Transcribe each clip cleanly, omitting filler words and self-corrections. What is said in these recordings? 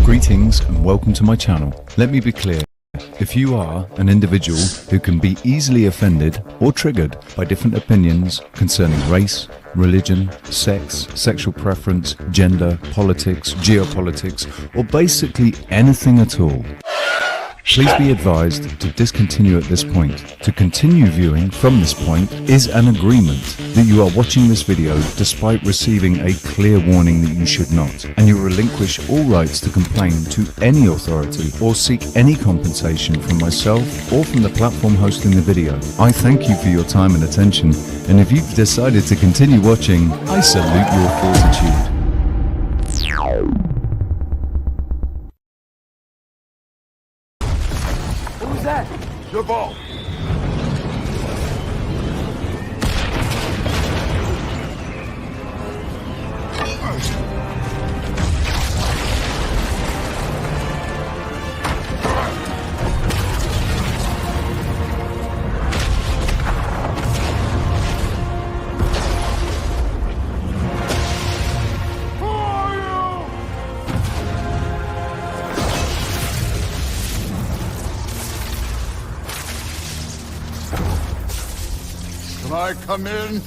Greetings and welcome to my channel. Let me be clear. If you are an individual who can be easily offended or triggered by different opinions concerning race, religion, sex, sexual preference, gender, politics, geopolitics, or basically anything at all, please be advised to discontinue at this point. To continue viewing from this point is an agreement that you are watching this video despite receiving a clear warning that you should not, and you relinquish all rights to complain to any authority or seek any compensation from myself or from the platform hosting the video. I thank you for your time and attention, and if you've decided to continue watching, I salute your fortitude. Who's that? Your ball. Can I come in?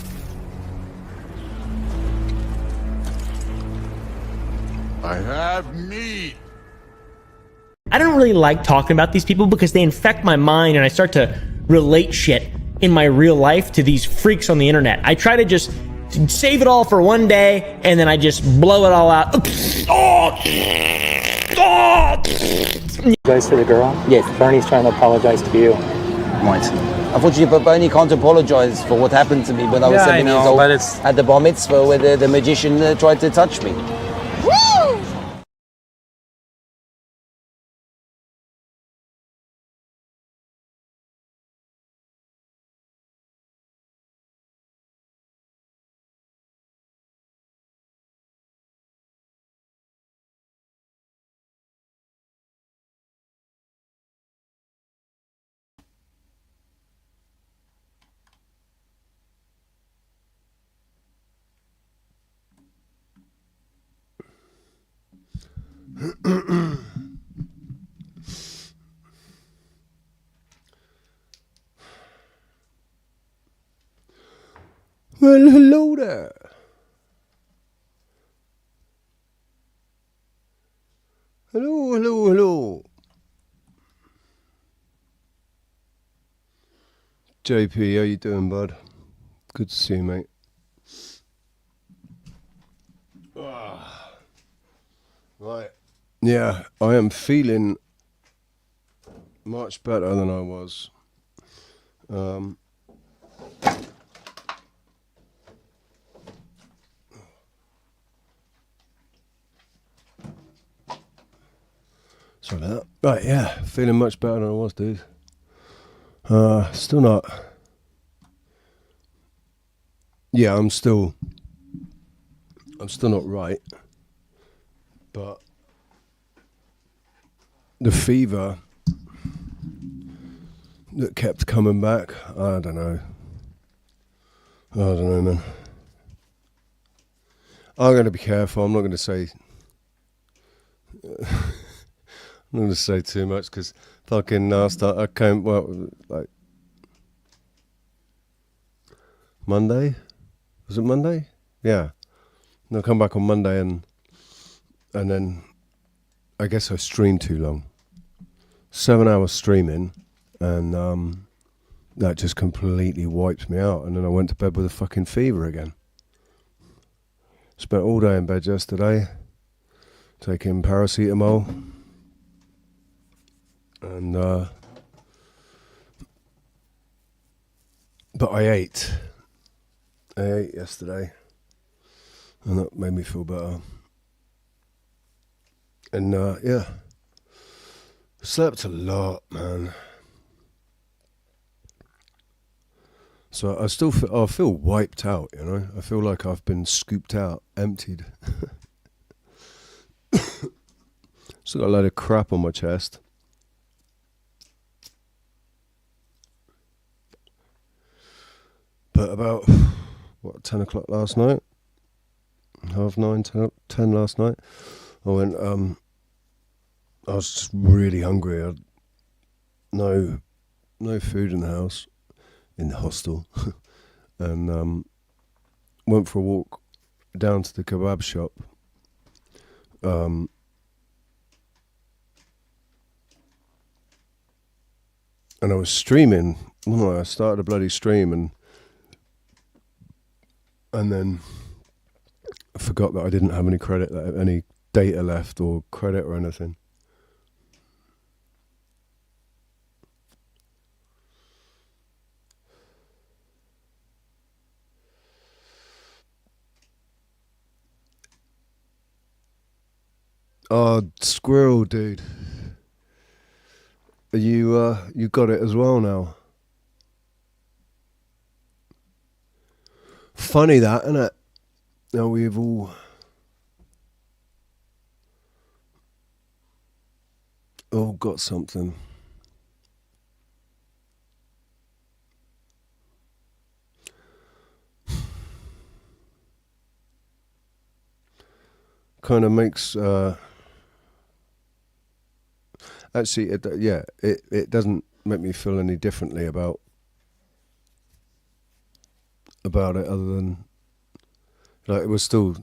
I have meat. I don't really like talking about these people because they infect my mind and I start to relate shit in my real life to these freaks on the internet. I try to just save it all for one day and then I just blow it all out. You guys to the girl? Yes. Bernie's trying to apologize to you. Right. Unfortunately, Bernie can't apologize for what happened to me when I was 7 years old at the bar mitzvah where the magician tried to touch me. Woo! Well, hello there. Hello. JP, how you doing, bud? Good to see you, mate. Right. Yeah, I am feeling much better than I was. Sorry about that. Right, yeah, feeling much better than I was, dude. Still not. Yeah, I'm still not right. But the fever that kept coming back, I don't know, man. I'm going to be careful. I'm not going to say... I'm not going to say too much because fucking I came, like Monday? Was it Monday? Yeah. And I come back on Monday and then I guess I streamed too long. 7 hours streaming and that just completely wiped me out. And then I went to bed with a fucking fever again. Spent all day in bed yesterday taking paracetamol. And but I ate yesterday and that made me feel better. And yeah, slept a lot, man. So I still feel wiped out, you know. I feel like I've been scooped out, emptied. Still got a load of crap on my chest. But about, 10 o'clock last night? 9:30, 10 last night? I went, I was just really hungry. I had no food in the house, in the hostel, and went for a walk down to the kebab shop. And I was streaming. I started a bloody stream, and then I forgot that I didn't have any data left or credit or anything. Oh, squirrel, dude. You got it as well now. Funny that, isn't it? Now we've all got something. Kind of makes actually it doesn't make me feel any differently about it, other than like it was still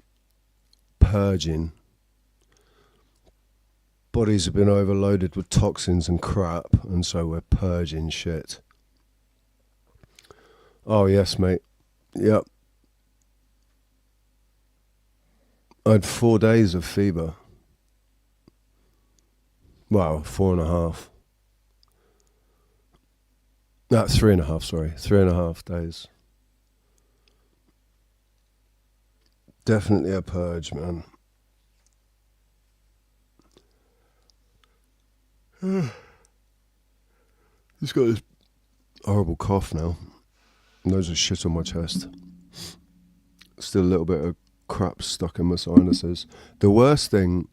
purging. Bodies have been overloaded with toxins and crap, and so we're purging shit. Oh yes, mate. Yep. I had 4 days of fever. Wow, 4.5. No, 3.5, sorry. 3.5 days. Definitely a purge, man. Just got this horrible cough now. Loads of shit on my chest. Still a little bit of crap stuck in my sinuses. The worst thing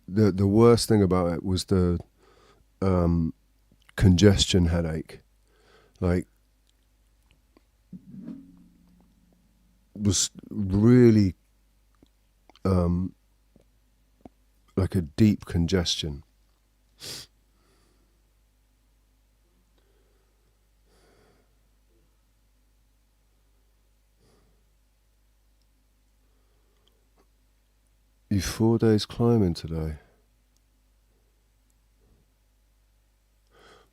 about it was the congestion headache. Like, was really like a deep congestion. You 4 days climbing today?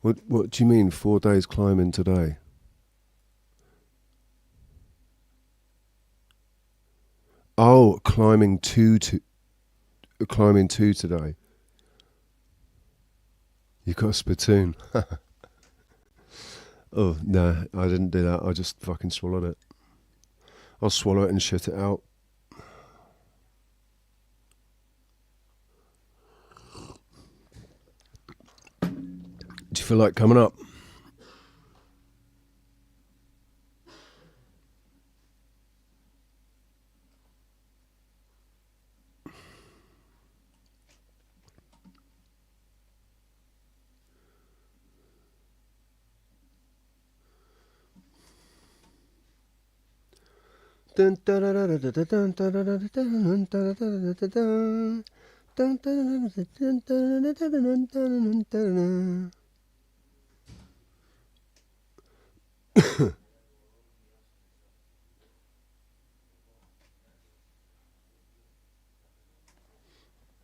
What do you mean 4 days climbing today? Oh, climbing two today. You got a spittoon. Oh, no, I didn't do that. I just fucking swallowed it. I'll swallow it and shit it out. Do you feel like coming up?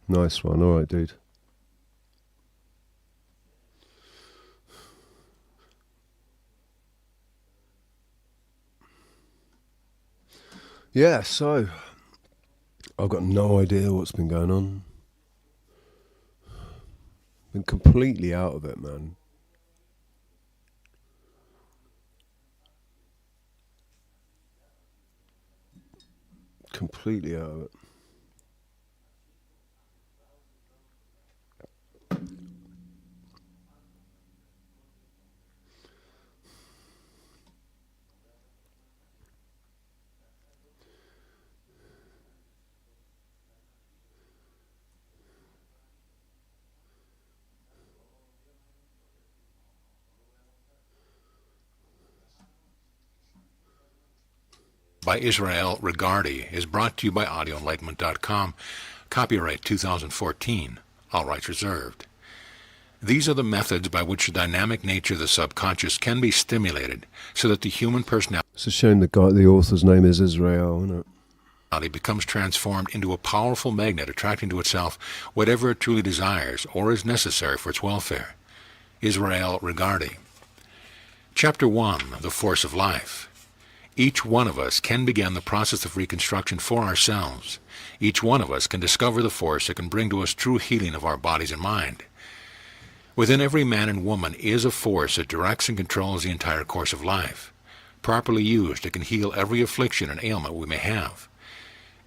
Nice one. All right, dude. Yeah, so I've got no idea what's been going on. Been completely out of it, man. Completely out of it. By Israel Regardi is brought to you by AudioEnlightenment.com. Copyright 2014. All rights reserved. These are the methods by which the dynamic nature of the subconscious can be stimulated so that the human personality It's a shame the author's name is Israel, isn't it? becomes transformed into a powerful magnet attracting to itself whatever it truly desires or is necessary for its welfare. Israel Regardi. Chapter 1, The Force of Life. Each one of us can begin the process of reconstruction for ourselves. Each one of us can discover the force that can bring to us true healing of our bodies and mind. Within every man and woman is a force that directs and controls the entire course of life. Properly used, it can heal every affliction and ailment we may have.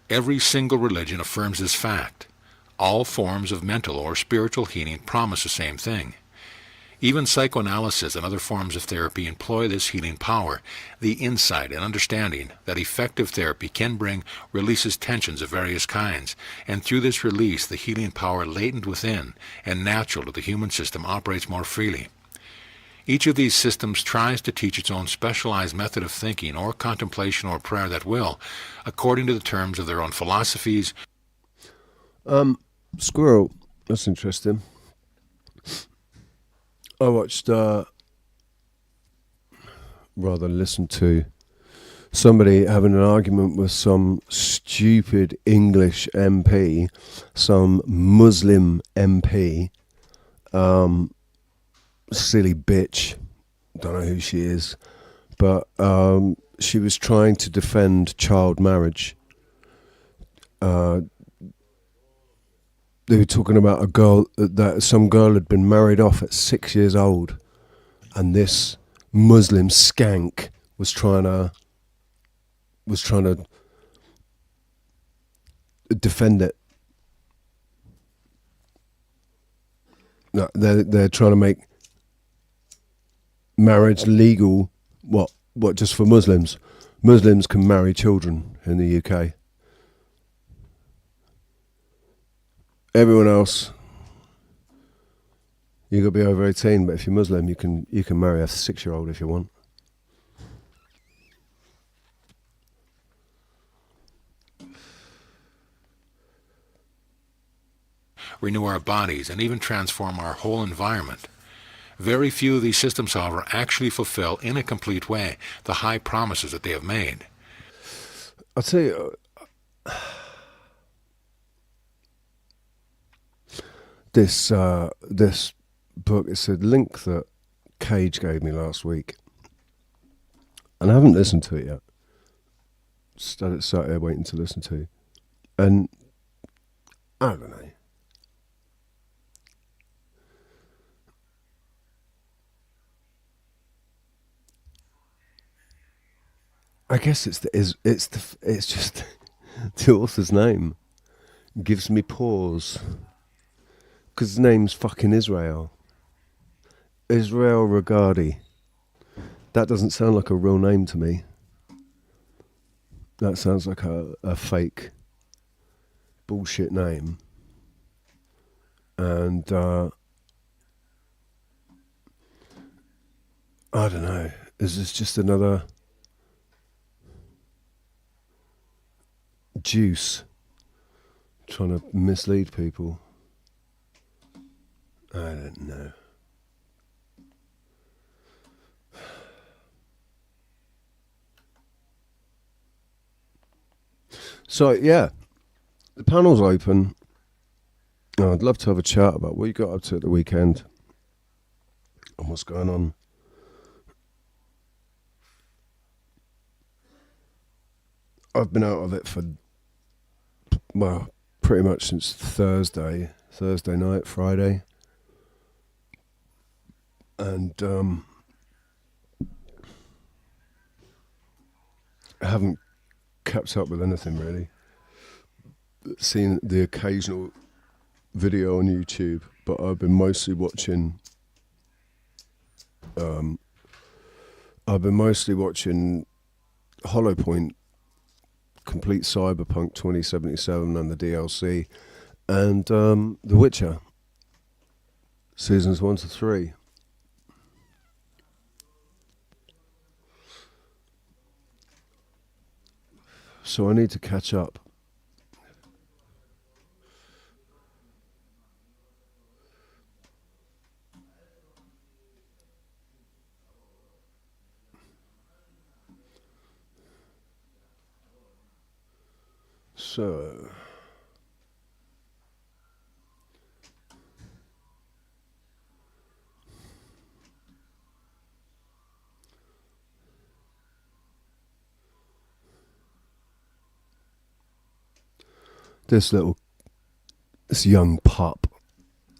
Every single religion affirms this fact. All forms of mental or spiritual healing promise the same thing. Even psychoanalysis and other forms of therapy employ this healing power. The insight and understanding that effective therapy can bring releases tensions of various kinds, and through this release the healing power latent within and natural to the human system operates more freely. Each of these systems tries to teach its own specialized method of thinking or contemplation or prayer that will, according to the terms of their own philosophies. Squirrel, that's interesting. I watched, listened to somebody having an argument with some stupid English MP, some Muslim MP, silly bitch, don't know who she is, but she was trying to defend child marriage. They were talking about a girl that some girl had been married off at 6 years old, and this Muslim skank was trying to defend it. No, they're trying to make marriage legal. What just for Muslims? Muslims can marry children in the UK. Everyone else, you got to be over 18, but if you're Muslim, you can marry a 6-year-old if you want. Renew our bodies, and even transform our whole environment. Very few of these systems, however, actually fulfill in a complete way the high promises that they have made. I'll tell you, this book, it's a link that Cage gave me last week, and I haven't listened to it yet. Started there waiting to listen to, and I don't know. I guess it's just the author's name gives me pause. Because his name's fucking Israel. Israel Regardi. That doesn't sound like a real name to me. That sounds like a fake bullshit name. And I don't know. Is this just another juice trying to mislead people? I don't know. So, yeah, the panel's open. I'd love to have a chat about what you got up to at the weekend and what's going on. I've been out of it for, well, pretty much since Thursday night, Friday. And I haven't kept up with anything really. Seen the occasional video on YouTube, but I've been mostly watching Hollow Point, Complete Cyberpunk 2077 and the DLC, and The Witcher seasons 1 to 3. So I need to catch up. So... This young pup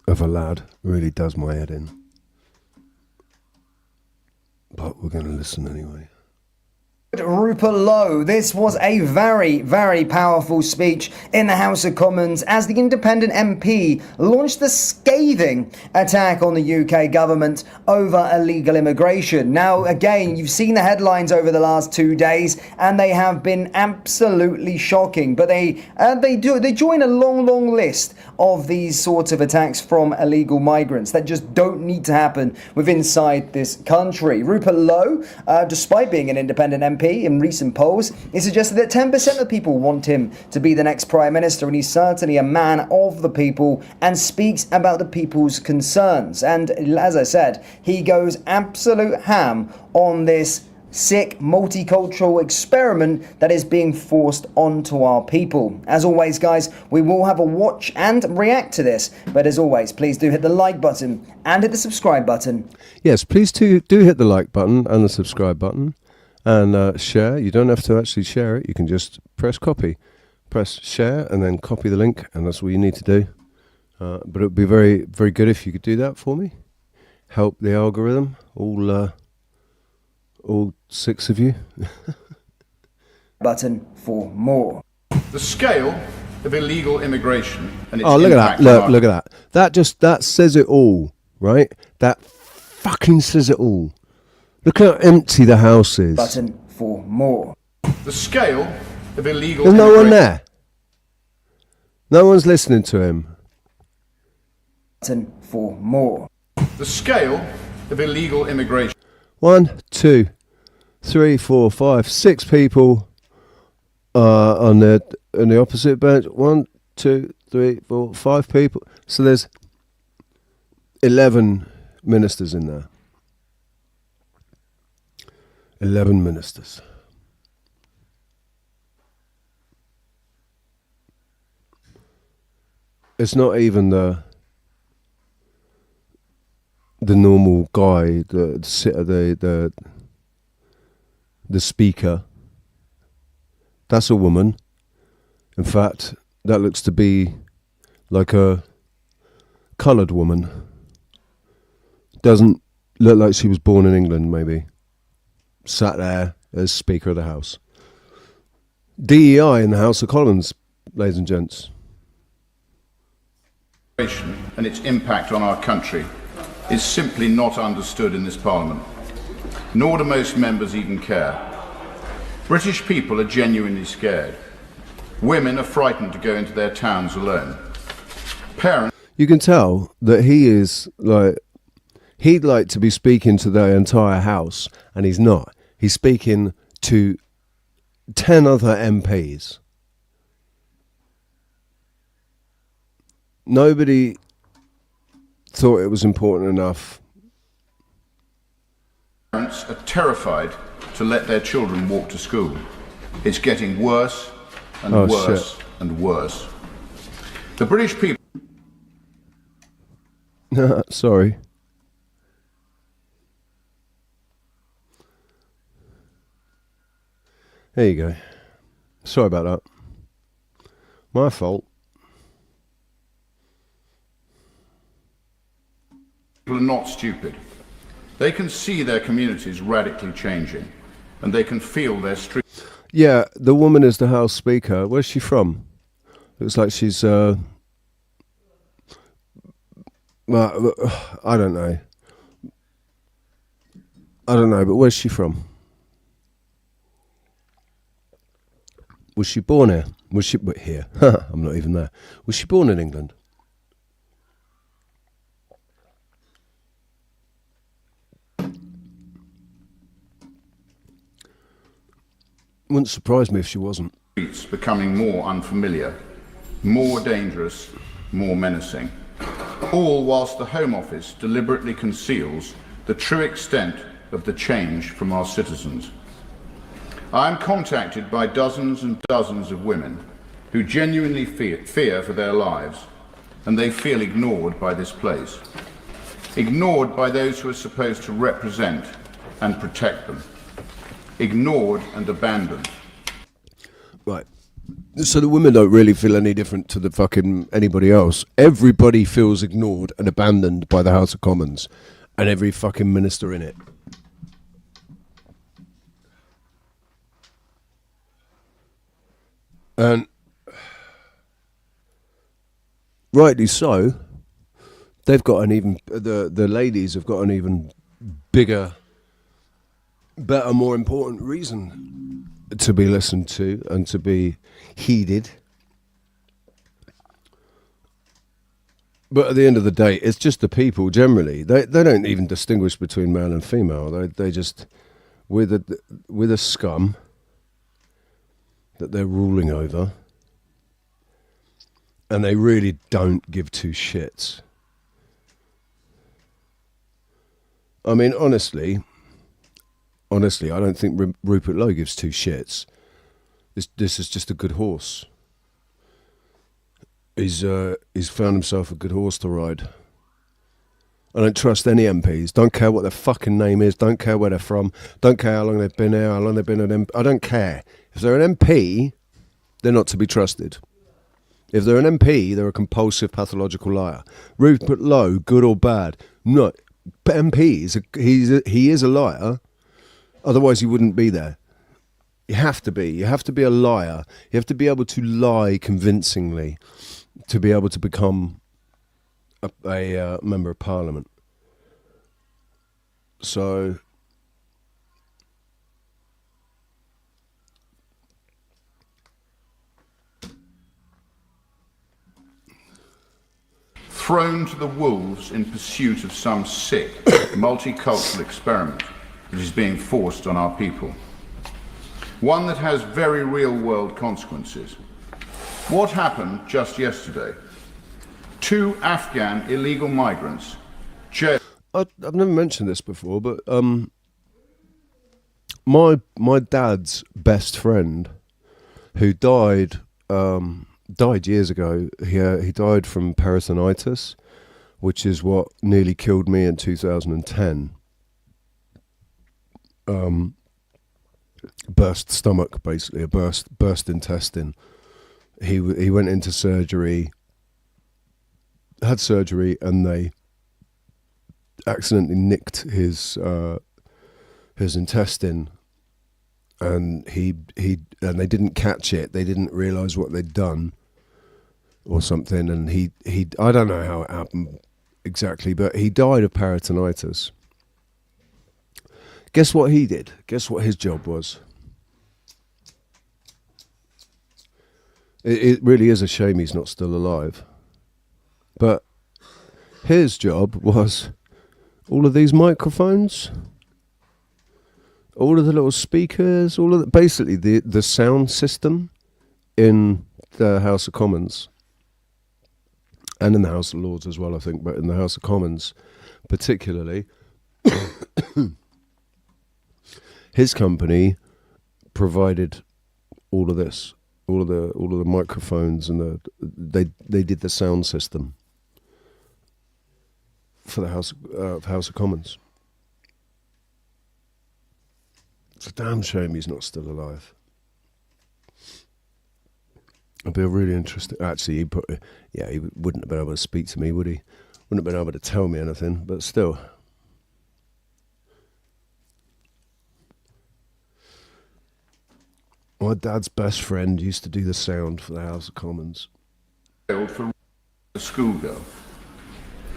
of a lad really does my head in. But we're going to listen anyway. Rupert Lowe. This was a very, very powerful speech in the House of Commons as the independent MP launched the scathing attack on the UK government over illegal immigration. Now, again, you've seen the headlines over the last 2 days, and they have been absolutely shocking. But they join a long list of these sorts of attacks from illegal migrants that just don't need to happen inside this country. Rupert Lowe, despite being an independent MP, in recent polls, he suggested that 10% of people want him to be the next Prime Minister, and he's certainly a man of the people and speaks about the people's concerns. And as I said, he goes absolute ham on this sick multicultural experiment that is being forced onto our people. As always, guys, we will have a watch and react to this, but as always, please do hit the like button and hit the subscribe button. Yes, please do hit the like button and the subscribe button. And share. You don't have to actually share it. You can just press copy. Press share and then copy the link, and that's all you need to do. But it would be very, very good if you could do that for me. Help the algorithm, all 6 of you. Button for more. The scale of illegal immigration and its Look at impact that. Look at that. That says it all, right? That fucking says it all. Look how empty the house is. Button for more. The scale of illegal There's no one immigration. there. No one's listening to him. Button for more. The scale of illegal immigration. 1, 2, 3, 4, 5, 6 people on the opposite bench. 1, 2, 3, 4, 5 people. So there's 11 ministers in there. 11 ministers. It's not even the normal guy, the speaker. That's a woman. In fact, that looks to be like a coloured woman. Doesn't look like she was born in England, maybe. Sat there as Speaker of the House. DEI in the House of Commons, ladies and gents. And its impact on our country is simply not understood in this Parliament, nor do most members even care. British people are genuinely scared. Women are frightened to go into their towns alone. Parents... You can tell that he is like... He'd like to be speaking to the entire House, and he's not. He's speaking to 10 other MPs. Nobody thought it was important enough. Parents are terrified to let their children walk to school. It's getting worse and worse and worse. The British people... Sorry. There you go. Sorry about that. My fault. People are not stupid. They can see their communities radically changing, and they can feel their streets. Yeah, the woman is the House Speaker. Where's she from? Looks like she's, well, I don't know. But where's she from? Was she born here? Was she here? I'm not even there. Was she born in England? Wouldn't surprise me if she wasn't. Streets becoming more unfamiliar, more dangerous, more menacing. All whilst the Home Office deliberately conceals the true extent of the change from our citizens. I am contacted by dozens and dozens of women who genuinely fear for their lives, and they feel ignored by this place. Ignored by those who are supposed to represent and protect them. Ignored and abandoned. Right. So the women don't really feel any different to the fucking anybody else. Everybody feels ignored and abandoned by the House of Commons and every fucking minister in it. And rightly so, they've got an even the ladies have got an even bigger, better, more important reason to be listened to and to be heeded. But at the end of the day, it's just the people generally. They don't even distinguish between male and female. They just with a scum that they're ruling over, and they really don't give two shits. I mean, honestly, I don't think Rupert Lowe gives two shits. This is just a good horse. He's found himself a good horse to ride. I don't trust any MPs. Don't care what their fucking name is. Don't care where they're from. Don't care how long they've been here, how long they've been an MP. I don't care. If they're an MP, they're not to be trusted. If they're an MP, they're a compulsive, pathological liar. Rupert Lowe, good or bad? No. MP, he is a liar. Otherwise, he wouldn't be there. You have to be. You have to be a liar. You have to be able to lie convincingly to be able to become a member of Parliament. So thrown to the wolves in pursuit of some sick, multicultural experiment that is being forced on our people. One that has very real-world consequences. What happened just yesterday? 2 Afghan illegal migrants jailed. I've never mentioned this before, but my dad's best friend, who died years ago. He died from peritonitis, which is what nearly killed me in 2010. Burst stomach, basically a burst intestine. He went into surgery, had surgery, and they accidentally nicked his intestine, and and they didn't catch it. They didn't realise what they'd done, or something. And he I don't know how it happened exactly, but he died of peritonitis. Guess what he did? Guess what his job was? It really is a shame he's not still alive. But his job was all of these microphones, all of the little speakers, basically the sound system in the House of Commons and in the House of Lords as well, I think, but in the House of Commons particularly. His company provided all of this, all of the microphones, and they did the sound system for the House of Commons. It's a damn shame he's not still alive. It'd be a really interesting. Actually, he wouldn't have been able to speak to me, would he? Wouldn't have been able to tell me anything, but still. My dad's best friend used to do the sound for the House of Commons. For a schoolgirl.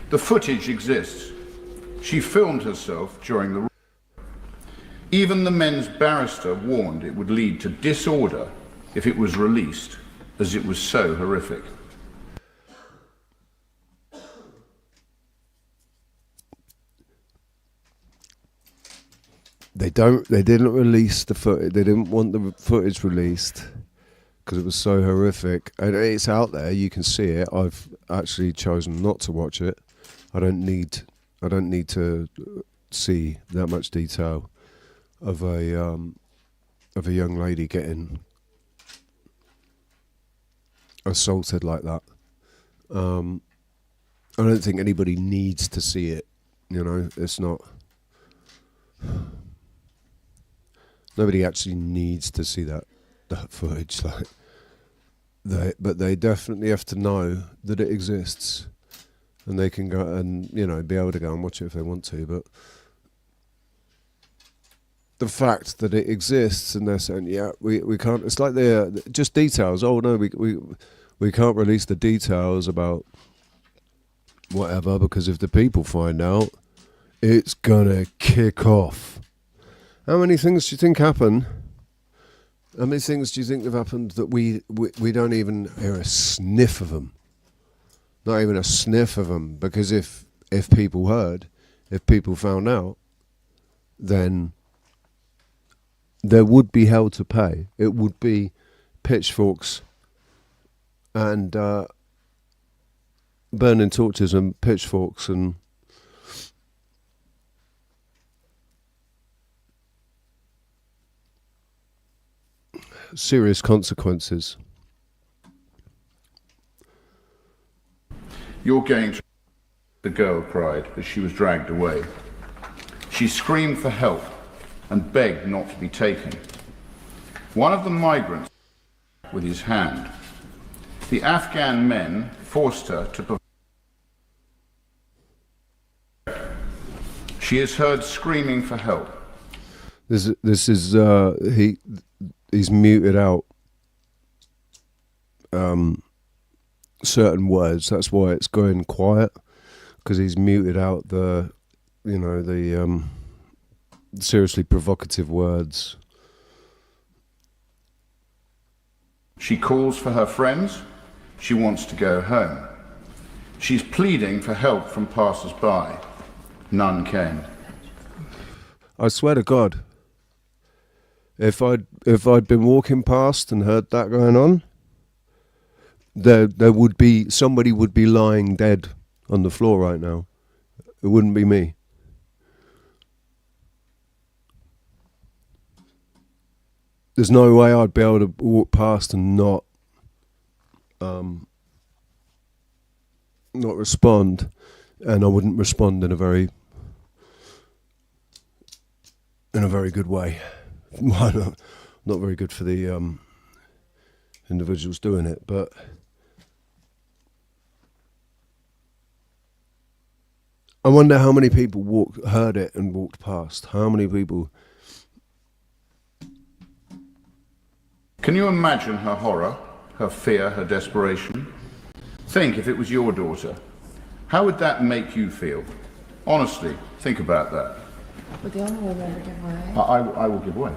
The footage exists. She filmed herself during the. Even the men's barrister warned it would lead to disorder if it was released, as it was so horrific. They didn't release the footage. They didn't want the footage released because it was so horrific. And it's out there. You can see it. I've actually chosen not to watch it. I don't need to see that much detail of a young lady getting assaulted like that. I don't think anybody needs to see it. You know, it's not. Nobody actually needs to see that footage. But they definitely have to know that it exists, and they can go and be able to go and watch it if they want to. But the fact that it exists and they're saying, yeah, we can't. It's like they're just details. Oh no, we can't release the details about whatever, because if the people find out, it's gonna kick off. How many things do you think happen? How many things do you think have happened that we don't even hear a sniff of them? Not even a sniff of them, because if people heard, if people found out, then there would be hell to pay. It would be pitchforks and burning torches and pitchforks and serious consequences. You're going to... The girl cried as she was dragged away. She screamed for help and begged not to be taken. One of the migrants with his hand. The Afghan men forced her to... She is heard screaming for help. This is he's muted out certain words. That's why it's going quiet, because he's muted out the seriously provocative words. She calls for her friends. She wants to go home. She's pleading for help from passers-by. None came. I swear to God, if I'd been walking past and heard that going on, there would be somebody would be lying dead on the floor right now. It wouldn't be me. There's no way I'd be able to walk past and not respond, and I wouldn't respond in a very good way. Not very good for the individuals doing it, but I wonder how many people heard it and walked past. How many people? Can you imagine her horror, her fear, her desperation? Think if it was your daughter. How would that make you feel? Honestly, think about that. Would the Honourable Member give way? I will give way.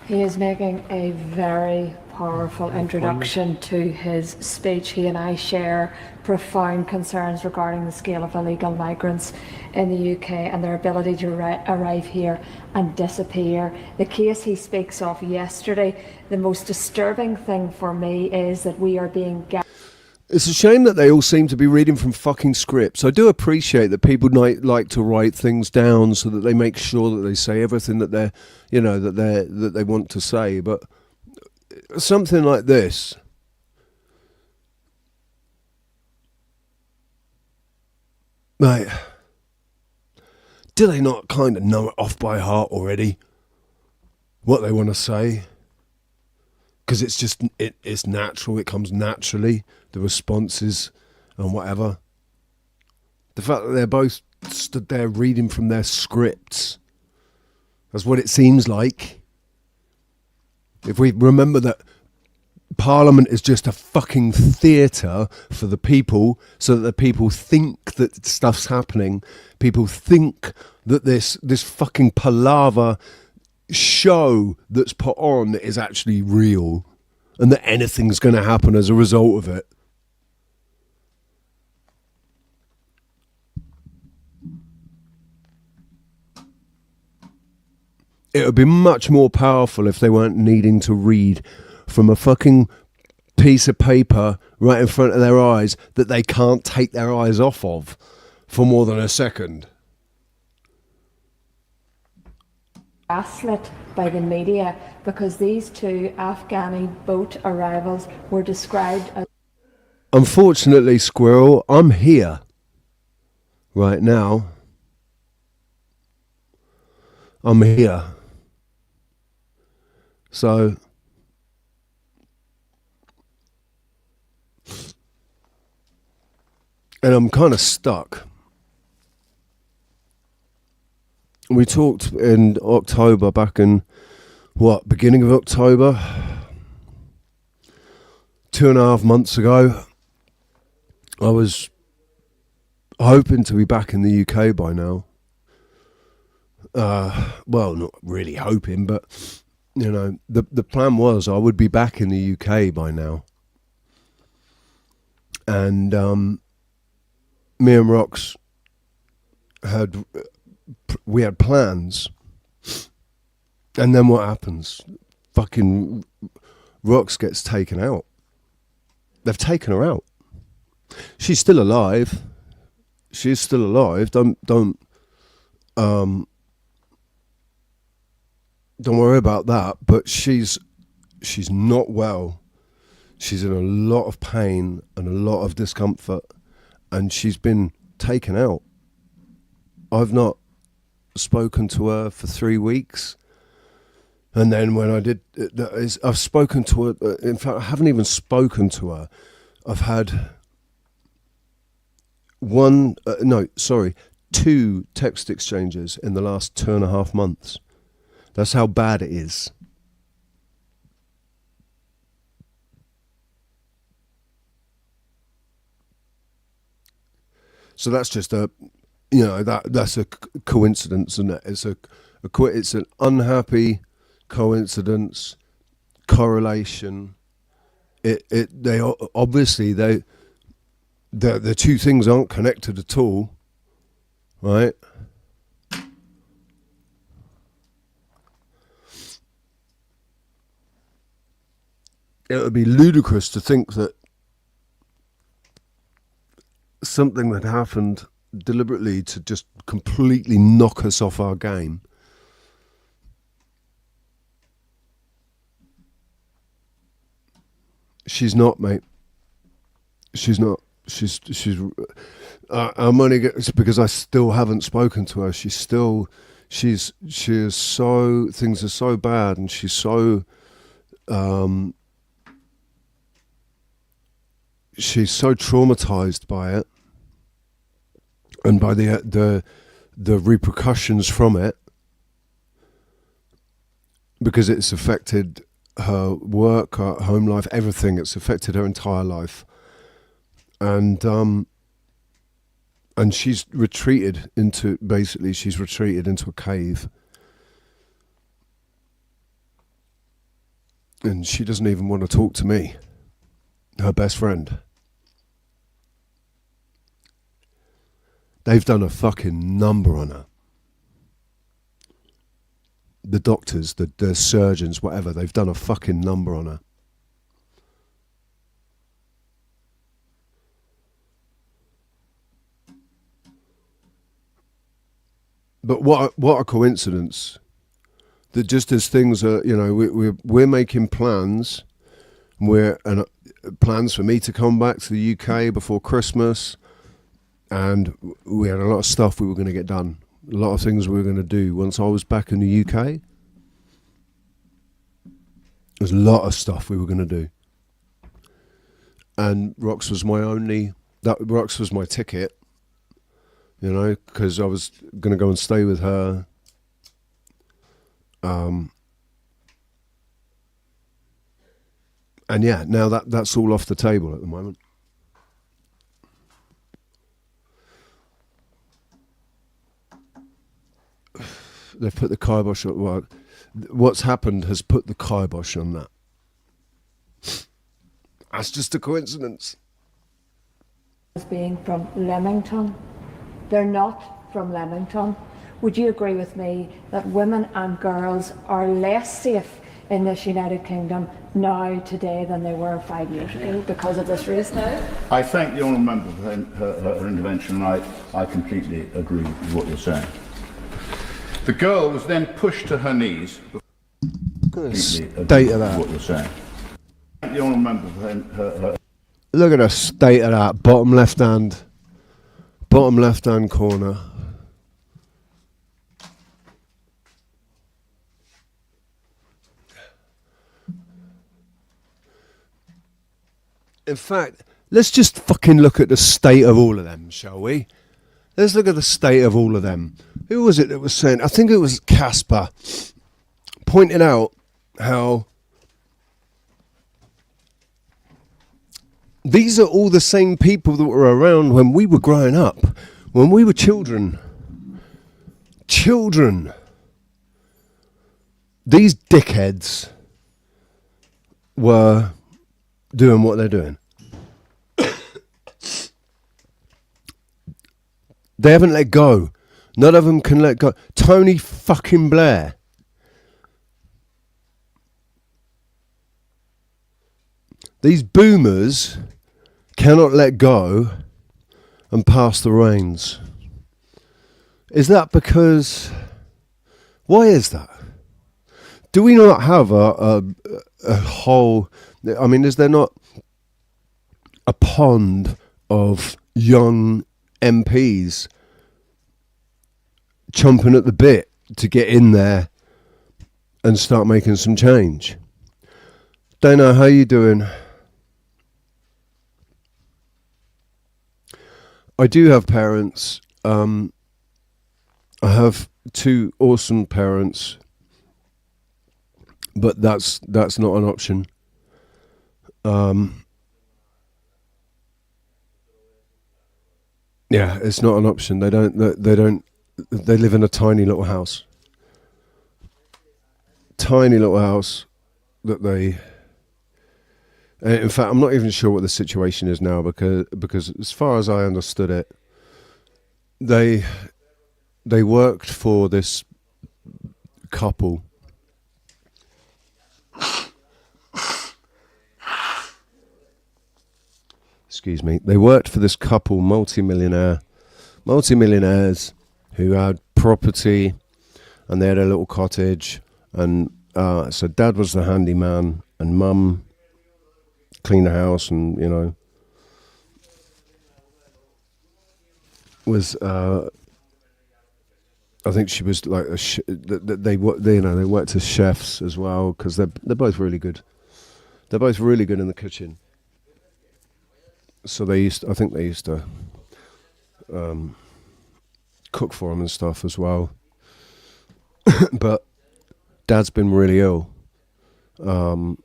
He is making a very powerful introduction to his speech. He and I share profound concerns regarding the scale of illegal migrants in the UK and their ability to arrive here and disappear. The case he speaks of yesterday, the most disturbing thing for me is that we are being... It's a shame that they all seem to be reading from fucking scripts. I do appreciate that people like to write things down so that they make sure that they say everything that they're, that they want to say. But something like this, mate, do they not kind of know it off by heart already? What they want to say? Because it's just, it's natural, it comes naturally, the responses and whatever. The fact that they're both stood there reading from their scripts, that's what it seems like. If we remember that Parliament is just a fucking theatre for the people, so that the people think that stuff's happening, people think that this fucking palaver show that's put on is actually real, and that anything's going to happen as a result of it. It would be much more powerful if they weren't needing to read from a fucking piece of paper right in front of their eyes that they can't take their eyes off of for more than a second. gaslit by the media because these two Afghani boat arrivals were described as... Unfortunately, Squirrel, I'm here right now. I'm here. So and I'm kind of stuck. We talked in October, back in beginning of October, 2.5 months ago. I was hoping to be back in the UK by now. Well, not really hoping, but you know, the plan was I would be back in the UK by now. And me and Rox we had plans, and then what happens? Fucking Rox gets taken out. They've taken her out. She's still alive. She's still alive. Don't worry about that. But she's not well. She's in a lot of pain and a lot of discomfort, and she's been taken out. I've not spoken to her for 3 weeks, and then when I did, I've spoken to her. In fact, I haven't even spoken to her. I've had two text exchanges in the last 2.5 months. That's how bad it is. So that's just that's a coincidence, isn't it? It's an unhappy coincidence, correlation. They obviously the two things aren't connected at all, right? It would be ludicrous to think that something that happened deliberately to just completely knock us off our game. She's not, mate. She's not. She's. I'm only it's because I still haven't spoken to her. She is so, things are so bad, and she's so, she's so traumatized by it, and by the repercussions from it, because it's affected her work, her home life, everything. It's affected her entire life, and she's retreated into a cave, and she doesn't even want to talk to me, her best friend. They've done a fucking number on her. The doctors, the surgeons, whatever, they've done a fucking number on her. But what a coincidence that just as things are, we're making plans, plans for me to come back to the UK before Christmas, and we had a lot of stuff we were going to get done. A lot of things we were going to do once I was back in the UK. There's a lot of stuff we were going to do. And Rox was my ticket, because I was going to go and stay with her. And yeah, now that's all off the table at the moment. They've put the kibosh on. Well, what's happened has put the kibosh on that. That's just a coincidence. As being from Leamington, they're not from Leamington. Would you agree with me that women and girls are less safe in this United Kingdom now, today, than they were 5 years ago because of this reason? I thank the honourable member for her intervention, and I completely agree with what you're saying. The girl was then pushed to her knees. Look at the state of that. What you're saying. You don't remember her. Look at the state of that. Bottom left hand corner. In fact, let's just fucking look at the state of all of them, shall we? Let's look at the state of all of them. Who was it that was saying? I think it was Casper, pointing out how these are all the same people that were around when we were growing up, when we were children. Children. These dickheads were doing what they're doing. They haven't let go. None of them can let go. Tony fucking Blair. These boomers cannot let go and pass the reins. Is that because... Why is that? Do we not have a whole... I mean, is there not a pond of young MPs chomping at the bit to get in there and start making some change? Dana, how you doing? I do have parents. I have two awesome parents, but that's not an option. Yeah, it's not an option. They live in a tiny little house. Tiny little house that they... In fact, I'm not even sure what the situation is now because as far as I understood it, they worked for this couple. Excuse me. They worked for this couple, multimillionaires who had property, and they had a little cottage, and so Dad was the handyman, and Mum cleaned the house, and was I think she was like they worked as chefs as well, because they're both really good. They're both really good in the kitchen. So I think they used to cook for them and stuff as well. But Dad's been really ill, and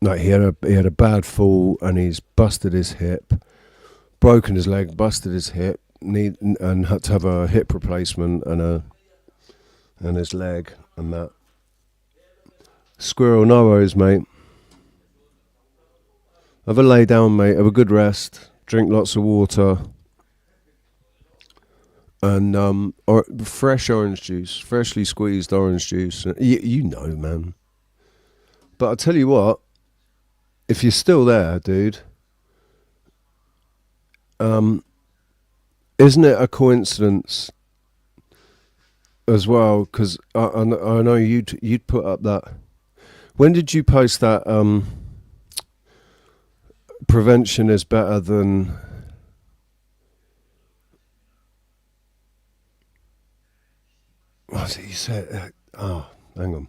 like he had a bad fall, and he's busted his hip, broken his leg, busted his hip, and had to have a hip replacement and his leg and that. Squirrel, no worries, mate. Have a lay down, mate. Have a good rest. Drink lots of water. And fresh orange juice. Freshly squeezed orange juice. You know, man. But I'll tell you what. If you're still there, dude. Isn't it a coincidence as well? Because I know you'd put up that... When did you post that... prevention is better than... What was it you said? Hang on.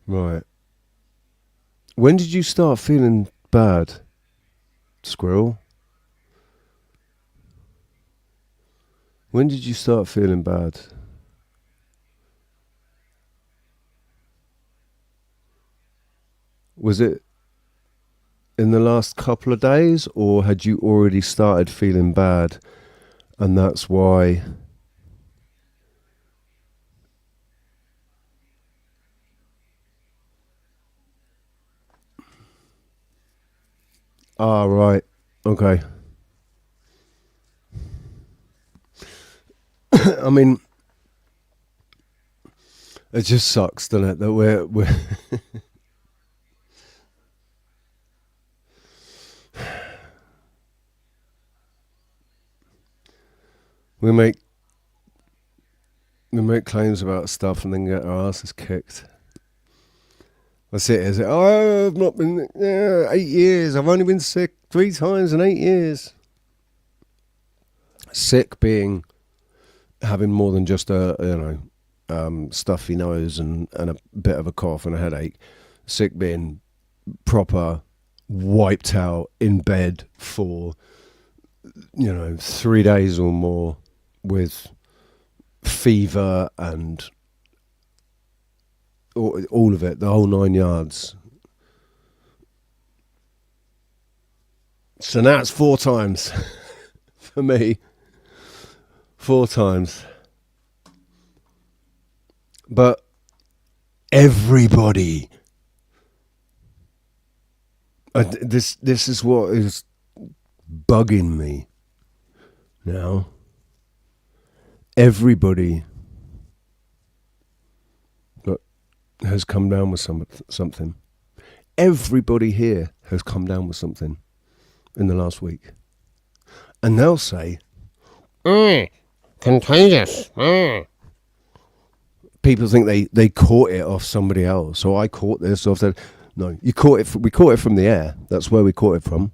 Right. When did you start feeling bad, Squirrel? When did you start feeling bad? Was it in the last couple of days, or had you already started feeling bad, and that's why Ah, right. Okay. I mean, it just sucks, doesn't it, that we're we make claims about stuff and then get our asses kicked. That's it, is it? Oh, I've not been 8 years. I've only been sick 3 times in 8 years. Sick being having more than just a stuffy nose and a bit of a cough and a headache. Sick being proper wiped out in bed for 3 days or more with fever and all of it, the whole 9 yards. So now it's 4 times for me. 4 times. But everybody, this is what is bugging me now. Everybody has come down with something. Everybody here has come down with something in the last week. And they'll say, contagious. People think they caught it off somebody else. So I caught this off that. No, we caught it from the air. That's where we caught it from.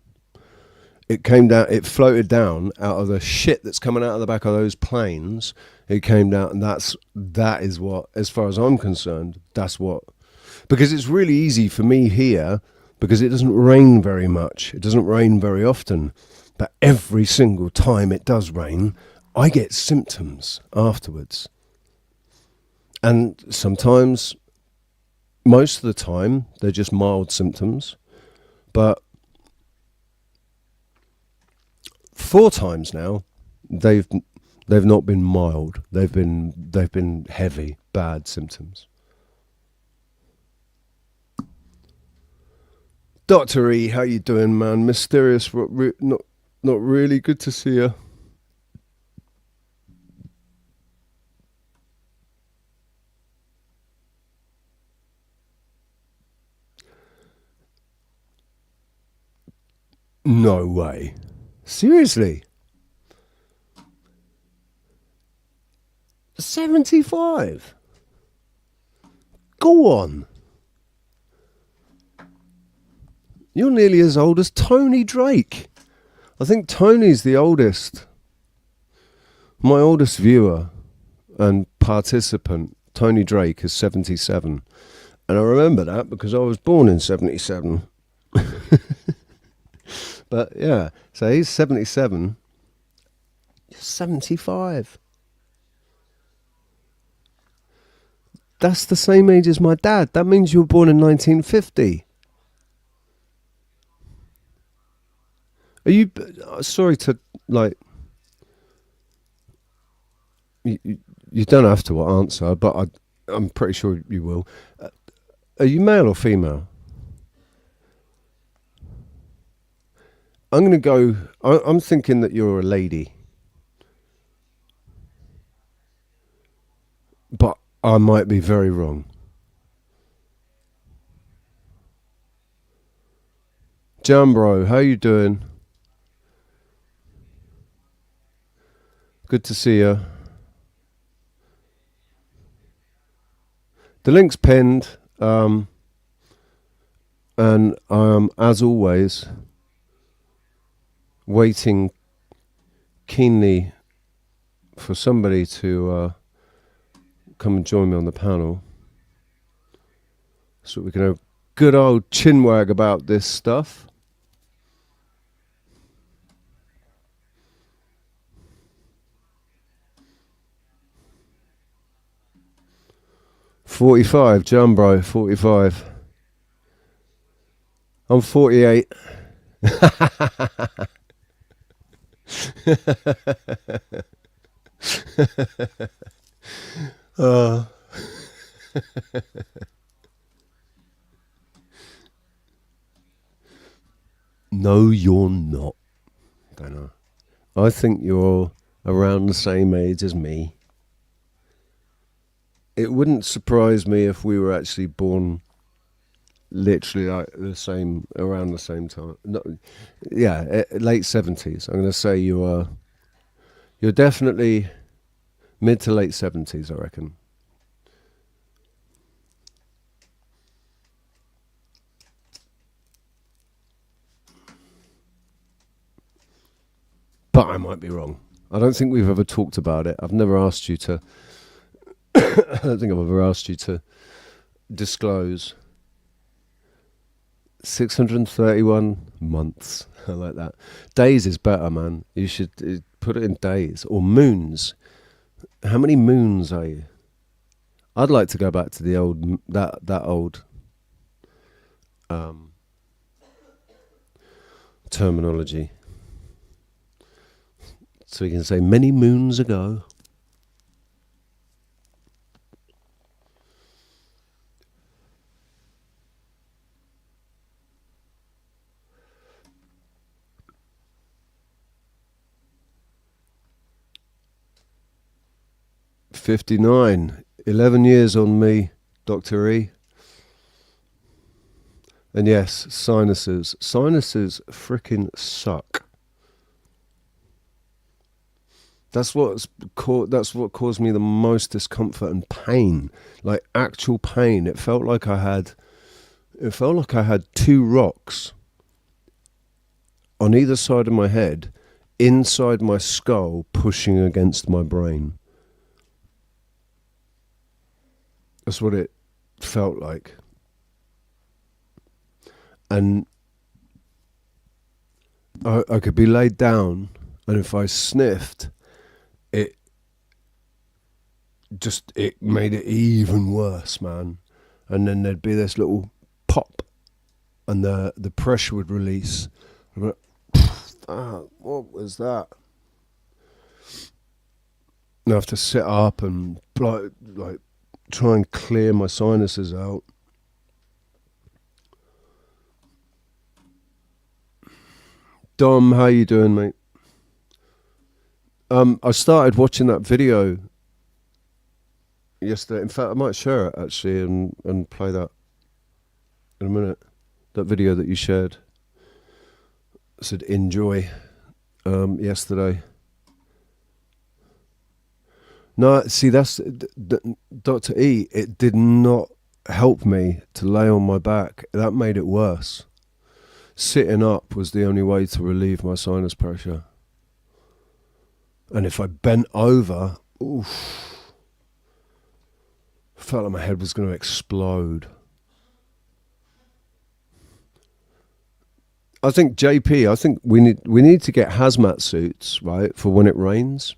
It came down, it floated down out of the shit that's coming out of the back of those planes. It came down, and that is what, as far as I'm concerned, that's what. Because it's really easy for me here, because it doesn't rain very much. It doesn't rain very often. But every single time it does rain, I get symptoms afterwards. And sometimes, most of the time, they're just mild symptoms. But 4 times now, they've not been mild. They've been heavy, bad symptoms. Dr. E, how you doing, man? Mysterious, not really good to see you. No way. Seriously? 75? Go on. You're nearly as old as Tony Drake. I think Tony's the oldest. My oldest viewer and participant, Tony Drake, is 77. And I remember that because I was born in 77. But yeah, so he's 77. You're 75. That's the same age as my dad. That means you were born in 1950. Are you, sorry to, like, you don't have to answer, but I'm pretty sure you will. Are you male or female? I'm going to go, I'm thinking that you're a lady. But I might be very wrong. Jambro, how you doing? Good to see you. The link's pinned, and as always, waiting keenly for somebody to come and join me on the panel so we can have a good old chinwag about this stuff. $45, Jambro, 45. I'm 48. No, you're not. Don't know. I think you're around the same age as me. It wouldn't surprise me if we were actually born literally like around the same time. No, yeah, late 70s. I'm going to say you're definitely mid to late 70s, I reckon. But I might be wrong. I don't think we've ever talked about it. I've never asked you to. I don't think I've ever asked you to disclose 631 months. I like that. Days is better, man. You should put it in days or moons. How many moons are you? I'd like to go back to the old that old terminology. So we can say many moons ago. $59, 11 years on me, Dr. E. And yes, sinuses. Sinuses freaking suck. That's what caused me the most discomfort and pain, like actual pain. It felt like I had two rocks on either side of my head, inside my skull, pushing against my brain. That's what it felt like. And I could be laid down, and if I sniffed, it made it even worse, man. And then there'd be this little pop, and the pressure would release. I'd be like, what was that? And I have to sit up and like try and clear my sinuses out. Dom, how you doing, mate? I started watching that video yesterday. In fact, I might share it actually and play that in a minute. That video that you shared. I said enjoy yesterday. No, see, that's Dr. E. It did not help me to lay on my back. That made it worse. Sitting up was the only way to relieve my sinus pressure. And if I bent over, oof, felt like my head was going to explode. I think JP, we need to get hazmat suits, right, for when it rains.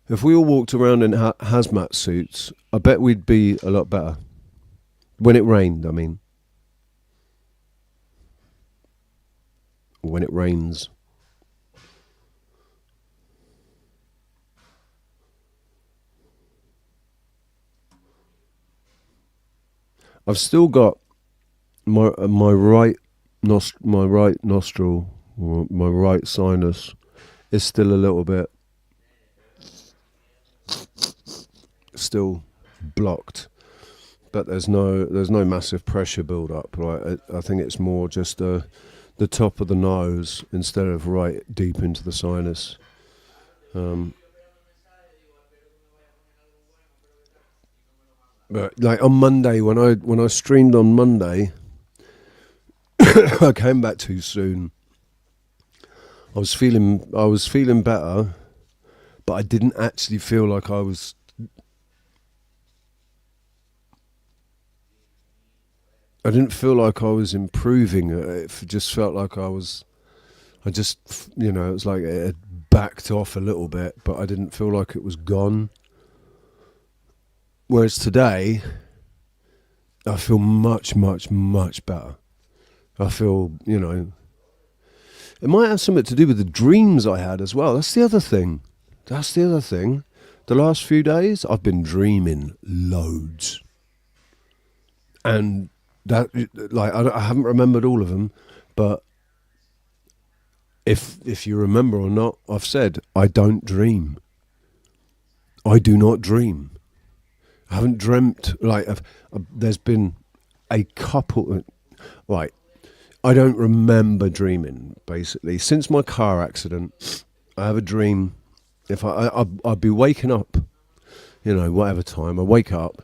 If we all walked around in hazmat suits, I bet we'd be a lot better. When it rained, I mean. When it rains. I've still got my right nostril, or my right sinus is still a little bit still blocked, but there's no massive pressure build up, right? I think it's more just the top of the nose instead of right deep into the sinus. But like on Monday, when I streamed on Monday, I came back too soon. I was feeling better, but I didn't actually feel like I was. I didn't feel like I was improving. It just felt like it was like it had backed off a little bit, but I didn't feel like it was gone. Whereas today, I feel much, much, much better. I feel, it might have something to do with the dreams I had as well. That's the other thing. The last few days, I've been dreaming loads. And that, like, I haven't remembered all of them, But if you remember or not, I've said I don't dream. I do not dream. I haven't dreamt, like, there's been a couple, right, I don't remember dreaming, basically. Since my car accident, I have a dream, if I'd be waking up, you know, whatever time, I wake up,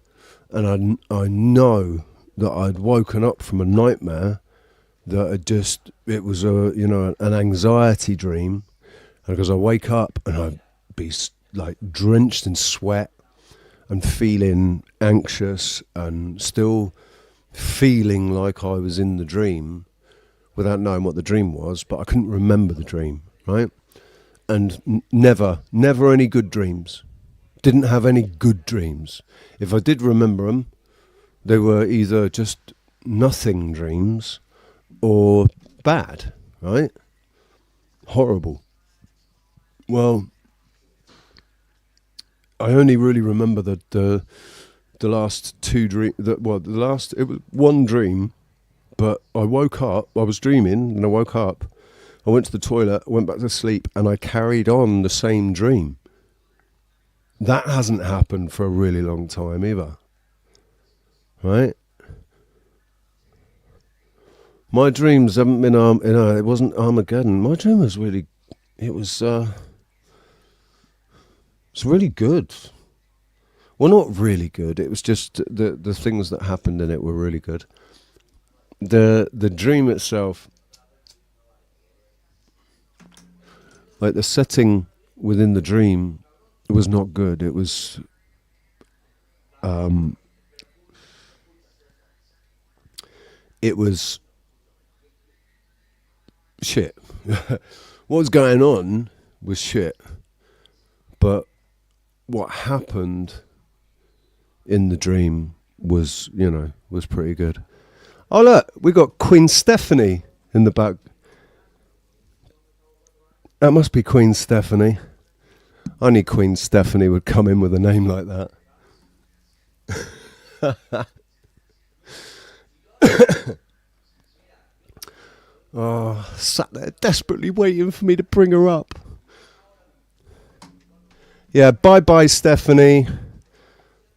and I know that I'd woken up from a nightmare, that it was an anxiety dream, because I wake up and I'd be like drenched in sweat and feeling anxious and still feeling like I was in the dream without knowing what the dream was, but I couldn't remember the dream, right? And never any good dreams. Didn't have any good dreams. If I did remember them, they were either just nothing dreams or bad, right? Horrible. Well, I only really remember that the last two dreams. It was one dream, but I woke up. I was dreaming, and I woke up. I went to the toilet, went back to sleep, and I carried on the same dream. That hasn't happened for a really long time either, right? My dreams haven't been it wasn't Armageddon. My dream was really, it's really good. Well, not really good. It was just the things that happened in it were really good. The dream itself, like the setting within the dream, was not good. It was shit. What was going on was shit, but what happened in the dream was pretty good. Oh look, we got Queen Stephanie in the back. That must be Queen Stephanie. Only Queen Stephanie would come in with a name like that. Oh, sat there desperately waiting for me to bring her up. Yeah, bye-bye, Stephanie.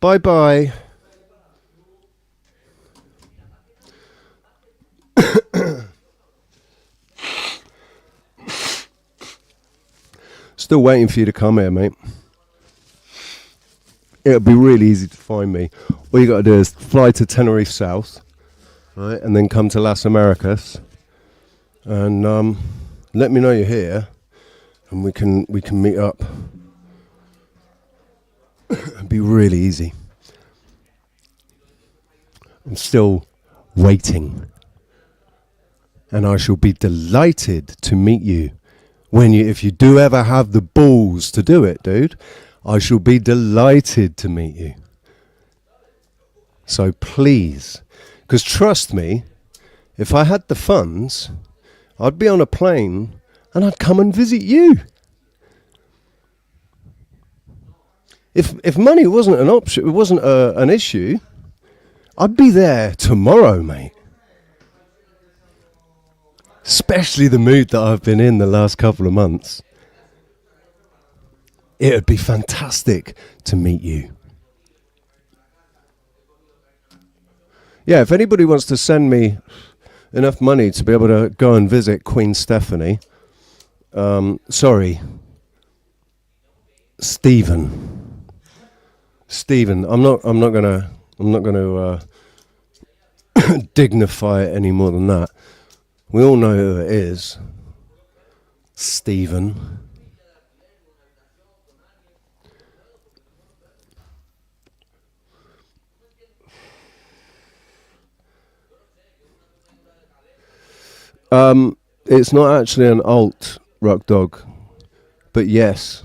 Bye-bye. Still waiting for you to come here, mate. It'll be really easy to find me. All you got to do is fly to Tenerife South, right, and then come to Las Americas, and let me know you're here, and we can meet up. It'll be really easy. I'm still waiting, and I shall be delighted to meet you. If you do ever have the balls to do it, dude, I shall be delighted to meet you. So please, because trust me, if I had the funds, I'd be on a plane and I'd come and visit you. If money wasn't an option, it wasn't an issue, I'd be there tomorrow, mate. Especially the mood that I've been in the last couple of months. It would be fantastic to meet you. Yeah, if anybody wants to send me enough money to be able to go and visit Queen Stephanie, Stephen, I'm not gonna dignify it any more than that. We all know who it is. Stephen. It's not actually an alt, Rock Dog, but yes.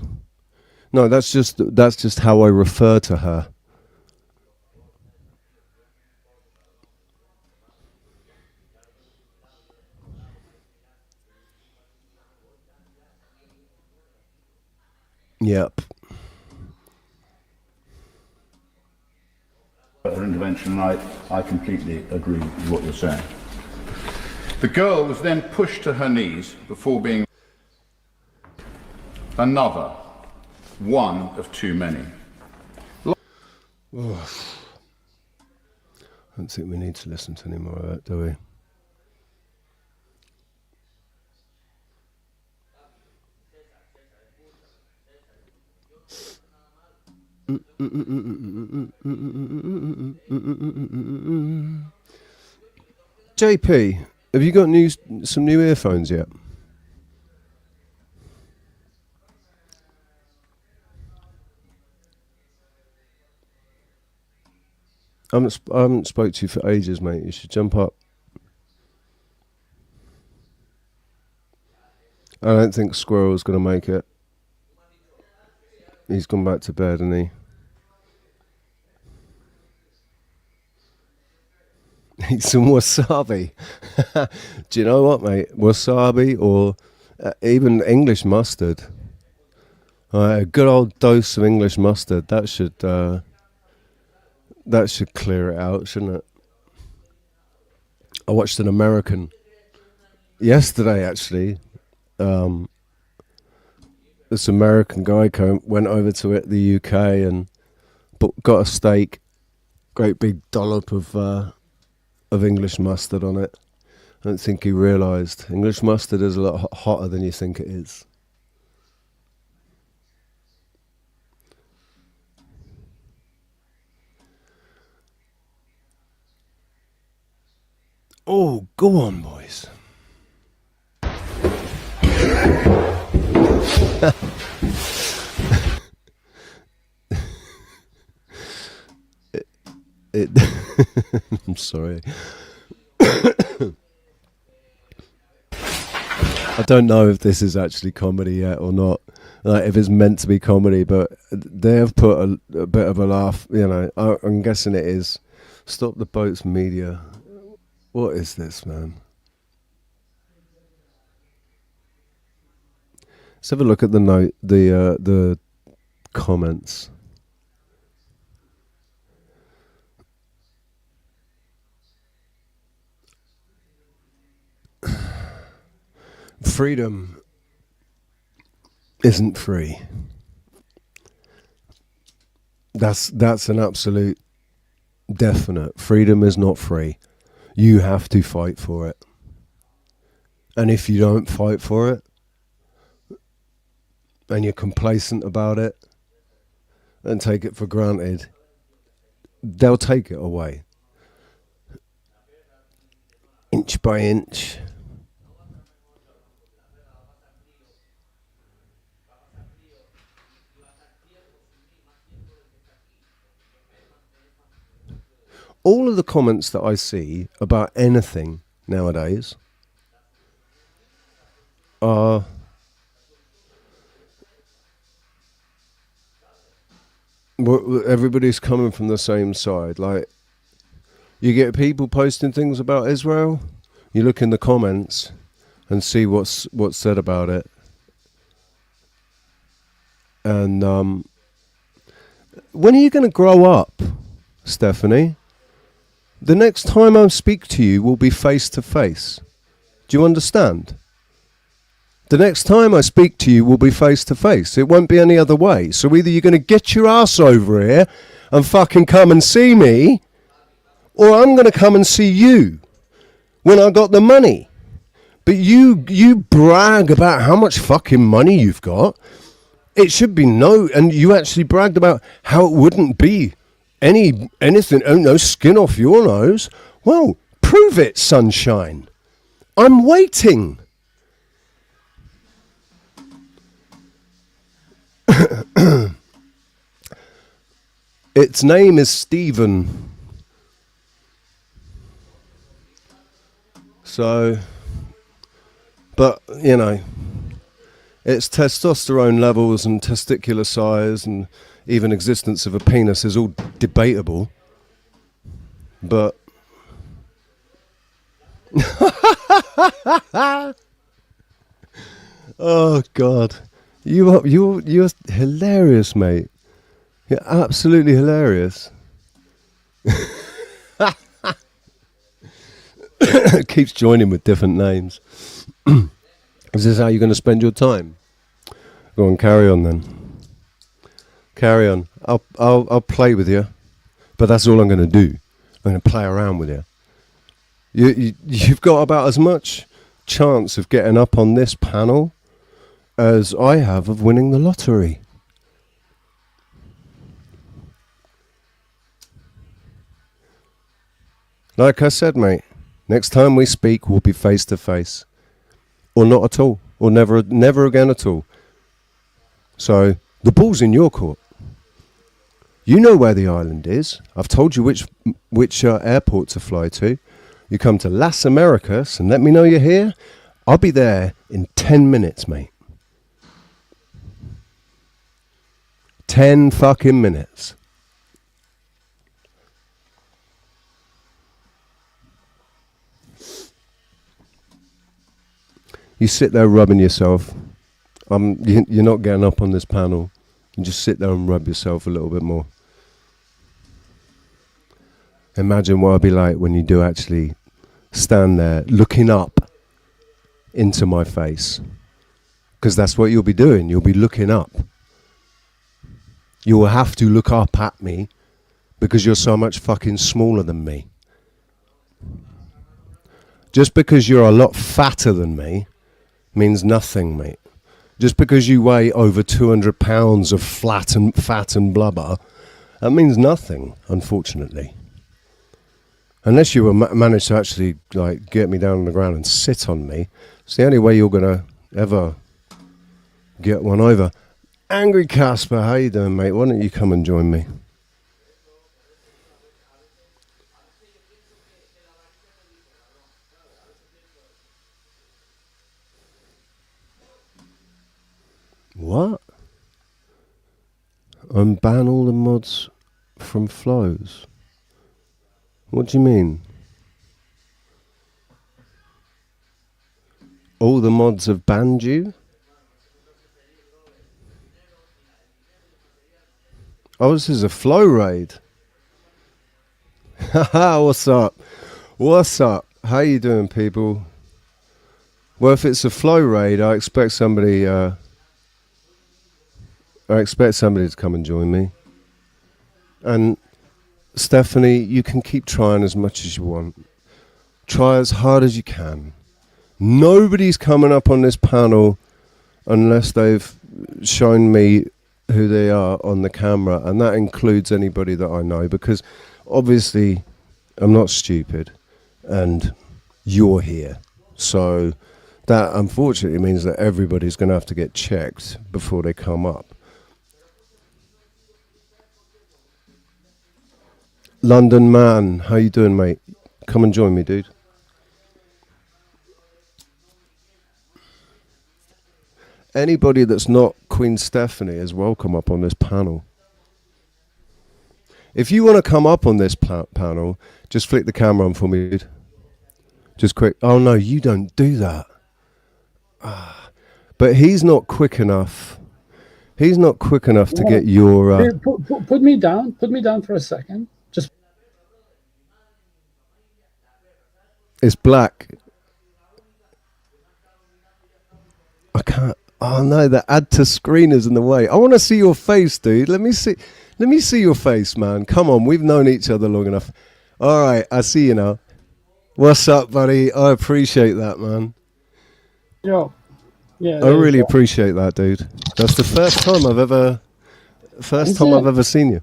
No, that's just how I refer to her. Yep. Her intervention, I completely agree with what you're saying. The girl was then pushed to her knees before being another, one of too many. I don't think we need to listen to any more of that, do we? JP, have you got some new earphones yet? I haven't spoke to you for ages, mate. You should jump up. I don't think Squirrel's going to make it. He's gone back to bed, hasn't he? Eat some wasabi. Do you know what, mate? Wasabi or even English mustard. A good old dose of English mustard. That should clear it out, shouldn't it? I watched an American yesterday, actually. This American guy went over to the UK and got a steak, great big dollop of English mustard on it. I don't think he realised English mustard is a lot hotter than you think it is. Oh, go on, boys. I'm sorry. I don't know if this is actually comedy yet or not. Like, if it's meant to be comedy, but they have put a bit of a laugh. You know, I'm guessing it is. Stop the Boats Media. What is this, man? Let's have a look at the comments. Freedom isn't free. That's an absolute definite. Freedom is not free. You have to fight for it. And if you don't fight for it, and you're complacent about it, and take it for granted, they'll take it away. Inch by inch. All of the comments that I see about anything nowadays are everybody's coming from the same side. Like, you get people posting things about Israel, you look in the comments and see what's said about it. And when are you going to grow up, Stephanie? The next time I speak to you will be face to face. Do you understand? The next time I speak to you will be face to face. It won't be any other way. So either you're going to get your ass over here and fucking come and see me, or I'm going to come and see you when I got the money. But you brag about how much fucking money you've got. It should be and you actually bragged about how it wouldn't be anything, no skin off your nose. Well, prove it, sunshine. I'm waiting. Its name is Stephen. So, but, you know, its testosterone levels and testicular size and even existence of a penis is all debatable. But oh God, you're hilarious, mate. You're absolutely hilarious. It keeps joining with different names. Is this how you're going to spend your time? Go on, carry on then. Carry on. I'll play with you, but that's all I'm going to do. I'm going to play around with you. You've got about as much chance of getting up on this panel as I have of winning the lottery. Like I said, mate, next time we speak, we'll be face to face. Or not at all. Or never again at all. So, the ball's in your court. You know where the island is. I've told you which airport to fly to. You come to Las Americas and let me know you're here. I'll be there in 10 minutes, mate. 10 fucking minutes. You sit there rubbing yourself. You're not getting up on this panel. You just sit there and rub yourself a little bit more. Imagine what I'd be like when you do actually stand there looking up into my face. Because that's what you'll be doing. You'll be looking up. You will have to look up at me because you're so much fucking smaller than me. Just because you're a lot fatter than me means nothing, mate. Just because you weigh over 200 pounds of fat and blubber, that means nothing, unfortunately. Unless you manage to actually like get me down on the ground and sit on me, it's the only way you're gonna ever get one over. Angry Casper, how you doing, mate? Why don't you come and join me? What? Unban all the mods from flows. What do you mean? All the mods have banned you? Oh, this is a flow raid. Haha, what's up? What's up? How you doing, people? Well, if it's a flow raid, I expect somebody to come and join me. And Stephanie, you can keep trying as much as you want. Try as hard as you can. Nobody's coming up on this panel unless they've shown me who they are on the camera, and that includes anybody that I know, because obviously I'm not stupid and you're here. So that unfortunately means that everybody's going to have to get checked before they come up. London Man, how you doing, mate? Come and join me, dude. Anybody that's not Queen Stephanie is welcome up on this panel. If you want to come up on this panel, just flick the camera on for me, dude. Just quick. Oh no, you don't do that. But he's not quick enough. He's not quick enough to get your... Here, put me down. Put me down for a second. Just... It's black. I can't... Oh no, the add to screen is in the way. I want to see your face, dude. Let me see your face, man. Come on, we've known each other long enough. All right, I see you now. What's up, buddy? I appreciate that, man. Yo. Yeah. I really appreciate that, dude. That's the first time I've ever seen you.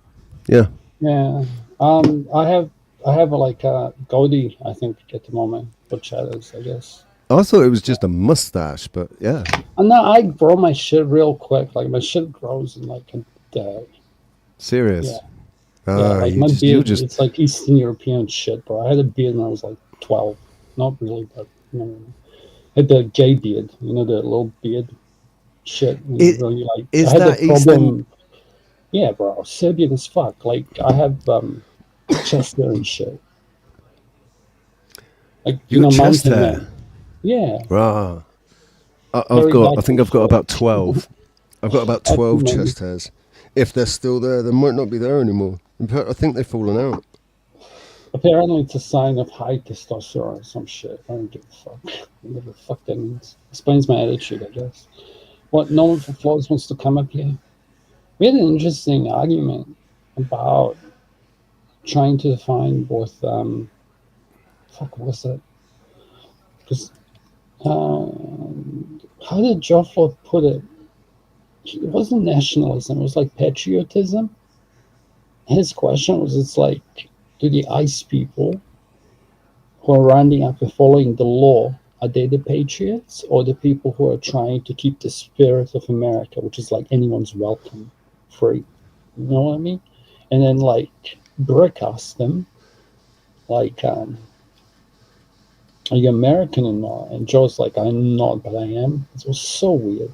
Yeah. Yeah. I have like a goatee, I think, at the moment, but shadows, I guess. I thought it was just a mustache, but yeah. And now I grow my shit real quick. Like my shit grows in like a day. Serious? Yeah. Like my beard, it's like Eastern European shit, bro. I had a beard when I was like 12. Not really, but you know. I had the gay beard, you know, the little beard shit. Really, like, is I had that the problem. Eastern? Yeah, bro. Serbian as fuck. Like I have chest hair and shit. Like you know, chest hair. Man. Yeah. Rah. I think I've got about 12. I've got about 12 chest hairs. If they're still there, they might not be there anymore. In fact, I think they've fallen out. Apparently, it's a sign of high testosterone or some shit. I don't give a fuck. Whatever the fuck that means. Explains my attitude, I guess. What, no one from Flores wants to come up here? We had an interesting argument about trying to define both, fuck, what was that? Because, how did Joffler put it? It wasn't nationalism, it was like patriotism. His question was, it's like, do the ICE people who are rounding up and following the law, are they the patriots or the people who are trying to keep the spirit of America, which is like anyone's welcome, free? You know what I mean? And then like Brick asked them, like, are you American or not? And Joe's like, I'm not, but I am. It was so weird.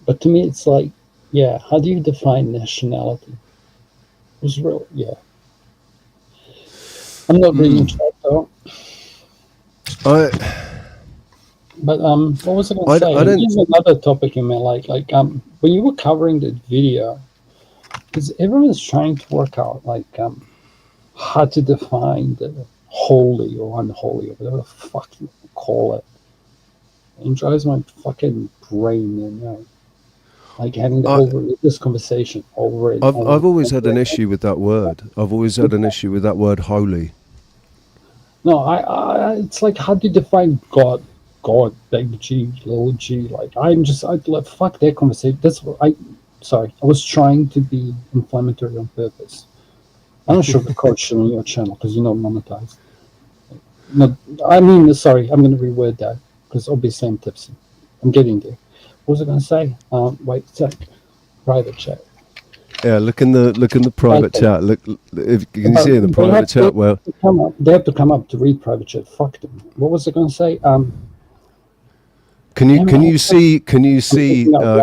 But to me, it's like, yeah, how do you define nationality? It was real, yeah. I'm not reading chat though. But what was I going to say? Here's another topic in my life. Like when you were covering the video, because everyone's trying to work out like how to define the holy or unholy or whatever the fuck you call it. It drives my fucking brain in. Like having this conversation over it. I've always had an issue with that word. I've always had an issue with that word holy. No, I it's like, how do you define God? God, big G, little G. Like I'd like, fuck that conversation. That's what I was trying to be inflammatory on purpose. I'm not sure if the coach on your channel because you're not monetized. No, I mean, sorry, I'm going to reword that because obviously I'm tipsy. I'm getting there. What was I going to say? Wait a sec. Private chat. Yeah, look in the private chat. Look, if can you see in the private chat? Well, they have to come up to read private chat. Fuck them. What was I going to say? Can you see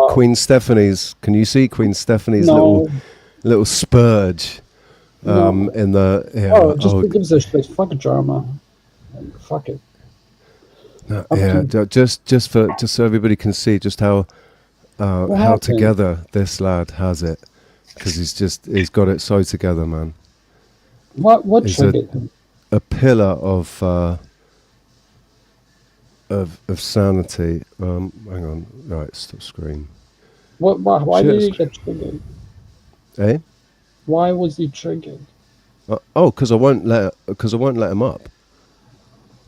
Queen Stephanie's? Can you see Queen Stephanie's little spurge? In the just gives a shit. Fuck drama. Fuck it. Just so everybody can see just how together this lad has it, because he's got it so together, man. What triggered him? A pillar of sanity. Hang on, right, stop screen. Why did he get triggered? Eh? Why was he triggered? Because I won't let him up.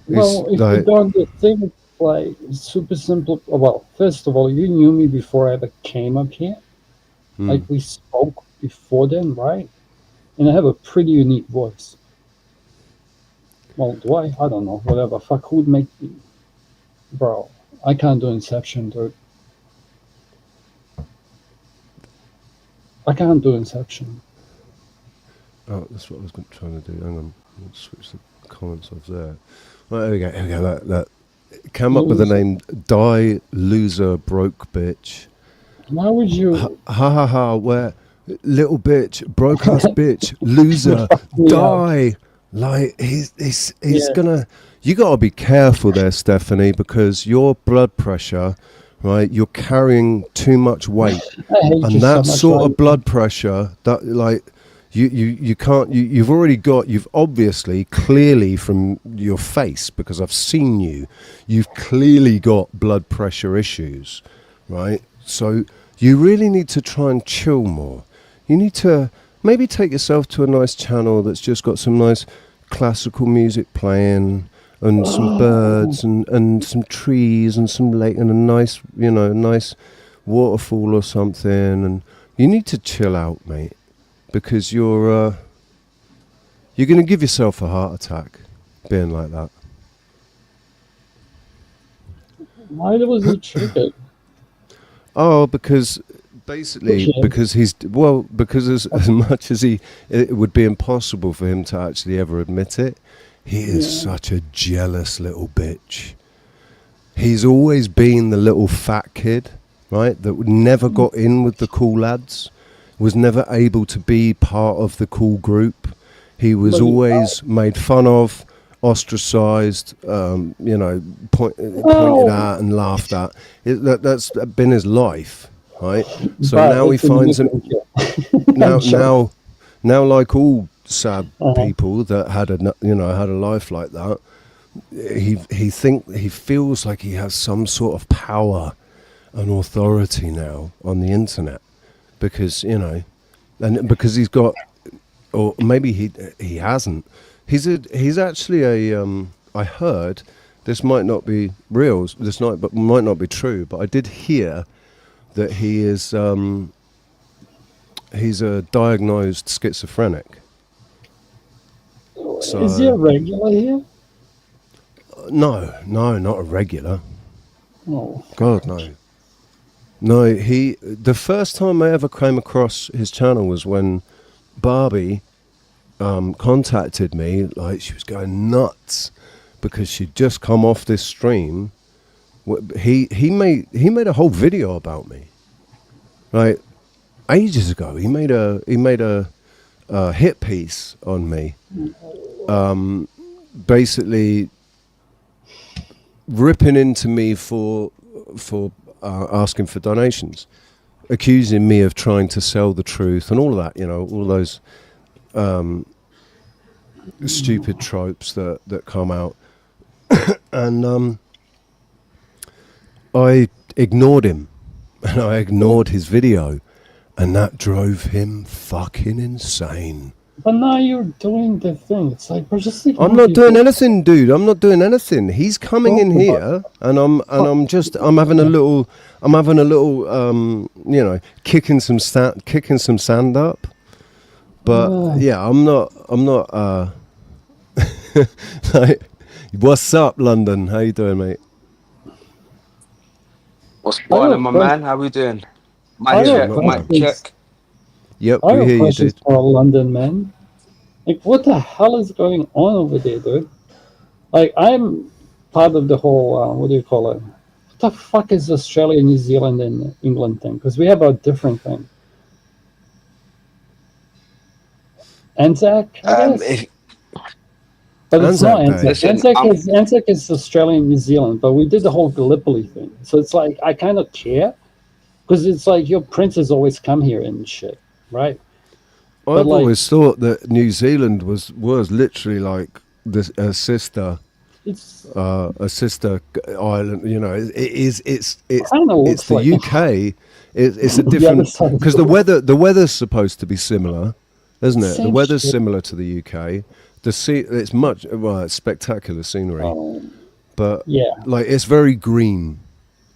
Well, if you don't think like super simple. Well, first of all, you knew me before I ever came up here. Like we spoke before then, right? And I have a pretty unique voice. Well, do I? I don't know. Whatever. Fuck, who'd make me? Bro, I can't do Inception, dude. I can't do Inception. Oh, that's what I was trying to do. Hang on. Let's switch the comments off there. Right, here we go. That came up with the name Die Loser Broke Bitch. Why would you? Ha. Where little bitch, broke ass bitch, loser, die. Like he's gonna. You gotta be careful there, Stephanie, because your blood pressure, right? You're carrying too much weight, and that sort of blood pressure, that like. You can't. You've obviously clearly from your face, because I've seen you've clearly got blood pressure issues, right? So you really need to try and chill more. You need to maybe take yourself to a nice channel that's just got some nice classical music playing and some birds and some trees and some lake and a nice waterfall or something. And you need to chill out, mate. Because you're going to give yourself a heart attack being like that. Why was he triggered? Oh, because basically, because as much as it would be impossible for him to actually ever admit it, he is such a jealous little bitch. He's always been the little fat kid, right, that never got in with the cool lads. Was never able to be part of the cool group. He was always made fun of, ostracized, pointed at and laughed at. That's been his life, right? So now he finds him. Now, like all sad people that had a life like that. He feels like he has some sort of power and authority now on the internet because and because he's got, or maybe he hasn't. He's actually a I heard, this might not be real, but might not be true, but I did hear that he is he's a diagnosed schizophrenic. So, is he a regular here? No, not a regular. Oh God, no. No, the first time I ever came across his channel was when Barbie contacted me. Like, she was going nuts because she'd just come off this stream. He made a whole video about me, like, ages ago. He made a hit piece on me, basically ripping into me for asking for donations, accusing me of trying to sell the truth and all of that, all those stupid tropes that come out. And I ignored him, and I ignored his video, and that drove him fucking insane. But now you're doing the thing. It's like, we're just I'm not doing anything, dude. I'm not doing anything. He's coming in here, and I'm having a little, kicking some sand up. But yeah, I'm not. Like, what's up, London? How you doing, mate? What's going on, my man? How we doing? Mic check. Yep, I we have hear you, questions dude. for London, man. Like, what the hell is going on over there, dude? Like, I'm part of the whole, what do you call it? What the fuck is Australia, New Zealand, and England thing? Because we have a different thing. Anzac, I guess? But it's not Anzac. Anzac is Australia and New Zealand, but we did the whole Gallipoli thing. So it's like, I kind of care, because it's like your princes always come here and shit, right? I've always thought that New Zealand was literally like a sister island. It's the UK. It's a different, because the weather's supposed to be similar, isn't it? The weather's similar to the UK. It's it's spectacular scenery, but like, it's very green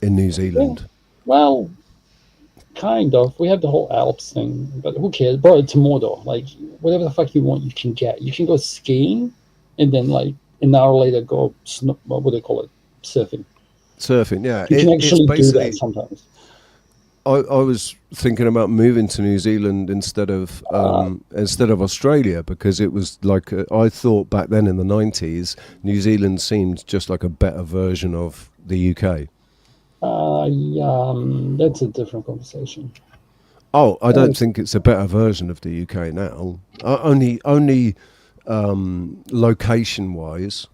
in New Zealand. Well, kind of. We have the whole Alps thing, but who cares? Bro, it's Mordor. Like, whatever the fuck you want, you can get. You can go skiing, and then like an hour later go what do they call it? Surfing. Surfing, yeah. You can actually do that sometimes. I was thinking about moving to New Zealand instead of Australia, because it was like, I thought back then in the 90s, New Zealand seemed just like a better version of the UK. That's a different conversation. Oh, I don't think it's a better version of the UK now. Only location-wise,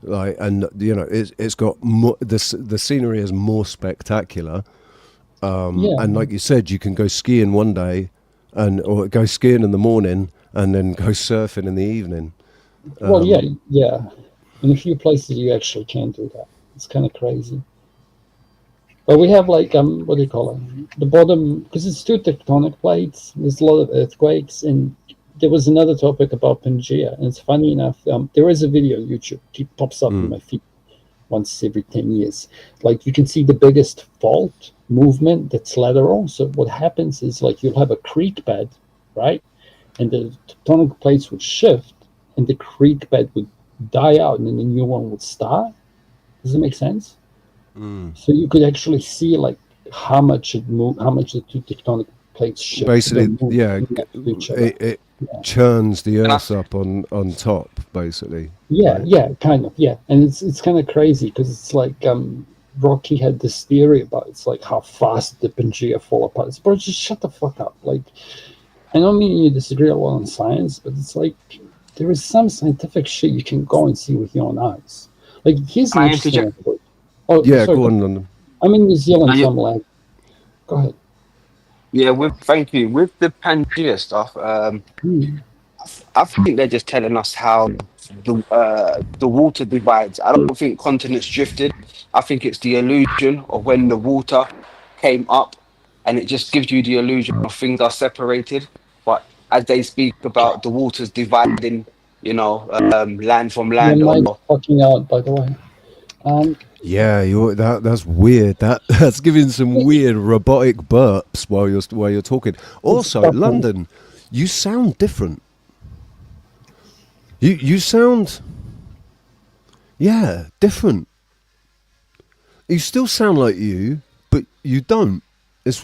like, and it's got more, the scenery is more spectacular. And like you said, you can go skiing one day, or go skiing in the morning, and then go surfing in the evening. Well, yeah. In a few places, you actually can do that. It's kind of crazy. But we have like, what do you call it? The bottom, because it's two tectonic plates. There's a lot of earthquakes, and there was another topic about Pangea. And it's funny enough, there is a video on YouTube. It pops up in my feed once every 10 years. Like, you can see the biggest fault movement that's lateral. So what happens is, like, you'll have a creek bed, right? And the tectonic plates would shift, and the creek bed would die out, and then the new one would start. Does it make sense? So you could actually see like how much it moved, how much the two tectonic plates shift. Basically, it churns the earth up on top, basically. Yeah, kind of, and it's kind of crazy, because it's like Rocky had this theory about, it's like how fast the Pangea fall apart. It's, bro, just shut the fuck up. Like, I don't mean you disagree a lot on science, but it's like, there is some scientific shit you can go and see with your own eyes. Like, here's an interesting example. Oh, yeah, sorry, go on, London. I'm in New Zealand, so I'm like, go ahead. Yeah, thank you. With the Pangea stuff, I think they're just telling us how the water divides. I don't think continents drifted. I think it's the illusion of when the water came up, and it just gives you the illusion of things are separated. But as they speak about the waters dividing, land from Your land, mic's or fucking out, by the way. Yeah, that's weird. That's giving some weird robotic burps while you're talking. Also, London, you sound different. You sound, yeah, different. You still sound like you, but you don't. It's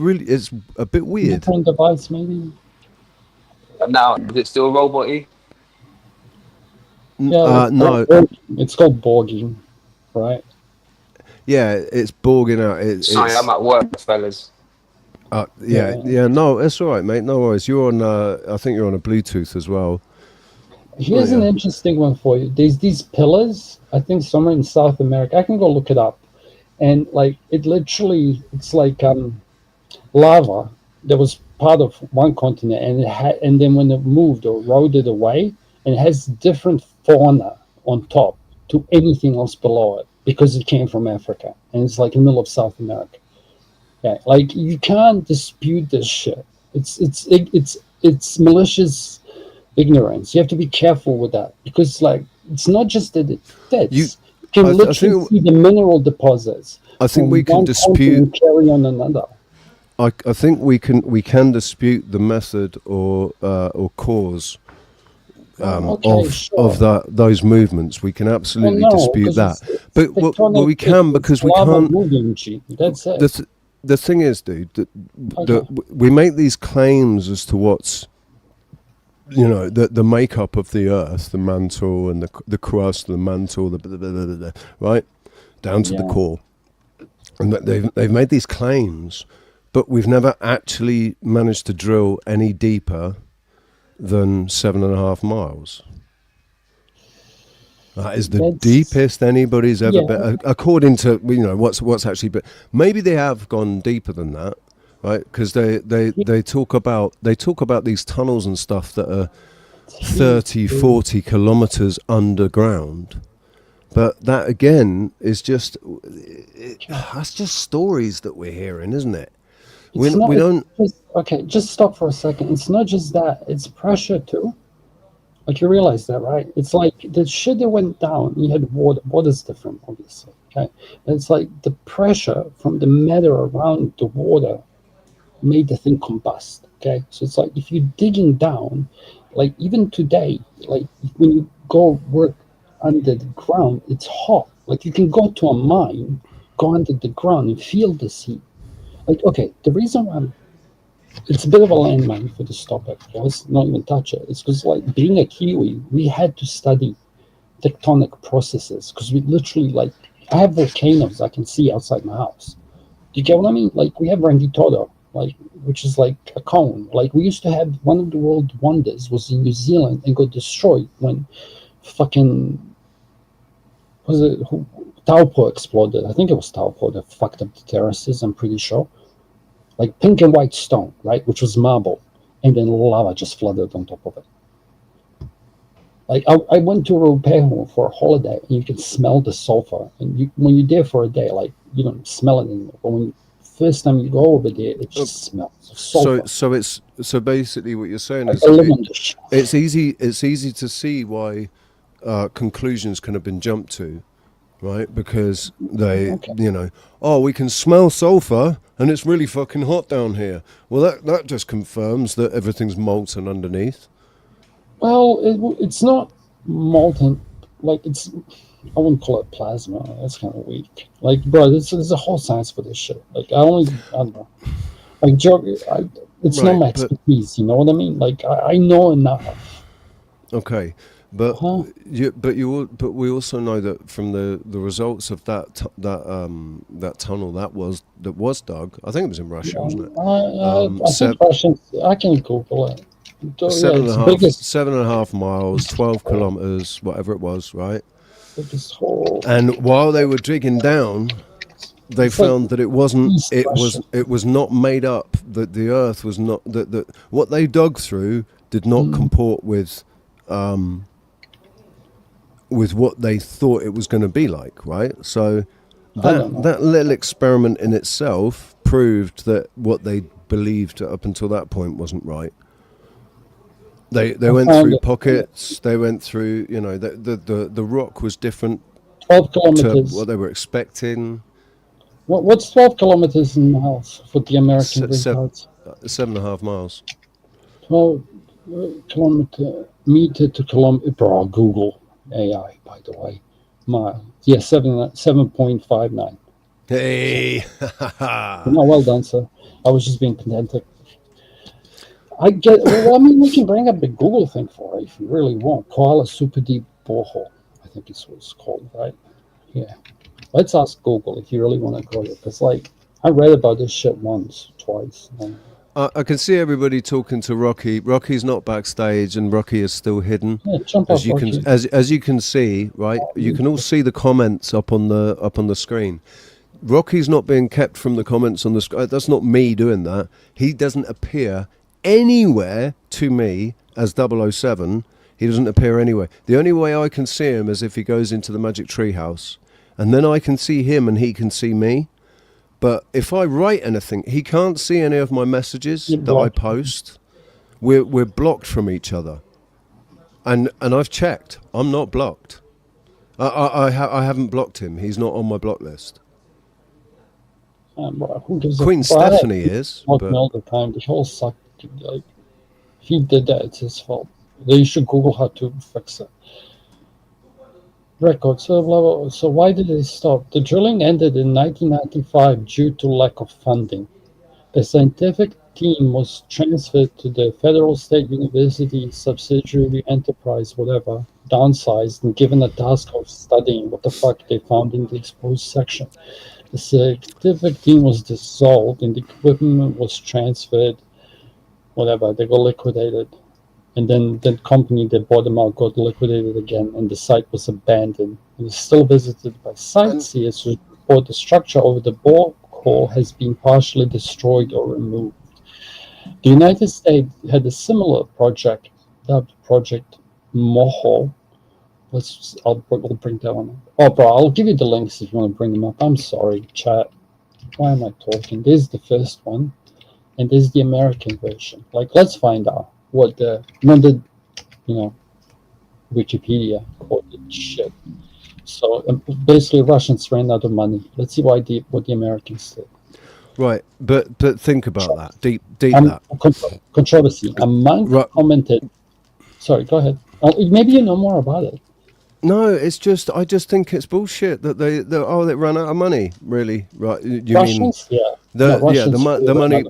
a bit weird. Different device, maybe. now is it still robot-y? Yeah, no. It's called borging, right? Yeah, it's borging out. Sorry, I'm at work, fellas. Yeah. No, it's all right, mate. No worries. You're on. I think you're on a Bluetooth as well. Here's an interesting one for you. There's these pillars, I think somewhere in South America. I can go look it up. And like it's like lava that was part of one continent, and then when it moved or eroded away, it has different fauna on top to anything else below it because it came from Africa, and it's like in the middle of South America. Yeah, like you can't dispute this shit. It's malicious ignorance. You have to be careful with that because, like, it's not just that it fits. You can literally see the mineral deposits. I think we can dispute carry on another. I think we can dispute the method or cause of those movements. We can absolutely dispute that, but we can because we can't. That's it. The thing is, dude, that we make these claims as to what's, the makeup of the earth, the mantle and the crust, the mantle, the right down to the core, and they've made these claims, but we've never actually managed to drill any deeper than 7.5 miles. That is the deepest anybody's ever been, according to what's actually. But maybe they have gone deeper than that, right? Because they talk about these tunnels and stuff that are 30, 40 kilometers underground. But that again is that's just stories that we're hearing, isn't it? We don't. Just stop for a second. It's not just that; it's pressure too. Like, you realize that, right? It's like the shit that went down, you had water. Water's different, obviously, okay? But it's like the pressure from the matter around the water made the thing combust, okay? So it's like if you're digging down, like even today, like when you go work under the ground, it's hot. Like you can go to a mine, go under the ground and feel the heat. Like, okay, the reason why it's a bit of a landmine for this topic. Let's not even touch it. It's because, like, being a Kiwi, we had to study tectonic processes because we literally, like, I have volcanoes I can see outside my house. Do you get what I mean? Like, we have Rangitoto, like, which is like a cone. Like, we used to have one of the world wonders was in New Zealand and got destroyed when fucking Taupo exploded. I think it was Taupo that fucked up the terraces, I'm pretty sure. Like pink and white stone, right, which was marble, and then lava just flooded on top of it. Like I went to Rupeho for a holiday, and you can smell the sulfur. And when you're there for a day, like you don't smell it anymore. But when first time you go over there, it just smells of sulfur. So basically, what you're saying is it's easy to see why conclusions can have been jumped to. Right, because we can smell sulfur and it's really fucking hot down here. Well, that just confirms that everything's molten underneath. Well, it's not molten. Like I wouldn't call it plasma. That's kind of weak. Like, bro, there's a whole science for this shit. Like, I don't know. Like, it's not my expertise. You know what I mean? Like, I know enough. Okay. But we also know that from the results of that tunnel that was dug. I think it was in Russia, wasn't it? I think Russians. I can Google it. 7.5 miles, 12 kilometers, whatever it was, right? And while they were digging down, they found that it was not made up. That the earth was not that what they dug through did not comport with what they thought it was going to be like, right? So that little experiment in itself proved that what they believed up until that point wasn't right. They went through pockets. They went through, the rock was different 12 kilometers. to what they were expecting. What's 12 kilometers in miles for the American retards? 7.5 miles. 12 meter to kilometer. Bro, Google AI, by the way. Mile. Yeah, 7.59. Hey. No, well done, sir. I was just being pedantic. I get. Well, I mean, we can bring up the Google thing for it if you really want. Koala super deep borehole, I think it's what it's called, right? Yeah. Let's ask Google if you really want to go there. Because, like, I read about this shit once, twice. I can see everybody talking to Rocky. Rocky's not backstage, and Rocky is still hidden. Yeah, jump as off, you Rocky. can, as you can see, right? You can all see the comments up on the screen. Rocky's not being kept from the comments on the screen. That's not me doing that. He doesn't appear anywhere to me as 007. He doesn't appear anywhere. The only way I can see him is if he goes into the Magic Tree House, and then I can see him and he can see me. But if I write anything, he can't see any of my messages that I post. We're blocked from each other, and I've checked. I'm not blocked. I haven't blocked him. He's not on my block list. Who gives Queen Stephanie is. But all the time. The whole suck. Like, if he did that, it's his fault. They should Google how to fix it. Record. So blah, blah, blah. So why did they stop? The drilling ended in 1995 due to lack of funding. The scientific team was transferred to the Federal State University subsidiary enterprise, whatever, downsized, and given a task of studying what the fuck they found in the exposed section. The scientific team was dissolved and the equipment was transferred, whatever, they got liquidated. And then the company that bought them out got liquidated again, and the site was abandoned. It is still visited by sightseers who report the structure over the borehole has been partially destroyed or removed. The United States had a similar project, dubbed Project Moho. I'll bring that one up. Oh, bro, I'll give you the links if you want to bring them up. I'm sorry, chat. Why am I talking? This is the first one, and this is the American version. Like, let's find out what Wikipedia called it shit. So basically, Russians ran out of money. Let's see what the Americans did. Right, but think about that. Deep that. Controversy. A monk commented. Sorry, go ahead. Maybe you know more about it. No, it's just I just think it's bullshit that they ran out of money. Really, right? You Russians? mean the money.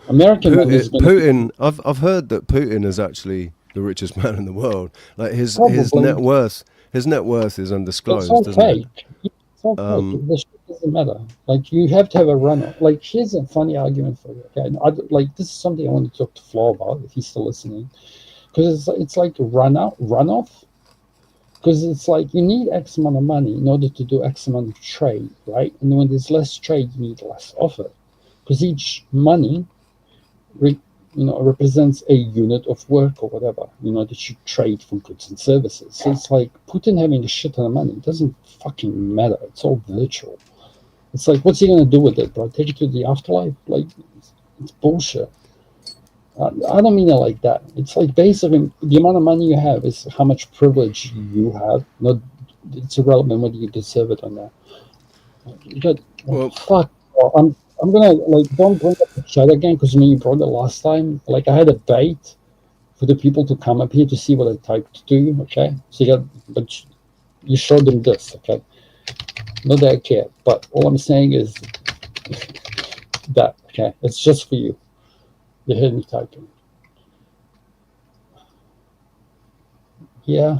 American Putin. I've heard that Putin is actually the richest man in the world. Like his net worth is undisclosed. It's okay. Isn't it? It's okay. This doesn't matter. Like, you have to have a runner. Like, here's a funny argument for you. Okay, this is something I want to talk to Flo about if he's still listening, because it's like runoff. Because it's like you need X amount of money in order to do X amount of trade, right? And when there's less trade, you need less of it, because each money, represents a unit of work or whatever, that you trade for goods and services. So it's like Putin having a shit ton of money. It doesn't fucking matter. It's all virtual. It's like, what's he going to do with it, bro? Take it to the afterlife? Like, it's bullshit. I don't mean it like that. It's like basically the amount of money you have is how much privilege you have. It's irrelevant whether you deserve it or not. Fuck. I'm gonna don't bring up the chat again, because you brought it last time. Like, I had a bait for the people to come up here to see what I typed to you. Okay, so but you showed them this. Okay, not that I care, but all I'm saying is that. Okay, it's just for you. You heard me typing. Yeah.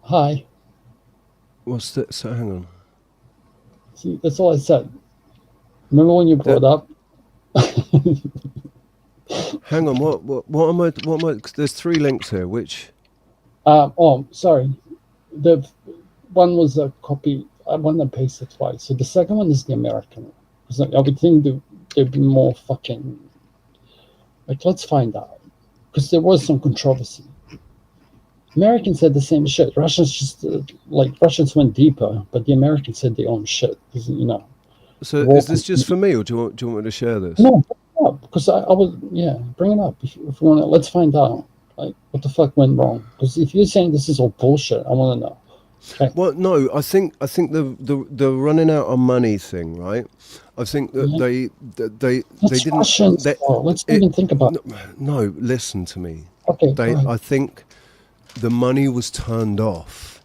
Hi. What's that? So hang on. See, that's all I said. Remember when you brought up? Hang on. What am I? There's 3 links here. Which? Sorry. The one was a copy. I want to paste it twice. So the second one is the American one. Because I would think there'd be more fucking... Like, let's find out. Because there was some controversy. Americans said the same shit. Russians just, Russians went deeper, but the Americans said their own shit, you know. So is this just for me, or do you want me to share this? No, bring it up, because I was, bring it up. If you want to, let's find out, like, what the fuck went wrong. Because if you're saying this is all bullshit, I want to know. Okay. Well, no, I think the running out of money thing, right? I think that they didn't. Russians, let's even think about it. No, listen to me. Okay. I think the money was turned off.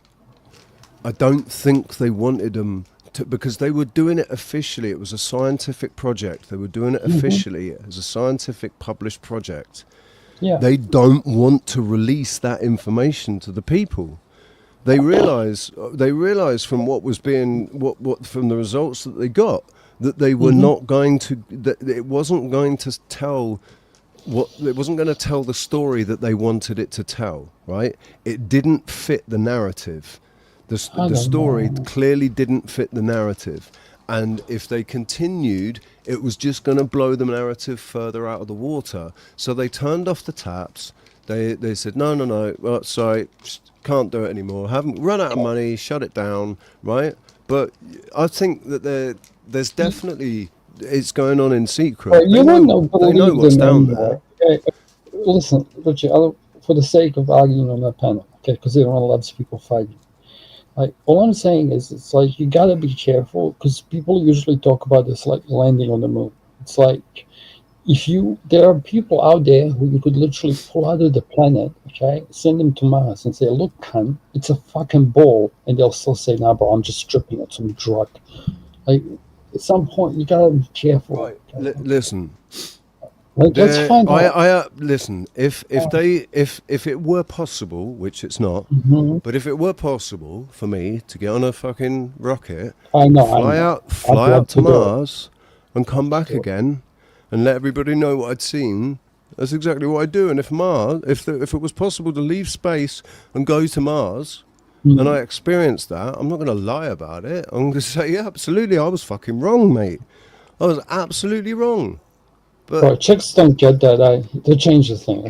I don't think they wanted them to, because they were doing it officially. It was a scientific project. They were doing it officially as a scientific published project. Yeah. They don't want to release that information to the people. They realize from what was being what from the results that they got, that they were not going to, that it wasn't going to tell the story that they wanted it to tell, right? It didn't fit the narrative. The story clearly didn't fit the narrative. And if they continued, it was just going to blow the narrative further out of the water. So they turned off the taps. They said, no, well, sorry, can't do it anymore. Haven't run out of money, shut it down, right? But I think that there's definitely, it's going on in secret. Well, they know what's down there. Okay. Listen, Richie, for the sake of arguing on that panel, okay, because everyone loves people fighting. Like, all I'm saying is, it's like, you gotta be careful, because people usually talk about this like landing on the moon. It's like, there are people out there who you could literally pull out of the planet, okay, send them to Mars and say, look, cunt, it's a fucking ball, and they'll still say, nah, bro, I'm just stripping it some drug. Like, at some point, you gotta be careful. Right, listen. Let's find out. Listen. If it were possible, which it's not, but if it were possible for me to get on a fucking rocket, fly out to Mars, and come back again, and let everybody know what I'd seen, that's exactly what I'd do. And if it was possible to leave space and go to Mars, and I experienced that, I'm not going to lie about it. I'm going to say, yeah, absolutely, I was fucking wrong, mate. I was absolutely wrong. But bro, chicks don't get that. They change the thing.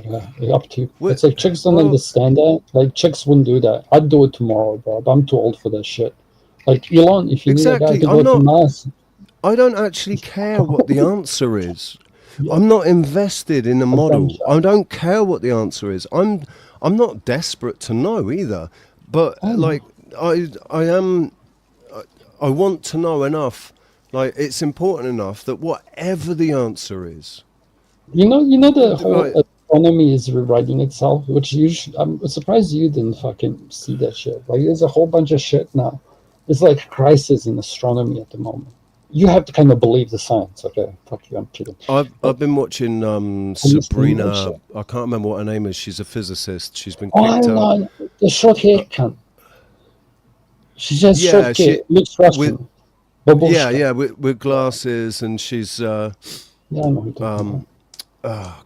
Up to you. It's like chicks don't understand that. Like, chicks wouldn't do that. I'd do it tomorrow, bro. But I'm too old for that shit. Like, Elon, if you need a guy to go to Mars, I don't actually care what the answer is. I'm not invested in a model. I don't care what the answer is. I'm not desperate to know either. But like, I want to know enough. Like, it's important enough that whatever the answer is, you know the whole astronomy is rewriting itself, which I'm surprised you didn't fucking see that shit. Like, there's a whole bunch of shit now. It's like a crisis in astronomy at the moment. You have to kind of believe the science. Okay, fuck you, I'm kidding. I've been watching Sabrina. I can't remember what her name is. She's a physicist. She's been kicked out. The short hair cunt. She has short hair. Looks Russian. With glasses, and she's I know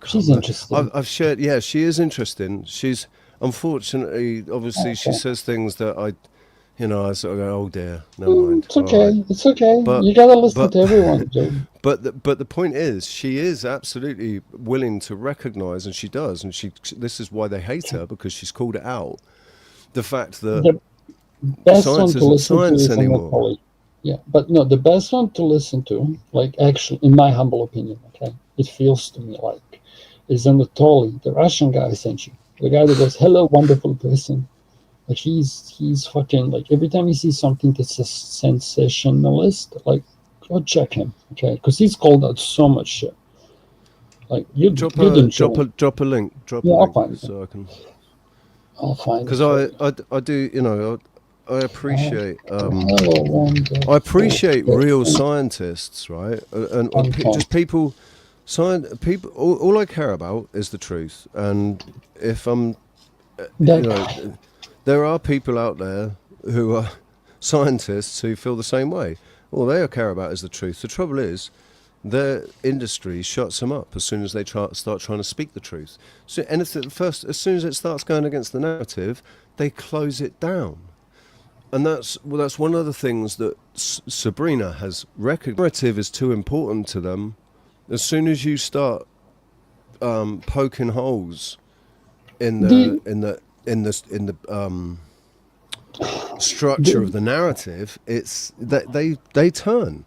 she's interesting. I've shared. Yeah, she is interesting. She's unfortunately, obviously, she says things that I sort of go, oh dear, never mind. It's okay. Right. It's okay. But, you gotta listen to everyone, dude. But the point is, she is absolutely willing to recognise, and she does, and this is why they hate her, because she's called it out. The fact that science isn't science anymore. Yeah, but no, the best one to listen to, like, actually, in my humble opinion, okay, it feels to me like, is Anatoly, the Russian guy I sent you. The guy that goes, hello, wonderful person. Like, he's fucking, like, every time he sees something that's a sensationalist, like, go check him, okay? Because he's called out so much shit. Like, drop a link. I'll find it. So I can. I'll find it. Because I do, I appreciate I appreciate real scientists, right? And just people. All I care about is the truth. And if I'm, there are people out there who are scientists who feel the same way. All they care about is the truth. The trouble is, their industry shuts them up as soon as they start trying to speak the truth. So, and as soon as it starts going against the narrative, they close it down. And that's one of the things that Sabrina has recognized. Narrative is too important to them. As soon as you start poking holes in the structure of the narrative, it's that they turn.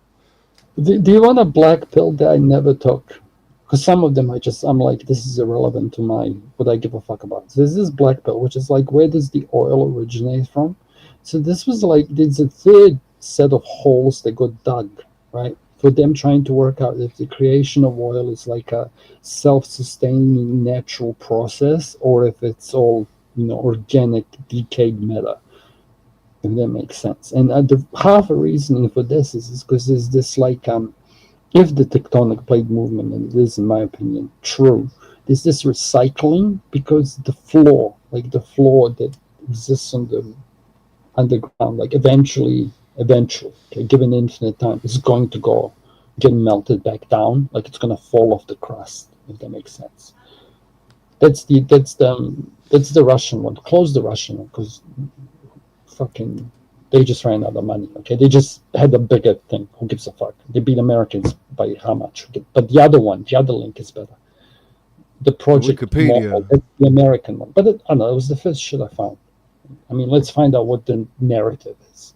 Do you want a black pill that I never took? Because some of them I'm like, this is irrelevant to what I give a fuck about. So there's this black pill, which is like, where does the oil originate from? So this was like, there's a third set of holes that got dug, right? For them trying to work out if the creation of oil is like a self-sustaining natural process, or if it's all, organic decayed matter. If that makes sense. And half a reasoning for this is because there's this like, if the tectonic plate movement, and it is in my opinion true, there's this recycling, because the floor that exists on the underground, like eventually, okay, given infinite time, is going to get melted back down, like it's going to fall off the crust, if that makes sense. That's the Russian one. Close the Russian one, because fucking they just ran out of money. Okay, they just had a bigger thing. Who gives a fuck? They beat Americans by how much? But the other link is better. The project Wikipedia, that's the American one. But I don't know. It was the first shit I found. I mean, let's find out what the narrative is.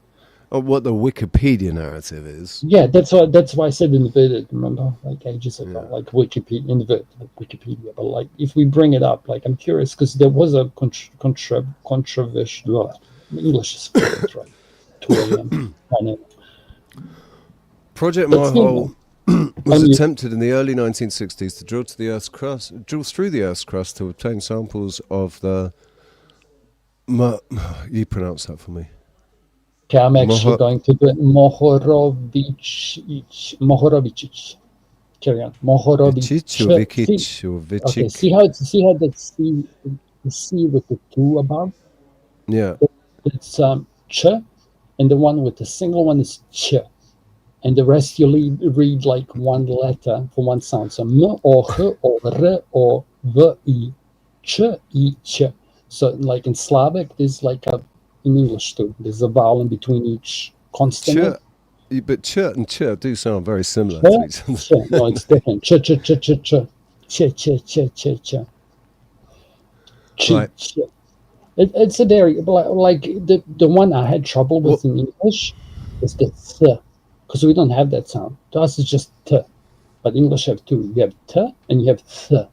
Or what the Wikipedia narrative is. Yeah, that's why I said inverted. Remember, like ages ago, like Wikipedia, inverted Wikipedia. But like, if we bring it up, like, I'm curious, because there was a controversial. English is fluent, right? 2 a.m. Project Marhole was attempted in the early 1960s to drill through the Earth's crust to obtain samples of the. You pronounce that for me. Okay, I'm actually going to do it. Mohorovic. Carry on. Mohorovic. Okay, see how that's the C with the 2 above? Yeah. It's ch, and the one with the single one is ch, and the rest you read like one letter for one sound. So m or h or r or v I ch I ch. So like in Slavic, there's like in English too. There's a vowel in between each consonant. But ch and ch do sound very similar to each other. Ch. No, it's different. Ch ch ch ch ch ch ch ch ch ch. Right. Ch. It's a very, like the one I had trouble with in English is the th, because we don't have that sound. To us, it's just t, but English have 2. You have t and you have th.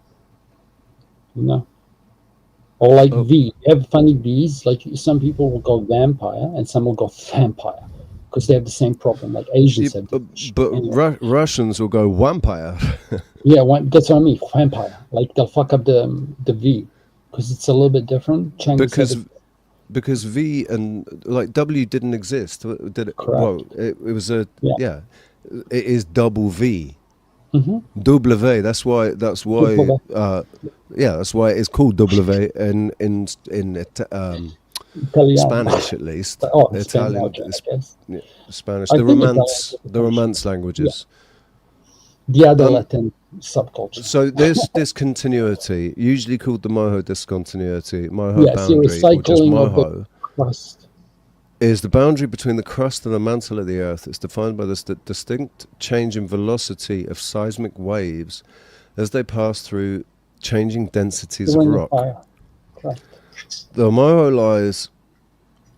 Or like V. You have funny V's. Like some people will go vampire and some will go vampire, because they have the same problem. Like Asians have. But anyway. Russians will go vampire. Yeah, that's what I mean. Vampire. Like they'll fuck up the V. Because it's a little bit different. Because V and like W didn't exist, did it? Correct. Well, it was it is double V. Mm-hmm. W. That's why. That's why it's called W in Spanish at least. Italian, Spanish. The Romance languages. The other Latin subculture. So there's discontinuity, usually called the Moho discontinuity, Moho boundary, or just Moho, is the boundary between the crust and the mantle of the Earth. It's defined by this distinct change in velocity of seismic waves as they pass through changing densities of rock. The Moho lies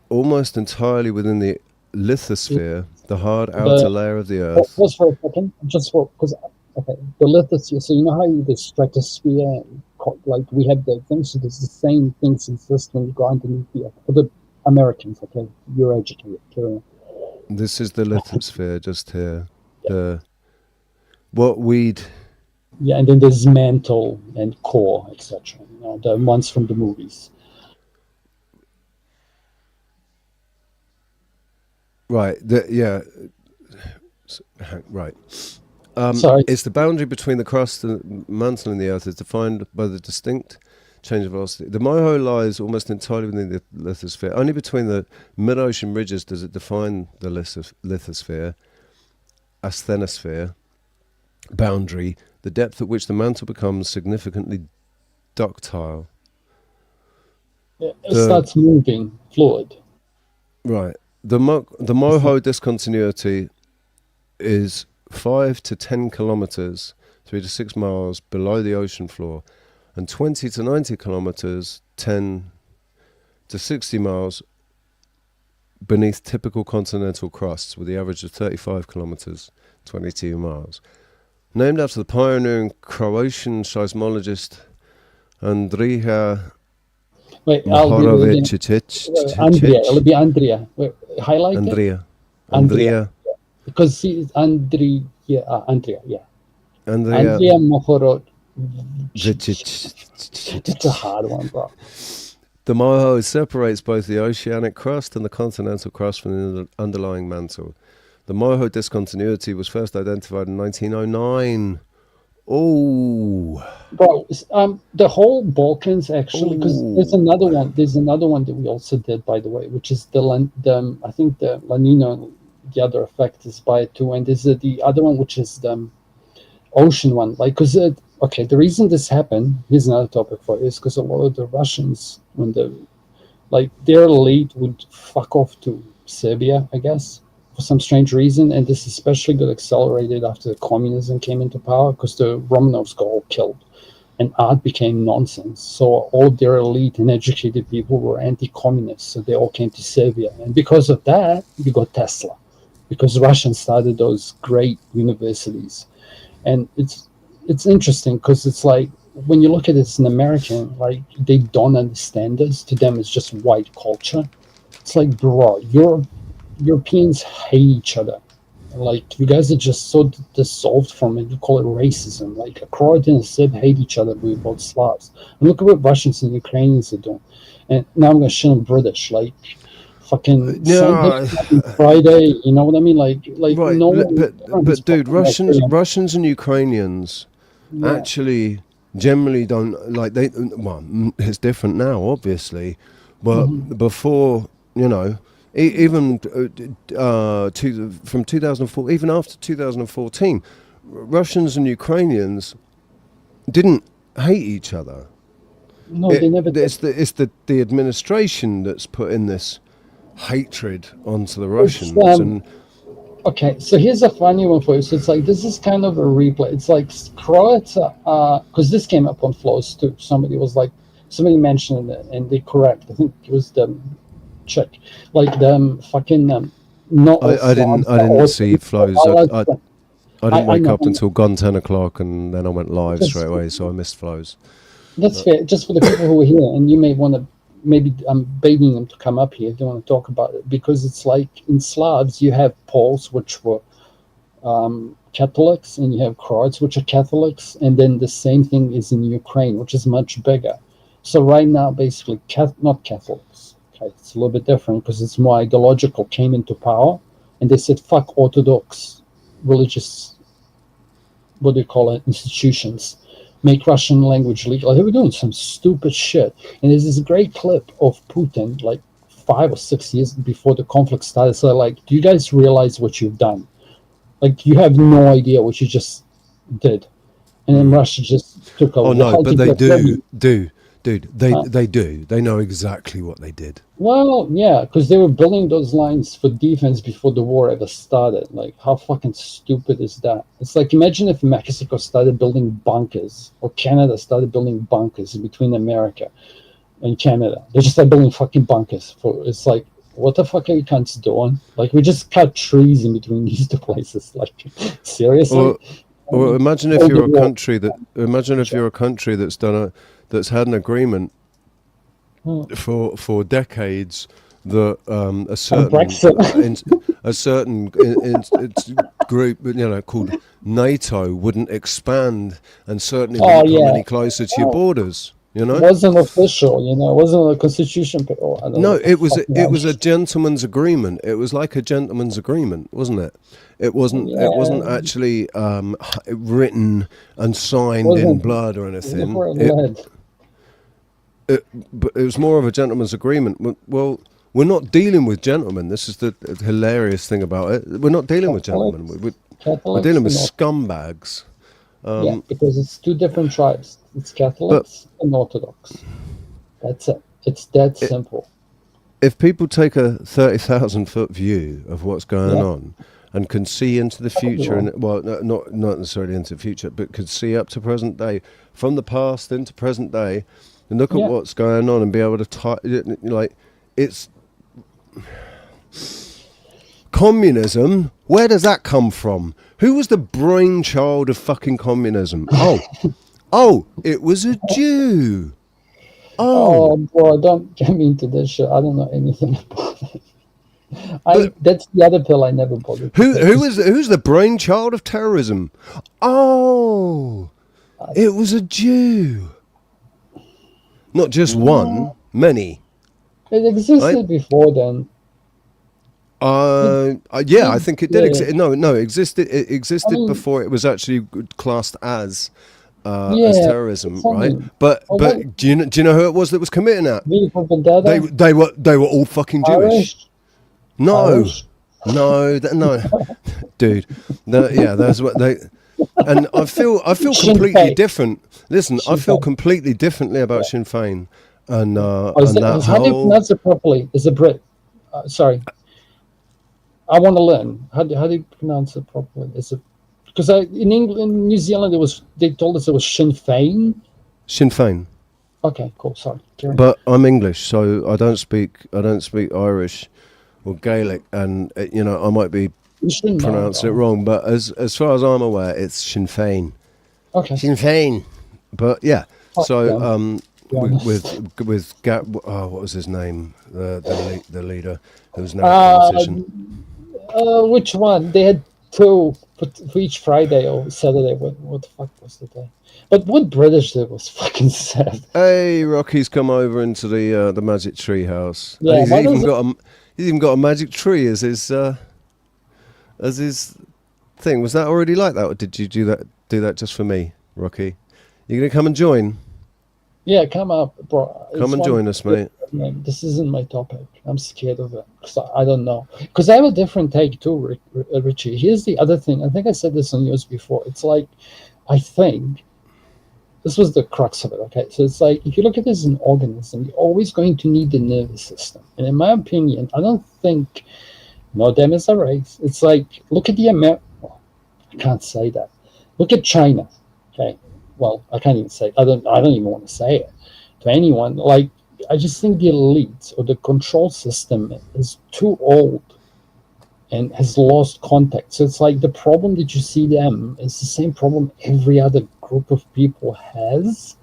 almost entirely within the lithosphere, the hard outer layer of the Earth. Pause for a second, because the lithosphere. So you know how the stratosphere, like we have the things. So there's the same things exist when you go underneath the Earth. For the Americans, okay, you're educated. This is the lithosphere just here. What we'd. Yeah, and then there's mantle and core, etc. The ones from the movies. Right. Right. Sorry. It's the boundary between the crust and mantle in the Earth is defined by the distinct change of velocity. The Moho lies almost entirely within the lithosphere. Only between the mid-ocean ridges does it define the lithosphere, asthenosphere boundary, the depth at which the mantle becomes significantly ductile. It starts moving, fluid. Right. the Moho discontinuity is 5 to 10 kilometers, 3 to 6 miles below the ocean floor, and 20 to 90 kilometers, 10 to 60 miles beneath typical continental crusts, with the average of 35 kilometers, 22 miles. Named after the pioneering Croatian seismologist Andrija Mohorović. Andrea, it'll be Andrea. Highlight Andrea. it? Andrea. Because he's Andrea, yeah. Andrea Mohorović. It's a hard one, bro. The Moho separates both the oceanic crust and the continental crust from the underlying mantle. The Moho discontinuity was first identified in 1909. Oh, bro! The whole Balkans actually, because there's another one. There's another one that we also did, by the way, which is I think the La Nina. The other effect is by it too, and there's the other one, which is the ocean one. Like, because the reason this happened, here's another topic for it, is because a lot of the Russians, when their elite would fuck off to Serbia, I guess, for some strange reason, and this especially got accelerated after the communism came into power, because the Romanovs got all killed, and art became nonsense. So all their elite and educated people were anti-communist, so they all came to Serbia, and because of that, you got Tesla, because Russians started those great universities. And it's interesting because it's like, when you look at it as an American, like, they don't understand this. To them, it's just white culture. It's like, bro, Europeans hate each other. Like, you guys are just so dissolved from it. You call it racism. Like, a Croatian and a Serb hate each other. We're both Slavs. And look at what Russians and Ukrainians are doing. And now I'm going to shit on British. Like, fucking Sunday, Friday, you know what I mean? Like right, no. But dude, Russians and Ukrainians actually generally don't like they. Well, it's different now, obviously, but before, you know, even from 2004, even after 2014, Russians and Ukrainians didn't hate each other. No, they never did. It's the administration that's put in this hatred onto the Russians. Okay, so here's a funny one for you. So it's like, this is kind of a replay. It's like Croats, because this came up on Flows too. Somebody mentioned it, and they correct. I think it was the Czech, like the fucking not. I didn't see Flows. I didn't wake up until gone 10 o'clock, and then I went live straight away, so I missed Flows. That's fair. Just for the people who are here, and you may want to. Maybe I'm begging them to come up here if they want to talk about it, because it's like, in Slavs you have Poles, which were Catholics, and you have Croats, which are Catholics, and then the same thing is in Ukraine, which is much bigger. So right now, basically, not Catholics. Okay, it's a little bit different because it's more ideological. Came into power, and they said, "Fuck Orthodox religious, what do you call it, institutions. Make Russian language legal." They were doing some stupid shit. And there's this great clip of Putin, like 5 or 6 years before the conflict started. So like, do you guys realize what you've done? Like, you have no idea what you just did. And then Russia just took over. Oh no, but they do. Dude, they do. They know exactly what they did. Well, yeah, because they were building those lines for defense before the war ever started. Like, how fucking stupid is that? It's like, imagine if Mexico started building bunkers, or Canada started building bunkers between America and Canada. They just started building fucking bunkers. It's like, what the fuck are you cunts doing? Like, we just cut trees in between these two places. Like, seriously? Well, imagine if you're a country that's had an agreement for decades that a certain group, you know, called NATO wouldn't expand and certainly wouldn't come any closer to your borders. You know, it wasn't official. You know, it wasn't a constitution. It was a gentleman's agreement. It was like a gentleman's agreement, wasn't it? It wasn't. It wasn't actually written and signed in blood or anything. But it was more of a gentleman's agreement. Well, we're not dealing with gentlemen. This is the hilarious thing about it. We're not dealing with gentlemen. We're dealing with scumbags. Because it's two different tribes. It's Catholics and Orthodox. That's it. It's that simple. if people take a 30,000-foot view of what's going on and can see into the future, and not necessarily into the future, but could see up to present day, from the past into present day, and look at what's going on and be able to like, it's communism. Where does that come from? Who was the brainchild of fucking communism? Oh, it was a Jew. Oh, boy, don't get me into this shit. I don't know anything about it. That's the other pill I never bothered. Who's the brainchild of terrorism? Oh, it was a Jew. Not just one, many. It existed before then. Yeah, I think it did exist. No, it existed. It existed before it was actually classed as terrorism, right? But do you know who it was that was committing that? They were all fucking Jewish. No, dude. That's what they. And I feel completely different. Listen, I feel completely differently about Sinn Féin, and how do you pronounce it properly? Is a Brit? Sorry, I want to learn. How do you pronounce it properly? Is it because in England, in New Zealand, they told us it was Sinn Féin. Sinn Féin. Okay, cool. Sorry, but I'm English, so I don't speak Irish or Gaelic, and I might be pronouncing it wrong. But as far as I'm aware, it's Sinn Féin. Okay. Sinn Féin. But yeah, so with what was his name? The leader who was now a politician. Which one? They had two for each Friday or Saturday. What the fuck was the day? But what British did was fucking sad. Hey, Rocky's come over into the magic tree house. Yeah, he's even got a magic tree as his thing. Was that already like that, or did you do that just for me, Rocky? You gonna come and join? Yeah, come up, bro. Come and join us, mate. This isn't my topic. I'm scared of it because I don't know. Because I have a different take too, Richie. Here's the other thing. I think I said this on yours before. It's like, I think this was the crux of it. Okay, so it's like if you look at this as an organism, you're always going to need the nervous system. And in my opinion, I don't think them as a race. It's like look at the I can't say that. Look at China. Okay. Well, I can't even say. I don't even want to say it to anyone. Like, I just think the elite or the control system is too old and has lost contact. So it's like the problem that you see them is the same problem every other group of people has.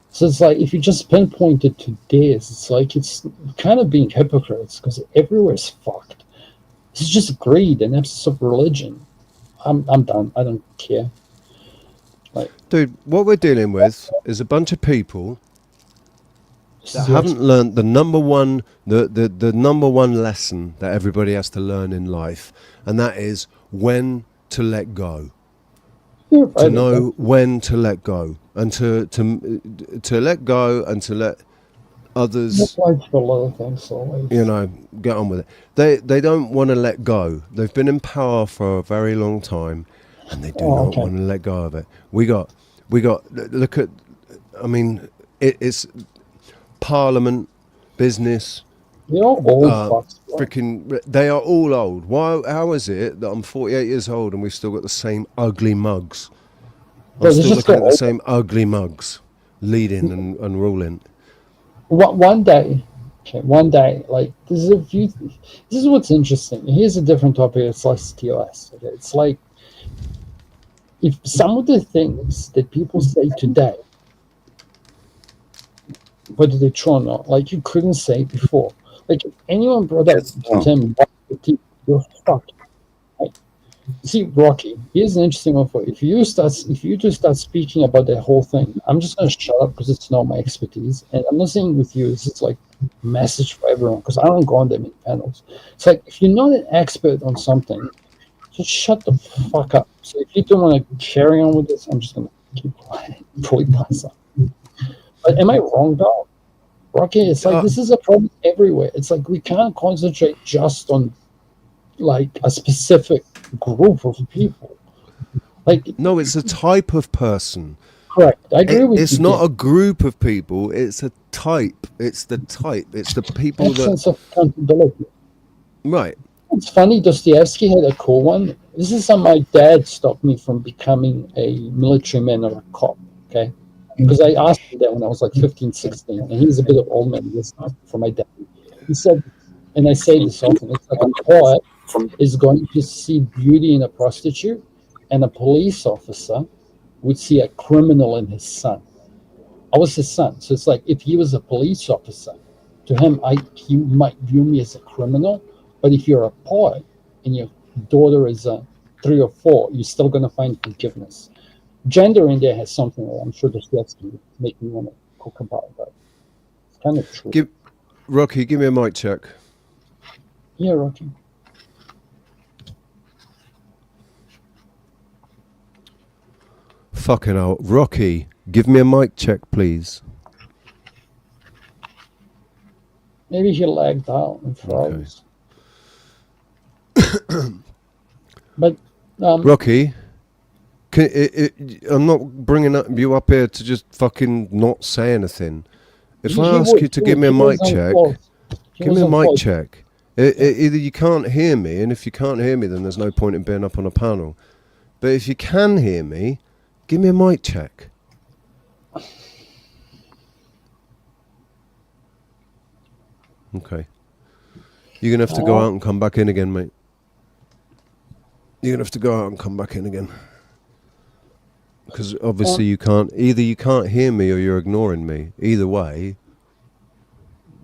So it's like if you just pinpoint it to this, it's like it's kind of being hypocrites because everywhere's fucked. It's just greed and absence of religion. I'm done. I don't care. Dude, what we're dealing with is a bunch of people that haven't learned the number one lesson that everybody has to learn in life, and that is when to let go. To know when to let go, and to let go, and to let others, get on with it. They don't want to let go. They've been in power for a very long time, and they do not want to let go of it. We got. Look at. I mean, it's Parliament, business. They're all old. Freaking, they are all old. Why? How is it that I'm 48 years old and we've still got the same ugly mugs? I'm still looking at the same ugly mugs, leading and ruling. One day, like this is what's interesting. Here's a different topic. It's like TOS. Okay? It's like if some of the things that people say today, whether they're true or not, like you couldn't say before. Like if anyone brought up to him, you're fucked. Right? See, Rocky, here's an interesting one for you. If you just start speaking about the whole thing, I'm just gonna shut up because it's not my expertise. And I'm not saying with you, it's like a message for everyone because I don't go on them in panels. It's like if you're not an expert on something, just shut the fuck up. So if you don't want to carry on with this, I'm just gonna keep quiet until we pass on. But am I wrong, though? Rocky, it's like this is a problem everywhere. It's like we can't concentrate just on like a specific group of people. Like no, it's a type of person. correct. I agree with you. It's not a group of people. It's a type. It's the type. It's the people that... sense of accountability. Right. It's funny, Dostoevsky had a cool one. This is how my dad stopped me from becoming a military man or a cop, okay? Because I asked him that when I was like 15, 16, and he's a bit of old man, this for my dad. He said, and I say this often, it's like a poet is going to see beauty in a prostitute, and a police officer would see a criminal in his son. I was his son, so it's like if he was a police officer, to him, he might view me as a criminal. But if you're a poet and your daughter is a 3 or 4, you're still going to find forgiveness. Gender in there has something that I'm sure that's going to make me want to talk about, but it's kind of true. Rocky, give me a mic check. Yeah, Rocky. Fucking hell. Rocky, give me a mic check, please. Maybe he lagged out and froze. Okay. But Rocky, I'm not bringing you up here to just fucking not say anything. If I ask you to give me a mic check, give me a mic check. Either you can't hear me, and if you can't hear me, then there's no point in being up on a panel. But if you can hear me, give me a mic check. Okay. You're going to have to go out and come back in again, mate. You're going to have to go out and come back in again. Because obviously you can't hear me or you're ignoring me. Either way,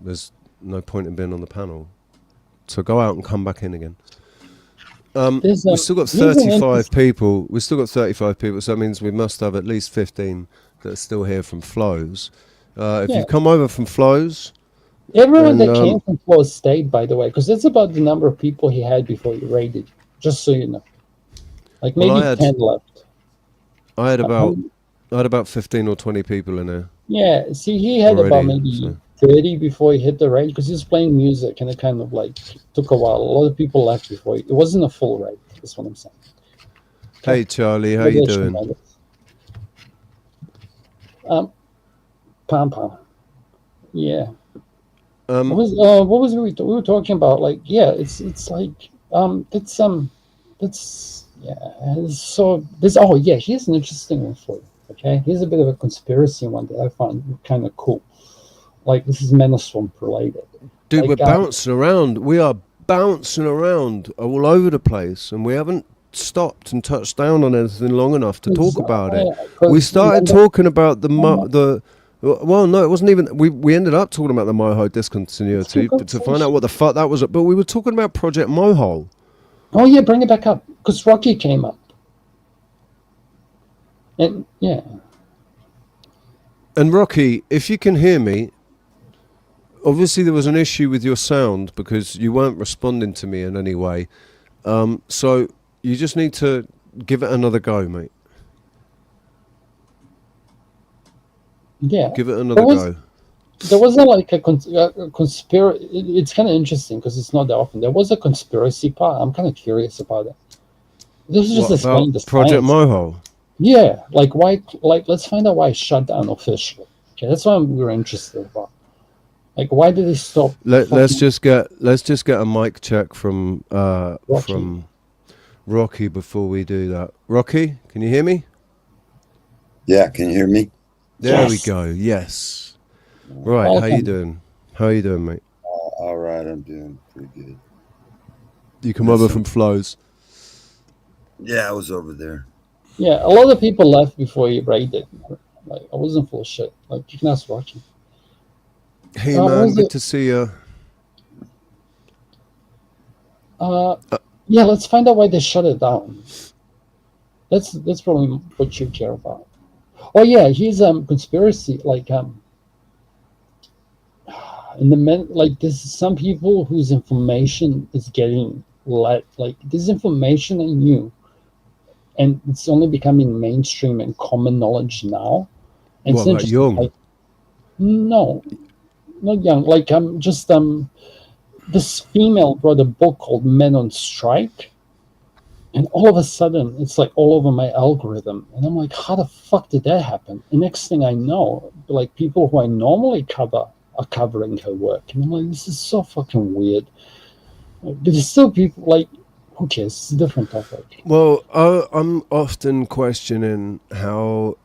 there's no point in being on the panel. So go out and come back in again. We've still got 35 people. We've still got 35 people, so that means we must have at least 15 that are still here from Flows. If you've come over from Flows... Everyone that came from Flows stayed, by the way, because that's about the number of people he had before he raided, just so you know. Like maybe 10 left. I had about 15 or 20 people in there. Yeah, see, he had already, about maybe 30 before he hit the raid, because he was playing music, and it kind of like took a while. A lot of people left before it wasn't a full raid. That's what I'm saying. Hey, Charlie, how you doing? Pam. Yeah. What was we were talking about? Like, yeah, it's like so this. Oh yeah, here's an interesting one for you. Okay, here's a bit of a conspiracy one that I found kind of cool. Like, this is Menoswamp related. Dude, like, we're bouncing around. We are bouncing around all over the place, and we haven't stopped and touched down on anything long enough to talk about it. We started talking about well, no, it wasn't even... We ended up talking about the Moho discontinuity to find out what the fuck that was. But we were talking about Project Moho. Oh, yeah, bring it back up. Because Rocky came up. And, yeah. And Rocky, if you can hear me, obviously there was an issue with your sound because you weren't responding to me in any way. So you just need to give it another go, mate. Yeah, give it another go. There wasn't like a conspiracy. It's kind of interesting because it's not that often. There was a conspiracy part. I'm kind of curious about it. This is just explain the Project Moho. Yeah, like why? Like, let's find out why it shut down officially. Okay, that's what we were interested about. Like, why did they stop? Let's just get a mic check from Rocky before we do that. Rocky, can you hear me? Yeah, can you hear me? There we go. Yes. Right. How you doing? How you doing, mate? All right. I'm doing pretty good. You come over from Flows? Yeah, I was over there. Yeah, a lot of people left before you raided. Like, I wasn't full of shit. Like, you can ask Rocky. Hey, man. Good to see you. Yeah, let's find out why they shut it down. That's probably what you care about. Oh yeah, he's conspiracy like in the men, like there's some people whose information is getting like this information I knew, and it's only becoming mainstream and common knowledge now. And what, like Young? Like, no, not Young. Like this female wrote a book called Men on Strike, And all of a sudden, it's like all over my algorithm. And I'm like, how the fuck did that happen? And next thing I know, like people who I normally cover are covering her work. And I'm like, this is so fucking weird. But there's still people like, who cares? It's a different topic. Well, I'm often questioning how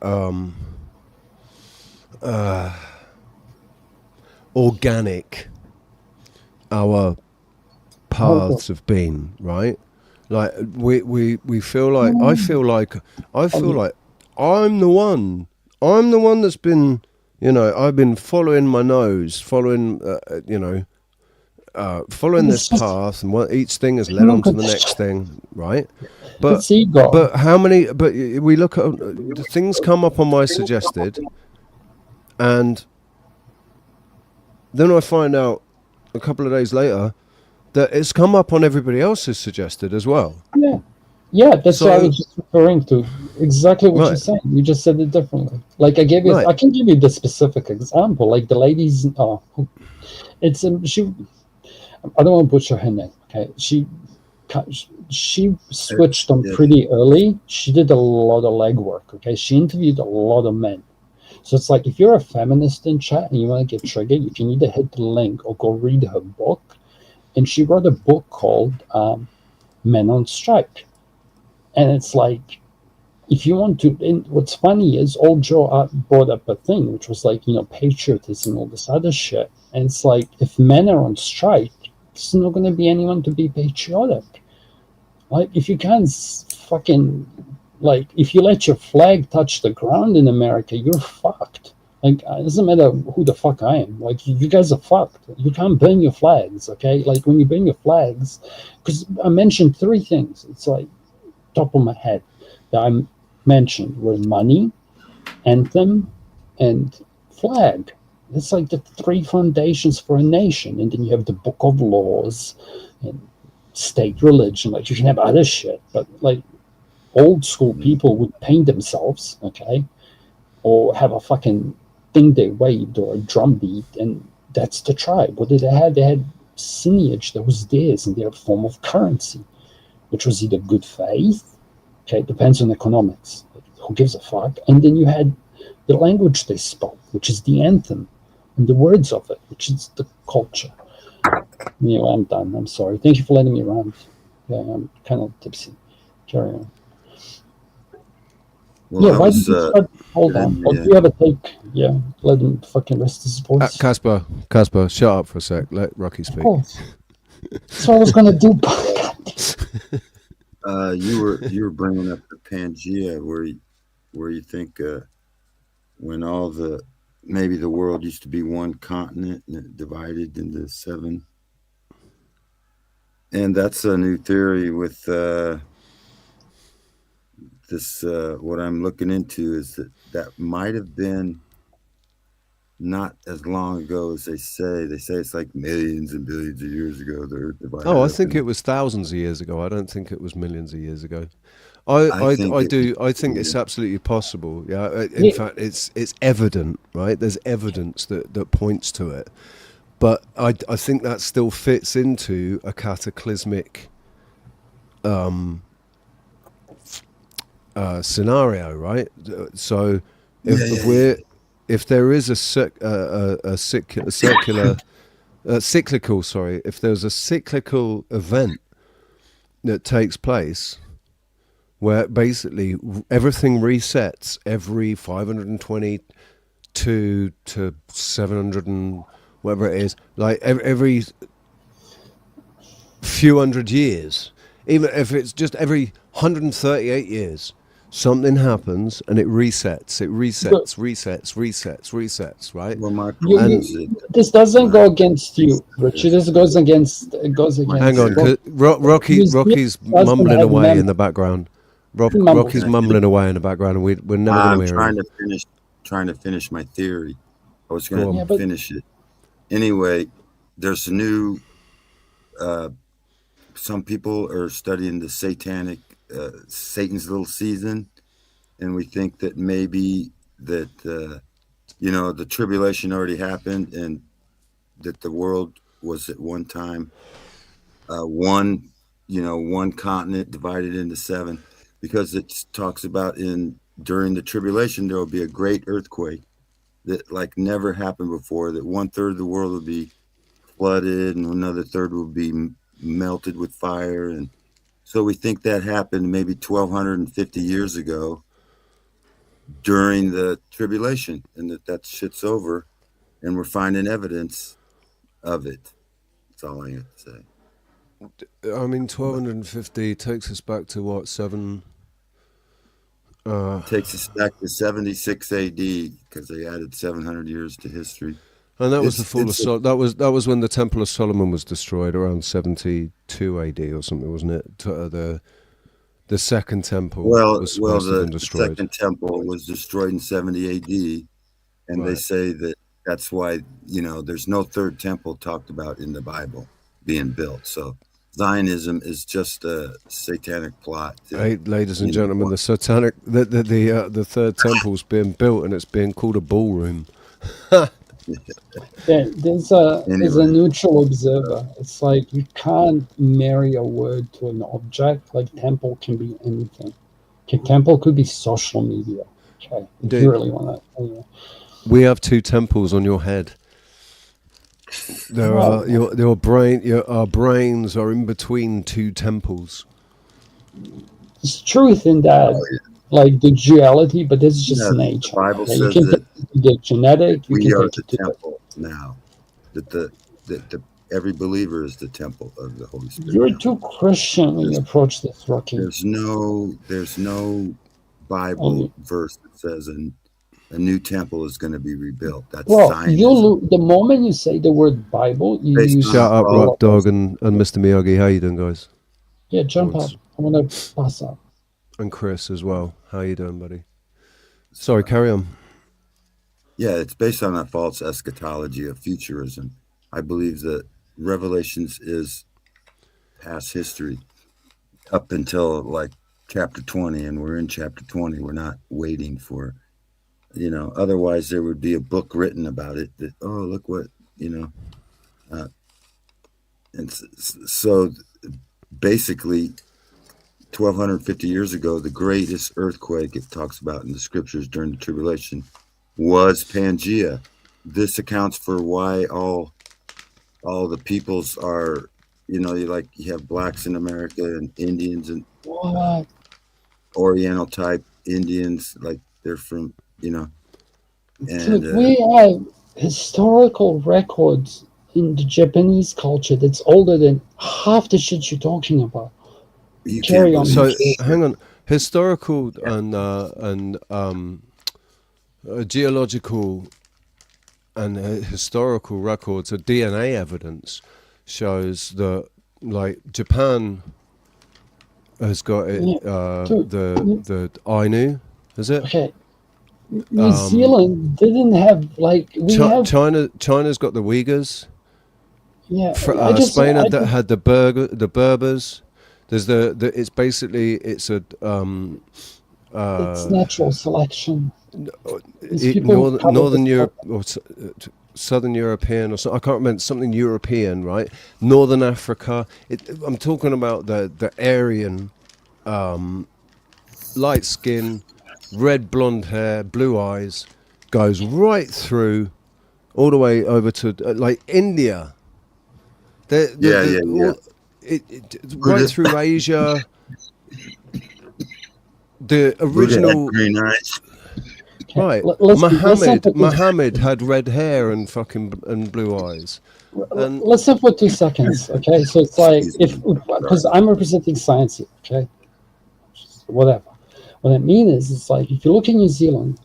organic our paths have been, right? Like we feel like I feel like I'm the one that's been, I've been following my nose, following this path, and what each thing has led on to the next thing, right? But how many? But we look at the things come up on my suggested, and then I find out a couple of days later that it's come up on everybody else's suggested as well. Yeah, that's what I was just referring to. Exactly what you're saying. You just said it differently. Like I gave you, I can give you the specific example. Like the ladies, it's she. I don't want to butcher her name. Okay, she switched on pretty early. She did a lot of legwork. Okay, she interviewed a lot of men. So it's like if you're a feminist in chat and you want to get triggered, you can either hit the link or go read her book. And she wrote a book called Men on Strike. And it's like, if you want to, and what's funny is old Joe brought up a thing, which was like, patriotism and all this other shit. And it's like, if men are on strike, there's not going to be anyone to be patriotic. Like, if you can't fucking, like, if you let your flag touch the ground in America, you're fucked. Like, it doesn't matter who the fuck I am. Like, you guys are fucked. You can't burn your flags, okay? Like, when you burn your flags, because I mentioned 3 things. It's like, top of my head that I mentioned were money, anthem, and flag. It's like the 3 foundations for a nation. And then you have the book of laws and state religion. Like, you can have other shit, but like old school people would paint themselves, okay, or have a fucking thing they waved or a drum beat, and that's the tribe. What did they have? They had lineage that was theirs in their form of currency, which was either good faith, okay, it depends on economics, who gives a fuck, and then you had the language they spoke, which is the anthem, and the words of it, which is the culture. Anyway, I'm done. I'm sorry. Thank you for letting me rant. Yeah, I'm kind of tipsy. Carry on. Well, why did you start? Hold on. Do you have a take? Yeah, let him fucking rest his voice. Casper, shut up for a sec. Let Rocky speak. That's what I was going to do. You were bringing up the Pangea, where you think when maybe the world used to be one continent and it divided into 7, and that's a new theory with this. What I'm looking into is that might have been not as long ago as they say. They say it's like millions and billions of years ago. The Earth divided. I think it was thousands of years ago. I don't think it was millions of years ago. I think it's absolutely possible. Yeah. In fact, it's evident, right? There's evidence that points to it. But I think that still fits into a cataclysmic scenario, right? So if there is if there's a cyclical event that takes place where basically everything resets every 522 to 700 and whatever it is, like every few hundred years, even if it's just every 138 years, something happens and it resets, right? Well, my this doesn't go against you, Richard. This goes against. Hang on, Rocky's mumbling away in the background. Rocky's mumbling away in the background, and we're never going to hear him. Trying to finish my theory. I was going to finish it anyway. There's a new. Some people are studying the satanic, Satan's little season, and we think that maybe that the tribulation already happened, and that the world was at one time one one continent divided into 7, because it talks about during the tribulation, there will be a great earthquake that like never happened before, that 1/3 of the world will be flooded and another third will be melted with fire. And so we think that happened maybe 1,250 years ago during the tribulation, and that shit's over, and we're finding evidence of it. That's all I have to say. I mean, 1,250 takes us back to what, 7? Takes us back to 76 AD, because they added 700 years to history. And that was the fall of that was when the Temple of Solomon was destroyed, around 72 AD or something, wasn't it? The second temple was supposed to have been destroyed. The second temple was destroyed in 70 AD, and they say that's why there's no third temple talked about in the Bible being built. So Zionism is just a satanic plot. Ladies and gentlemen, the third temple's being built, and it's being called a ballroom. There's a neutral observer. It's like you can't marry a word to an object. Like temple can be anything. Temple could be social media. Okay, if you really want to. Anyway. We have 2 temples on your head. Our brains are in between 2 temples. There's truth in that. Like the duality, but this is just nature. The Bible says you can that the genetic. We are the temple now. That every believer is the temple of the Holy Spirit. You're too Christian when you approach this, Rocky. There's no Bible verse that says a new temple is going to be rebuilt. That's Zionism. The moment you say the word Bible, you use. Shout out Rock Dog and Mr. Miyagi. How you doing, guys? Yeah, jump up. I'm gonna pass up. And Chris as well. How you doing, buddy? Sorry, carry on. Yeah, it's based on a false eschatology of futurism. I believe that Revelations is past history up until like chapter 20, and we're in chapter 20. We're not waiting for, otherwise there would be a book written about it that, look what, and so basically 1,250 years ago, the greatest earthquake it talks about in the scriptures during the tribulation was Pangea. This accounts for why all the peoples are, you have blacks in America and Indians and Oriental type Indians, like they're from, and we have historical records in the Japanese culture that's older than half the shit you're talking about. Carry on. So hang on, historical and geological and historical records of DNA evidence shows that, like, Japan has got it. The Ainu, is it? Okay. New Zealand didn't have China's got the Uyghurs. Yeah. Spain had the Berbers. There's it's basically it's a it's natural selection. Northern Europe or Southern European or something. I can't remember, something European, right? Northern Africa. I'm talking about the Aryan, light skin, red blonde hair, blue eyes, goes right through, all the way over to like India. Right through Asia. The original green eyes. Right, Muhammad had red hair and blue eyes. Listen for 2 seconds, okay? So it's like because I'm representing science here, okay? Whatever. What I mean is, it's like if you look in New Zealand,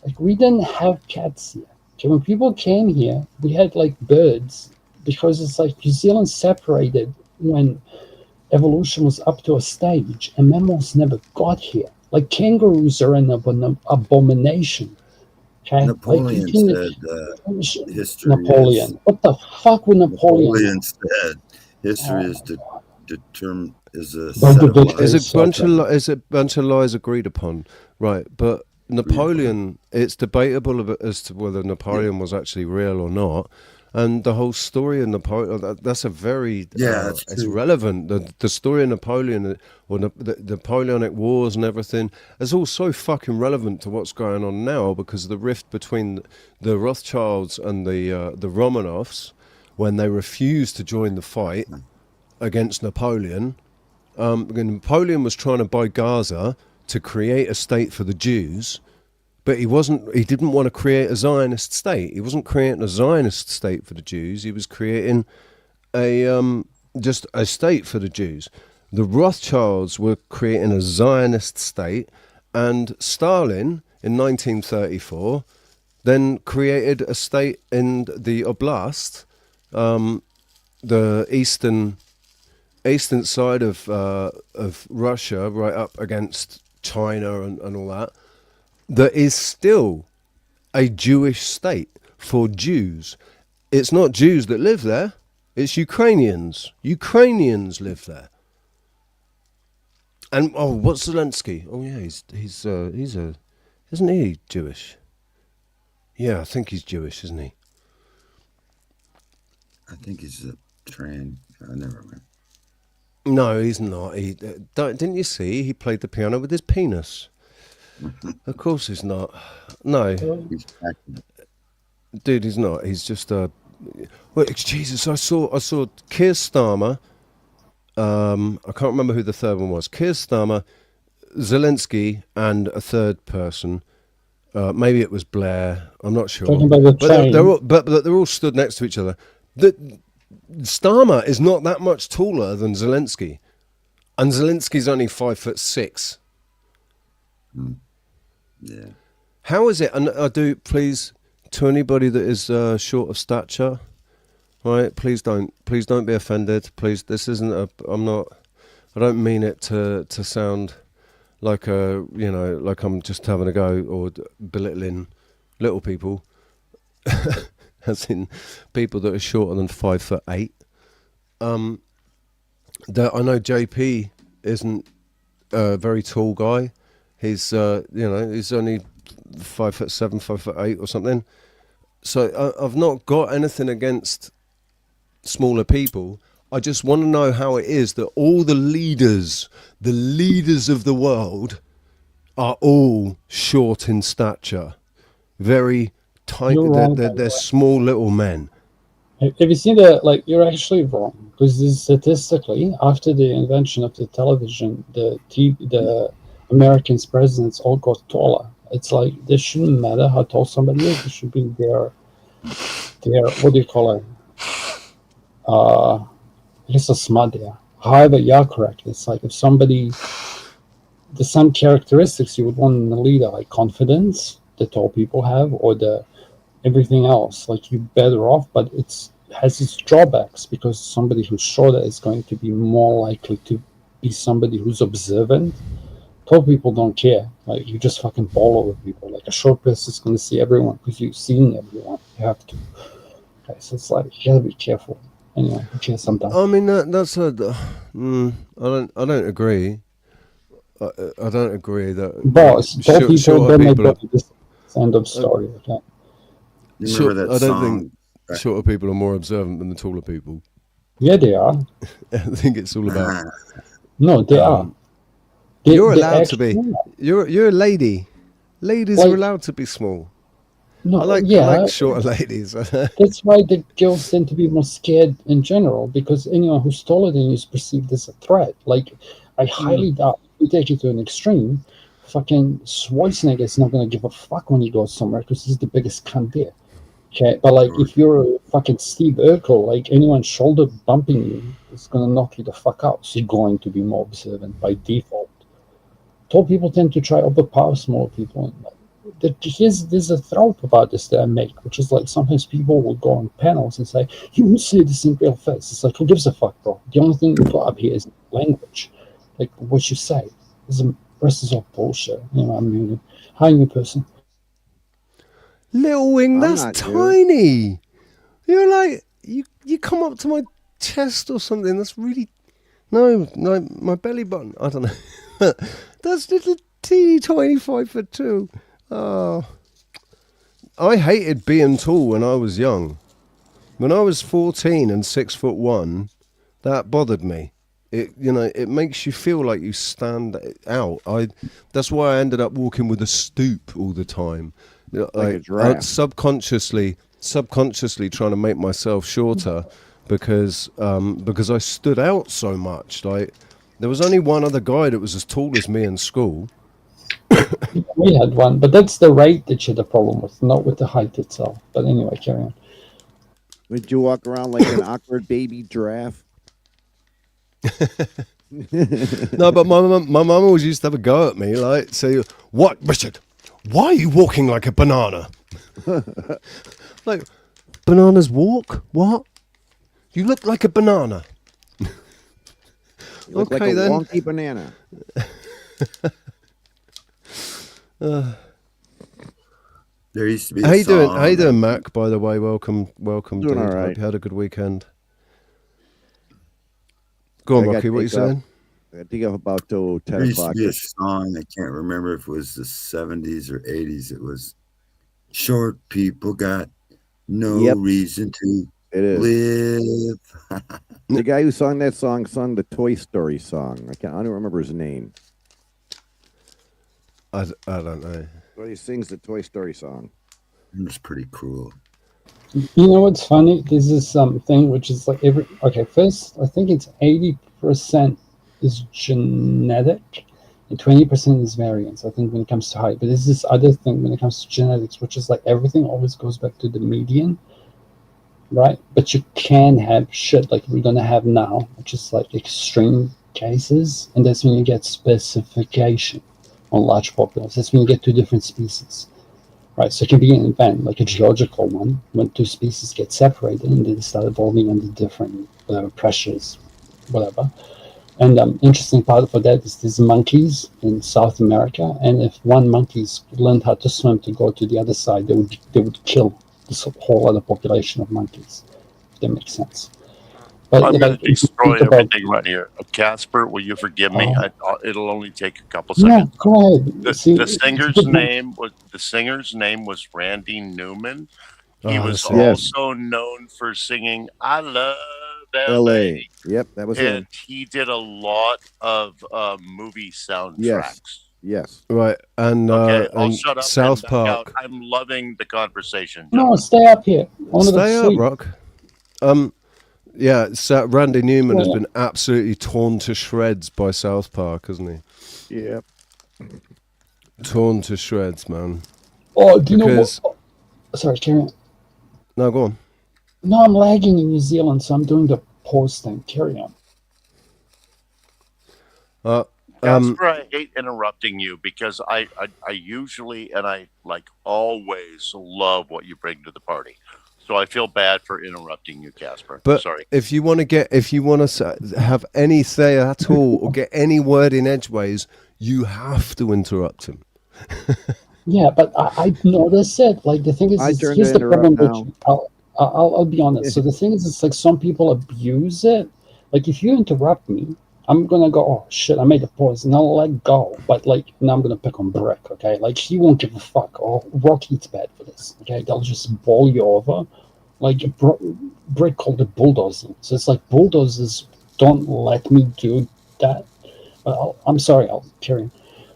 like we didn't have cats here. Okay, when people came here, we had like birds because it's like New Zealand separated when evolution was up to a stage, and mammals never got here. Like kangaroos are an abomination. Okay? Napoleon said history. Napoleon. What the fuck would Napoleon? Napoleon said history is determined is a set of lies. Is a bunch of lies agreed upon, right? But Napoleon, it's debatable as to whether Napoleon was actually real or not. And the whole story of Napoleon, that's a very, that's it's true. relevant. The story of Napoleon, or the Napoleonic Wars and everything, is all so fucking relevant to what's going on now, because of the rift between the Rothschilds and the Romanovs, when they refused to join the fight against Napoleon. Napoleon was trying to buy Gaza to create a state for the Jews, but he didn't want to create a Zionist state. He wasn't creating a Zionist state for the Jews. He was creating just a state for the Jews. The Rothschilds were creating a Zionist state, and Stalin in 1934 then created a state in the Oblast, the eastern side of Russia, right up against China and all that. That is still a Jewish state for Jews. It's not Jews that live there, it's Ukrainians. Ukrainians live there. And what's Zelensky? Oh yeah, isn't he Jewish? Yeah, I think he's Jewish, isn't he? I think he's a trans. I never mind. No, he's not. Didn't you see? He played the piano with his penis. Of course he's not. No. Dude, he's not. He's just well, Jesus, I saw Keir Starmer. I can't remember who the third one was. Keir Starmer, Zelensky, and a third person. Maybe it was Blair. I'm not sure. Talking about the train. But they're all stood next to each other. Starmer is not that much taller than Zelensky, and Zelensky's only 5'6". Yeah. How is it? And I do, please, to anybody that is short of stature, right? Please don't be offended. Please, this isn't a. I don't mean it to sound like like I'm just having a go or belittling little people, as in people that are shorter than 5'8". I know JP isn't a very tall guy. He's he's only 5'7", 5'8" or something. So I've not got anything against smaller people. I just want to know how it is that all the leaders of the world are all short in stature, very tiny. They're small little men. Have you seen you're actually wrong, because statistically, after the invention of the television, the Americans' presidents all got taller. It's like, this shouldn't matter how tall somebody is. It should be their what do you call it? It's a smart there. However, you're correct. It's like, if somebody, there's some characteristics you would want in a leader, like confidence, the tall people have, or everything else. Like, you're better off, but it has its drawbacks, because somebody who's shorter is going to be more likely to be somebody who's observant. Tall people don't care. Like, you just fucking ball over people. Like, a short person is going to see everyone because you've seen everyone. You have to. Okay, so it's like, you gotta be careful. Anyway, cheers sometimes. I mean, that's a. I don't agree. I don't agree that. Boss, tall people don't make this end of story. Okay. I don't think shorter people are more observant than the taller people. Yeah, they are. I think it's all about. No, they are. You're allowed to be. You're a lady. Ladies are allowed to be small. No, I like shorter ladies. That's why the girls tend to be more scared in general, because anyone who's taller than you is perceived as a threat. Like, I highly doubt, if you take it to an extreme, fucking Schwarzenegger is not going to give a fuck when he goes somewhere, because he's the biggest cunt there. Okay, but like, if you're a fucking Steve Urkel, like, anyone shoulder bumping you is going to knock you the fuck out. So you're going to be more observant by default. Tall people tend to try to overpower small people. There's a trope about this that I make, which is like, sometimes people will go on panels and say, you won't say this in real face. It's like, who gives a fuck, bro? The only thing you got up here is language. Like, what you say. The rest is all bullshit. I'm muted. Hi, new person. Little Wing, that's tiny. You're like, you come up to my chest or something. That's really... No, my belly button. I don't know. That's little teeny tiny 5'2". Oh, I hated being tall when I was young. When I was 14 and 6'1", that bothered me. It makes you feel like you stand out. That's why I ended up walking with a stoop all the time. Like a giraffe. Subconsciously trying to make myself shorter because I stood out so much. Like, there was only one other guy that was as tall as me in school. We had one, but that's the rate that you had a problem with, not with the height itself. But anyway, carry on. Would you walk around like an awkward baby giraffe? No, but my mum always used to have a go at me, like, say, "What, Richard? Why are you walking like a banana?" Like, bananas walk? What? You look like a banana. You look Okay, like a then. wonky banana. There used to be. How you doing? How you doing, Mac? By the way, welcome. Doing dude. all right. Hope you had a good weekend. Go on, Rocky. What are you saying? I think I'm about to 10 There used o'clock. to be a song. I can't remember if it was the 70s or 80s. It was "Short people got no reason to live." The guy who sung that song sung the Toy Story song. I don't remember his name. I don't know. But he sings the Toy Story song. It was pretty cruel. You know what's funny? This is something which is like first, I think it's 80% is genetic and 20% is variance, I think, when it comes to height. But there's this other thing when it comes to genetics, which is like everything always goes back to the median, right? But you can have shit like we're going to have now, which is like extreme cases. And that's when you get specification on large populations. That's when you get two different species. Right, so it can be an event, like a geological one, when two species get separated and they start evolving under different pressures, whatever. And interesting part for that is these monkeys in South America, and if one monkey's learned how to swim to go to the other side, they would kill this whole other population of monkeys. If that makes sense. But I'm going to destroy everything right here. Casper, will you forgive me? It'll only take a couple seconds. Yeah, go ahead. The singer's name was Randy Newman. He was also known for singing "I Love L.A." Yep, that was him. And he did a lot of movie soundtracks. Yes. Right, and okay, I'll and shut up. South Park. I'm loving the conversation. No, stay up here. Stay up, Rock. Yeah, Randy Newman has been absolutely torn to shreds by South Park, hasn't he? Yep. Torn to shreds, man. Oh, do you know what? Sorry, carry on. No, go on. No, I'm lagging in New Zealand, so I'm doing the pause thing. Carry on. Casper, I hate interrupting you because I usually and I always love what you bring to the party. So I feel bad for interrupting you, Casper. But sorry. If you want to have any say at all or get any word in edgeways, you have to interrupt him. Yeah, but I noticed it. Like the thing is here's the problem. I'll be honest. So the thing is, it's like some people abuse it. Like if you interrupt me, I'm gonna go, oh shit, I made a pause, and I'll let go. But like now I'm gonna pick on Brick, okay? Like he won't give a fuck. Or Rocky's bad for this, okay? They'll just bowl you over. Like Brick called it bulldozing. So it's like bulldozers don't let me do that. I'm sorry, I'll carry on.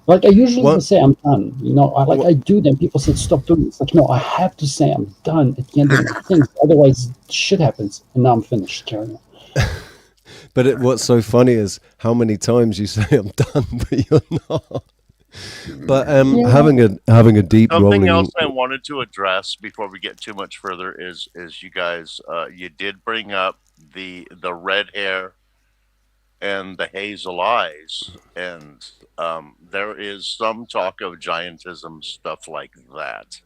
Like I usually say I'm done. You know, I do them. People said stop doing it. It's like no, I have to say I'm done at the end of the thing. Otherwise, shit happens, and now I'm finished. Carry on. But what's so funny is how many times you say I'm done, but you're not. But having a deep something rolling. Else I wanted to address before we get too much further is you guys you did bring up the red hair and the hazel eyes, and there is some talk of giantism, stuff like that.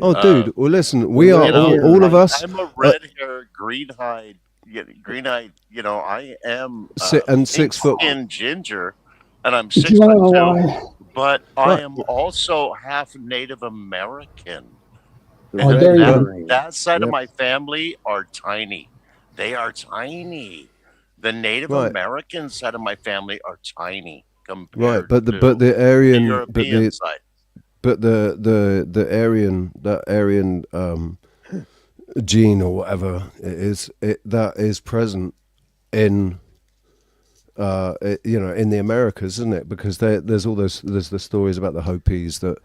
Oh, dude! Well, listen, we are all of us. I'm a red-haired, green-eyed. You know, I am and 6 foot in ginger, and I'm 6'2", but I am also half Native American. That side of my family are tiny. They are tiny. The Native American side of my family are tiny compared but the Aryan, European side. But the Aryan gene or whatever it is, that is present in in the Americas, isn't it? Because there's the stories about the Hopis that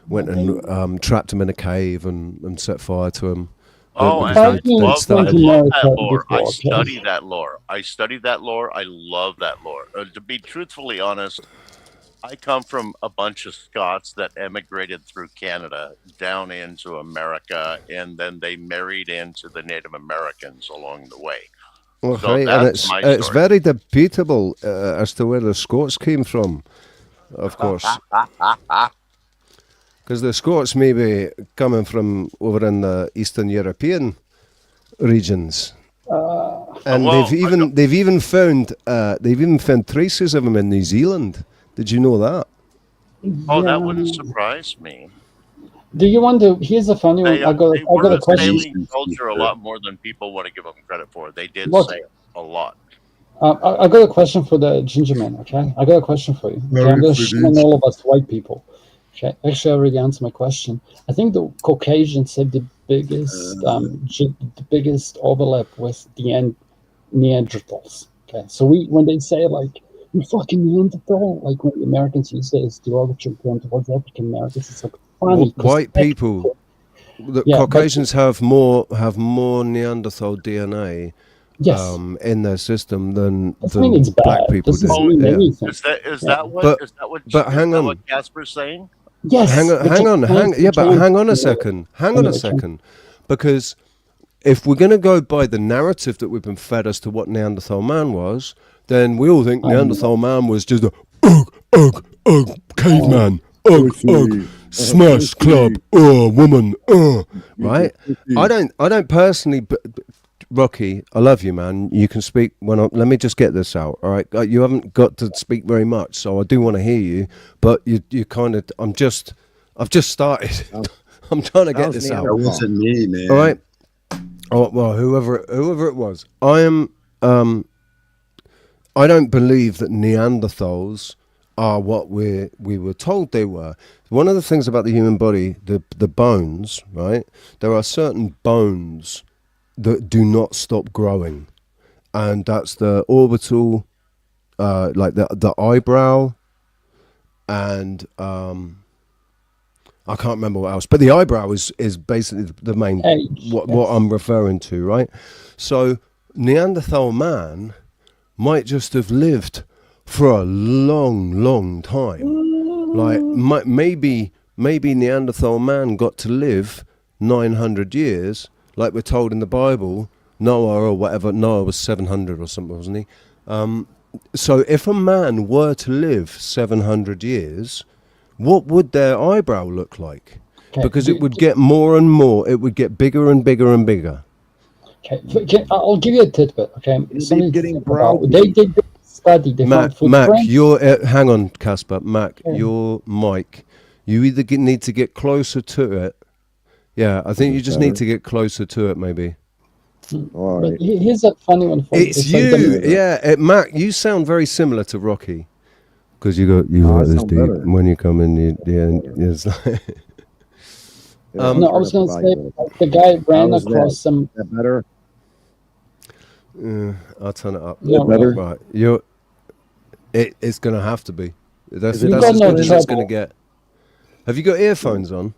went and trapped him in a cave and set fire to him. Oh, and I love that lore. I study that lore. I love that lore. To be truthfully honest, I come from a bunch of Scots that emigrated through Canada down into America, and then they married into the Native Americans along the way. Okay, so and it's very debatable as to where the Scots came from, of course. Because the Scots may be coming from over in the Eastern European regions, and they've even found traces of them in New Zealand. Did you know that? Oh, that wouldn't surprise me. Do you want to? Here's a funny one. I got a question. Culture a lot more than people want to give them credit for. They did say a lot. I got a question for the ginger man. Okay, I got a question for you. Okay? I'm going to shame all of us white people. Okay, actually, I already answered my question. I think the Caucasians have the biggest overlap with the Neanderthals. Okay, so when they say like you fucking Neanderthal, like when the Americans use it as derogatory term towards African Americans, it's like funny. White people, the Caucasians have more Neanderthal DNA. Yes. In their system than black people do. Is that what Casper's saying? Yes. Hang on a second. Because if we're going to go by the narrative that we've been fed as to what Neanderthal man was, then we all think Neanderthal man was just a caveman, smash club, woman, right? I don't personally. Rocky, I love you, man. You can speak let me just get this out, all right? You haven't got to speak very much, so I do want to hear you, but you kind of, I've just started. I'm trying to get this out. That wasn't me, man. All right. Oh, well, whoever it was. I don't believe that Neanderthals are what we were told they were. One of the things about the human body, the bones, right? There are certain bones that do not stop growing, and that's the orbital, like the eyebrow, and I can't remember what else, but the eyebrow is basically the main what I'm referring to, right? So Neanderthal man might just have lived for a long time. Like maybe Neanderthal man got to live 900 years. Like we're told in the Bible, Noah or whatever, Noah was 700 or something, wasn't he? So if a man were to live 700 years, what would their eyebrow look like? Okay. Because it would get more and more, it would get bigger and bigger and bigger. Okay, I'll give you a tidbit, okay? They did study. Mac, you're, hang on, Casper. Mac, your mic, you either need to get closer to it. Yeah, I think you just need to get closer to it, maybe. All right. Here's a funny one for it's you. Mac, you sound very similar to Rocky. Because you got this deep. Better. When you come in, it's like... no, I was going to say, the guy ran across some... Is that better? I'll turn it up. Yeah, better? Right. It's going to have to be. That's as good as it's going to get. Have you got earphones on?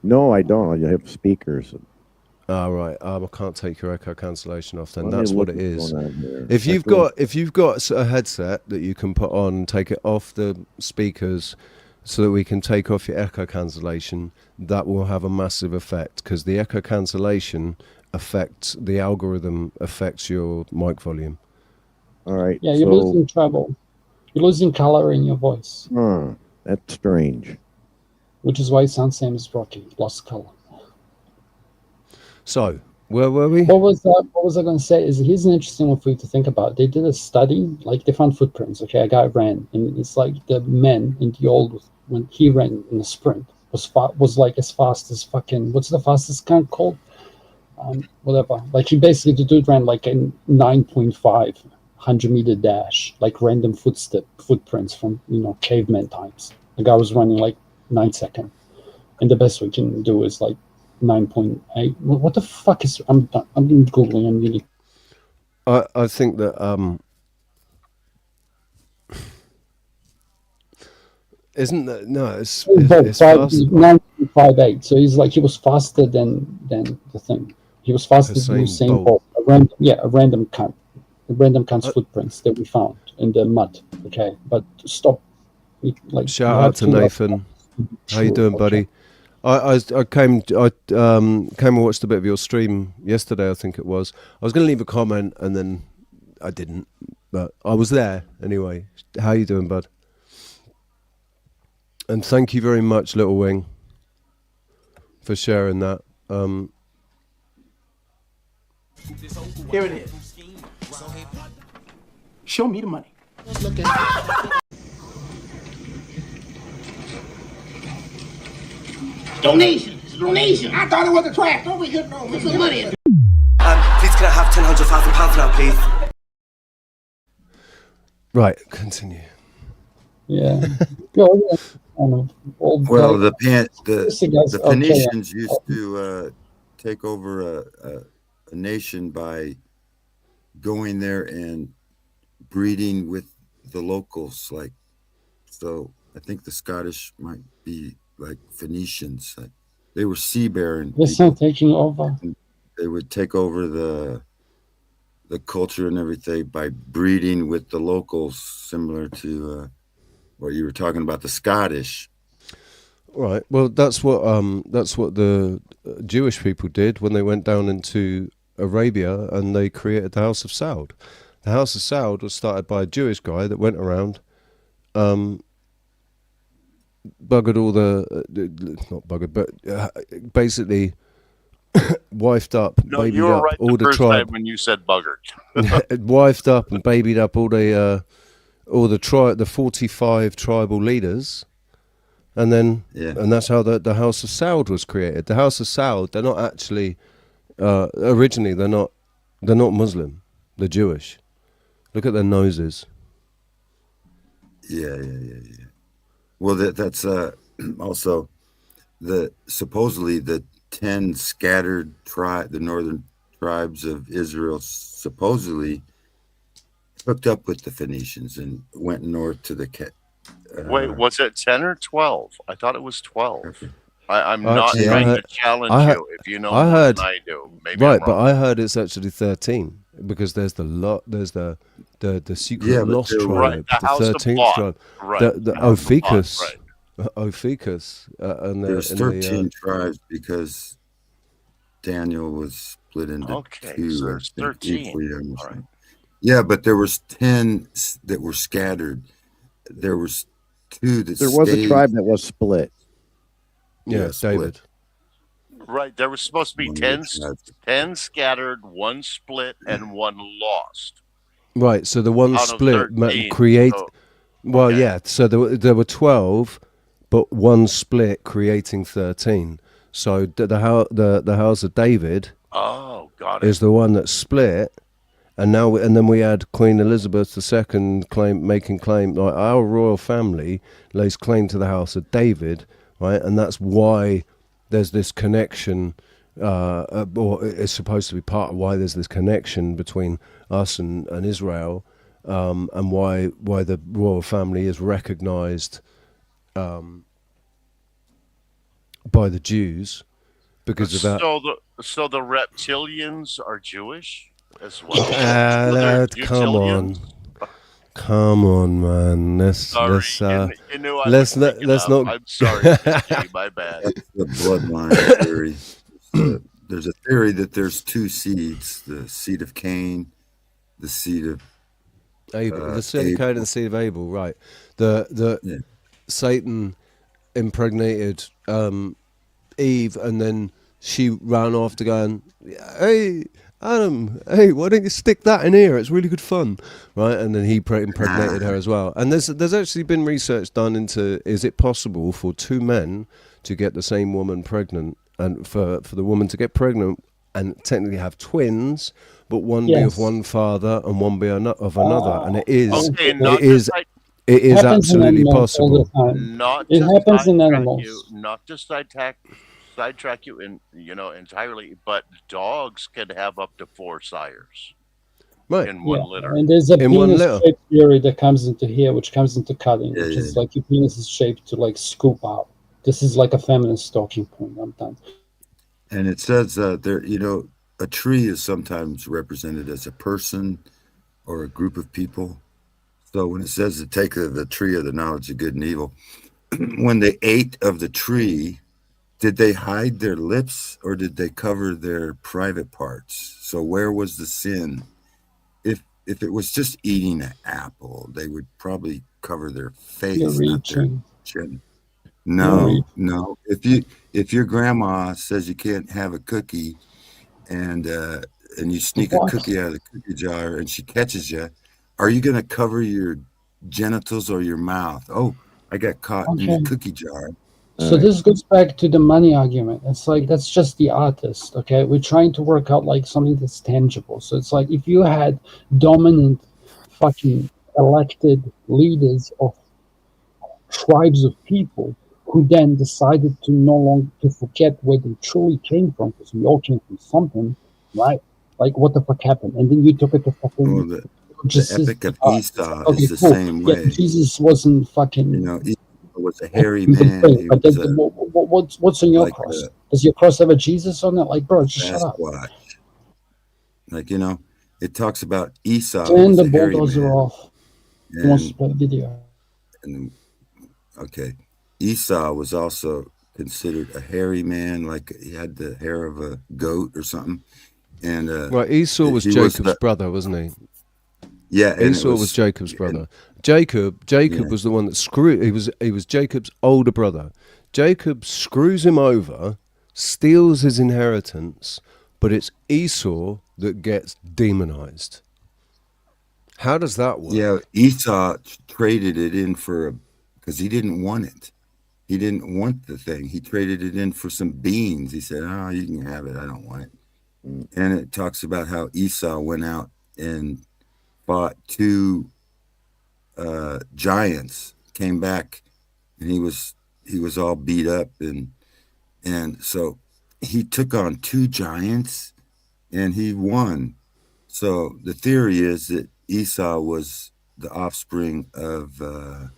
No, I don't. I have speakers. Right. I can't take your echo cancellation off. Then that's what it is. If you've got a headset that you can put on, take it off the speakers, so that we can take off your echo cancellation. That will have a massive effect because the echo cancellation affects the algorithm, affects your mic volume. All right. Yeah, you're losing treble. You're losing color in your voice. That's strange. Which is why it sounds same as Rocky, lost color. So, where were we? What was I going to say is here's an interesting one for you to think about. They did a study, like they found footprints. Okay, a guy ran, and it's like the men in the old, when he ran in a sprint, was like as fast as fucking, what's the fastest kind called? Whatever. Like he basically, the dude ran like a 9.5 100-meter dash, like random footprints from, caveman times. The guy was running like 9 seconds. And the best we can do is like 9.8. What the fuck is? I'm googling. I'm really. I think that isn't that no? It's faster. 9.58. So he was faster than the thing. He was faster than Usain Bolt. A random cunt's footprints that we found in the mud. Okay, but stop. Shout out to Nathan. How you doing, buddy? I came and watched a bit of your stream yesterday. I think it was. I was going to leave a comment and then I didn't, but I was there anyway. How you doing, bud? And thank you very much, Little Wing, for sharing that. Here it is. Show me the money. Donation. It's a donation. I thought it was a trash. Don't be good. No, put the money in. Please can I have £100,000 now, please? Right, continue. Yeah. Well, the Phoenicians used to take over a nation by going there and breeding with the locals. Like, so I think the Scottish might be like Phoenicians. They were sea-bearing. They're still taking over. They would take over the culture and everything by breeding with the locals, similar to what you were talking about, the Scottish. Right. Well, that's what the Jewish people did when they went down into Arabia and they created the House of Saud. The House of Saud was started by a Jewish guy that went around, buggered all not buggered, but basically wifed up, babied up right all the tribe. When you said buggered, wifed up and babied up all the 45 tribal leaders, and then and that's how the House of Saud was created. The House of Saud, they're not actually originally they're not Muslim, they're Jewish. Look at their noses. Yeah. Well, that's also supposedly the 10 scattered the northern tribes of Israel supposedly hooked up with the Phoenicians and went north to the. Wait, was it 10 or 12? I thought it was 12. I'm not trying to challenge you if you know more than I do. Maybe right, but I heard it's actually 13 because there's the secret lost tribe, right, the 13th tribe, right, the Ophiuchus. Ophiuchus, and there's 13 tribes because Daniel was split into two. So there's 13. Right. Yeah, but there was 10 that were scattered. There was 2 that there was a tribe that was split. Yeah, David. Right, there was supposed to be 10 scattered, 1 split, and 1 lost. Right, so the one split create. Well, yeah. So there were 12, but 1 split creating 13. So the house of David. Oh, got it. Is the one that split, and then we had Queen Elizabeth II making claim. Like our royal family lays claim to the house of David, right? And that's why there's this connection. Or it's supposed to be part of why there's this connection between us and Israel, and why the royal family is recognized by the Jews because of that. So the reptilians are Jewish as well. Come on, man. Let's not. I'm sorry, my bad. That's the bloodline theory. There's a theory that there's 2 seeds: the seed of Cain, the seed of Abel. The seed of Cain and the seed of Abel. Right. Satan impregnated Eve, and then she ran off to go and, hey, Adam, hey, why don't you stick that in here? It's really good fun, right? And then he impregnated her as well. And there's actually been research done into, is it possible for 2 men to get the same woman pregnant, and for the woman to get pregnant and technically have twins, but one be of one father and one be of another, and it is absolutely possible. It happens in animals. Not to sidetrack sidetrack you entirely, but dogs can have up to 4 sires. Right. In one litter. And there's a penis-shaped theory that comes into here, which comes into cutting, which is like your penis is shaped to like scoop out. This is like a feminist talking point. I'm done. And it says there, a tree is sometimes represented as a person or a group of people. So when it says to take the tree of the knowledge of good and evil, when they ate of the tree, did they hide their lips or did they cover their private parts? So where was the sin? If it was just eating an apple, they would probably cover their face, not their chin. No. If your grandma says you can't have a cookie, and you sneak a cookie out of the cookie jar, and she catches you, are you going to cover your genitals or your mouth? Oh, I got caught in the cookie jar. So this goes back to the money argument. It's like, that's just the artist, okay? We're trying to work out like something that's tangible. So it's like if you had dominant fucking elected leaders of tribes of people who then decided to no longer to forget where they truly came from, because we all came from something, right? Like what the fuck happened? And then you took it to fucking... the Epic of Esau is the same way. Yeah, Jesus wasn't fucking... Esau was a hairy man. What's on your cross? Does your cross have a Jesus on it? Like, bro, just shut up. Like, it talks about Esau. Turn the bulldozer off. He wants to play video. Okay. Esau was also considered a hairy man, like he had the hair of a goat or something. And right, Esau was Jacob's brother, wasn't he? Yeah, Esau was Jacob's brother. Jacob was the one that screwed. He was Jacob's older brother. Jacob screws him over, steals his inheritance, but it's Esau that gets demonized. How does that work? Yeah, Esau traded it in because he didn't want it. He didn't want the thing. He traded it in for some beans. He said, "Oh, you can have it. I don't want it." And it talks about how Esau went out and fought 2 giants, came back, and he was all beat up, and so he took on 2 giants and he won. So the theory is that Esau was the offspring of I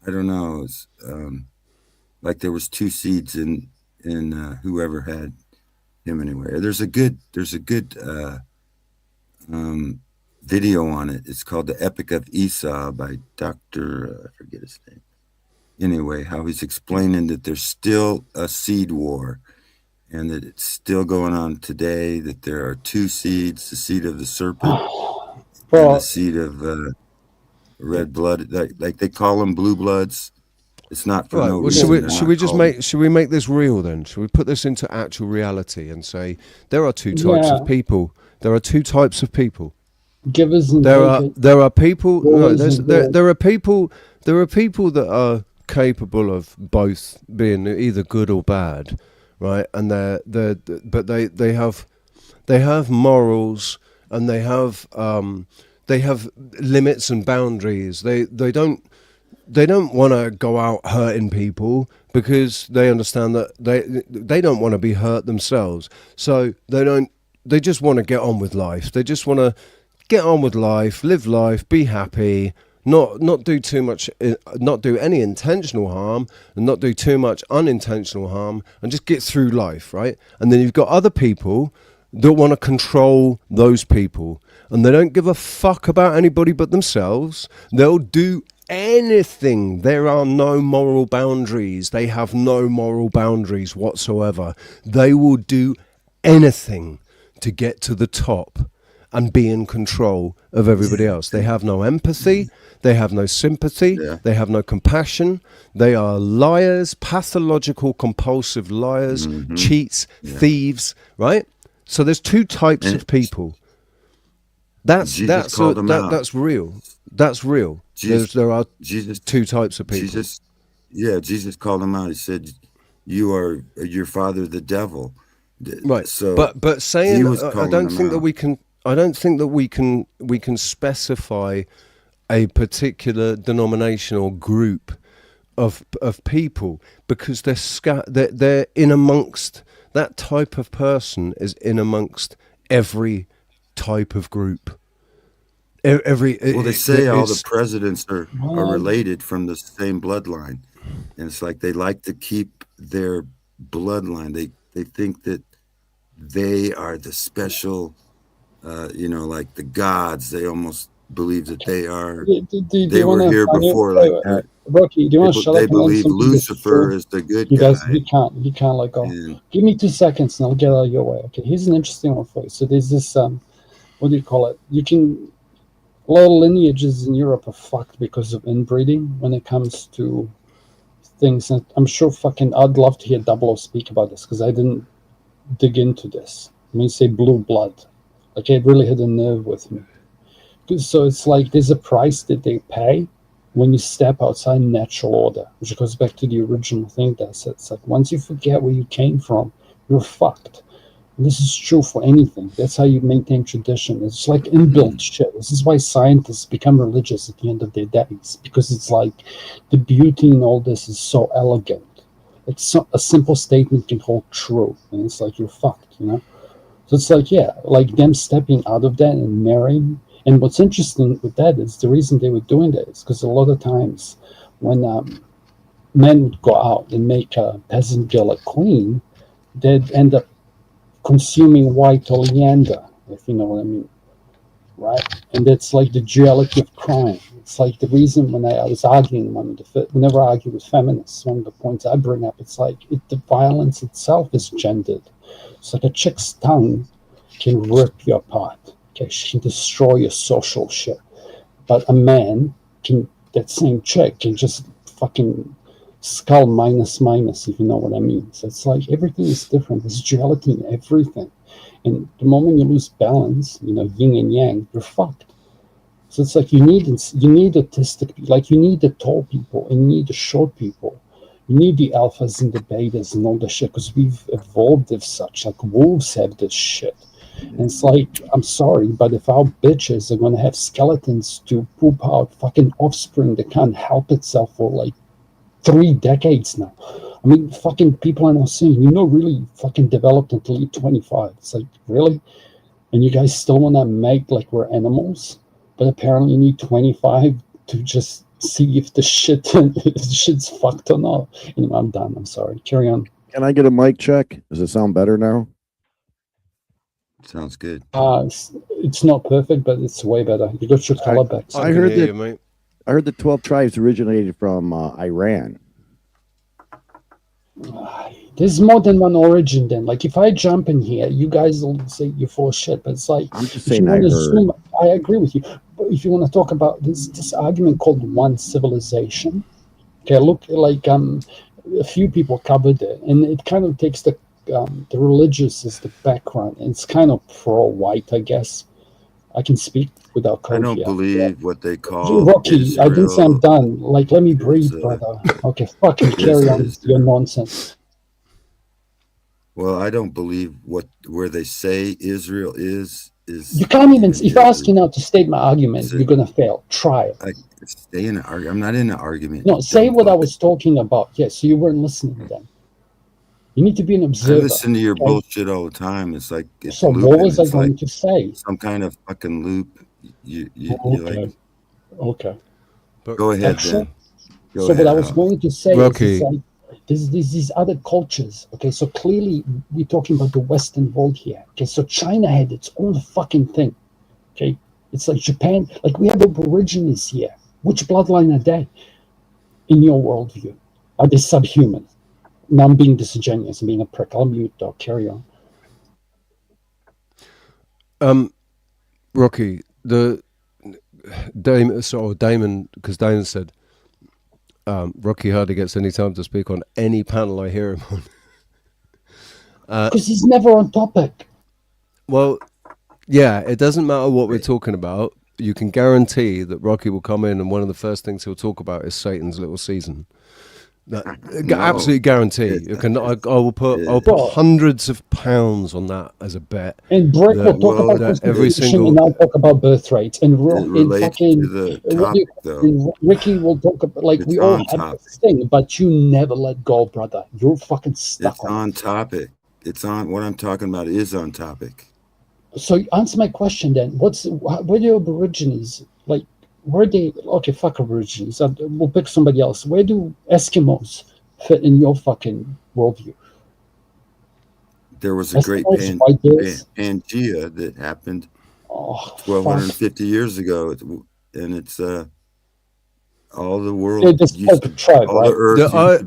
don't know, like there was 2 seeds in whoever had him anyway. There's a good video on it. It's called The Epic of Esau by Dr. I forget his name. Anyway, how he's explaining that there's still a seed war and that it's still going on today, that there are 2 seeds, the seed of the serpent and the seed of red blood. Like they call them blue bloods. It's not for no reason. Should we make this real then? Should we put this into actual reality and say there are 2 types of people? There are 2 types of people. Give us there are people. No, there are people that are capable of both being either good or bad, right? And but they have morals and they have limits and boundaries. They don't want to go out hurting people because they understand that they don't want to be hurt themselves. So they just want to get on with life. They just want to get on with life, live life, be happy, not do too much, not do any intentional harm, and not do too much unintentional harm, and just get through life, right? And then you've got other people that want to control those people, and they don't give a fuck about anybody but themselves. They'll do anything. There are no moral boundaries. They have no moral boundaries whatsoever. They will do anything to get to the top and be in control of everybody else. They have no empathy, they have no sympathy, they have no compassion. They are liars, pathological, compulsive liars, cheats, thieves, right? So there's 2 types of people. That's real. That's real. There are 2 types of people. Jesus called them out. He said, "You are your father, the devil." Right. So, but saying I don't think that we can specify a particular denomination or group of people, because they're in amongst, that type of person is in amongst every type of group. Well, they say all the presidents are related from the same bloodline, and it's like they like to keep their bloodline. They think that they are the special, like the gods. They almost believe that they are. They were here before. Rocky, do you want to shut up? They believe Lucifer is the good guy. He can't let go. Give me 2 seconds and I'll get out of your way. Okay, here's an interesting one for you. So there's this, what do you call it? A lot of lineages in Europe are fucked because of inbreeding when it comes to things. And I'm sure I'd love to hear Double O speak about this because I didn't dig into this. I mean, say blue blood. Like, it really hit a nerve with me. So it's like there's a price that they pay when you step outside natural order, which goes back to the original thing that I said. It's like once you forget where you came from, you're fucked. And this is true for anything. That's how you maintain tradition. It's like inbuilt shit. This is why scientists become religious at the end of their days, because it's like the beauty in all this is so elegant. It's a simple statement can hold true, and it's like you're fucked, So it's like, yeah, like them stepping out of that and marrying. And what's interesting with that is the reason they were doing that is because a lot of times when men would go out and make a peasant girl a queen, they'd end up consuming white oleander, if you know what I mean, right? And that's like the duality of crime. It's like the reason when I was arguing, whenever I argue with feminists, one of the points I bring up, it's like the violence itself is gendered. It's like a chick's tongue can rip you apart. Okay, she can destroy your social shit. But a man that same chick can just fucking skull minus, if you know what I mean. So it's like everything is different. There's duality in everything. And the moment you lose balance, yin and yang, you're fucked. So it's like you need autistic, like you need the tall people and you need the short people. You need the alphas and the betas and all the shit because we've evolved as such. Like wolves have this shit. And it's like, I'm sorry, but if our bitches are going to have skeletons to poop out fucking offspring that can't help itself for like 3 decades now. I mean, fucking people are not saying, really fucking developed until you're 25. It's like, really? And you guys still want to make like we're animals? But apparently you need 25 to just see if the shit's fucked or not. I'm done. I'm sorry. Carry on. Can I get a mic check? Does it sound better now? Sounds good. It's not perfect, but it's way better. You got your color back. I heard the 12 tribes originated from Iran. There's more than one origin then. Like if I jump in here, you guys will say you're full of shit, but it's like I'm just saying I agree with you. But if you want to talk about this argument called one civilization, okay, look, like a few people covered it, and it kind of takes the religious as the background, and it's kind of pro-white, I guess. I can speak without code. I don't believe what they call Rocky. Israel. I didn't say I'm done. Like, let me breathe, brother. Okay, fucking carry on with your nonsense. Well, I don't believe where they say Israel is. You can't even. If I ask you now to state my argument, you're gonna fail. Try it. I'm not in an argument. No, say what I was talking about. Yes, so you weren't listening then. You need to be an observer. I listen to your bullshit all the time. It's like so. What was I going to say? Some kind of fucking loop. You like. Okay. Go ahead then. What I was going to say Rocky. is like there's these other cultures. Okay, so clearly we're talking about the Western world here. Okay, so China had its own fucking thing. Okay, it's like Japan. Like we have aborigines here. Which bloodline are they? In your worldview, are they subhuman? Now I'm being disingenuous and being a prick. I'll mute though. Carry on. Rocky, Damon, because Damon said Rocky hardly gets any time to speak on any panel I hear him on. Because he's never on topic. Well, yeah, it doesn't matter what we're talking about. You can guarantee that Rocky will come in and one of the first things he'll talk about is Satan's little season. Absolutely guarantee. I will put hundreds of pounds on that as a bet. And Brick will talk about every single. And I'll talk about birth rates. And fucking to the topic, and Ricky will talk about we all have this thing, but you never let go, brother. You're fucking stuck. It's on topic. It's on what I'm talking about is on topic. So answer my question then. Where do Aborigines where they? Okay, fuck Aborigines. We'll pick somebody else. Where do Eskimos fit in your fucking worldview? There was a great Pangea that happened 1,250 years ago, and it's all the world used to, tribe, all right? the Earth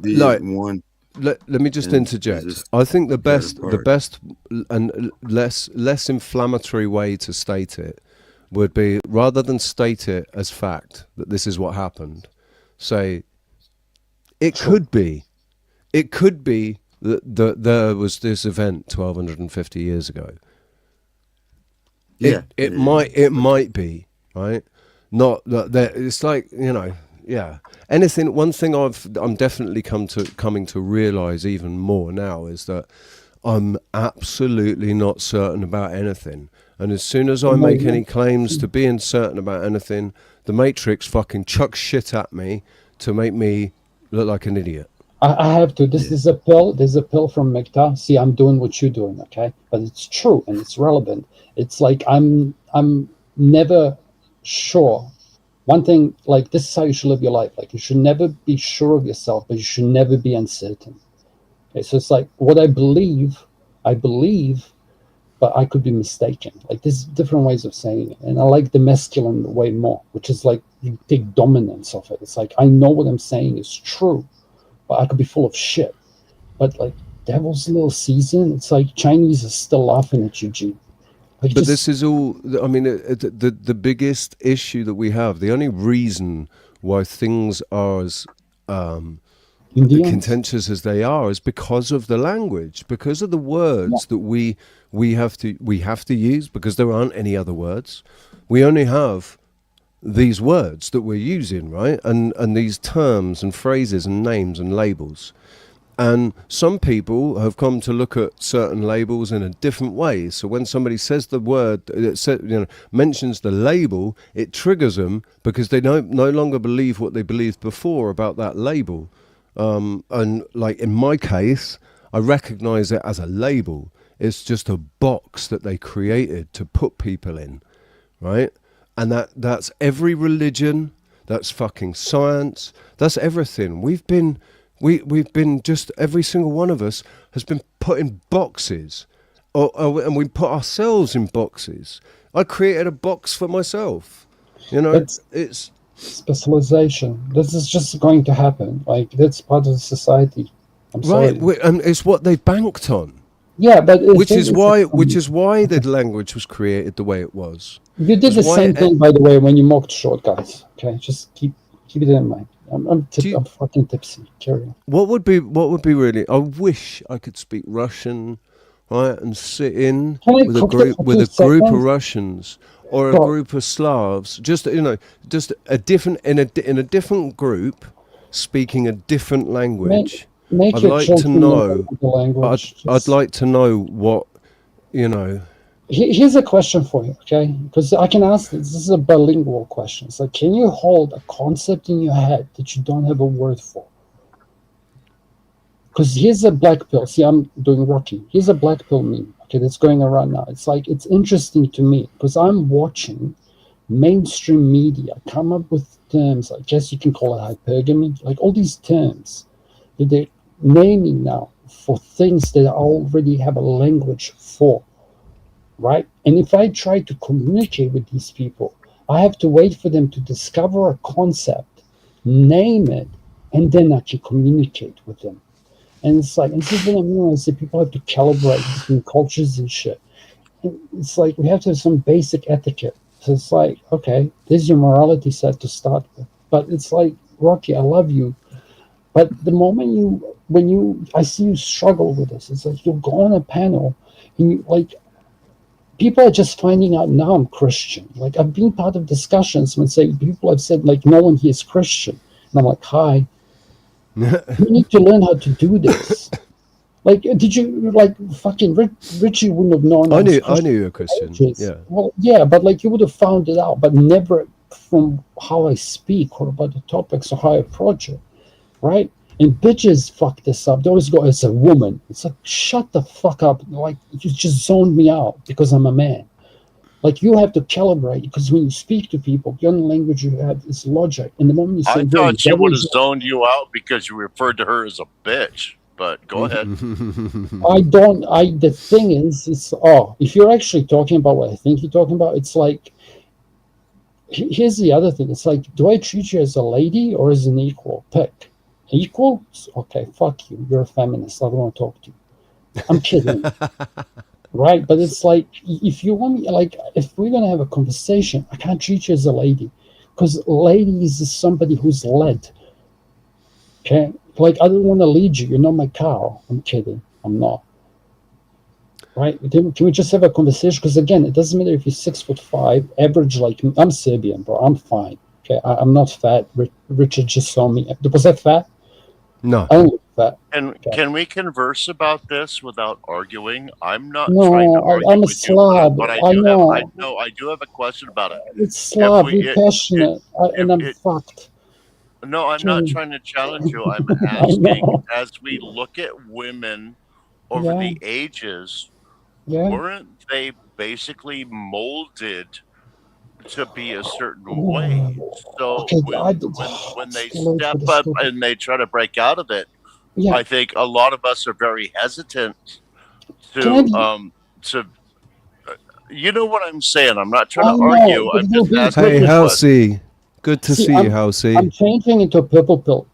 used to be one. Let me just interject. I think the best and less inflammatory way to state it would be, rather than state it as fact that this is what happened, say it could be that there was this event 1,250 years ago. It might be, right? Not that it's like, anything. One thing I'm definitely coming to realize even more now is that I'm absolutely not certain about anything. And as soon as I make any claims to being certain about anything, the Matrix fucking chucks shit at me to make me look like an idiot. I have to. This is a pill. There's a pill from Mikta. See, I'm doing what you're doing, okay? But it's true and it's relevant. It's like I'm never sure. One thing, this is how you should live your life. You should never be sure of yourself, but you should never be uncertain. Okay, so it's what I believe, but I could be mistaken. There's different ways of saying it. And I like the masculine way more, which is you take dominance of it. It's I know what I'm saying is true, but I could be full of shit. But Devil's Little Season, it's Chinese are still laughing at you, G. But this is all, I mean, the biggest issue that we have, the only reason why things are as contentious as they are is because of the language, because of the words that we have to use, because there aren't any other words. We only have these words that we're using, right? And these terms and phrases and names and labels. And some people have come to look at certain labels in a different way. So when somebody says the word, mentions the label, it triggers them because they no longer believe what they believed before about that label. And in my case, I recognize it as a label. It's just a box that they created to put people in, right? And that's every religion, that's fucking science, that's everything. We've been just, every single one of us has been put in boxes, and we put ourselves in boxes. I created a box for myself. It's specialization. This is just going to happen. That's part of the society. I'm sorry. Right, and it's what they banked on. Yeah, but which is why the language was created the way it was. You did the same thing, by the way, when you mocked short guys. Okay, just keep it in mind. I'm fucking tipsy. Carry on. What would be really? I wish I could speak Russian, right, and sit in with a group of Russians or a group of Slavs. Just a different in a different group, speaking a different language. I'd like to know. I'd like to know what. Here's a question for you, okay? Because I can ask this. This is a bilingual question. It's can you hold a concept in your head that you don't have a word for? Because here's a black pill. See, I'm doing Rocky. Here's a black pill meme, okay, that's going around now. It's it's interesting to me because I'm watching mainstream media come up with terms, I guess you can call it hypergamy, all these terms that they're naming now for things that I already have a language for. Right? And if I try to communicate with these people, I have to wait for them to discover a concept, name it, and then actually communicate with them. And it's this is what I mean. I say people have to calibrate between cultures and shit. And it's we have to have some basic etiquette. So it's okay, there's your morality set to start with. But it's Rocky, I love you. But the moment I see you struggle with this, it's you'll go on a panel and you people are just finding out now I'm Christian. I've been part of discussions when people have said no one here is Christian. And I'm hi. You need to learn how to do this. Like, did you like fucking Richie wouldn't have known? I knew you were Christian. Yeah. Well, yeah, but like you would have found it out, but never from how I speak or about the topics or how I approach it, right? And bitches fuck this up. They always go, "It's a woman." It's like, shut the fuck up! Like you just zoned me out because I'm a man. Like you have to calibrate because when you speak to people, the only language you have is logic. And the moment you say, I thought she would have zoned you out because you referred to her as a bitch. But go ahead. The thing is, if you're actually talking about what I think you're talking about, it's like, here's the other thing. It's like, do I treat you as a lady or as an equal? Pick. Equal? Okay, fuck you. You're a feminist. I don't want to talk to you. I'm kidding. Right? But it's like, if you want me, like, if we're going to have a conversation, I can't treat you as a lady. Because lady is somebody who's led. Okay? Like, I don't want to lead you. You're not my cow. I'm kidding. I'm not. Right? Can we just have a conversation? Because, again, it doesn't matter if you're 6'5", average like me. I'm Serbian, bro. I'm fine. Okay? I'm not fat. Richard just saw me. Was I fat? No. I don't look fat. And can we converse about this without arguing? I'm not No, trying to argue I'm a with you, Slav. but I know. I do have a question about it. It's Slav. You're passionate. And I'm fucked. No, I'm not trying to challenge you. I'm asking, as we look at women over the ages, weren't they basically molded to be a certain way? So when they step up and they try to break out of it, I think a lot of us are very hesitant to you know what I'm saying? I'm not trying to argue. I'm just asking. Hey, Halsey. Good to see you, Halsey. I'm changing into a purple pill.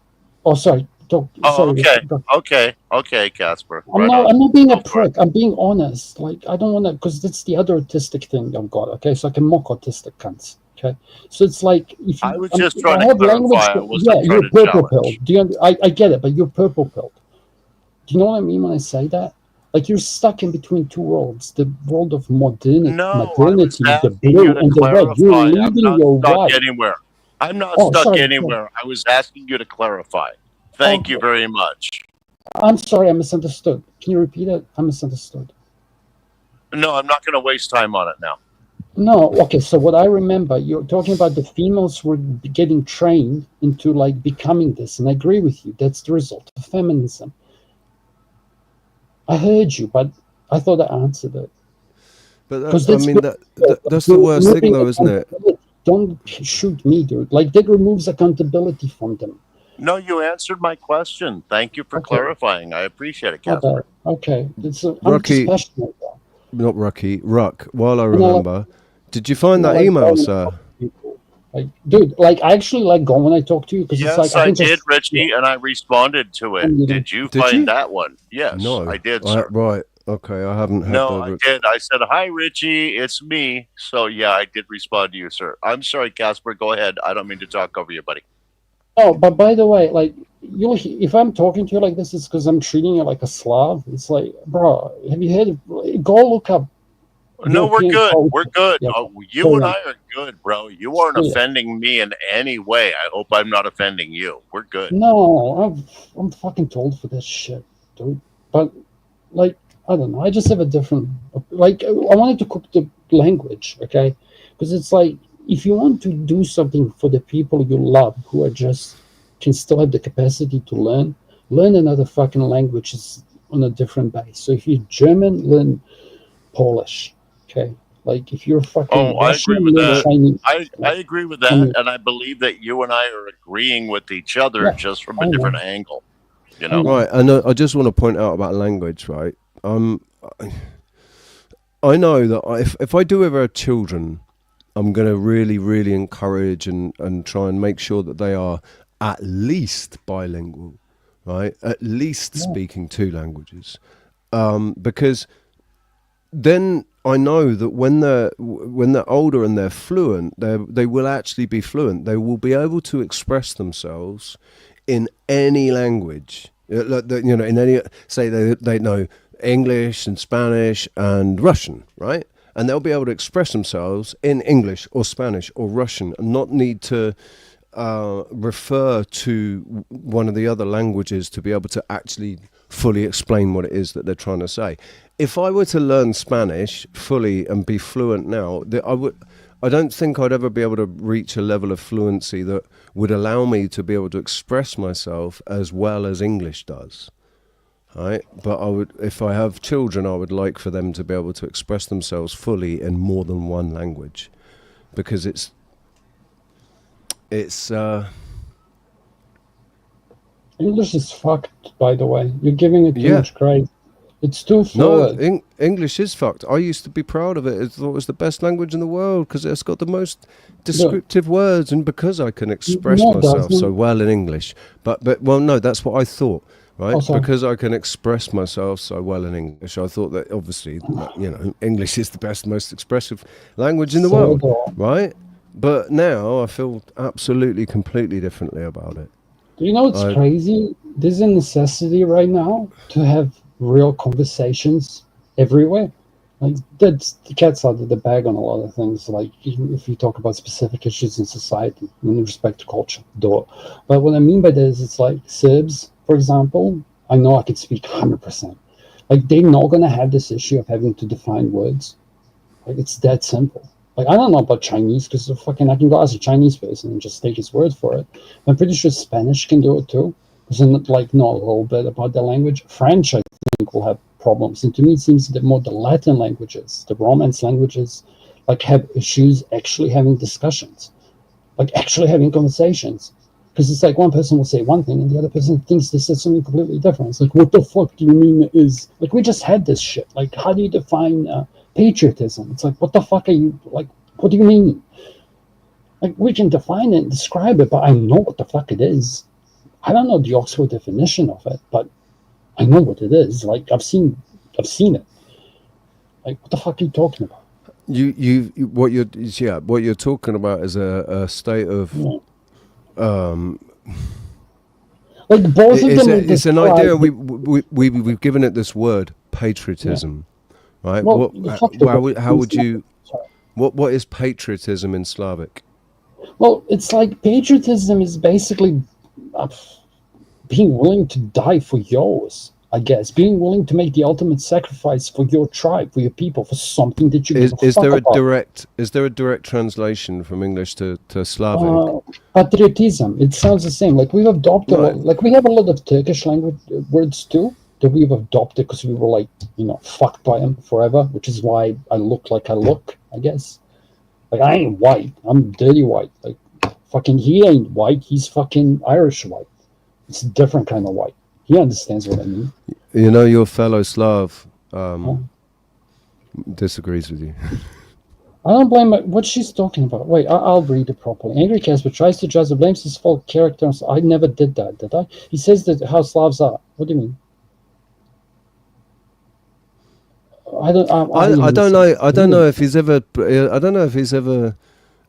Oh, sorry. Okay, Casper. I'm not being a prick. I'm being honest. Like, I don't want to, because that's the other autistic thing I've got. Okay, so I can mock autistic cunts. Okay, so it's like if you, I was just trying to clarify. You're purple pill. I get it, but you're purple pill. Do you know what I mean when I say that? Like you're stuck in between two worlds: the world of modernity, the blue, and the red. You're leaving your white. Anywhere. I'm not stuck anywhere. I was asking you to clarify. Thank you very much. I'm sorry, I misunderstood. Can you repeat it? I misunderstood. No, I'm not going to waste time on it now. No, okay. So what I remember, you're talking about the females were getting trained into like becoming this, and I agree with you. That's the result of feminism. I heard you, but I thought I answered it. But that's the worst thing, though, isn't it? Don't shoot me, dude. Like that removes accountability from them. No, you answered my question. Thank you for clarifying. I appreciate it, Casper. Okay. Rocky, not Rocky, Ruck, while I remember, did you find that email, sir? Like, dude, like I actually like going when I talk to you. Yes, it's like, I did, Richie, and I responded to it. Did you find that one? Yes, no, I did, sir. Right. Okay, I haven't had No, I did. I said, "Hi, Richie, it's me." So, yeah, I did respond to you, sir. I'm sorry, Casper. Go ahead. I don't mean to talk over you, buddy. Oh, but by the way, like, if I'm talking to you like this, it's because I'm treating you like a Slav. It's like, bro, have you heard? Go look up. No, we're good. We're good. Yeah. You and I are good, bro. You aren't offending me in any way. I hope I'm not offending you. We're good. No, I'm fucking told for this shit, dude. But, like, I don't know. I just have a different, like, I wanted to cook the language, okay? Because it's like, if you want to do something for the people you love who are just, can still have the capacity to learn another fucking language is on a different base. So if you're German, learn Polish, okay? Like, if you're fucking Russian, I agree with that. Chinese. I agree with that, and I believe that you and I are agreeing with each other just from a different angle. You know? Right, and I just want to point out about language, right? I know that if I do ever have children, I'm going to really, really encourage and try and make sure that they are at least bilingual, right? At least speaking two languages. Because then I know that when they're older and they're fluent, they will actually be fluent. They will be able to express themselves in any language. You know, in any, say they know English and Spanish and Russian, right? And they'll be able to express themselves in English or Spanish or Russian and not need to refer to one of the other languages to be able to actually fully explain what it is that they're trying to say. If I were to learn Spanish fully and be fluent now, I don't think I'd ever be able to reach a level of fluency that would allow me to be able to express myself as well as English does. Right? But if I have children, I would like for them to be able to express themselves fully in more than one language, because it's English is fucked, by the way. You're giving it too much credit. It's too fluid. No, English is fucked. I used to be proud of it. I thought it was the best language in the world because it's got the most descriptive words, and because I can express myself so well in English. But well, no, that's what I thought, right? Because I can express myself so well in English, I thought that obviously, English is the best, most expressive language in the world, right? But now I feel absolutely, completely differently about it. You know what's crazy? There's a necessity right now to have real conversations everywhere. Like, that's the cat's out of the bag on a lot of things. Like, if you talk about specific issues in society, in respect to culture, but what I mean by this, it's like Serbs, for example. I know I could speak 100%. Like, they're not gonna have this issue of having to define words. Like, it's that simple. Like, I don't know about Chinese because I can go ask a Chinese person and just take his word for it. I'm pretty sure Spanish can do it too. Because like know a little bit about the language. French, I think, will have problems. And to me, it seems that more the Latin languages, the Romance languages, like have issues actually having discussions, like actually having conversations. Because it's like one person will say one thing and the other person thinks they said something completely different. It's like, what the fuck do you mean it is? Like, we just had this shit. Like, how do you define patriotism? It's like, what the fuck are you, like, what do you mean? Like, we can define it and describe it, but I know what the fuck it is. I don't know the Oxford definition of it, but I know what it is. Like, I've seen it. Like, what the fuck are you talking about? What you're talking about is a state of like both of them. It's an idea. We've given it this word, patriotism, right? Well, how would you? What is patriotism in Slavic? Well, it's like patriotism is basically being willing to die for yours, I guess. Being willing to make the ultimate sacrifice for your tribe, for your people, for something that you is there a direct translation from English to Slavic? Patriotism. It sounds the same. Like, we've adopted, like, we have a lot of Turkish language words too that we've adopted because we were like, fucked by them forever, which is why I look like I look, I guess. Like, I ain't white. I'm dirty white. Like, fucking he ain't white. He's fucking Irish white. It's a different kind of white. He understands what I mean. Your fellow Slav disagrees with you. I don't blame her. What she's talking about. Wait, I'll read it properly. Angry Casper tries to judge the blames his fault characters. I never did that, did I? He says that how Slavs are. What do you mean? I don't know if he's ever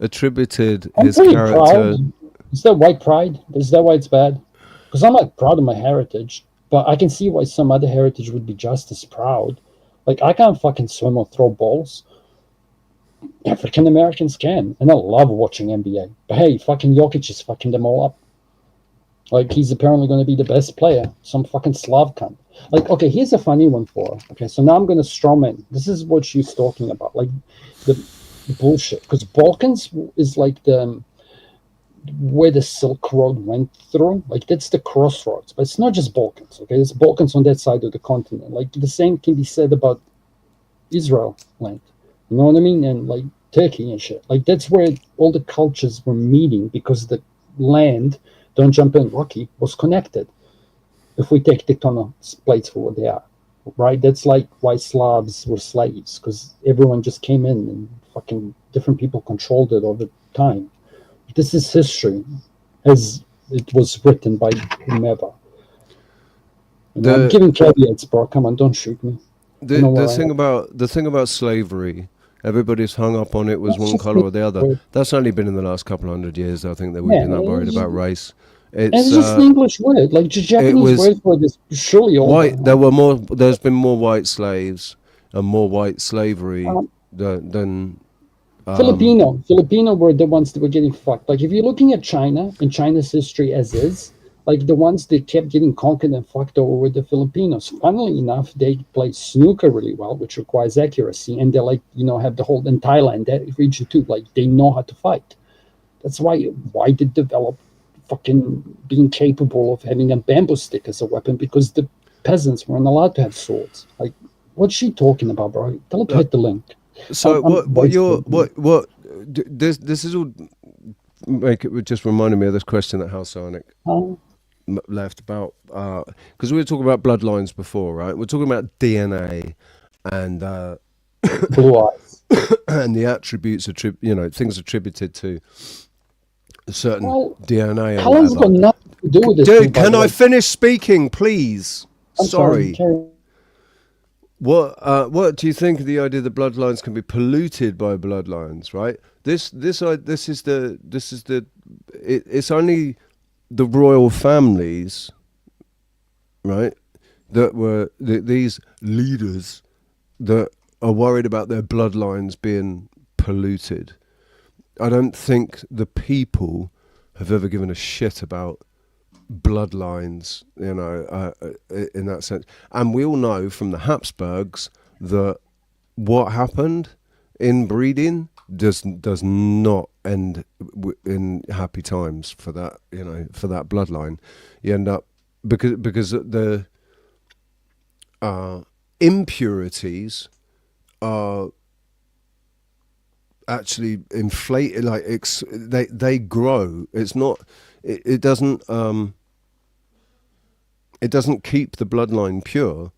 attributed his character. Proud. Is that white pride? Is that why it's bad? Because I'm like proud of my heritage, but I can see why some other heritage would be just as proud. Like, I can't fucking swim or throw balls. African Americans can, and I love watching NBA. But hey, fucking Jokic is fucking them all up. Like, he's apparently going to be the best player. Some fucking Slav cunt. Like, okay, here's a funny one for her. Okay, so now I'm going to strawman. This is what she's talking about. Like, the bullshit. Because Balkans is like where the Silk Road went through. Like, that's the crossroads. But it's not just Balkans, okay? There's Balkans on that side of the continent. Like, the same can be said about Israel land. You know what I mean? And, like, Turkey and shit. Like, that's where all the cultures were meeting because the land, don't jump in, Rocky, was connected. If we take tectonic plates for what they are, right? That's like why Slavs were slaves, because everyone just came in and fucking different people controlled it over time. This is history as it was written by whomever. I'm giving caveats, bro. Come on, don't shoot me. The thing about slavery, everybody's hung up on it was one color or the other. That's only been in the last couple 100 years. I think that we've been that worried about race. It's just an English word, like the Japanese word for this. Surely white. There's been more white slaves and more white slavery than Filipino were the ones that were getting fucked. Like if you're looking at China and China's history as is, like the ones that kept getting conquered and fucked over were the Filipinos. Funnily enough, they play snooker really well, which requires accuracy, and they like have the whole in Thailand that region too. Like they know how to fight. That's why they develop fucking being capable of having a bamboo stick as a weapon, because the peasants weren't allowed to have swords. Like, what's she talking about, bro? Tell her to hit the link. So this is all just reminded me of this question that House Sarnik left about, because we were talking about bloodlines before, right? We're talking about DNA and blue eyes and the attributes things attributed to certain DNA. Colin's got nothing to do with this. Dude, can I finish speaking, please? Sorry. What do you think of the idea that bloodlines can be polluted by bloodlines? Right. It's only the royal families, right, that were these leaders that are worried about their bloodlines being polluted. I don't think the people have ever given a shit about bloodlines, in that sense. And we all know from the Habsburgs that what happened in breeding does not end in happy times for that, for that bloodline. You end up because the impurities are actually inflated, like they grow. It's not. It doesn't keep the bloodline pure.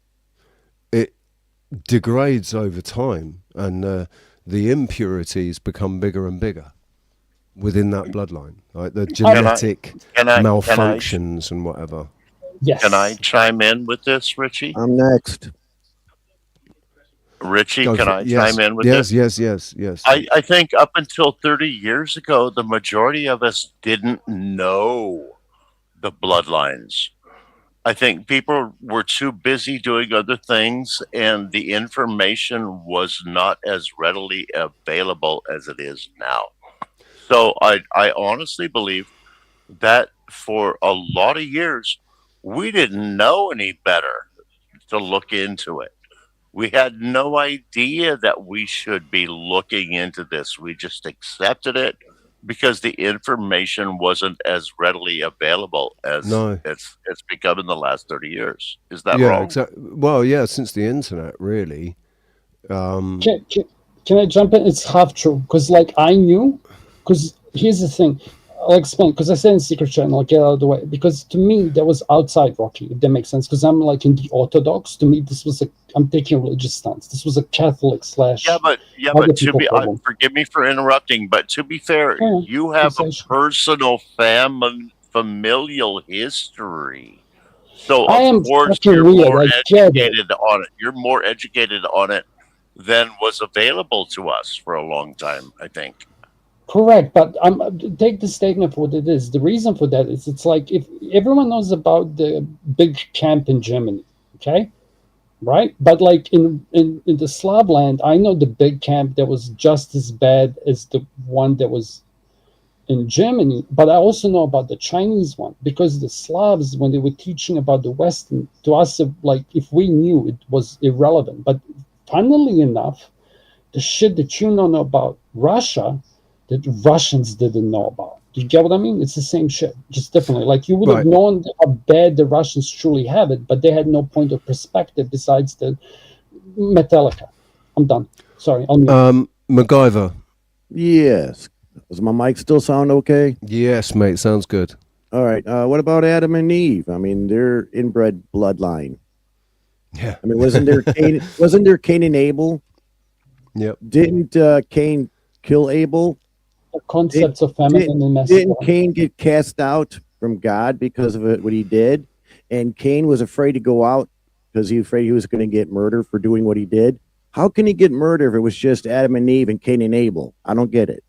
It degrades over time, and the impurities become bigger and bigger within that bloodline, like the genetic malfunctions and whatever. Yes. Can I chime in with this, Richie? I'm next. Richie, can I chime in with this? Yes. I think up until 30 years ago, the majority of us didn't know the bloodlines. I think people were too busy doing other things, and the information was not as readily available as it is now. So I honestly believe that for a lot of years, we didn't know any better to look into it. We had no idea that we should be looking into this. We just accepted it because the information wasn't as readily available as it's become in the last 30 years. Is that wrong? Exactly. Well, yeah, since the internet, really. Can I jump in? It's half true, because I knew, because here's the thing. I'll explain, because I said in secret chat, and I'll get out of the way, because to me that was outside Rocky, if that makes sense, because I'm in the Orthodox. To me, this was I'm taking a religious stance. This was a Catholic / but to be forgive me for interrupting, but to be fair, you have a personal familial history, so of course you're more educated on it. You're more educated on it than was available to us for a long time, I think. Correct, but take the statement for what it is. The reason for that is it's like if everyone knows about the big camp in Germany, okay, right? But in the Slav land, I know the big camp that was just as bad as the one that was in Germany. But I also know about the Chinese one, because the Slavs, when they were teaching about the Western, to us, if we knew, it was irrelevant. But funnily enough, the shit that you know about Russia, that Russians didn't know about. Do you get what I mean? It's the same shit, just differently. You would have known how bad the Russians truly have it, but they had no point of perspective besides the Metallica. I'm done. Sorry. MacGyver. Yes. Does my mic still sound okay? Yes, mate. Sounds good. All right. What about Adam and Eve? I mean, they're inbred bloodline. Yeah. I mean, wasn't there Cain and Abel? Yep. Didn't Cain kill Abel? The concepts of feminine and masculine. Didn't Cain get cast out from God because of what he did? And Cain was afraid to go out because he was afraid he was going to get murdered for doing what he did. How can he get murdered if it was just Adam and Eve and Cain and Abel? I don't get it.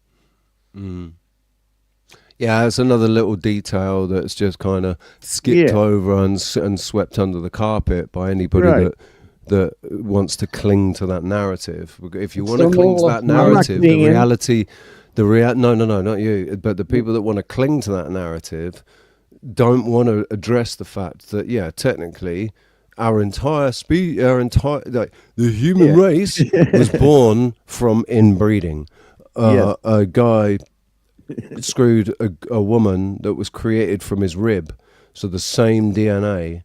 Yeah, it's another little detail that's just kind of skipped over and swept under the carpet by anybody that that wants to cling to that narrative. If you want to cling to that narrative, the reality, no, not you, but the people that want to cling to that narrative don't want to address the fact that, yeah, technically, our entire the human race was born from inbreeding. A guy screwed a woman that was created from his rib, so the same DNA.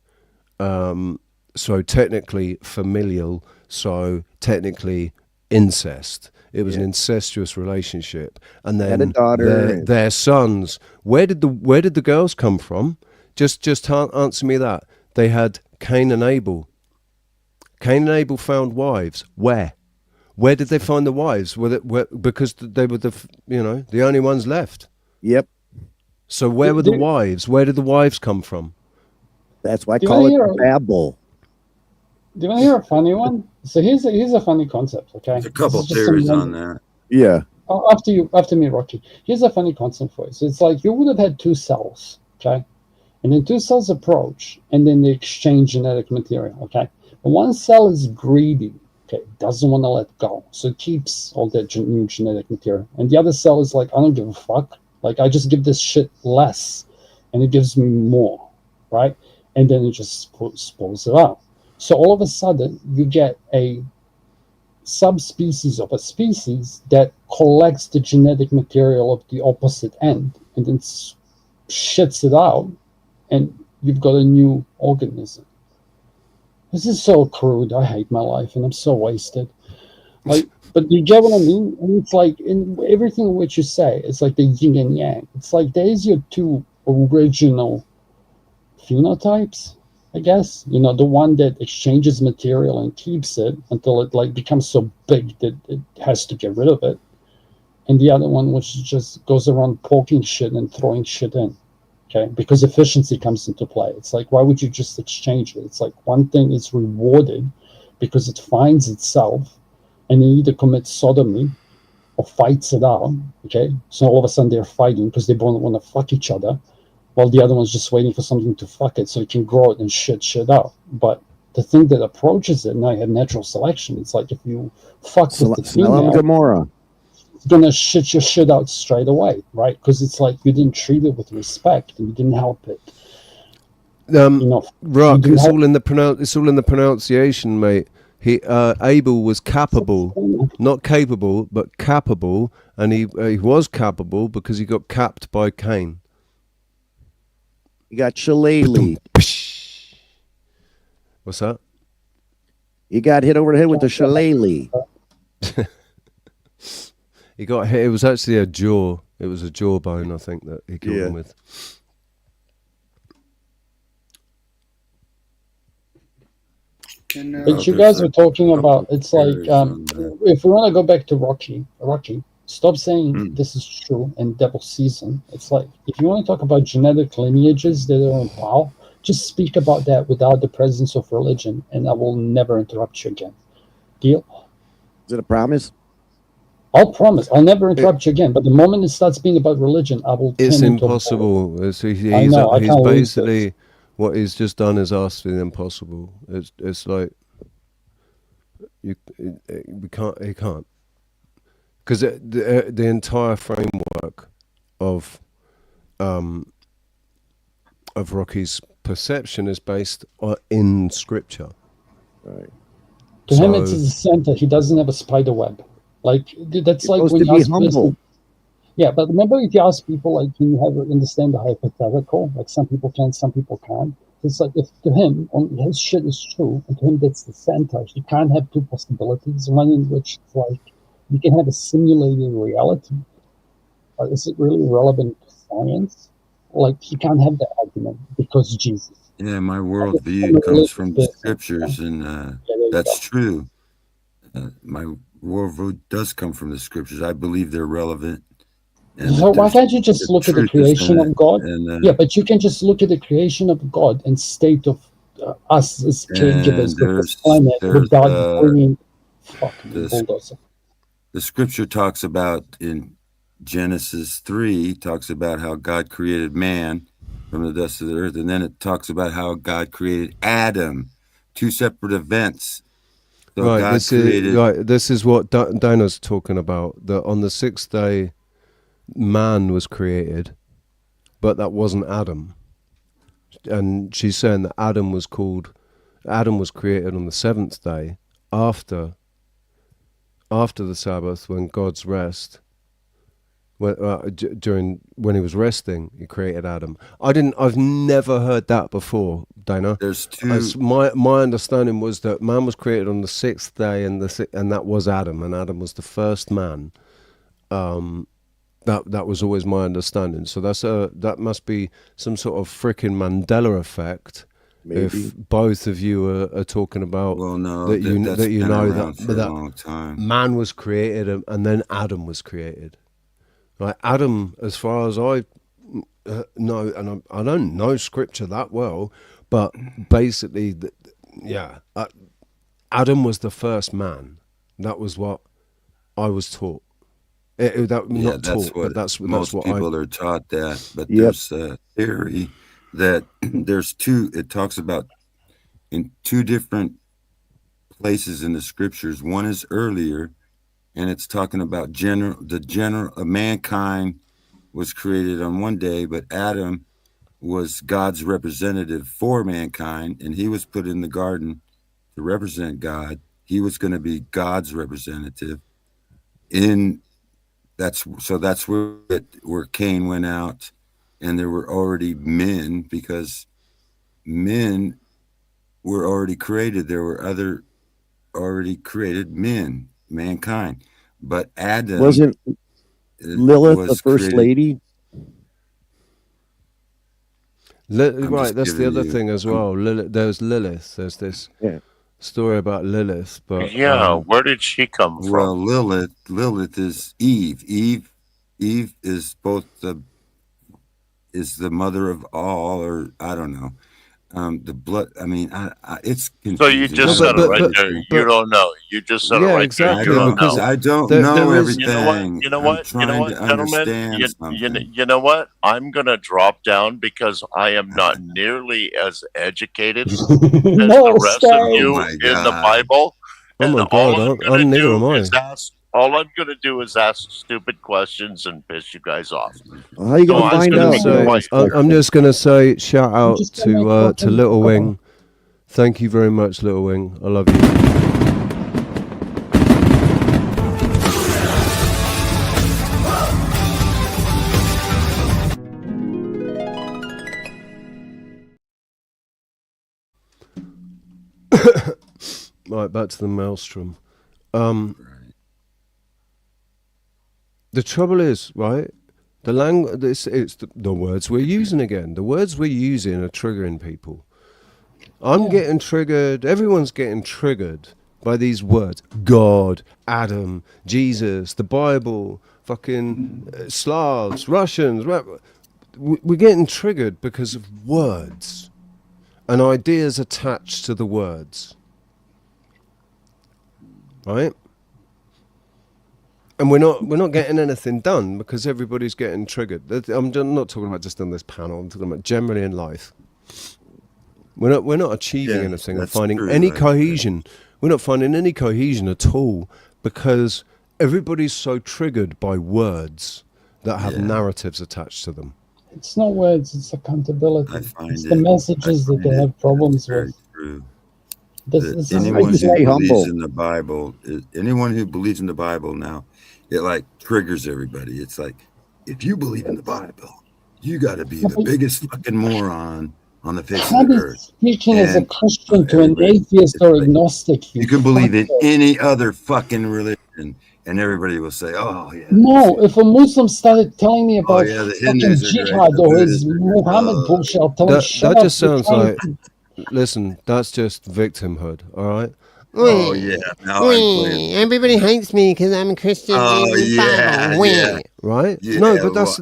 So technically familial, so technically incest. It was an incestuous relationship, and then had a daughter. Their sons. Where did the girls come from? Just answer me that. They had Cain and Abel. Cain and Abel found wives. Where did they find the wives? Because they were the only ones left. Yep. So where were the wives? Where did the wives come from? That's why I call it Babel. Do you want to hear a funny one? So here's a funny concept, okay? There's a couple theories on that. Yeah. Oh, after me, Rocky. Here's a funny concept for you. So it's like you would have had two cells, okay? And then two cells approach, and then they exchange genetic material, okay? But one cell is greedy, okay? Doesn't want to let go. So it keeps all that new genetic material. And the other cell is like, I don't give a fuck. Like, I just give this shit less, and it gives me more, right? And then it just spools it out. So all of a sudden, you get a subspecies of a species that collects the genetic material of the opposite end and then shits it out, and you've got a new organism. This is so crude. I hate my life, and I'm so wasted. Like, but you get what I mean? And it's like in everything which you say, it's like the yin and yang. It's like there's your two original phenotypes, I guess, the one that exchanges material and keeps it until it like becomes so big that it has to get rid of it, and the other one which just goes around poking shit and throwing shit in, okay? Because efficiency comes into play. It's like, why would you just exchange it? It's like one thing is rewarded because it finds itself and it either commits sodomy or fights it out, okay? So all of a sudden they're fighting because they both want to fuck each other, while the other one's just waiting for something to fuck it so it can grow it and shit out. But the thing that approaches it, now you have natural selection. It's like if you fuck with the female, it's going to shit your shit out straight away, right? Because it's like you didn't treat it with respect and you didn't help it. Rock, it's all in the pronunciation, mate. Abel was capable, not capable, but capable, and he was capable because he got capped by Cain. You got shillelagh. What's that? You got hit over the head with the shillelagh. He got hit. It was actually a jaw. It was a jawbone, I think, that he killed him with. But you guys were talking about, it's like, if we want to go back to Rocky, stop saying this is true and double season. It's like, if you want to talk about genetic lineages that are in power, just speak about that without the presence of religion, and I will never interrupt you again. Deal? Is it a promise? I'll promise. I'll never interrupt you again. But the moment it starts being about religion, I will. It's impossible. He's basically what he's just done is asked for the impossible. It's like he can't. Because the entire framework of Rocky's perception is based in scripture. Right. To him, it's the center. He doesn't have a spider web. Like that's like when you ask humble. Yeah, but remember, if you ask people, like, can you understand the hypothetical? Like some people can, some people can't. It's like if to him, his shit is true, and to him that's the center. He can't have two possibilities. One in which it's like you can have a simulated reality. Is it really relevant to science? Like, he can't have that argument because Jesus. Yeah, my worldview comes from the scriptures, and that's true. My worldview does come from the scriptures. I believe they're relevant. So why can't you just look at the creation of God? Yeah, but you can just look at the creation of God and state of us as caregivers of this planet without bringing fucking bulldozer. The scripture talks about in Genesis 3, talks about how God created man from the dust of the earth, and then it talks about how God created Adam. Two separate events. So right, God created. This is what Dana's talking about. That on the sixth day, man was created, but that wasn't Adam. And she's saying that Adam was created on the seventh day after the Sabbath, when God's rest. When he was resting, he created Adam. I've never heard that before, Dana. There's two. My understanding was that man was created on the sixth day, and that was Adam, and Adam was the first man. That was always my understanding. So that must be some sort of freaking Mandela effect. Maybe. If both of you are talking about that you know that man was created and then Adam was created. Right, Adam, as far as I know, and I don't know scripture that well, but basically, Adam was the first man. That was what I was taught. Most people are taught that, but there's a theory that there's two. It talks about in two different places in the scriptures. One is earlier. And it's talking about mankind was created on one day, but Adam was God's representative for mankind, and he was put in the garden to represent God. He was going to be God's representative. That's where Cain went out, and there were already men, because men were already created. There were other already created men, mankind. But Adam wasn't Lilith the first lady? Right, that's the other thing as well. There's Lilith. There's this story about Lilith, but where did she come from? Well, Lilith is Eve. Eve is is the mother of all, or I don't know. The blood. I mean, it's confusing. So you just said it right there. You don't know. You just said it right exactly, there. You don't because know. I don't know everything. You know what, gentlemen? You know what? I'm going to drop down because I am not nearly as educated as the rest of you in the Bible. Oh my God! Neither am I. All I'm going to do is ask stupid questions and piss you guys off. How are you going to find out? I'm just going to say shout out to Little Wing. Thank you very much, Little Wing. I love you. Right, back to the maelstrom. The trouble is, right, the language, it's the words we're using again. The words we're using are triggering people. I'm getting triggered. Everyone's getting triggered by these words. God, Adam, Jesus, the Bible, fucking Slavs, Russians. We're getting triggered because of words and ideas attached to the words. Right? And we're not getting anything done because everybody's getting triggered. I'm not talking about just on this panel. I'm talking about generally in life. We're not achieving anything and finding any cohesion. We're not finding any cohesion at all because everybody's so triggered by words that have narratives attached to them. It's not words; it's accountability. It's the messages that they have problems with. Anyone who believes in the Bible, anyone who believes in the Bible now, it like triggers everybody. It's like, if you believe in the Bible, you got to be the biggest fucking moron on the face of the earth. Speaking as a Christian to an atheist or agnostic, you can believe in any other fucking religion, and everybody will say, "Oh yeah." No, if a Muslim started telling me about fucking jihad or his Muhammad bullshit, I'll tell him shut that up. just sounds like. Listen, that's just victimhood. All right. Oh yeah, everybody hates me because I'm a Christian. Right? Yeah, no, but that's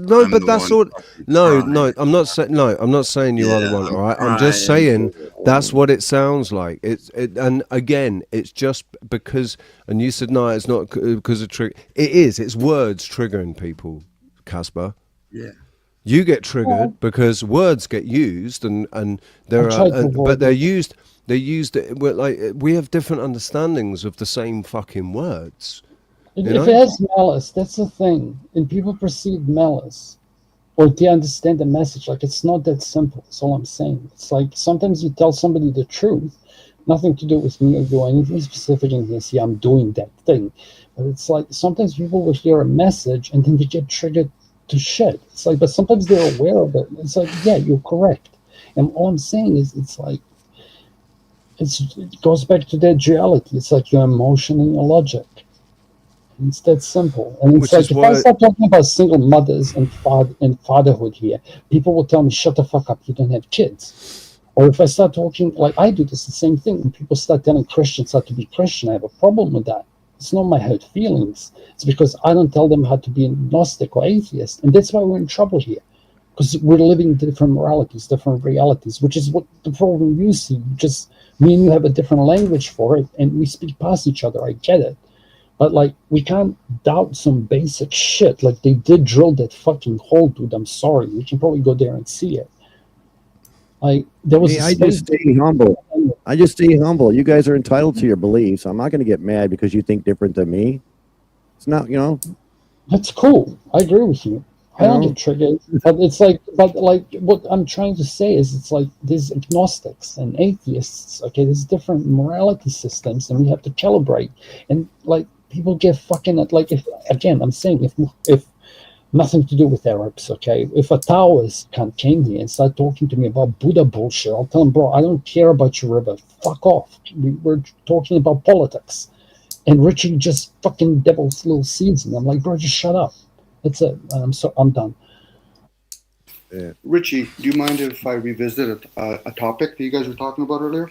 all. No, I'm not saying. No, I'm not saying you are the one. All right. I'm just saying that's what it sounds like. And again, it's just because. And you said no, it's not because of trigger. It is. It's words triggering people, Casper. Yeah. You get triggered because words get used, and there are, but they're used. They used it. We have different understandings of the same fucking words. If it has malice, that's the thing. And people perceive malice, or they understand the message. Like, it's not that simple. That's all I'm saying. It's like sometimes you tell somebody the truth, nothing to do with me or do anything specific, and they say I'm doing that thing. But it's like sometimes people will hear a message and then they get triggered to shit. It's like, but sometimes they're aware of it. It's like, yeah, you're correct. And all I'm saying is, it's like, it goes back to that duality. It's like your emotion and your logic. It's that simple. And it's like, if I start talking about single mothers and fatherhood here, people will tell me, shut the fuck up, you don't have kids. Or if I start talking, like I do this, the same thing. When people start telling Christians how to be Christian, I have a problem with that. It's not my hurt feelings. It's because I don't tell them how to be agnostic or atheist. And that's why we're in trouble here. Because we're living different moralities, different realities, which is what the problem you see. Just me and you have a different language for it, and we speak past each other. I get it. But, like, we can't doubt some basic shit. Like, they did drill that fucking hole, dude. I'm sorry. We can probably go there and see it. Like, there was I just stay humble. I just stay humble. You guys are entitled to your beliefs. I'm not going to get mad because you think different than me. It's not, That's cool. I agree with you. I don't get triggered. But it's like, what I'm trying to say is, it's like there's agnostics and atheists. Okay, there's different morality systems, and we have to calibrate. And, like, people get fucking like, if again, I'm saying, if nothing to do with Arabs, okay, if a Taoist came here and started talking to me about Buddha bullshit, I'll tell him, bro, I don't care about your river. Fuck off. We're talking about politics. And Richie just fucking devils little seeds in me. I'm like, bro, just shut up. That's it. I'm done. Yeah. Richie, do you mind if I revisit a topic that you guys were talking about earlier?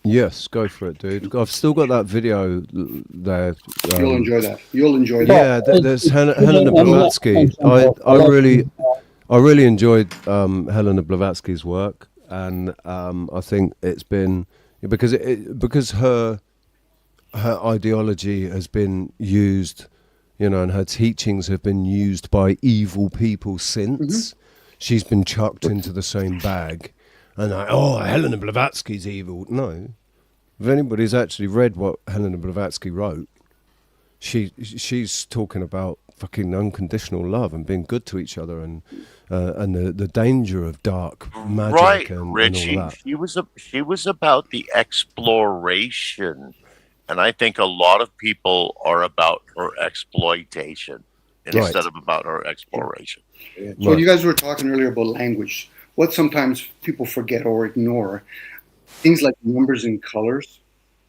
Yes, go for it, dude. I've still got that video there. You'll enjoy that. You'll enjoy that. Yeah, there's Helena Blavatsky. I really enjoyed Helena Blavatsky's work, and I think it's been because her ideology has been used, and her teachings have been used by evil people since. She's been chucked into the same bag. And Helena Blavatsky's evil. No. If anybody's actually read what Helena Blavatsky wrote, she's talking about fucking unconditional love and being good to each other and the danger of dark magic and Richie, and all that. She was about the exploration. And I think a lot of people are about her exploitation instead of about her exploration. So you guys were talking earlier about language. What sometimes people forget or ignore, things like numbers and colors,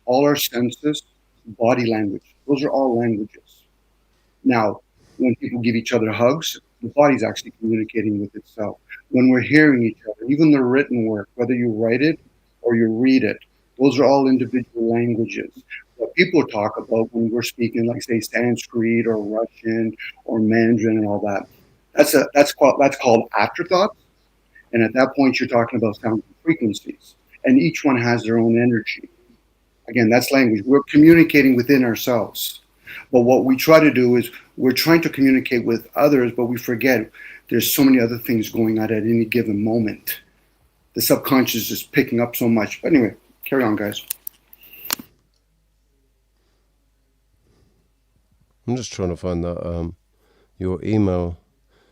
all our senses, body language, those are all languages. Now, when people give each other hugs, the body's actually communicating with itself. When we're hearing each other, even the written work, whether you write it or you read it, those are all individual languages. What people talk about when we're speaking, like say Sanskrit or Russian or Mandarin and all that, that's called afterthoughts. And at that point, you're talking about sound frequencies, and each one has their own energy. Again, that's language. We're communicating within ourselves. But what we try to do is we're trying to communicate with others, but we forget there's so many other things going on at any given moment. The subconscious is picking up so much. But anyway, carry on, guys. I'm just trying to find that your email.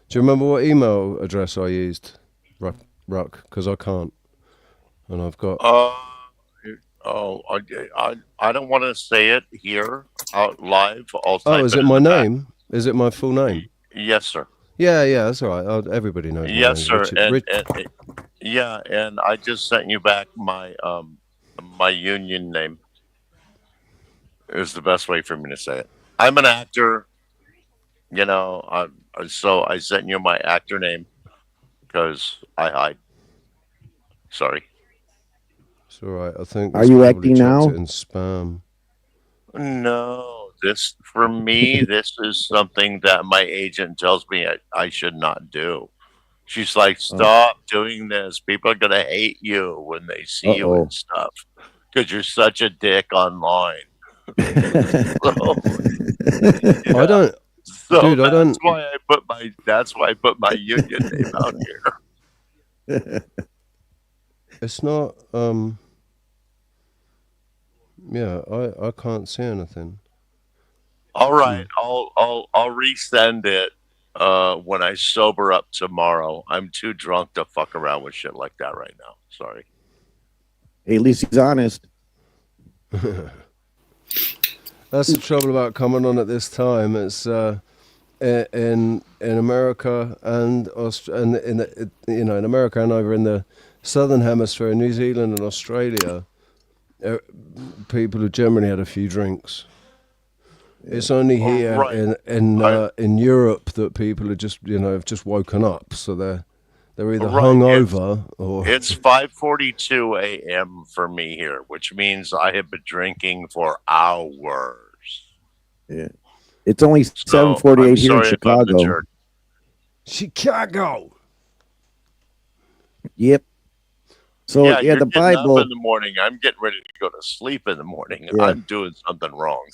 Do you remember what email address I used? Ruck, because I can't, and I've got. I don't want to say it here out live. Is it my name? Is it my full name? Yes, sir. Yeah, that's all right. Everybody knows. Yes, sir. And I just sent you back my my union name. Is the best way for me to say it. I'm an actor. So I sent you my actor name. Because I sorry. It's all right. I think. Are you acting now? It in spam. No, this is something that my agent tells me I should not do. She's like, stop doing this. People are gonna hate you when they see you and stuff because you're such a dick online. I don't. So dude, that's why I put my union name out here. It's not. Yeah, I can't see anything. All right, I'll resend it when I sober up tomorrow. I'm too drunk to fuck around with shit like that right now. Sorry. Hey, at least he's honest. That's the trouble about coming on at this time. It's in America and in America and over in the southern hemisphere, New Zealand and Australia, people who generally had a few drinks. It's only here in Europe that people are just have just woken up, so they're either hungover or it's 5:42 a.m. for me here, which means I have been drinking for hours. Yeah, it's only 7:48 here in Chicago. Chicago. Yep. So yeah, you're the getting Bible up in the morning. I'm getting ready to go to sleep in the morning. Yeah. I'm doing something wrong.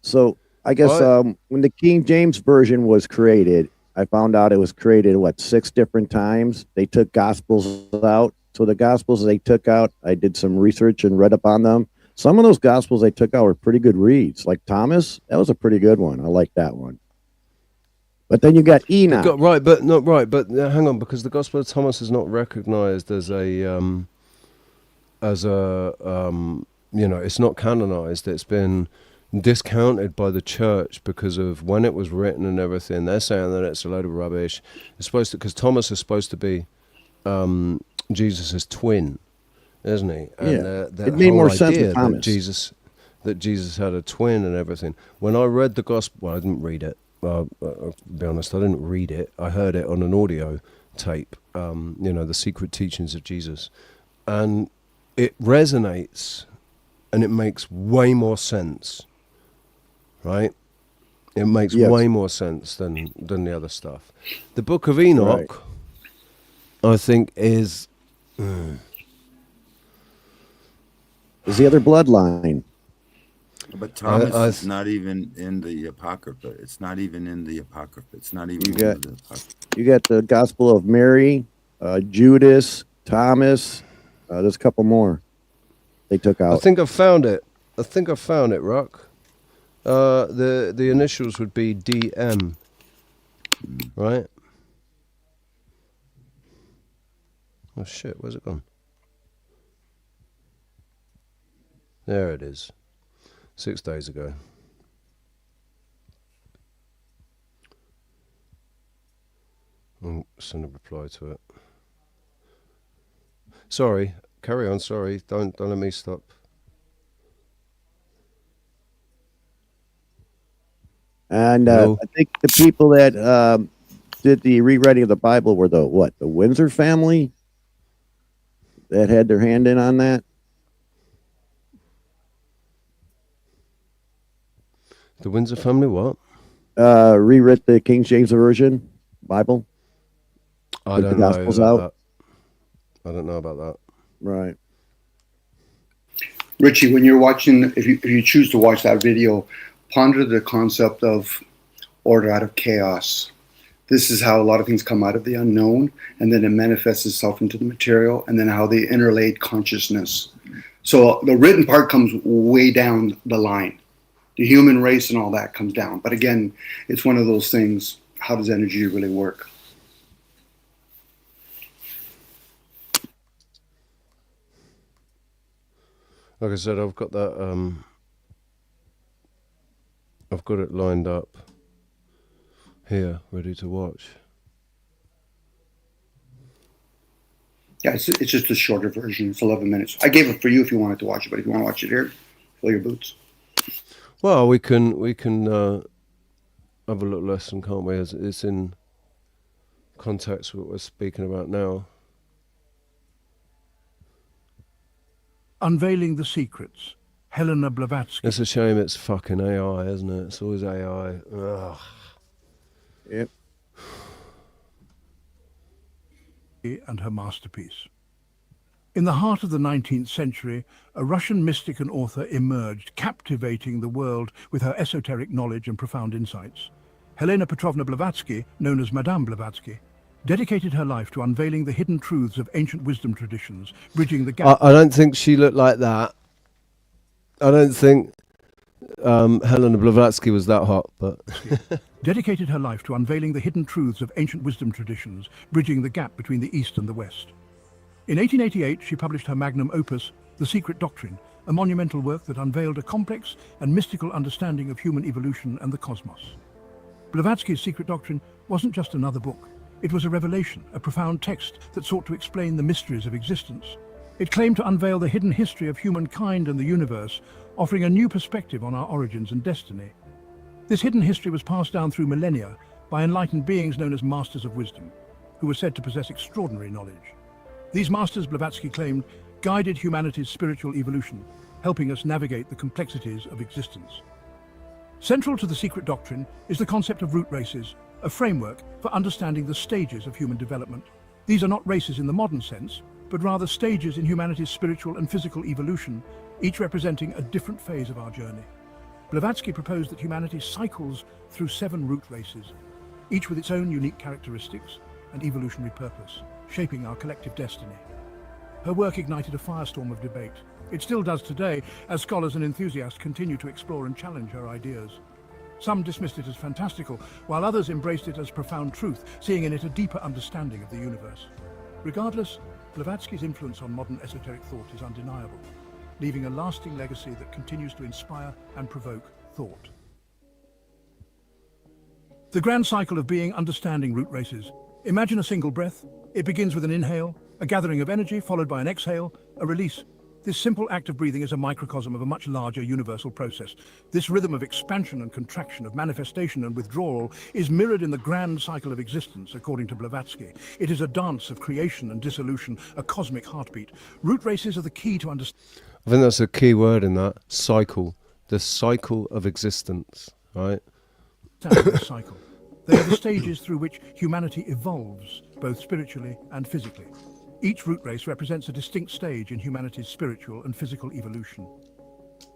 So I guess when the King James Version was created, I found out it was created 6 different times. They took Gospels out. So the Gospels they took out, I did some research and read up on them. Some of those Gospels they took out were pretty good reads. Like Thomas, that was a pretty good one. I like that one. But then you got Enoch. But hang on, because the Gospel of Thomas is not recognized as it's not canonized. It's been discounted by the church because of when it was written and everything. They're saying that it's a load of rubbish. It's supposed to, because Thomas is supposed to be Jesus' twin, isn't he? And it made more sense with Thomas. That Jesus had a twin and everything. When I read the Gospel, well, I didn't read it. I'll be honest, I didn't read it. I heard it on an audio tape, the secret teachings of Jesus. And it resonates and it makes way more sense, right? It makes way more sense than the other stuff. The Book of Enoch, I think, is the other bloodline. But Thomas is not even in the Apocrypha. It's not even in the Apocrypha. It's not even in the Apocrypha. You got the Gospel of Mary, Judas, Thomas. There's a couple more they took out. I think I found it, Rock. The initials would be DM, right? Oh shit, where's it gone? There it is. 6 days ago. I'll send a reply to it. Sorry, carry on. Sorry, don't let me stop. And I think the people that did the rewriting of the Bible were the Windsor family that had their hand in on that. The Windsor family, what? Rewrote the King James Version Bible. I don't know about that. I don't know about that. Right. Richie, when you're watching, if you choose to watch that video, ponder the concept of order out of chaos. This is how a lot of things come out of the unknown, and then it manifests itself into the material, and then how they interlaid consciousness. So the written part comes way down the line. The human race and all that comes down. But again, it's one of those things. How does energy really work? Like I said, I've got that. I've got it lined up here, ready to watch. Yeah, it's just a shorter version. It's 11 minutes. I gave it for you if you wanted to watch it, but if you want to watch it here, fill your boots. Well, we can have a little lesson, can't we? It's in context with what we're speaking about now. Unveiling the Secrets, Helena Blavatsky. It's a shame it's fucking AI, isn't it? It's always AI. Ugh. Yep. And her masterpiece. In the heart of the 19th century, a Russian mystic and author emerged, captivating the world with her esoteric knowledge and profound insights. Helena Petrovna Blavatsky, known as Madame Blavatsky, dedicated her life to unveiling the hidden truths of ancient wisdom traditions, bridging the gap. I don't think she looked like that. I don't think Helena Blavatsky was that hot, but dedicated her life to unveiling the hidden truths of ancient wisdom traditions, bridging the gap between the East and the West. In 1888, she published her magnum opus, The Secret Doctrine, a monumental work that unveiled a complex and mystical understanding of human evolution and the cosmos. Blavatsky's Secret Doctrine wasn't just another book. It was a revelation, a profound text that sought to explain the mysteries of existence. It claimed to unveil the hidden history of humankind and the universe, offering a new perspective on our origins and destiny. This hidden history was passed down through millennia by enlightened beings known as Masters of Wisdom, who were said to possess extraordinary knowledge. These masters, Blavatsky claimed, guided humanity's spiritual evolution, helping us navigate the complexities of existence. Central to the Secret Doctrine is the concept of root races, a framework for understanding the stages of human development. These are not races in the modern sense, but rather stages in humanity's spiritual and physical evolution, each representing a different phase of our journey. Blavatsky proposed that humanity cycles through 7 root races, each with its own unique characteristics and evolutionary purpose, shaping our collective destiny. Her work ignited a firestorm of debate. It still does today, as scholars and enthusiasts continue to explore and challenge her ideas. Some dismissed it as fantastical, while others embraced it as profound truth, seeing in it a deeper understanding of the universe. Regardless, Blavatsky's influence on modern esoteric thought is undeniable, leaving a lasting legacy that continues to inspire and provoke thought. The grand cycle of being, understanding root races. Imagine a single breath. It begins with an inhale, a gathering of energy followed by an exhale, a release. This simple act of breathing is a microcosm of a much larger universal process. This rhythm of expansion and contraction, of manifestation and withdrawal, is mirrored in the grand cycle of existence, according to Blavatsky. It is a dance of creation and dissolution, a cosmic heartbeat. Root races are the key to understand. I think that's a key word in that cycle. The cycle of existence, right? This cycle. They are the stages through which humanity evolves, both spiritually and physically. Each root race represents a distinct stage in humanity's spiritual and physical evolution.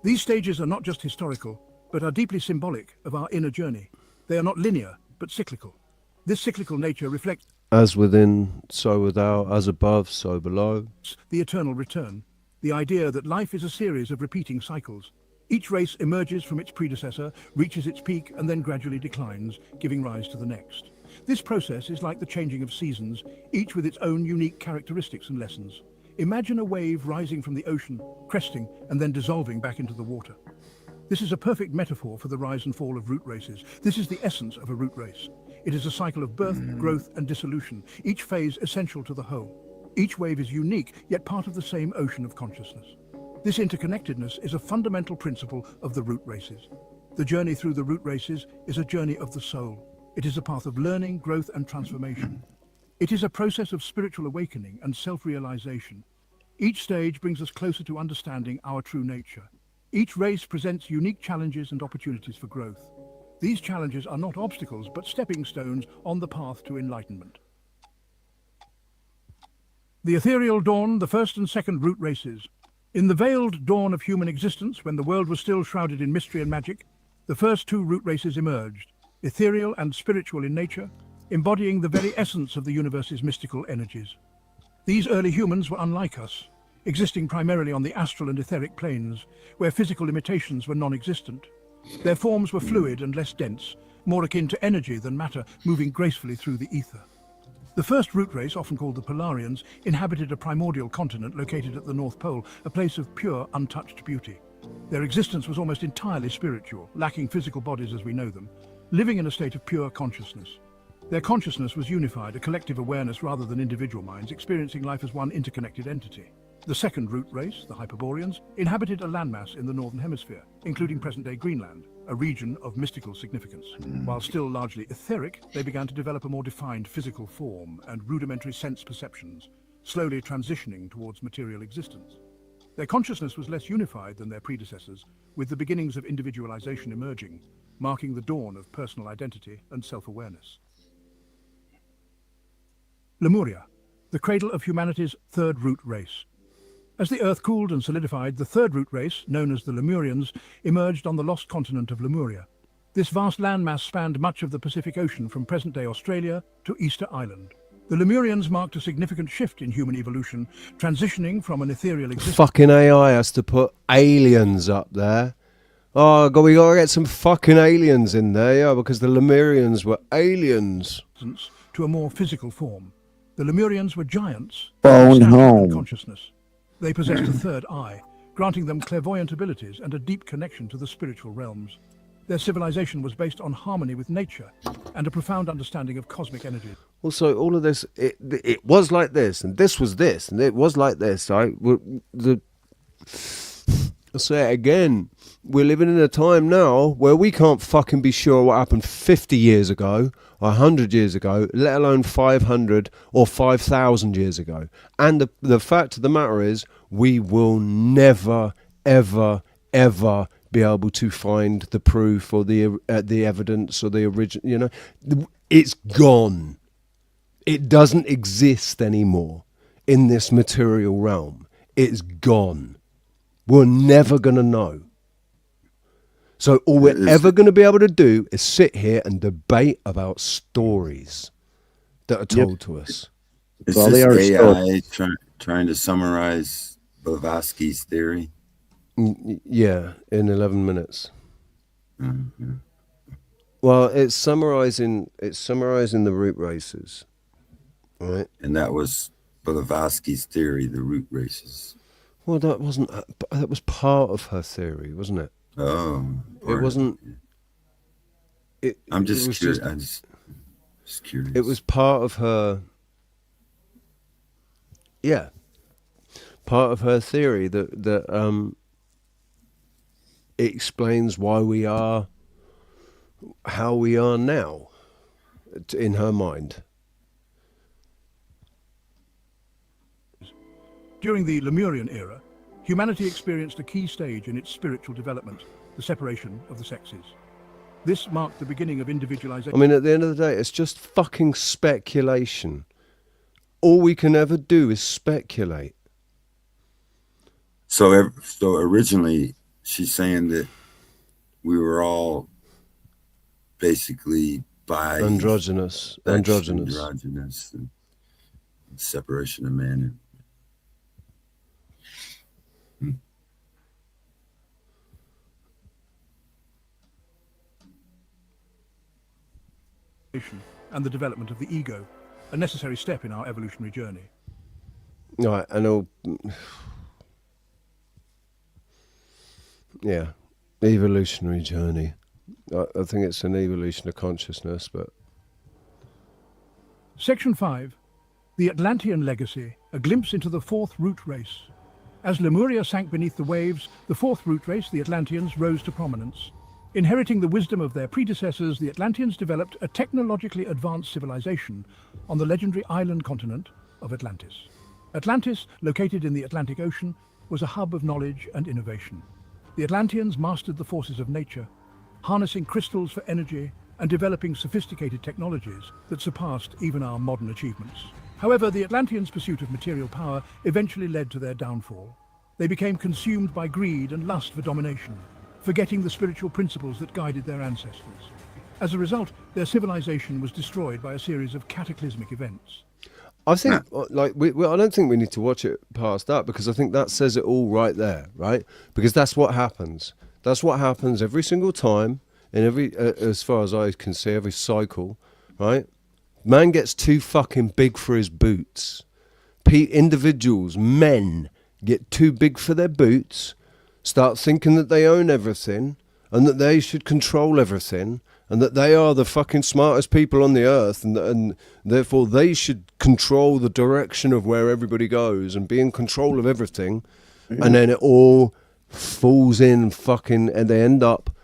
These stages are not just historical, but are deeply symbolic of our inner journey. They are not linear, but cyclical. This cyclical nature reflects as within, so without, as above, so below. The eternal return, the idea that life is a series of repeating cycles. Each race emerges from its predecessor, reaches its peak, and then gradually declines, giving rise to the next. This process is like the changing of seasons, each with its own unique characteristics and lessons. Imagine a wave rising from the ocean, cresting, and then dissolving back into the water. This is a perfect metaphor for the rise and fall of root races. This is the essence of a root race. It is a cycle of birth, growth, and dissolution, each phase essential to the whole. Each wave is unique, yet part of the same ocean of consciousness. This interconnectedness is a fundamental principle of the root races. The journey through the root races is a journey of the soul. It is a path of learning, growth, and transformation. It is a process of spiritual awakening and self-realization. Each stage brings us closer to understanding our true nature. Each race presents unique challenges and opportunities for growth. These challenges are not obstacles, but stepping stones on the path to enlightenment. The ethereal dawn, the first and second root races. In the veiled dawn of human existence, when the world was still shrouded in mystery and magic, the first 2 root races emerged, ethereal and spiritual in nature, embodying the very essence of the universe's mystical energies. These early humans were unlike us, existing primarily on the astral and etheric planes, where physical limitations were non-existent. Their forms were fluid and less dense, more akin to energy than matter, moving gracefully through the ether. The first root race, often called the Polarians, inhabited a primordial continent located at the North Pole, a place of pure, untouched beauty. Their existence was almost entirely spiritual, lacking physical bodies as we know them, living in a state of pure consciousness. Their consciousness was unified, a collective awareness rather than individual minds, experiencing life as one interconnected entity. The second root race, the Hyperboreans, inhabited a landmass in the Northern Hemisphere, including present-day Greenland, a region of mystical significance. While still largely etheric, they began to develop a more defined physical form and rudimentary sense perceptions, slowly transitioning towards material existence. Their consciousness was less unified than their predecessors, with the beginnings of individualization emerging, marking the dawn of personal identity and self-awareness. Lemuria, the cradle of humanity's third root race. As the Earth cooled and solidified, the third root race, known as the Lemurians, emerged on the lost continent of Lemuria. This vast landmass spanned much of the Pacific Ocean from present-day Australia to Easter Island. The Lemurians marked a significant shift in human evolution, transitioning from an ethereal existence. Fucking AI has to put aliens up there. Oh, God, we gotta get some fucking aliens in there, yeah, because the Lemurians were aliens. To a more physical form. The Lemurians were giants Phone with home. consciousness. They possessed a third eye, granting them clairvoyant abilities and a deep connection to the spiritual realms. Their civilization was based on harmony with nature and a profound understanding of cosmic energy. Also, all of this, it was like this, and this was this, and it was like this. Right? I'll say it again. We're living in a time now where we can't fucking be sure what happened 50 years ago, or 100 years ago, let alone 500 or 5,000 years ago. And the fact of the matter is, we will never, ever, ever be able to find the proof or the evidence or the original, you know. It's gone. It doesn't exist anymore in this material realm. It's gone. We're never going to know. So all we're ever going to be able to do is sit here and debate about stories that are told to us. Is this AI trying to summarize Blavatsky's theory? Yeah, in 11 minutes. Mm-hmm. Well, it's summarizing the root races, right? And that was Blavatsky's theory, the root races. Well, that was part of her theory, wasn't it? Oh, it wasn't. I'm just curious. I'm just curious. It was part of her. Yeah, part of her theory that it explains why we are how we are now, in her mind. During the Lemurian era, humanity experienced a key stage in its spiritual development, the separation of the sexes. This marked the beginning of individualization. I mean, at the end of the day, it's just fucking speculation. All we can ever do is speculate. So originally, she's saying that we were all basically by androgynous, and separation of man and. And the development of the ego, a necessary step in our evolutionary journey. Right, and all, yeah, evolutionary journey. I think it's an evolution of consciousness, but... Section 5, the Atlantean legacy, a glimpse into the fourth root race. As Lemuria sank beneath the waves, the fourth root race, the Atlanteans, rose to prominence. Inheriting the wisdom of their predecessors, the Atlanteans developed a technologically advanced civilization on the legendary island continent of Atlantis. Atlantis, located in the Atlantic Ocean, was a hub of knowledge and innovation. The Atlanteans mastered the forces of nature, harnessing crystals for energy and developing sophisticated technologies that surpassed even our modern achievements. However, the Atlanteans' pursuit of material power eventually led to their downfall. They became consumed by greed and lust for domination, forgetting the spiritual principles that guided their ancestors. As a result, their civilization was destroyed by a series of cataclysmic events. I think, I don't think we need to watch it past that, because I think that says it all right there, right? Because that's what happens. That's what happens every single time, in every, as far as I can see, every cycle, right? Man gets too fucking big for his boots. Individuals, men, get too big for their boots, start thinking that they own everything and that they should control everything and that they are the fucking smartest people on the earth and therefore they should control the direction of where everybody goes and be in control of everything. Yeah. And then it all falls in fucking, and they end up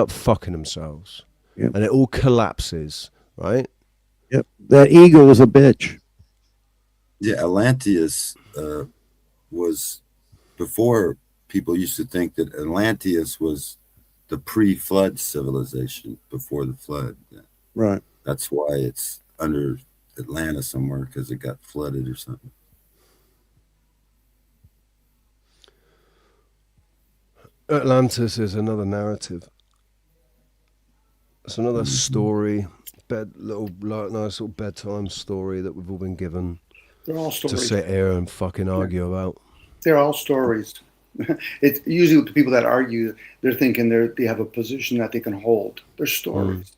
fucking themselves. Yep. And it all collapses, right? Yep. That ego is a bitch. Yeah, Atlantis was before. People used to think that Atlantis was the pre-flood civilization before the flood. Right. That's why it's under Atlanta somewhere, because it got flooded or something. Atlantis is another narrative. It's another story, nice little bedtime story that we've all been given. They're all stories. To sit here and fucking argue about. They're all stories. It's usually with the people that argue, they're thinking they have a position that they can hold. They're stories.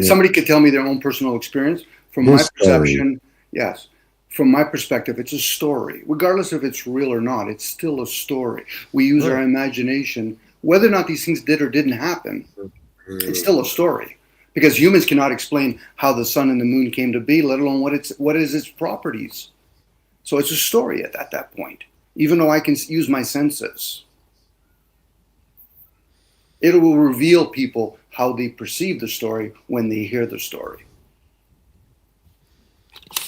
Somebody could tell me their own personal experience. From my perception, yes. From my perspective, it's a story. Regardless if it's real or not, it's still a story. We use our imagination. Whether or not these things did or didn't happen, it's still a story. Because humans cannot explain how the sun and the moon came to be, let alone what is its properties. So it's a story at that point, even though I can use my senses. It will reveal people how they perceive the story when they hear the story.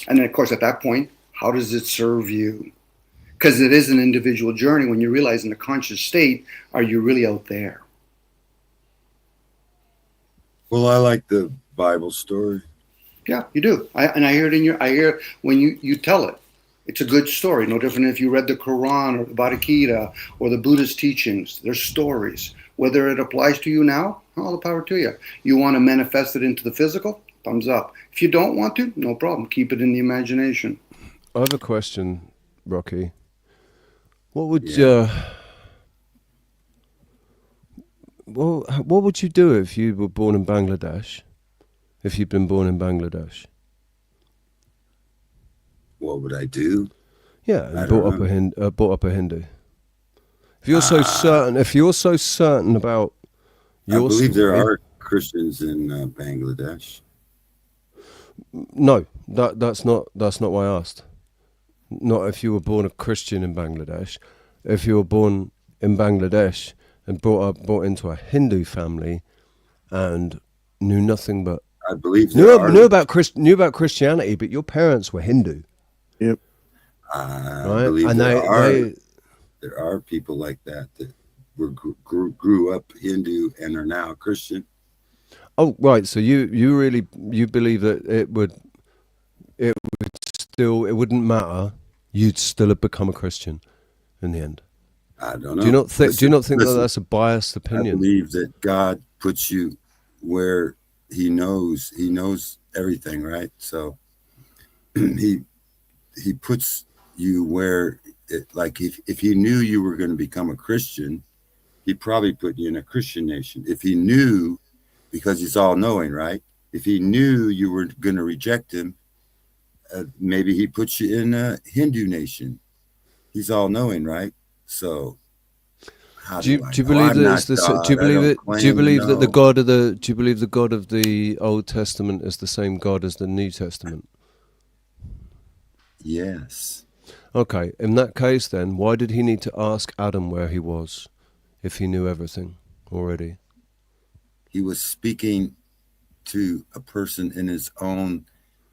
And then, of course, at that point, how does it serve you? Because it is an individual journey when you realize in a conscious state, are you really out there? Well, I like the Bible story. Yeah, you do. I hear it I hear when you tell it. It's a good story. No different if you read the Quran or the Bhagavad Gita or the Buddhist teachings. They're stories. Whether it applies to you now, all the power to you. You want to manifest it into the physical? Thumbs up. If you don't want to, no problem. Keep it in the imagination. I have a question, Rocky. What would what would you do if you were born in Bangladesh? If you'd been born in Bangladesh? What would I do? Yeah, and brought up a Hindu. If you're so certain about your I believe story, there are Christians in Bangladesh. No, that's not why I asked. Not if you were born a Christian in Bangladesh. If you were born in Bangladesh and brought into a Hindu family and knew nothing but I believe knew about Christianity, but your parents were Hindu. Yep. I believe and there are people like that grew up Hindu and are now Christian. Oh, right. So you believe that it wouldn't matter. You'd still have become a Christian in the end. I don't know. Do you not think that that's a biased opinion? I believe that God puts you where He knows everything, right? So He puts you where if He knew you were going to become a Christian, He'd probably put you in a Christian nation. If He knew, because He's all knowing, right? If He knew you were going to reject Him, maybe He puts you in a Hindu nation. He's all knowing, right? So do you believe that the God of the Old Testament is the same God as the New Testament? Yes. Okay, in that case then, why did He need to ask Adam where he was if He knew everything already? He was speaking to a person in his own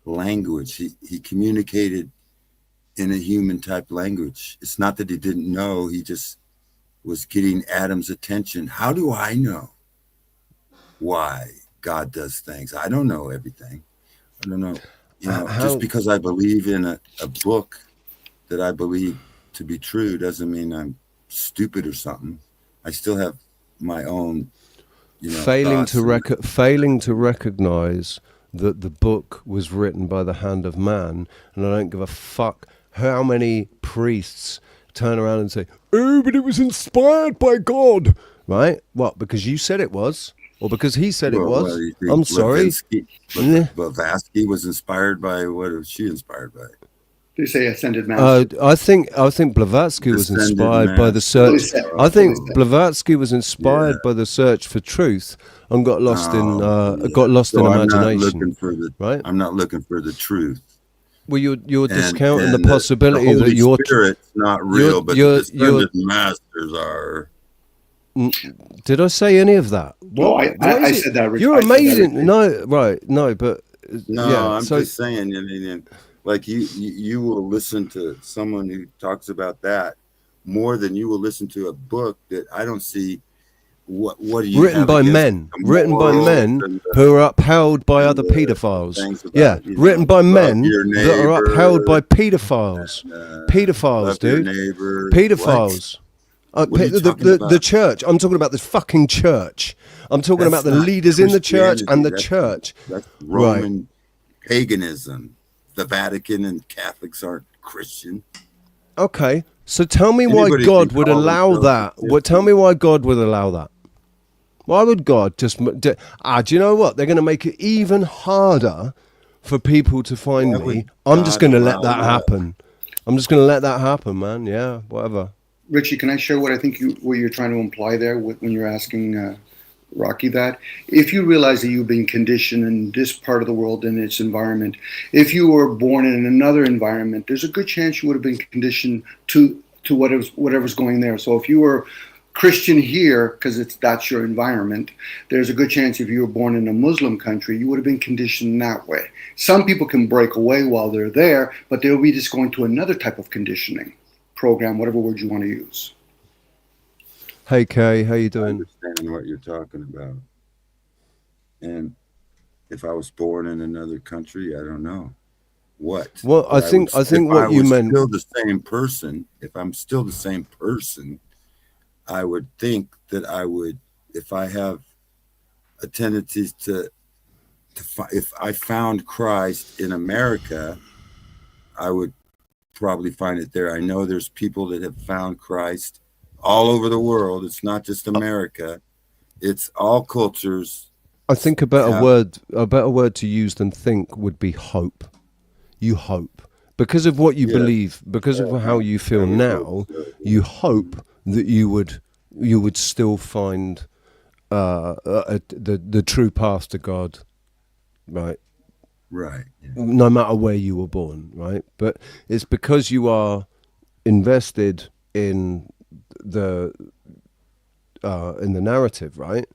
language. He communicated in a human type language. It's not that he didn't know, he just was getting Adam's attention. How do I know why God does things? I don't know everything. I don't know. Just because I believe in a book that I believe to be true doesn't mean I'm stupid or something. I still have my own failing to recognize that the book was written by the hand of man, and I don't give a fuck how many priests turn around and say, oh, but it was inspired by God, right? What, because you said it was? Or because he said it was? I'm sorry. Blavatsky was inspired by, what was she inspired by? They say ascended master. I think Blavatsky was inspired by the search. I think Blavatsky was inspired by the search for truth and got lost in imagination. I'm not looking for the truth. Well, you're discounting the possibility that your Spirit's not real, but the ascended masters are. Did I say any of that? No, I said that. You're amazing. No, but I'm just saying. I mean, like you will listen to someone who talks about that more than you will listen to a book that I don't see. What do you written by men who are upheld by other pedophiles? Written by men that are upheld by pedophiles. Pedophiles, dude. Pedophiles. The church. I'm talking about the fucking church. I'm talking about the leaders in the church and the church. That's Roman paganism. The Vatican and Catholics aren't Christian. Okay, so tell me why God would allow that. Tell me why God would allow that. Why would God just... do you know what? They're going to make it even harder for people to find me. I'm just going to let that happen. I'm just going to let that happen, man. Yeah, whatever. Richie, can I share what I think what you're trying to imply there when you're asking Rocky that? If you realize that you've been conditioned in this part of the world and its environment, if you were born in another environment, there's a good chance you would have been conditioned to whatever's going there. So if you were Christian here, because that's your environment, there's a good chance if you were born in a Muslim country, you would have been conditioned that way. Some people can break away while they're there, but they'll be just going to another type of conditioning program, whatever word you want to use. Hey Kay, how you doing? I understand what you're talking about. And if I was born in another country, I don't know what. Well, I think what you meant. Still the same person. If I'm still the same person, I would think that I would, if I have a tendency if I found Christ in America, I would probably find it there. I know there's people that have found Christ all over the world. It's not just America. It's all cultures. I think a better word to use than think would be hope. You hope. Because of what you believe, because of how you feel now, you hope that you would still find the true path to God, right? Right. Yeah. No matter where you were born, right? But it's because you are invested in the narrative, right?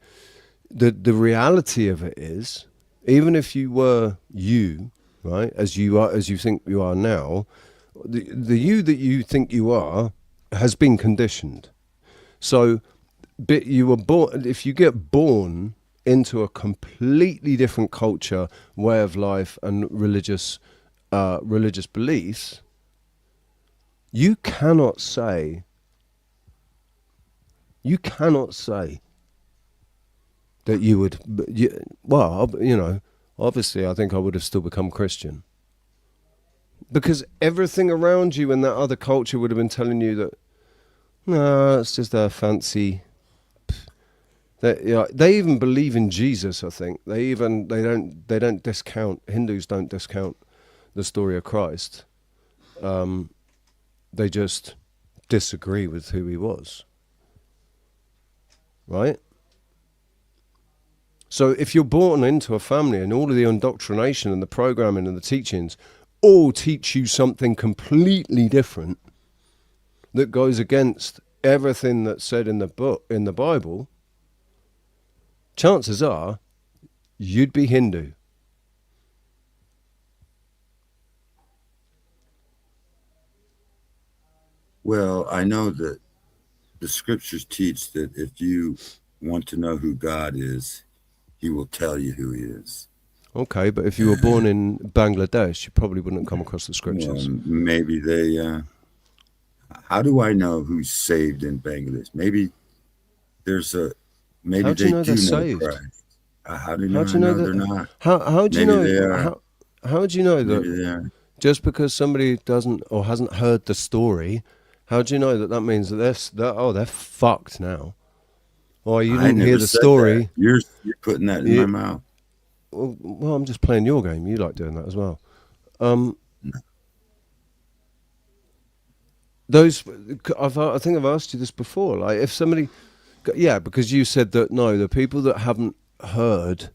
The reality of it is, even if you were you, right, as you think you are now, the you that you think you are has been conditioned. So, you were born. If you get born into a completely different culture, way of life, and religious beliefs, you cannot say that you would. Obviously, I think I would have still become Christian, because everything around you in that other culture would have been telling you that, no, it's just a fancy. They even believe in Jesus. I think they don't discount. Hindus don't discount the story of Christ. They just disagree with who he was. Right? So if you're born into a family and all of the indoctrination and the programming and the teachings all teach you something completely different that goes against everything that's said in the book, in the Bible, chances are you'd be Hindu. Well, I know that the scriptures teach that if you want to know who God is, he will tell you who he is. Okay, but if you were born in Bangladesh, you probably wouldn't come across the scriptures. Well, maybe they... how do I know who's saved in Bangladesh? Maybe there's a... Maybe how do you know they're saved? Christ. How do you know, they're not? How do you know? How do you know maybe that just because somebody doesn't or hasn't heard the story, how do you know that means that they're fucked now? Or you didn't hear the story. You're putting that in my mouth. Well, I'm just playing your game. You like doing that as well. I think I've asked you this before. Like, if somebody, because you said that the people that haven't heard,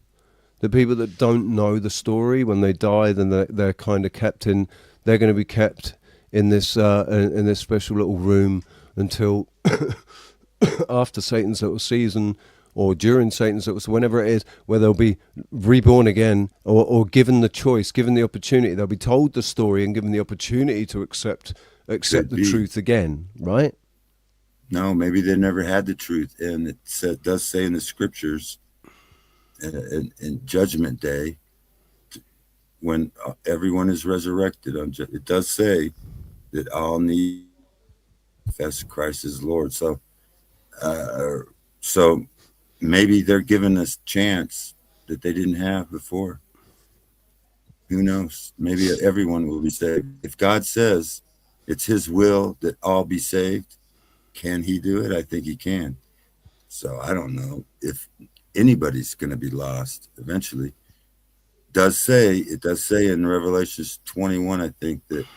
the people that don't know the story, when they die, then they're kind of kept in. They're going to be kept in this special little room until after Satan's little season, or during Satan's little, whenever it is, where they'll be reborn again, or given the choice, given the opportunity. They'll be told the story and given the opportunity to accept the truth again, right? No, maybe they never had the truth, and it does say in the scriptures, in Judgment Day, when everyone is resurrected, it does say that all need to confess Christ as Lord. So So maybe they're giving us chance that they didn't have before. Who knows? Maybe everyone will be saved. If God says it's his will that all be saved, can he do it? I think he can. So I don't know if anybody's going to be lost eventually. It does say in Revelation 21, I think that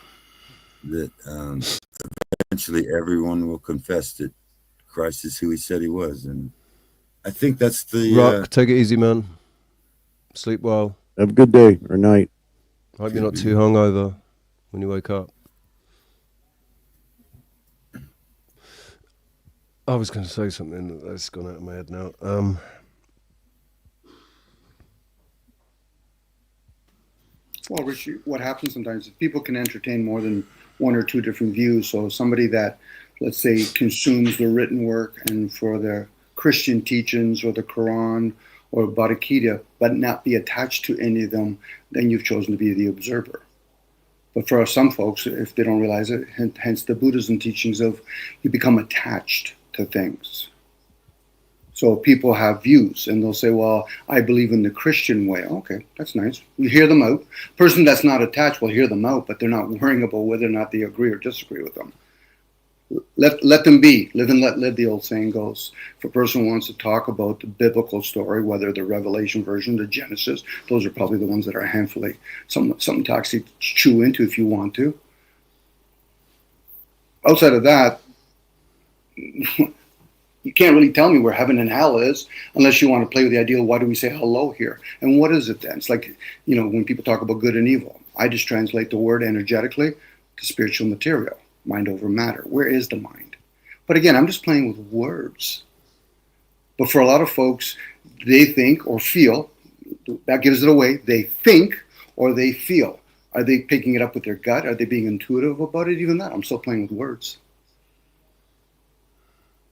eventually everyone will confess that Christ is who he said he was. And I think that's the... Rock, take it easy, man. Sleep well. Have a good day or night. Hope you're not too hungover when you wake up. I was going to say something that's gone out of my head now. Well, Richie, what happens sometimes is people can entertain more than one or two different views. So somebody that, let's say, consumes the written work and for their Christian teachings or the Quran or Bhagavad Gita, but not be attached to any of them, then you've chosen to be the observer. But for some folks, if they don't realize it, hence the Buddhism teachings of you become attached to things. So people have views and they'll say, well, I believe in the Christian way. Okay, that's nice. You hear them out. Person that's not attached will hear them out, but they're not worrying about whether or not they agree or disagree with them. Let them be. Live and let live, the old saying goes. If a person wants to talk about the biblical story, whether the Revelation version, the Genesis, those are probably the ones that are handfully something to actually chew into if you want to. Outside of that, you can't really tell me where heaven and hell is unless you want to play with the idea of why do we say hello here? And what is it then? It's like, when people talk about good and evil, I just translate the word energetically to spiritual material. Mind over matter. Where is the mind? But again, I'm just playing with words. But for a lot of folks, they think or feel, that gives it away, they think or they feel. Are they picking it up with their gut? Are they being intuitive about it? Even that, I'm still playing with words.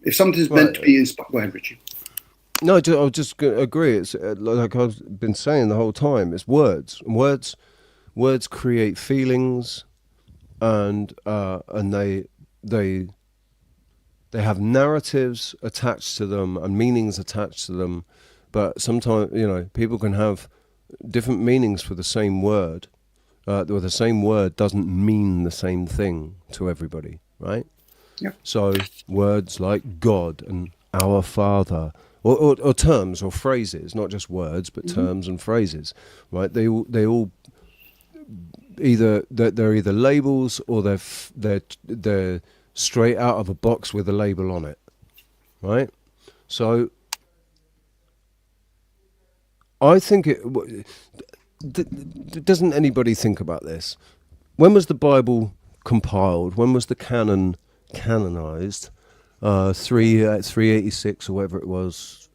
If something's meant to be inspired, go ahead, Richie. No, I'll just agree. It's like I've been saying the whole time. It's words. Words create feelings. And they have narratives attached to them and meanings attached to them, but sometimes people can have different meanings for the same word. The same word doesn't mean the same thing to everybody, right? Yeah. So words like God and our Father, or terms or phrases, not just words, but terms and phrases, right? They all. They're either labels or they're straight out of a box with a label on it, right? So I think doesn't anybody think about this? When was the Bible compiled? When was the canon canonized? 386 or whatever it was.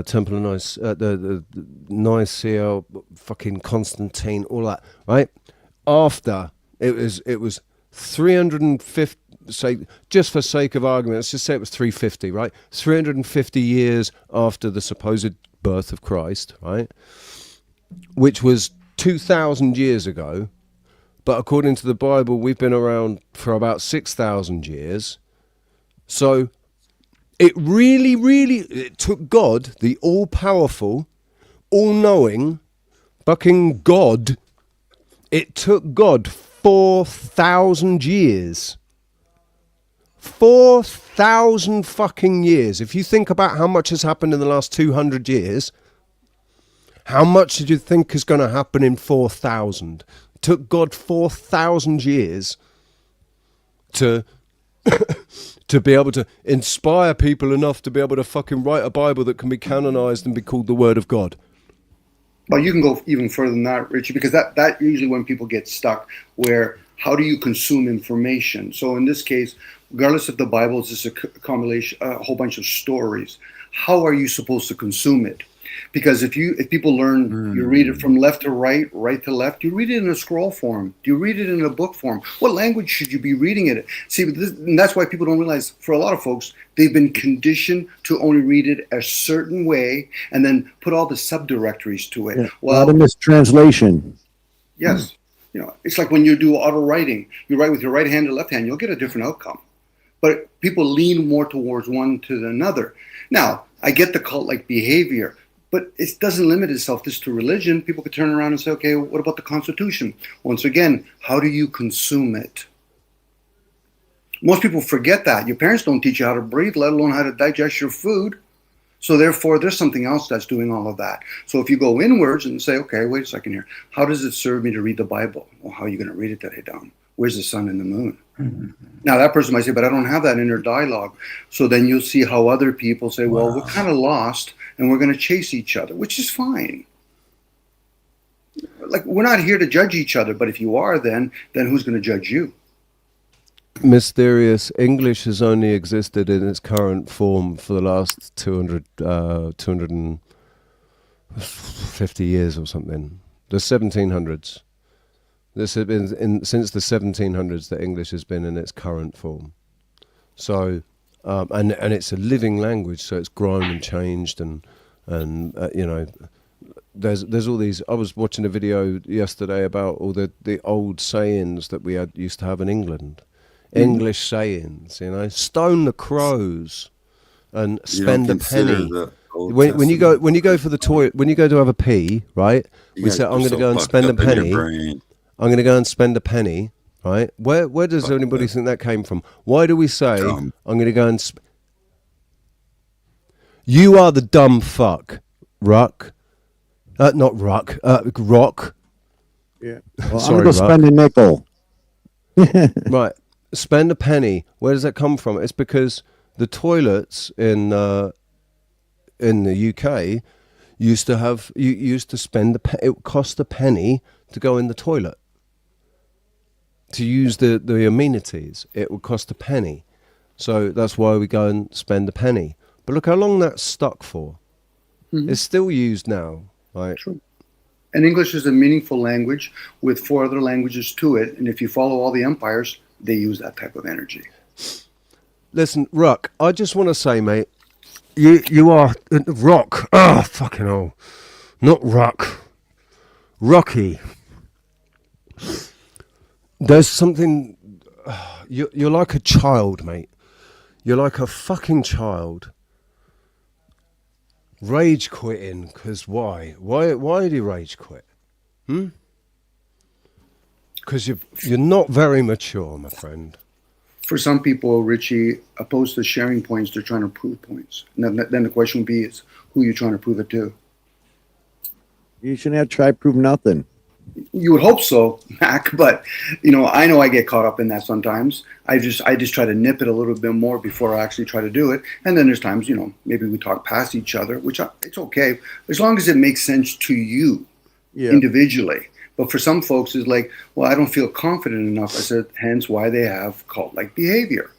Temple of Nice, the Nicaea, fucking Constantine, all that, right? After it was 350. Say, just for sake of argument, let's just say it was 350, right? 350 years after the supposed birth of Christ, right? Which was 2,000 years ago, but according to the Bible, we've been around for about 6,000 years. So it really took God, the all-powerful, all-knowing, fucking God, it took God 4,000 years. 4,000 fucking years. If you think about how much has happened in the last 200 years, how much did you think is going to happen in 4,000? It took God 4,000 years to be able to inspire people enough to be able to fucking write a Bible that can be canonized and be called the Word of God. Well, you can go even further than that, Richie, because that usually when people get stuck, where how do you consume information? So in this case, regardless if the Bible is just a accumulation, a whole bunch of stories, how are you supposed to consume it? Because if people learn, you read it from left to right, right to left, you read it in a scroll form, do you read it in a book form? What language should you be reading it? See, and that's why people don't realize, for a lot of folks, they've been conditioned to only read it a certain way and then put all the subdirectories to it. Yeah, well, a lot of mistranslation. Yes. It's like when you do auto writing, you write with your right hand or left hand, you'll get a different outcome. but people lean more towards one to another. Now, I get the cult-like behavior, but it doesn't limit itself just to religion. People could turn around and say, okay, what about the Constitution? Once again, how do you consume it? Most people forget that. Your parents don't teach you how to breathe, let alone how to digest your food. So therefore, there's something else that's doing all of that. So if you go inwards and say, okay, wait a second here. How does it serve me to read the Bible? Well, how are you going to read it today, Dom? Where's the sun and the moon? Now, that person might say, but I don't have that inner dialogue. So then you'll see how other people say, well, we're kind of lost and we're going to chase each other, which is fine. Like, we're not here to judge each other, but if you are, then who's going to judge you? Mysterious. English has only existed in its current form for the last 250 years or something. The 1700s. This has been since the 1700s that English has been in its current form. So, and it's a living language, so it's grown and changed, and you know, there's all these. I was watching a video yesterday about all the old sayings that we used to have in England. English sayings, you know, stone the crows and spend a penny. When you go for the toilet, when you go to have a pee, right? We say, I'm going to go and spend a penny. I'm going to go and spend a penny, right? Where does anybody think that came from? Why do we say, I'm going to go and you are the dumb fuck, Ruck. Not Ruck, Rock. Yeah. Well, Sorry, I'm going to spend a nickel. Right. Spend a penny. Where does that come from? It's because the toilets in the UK used to spend it cost a penny to go in the toilet. To use the amenities, it would cost a penny. So that's why we go and spend a penny. But look how long that's stuck for. Mm-hmm. It's still used now, right? True. And English is a meaningful language with 4 other languages to it. And if you follow all the empires, they use that type of energy. Listen, Ruck, I just want to say, mate, you are Rock. Oh, fucking hell. Not Ruck. Rocky. There's something. You're like a child, mate. You're like a fucking child. Rage quitting, because why? Why do you rage quit? Because you're not very mature, my friend. For some people, Richie, opposed to sharing points, they're trying to prove points. And then the question would be, is who you're trying to prove it to? You shouldn't have to try to prove nothing. You would hope so, Mac, but you know I get caught up in that sometimes. I just try to nip it a little bit more before I actually try to do it. And then there's times, you know, maybe we talk past each other, which it's okay as long as it makes sense to you individually. But for some folks, it's like, well, I don't feel confident enough. I said, hence why they have cult-like behavior.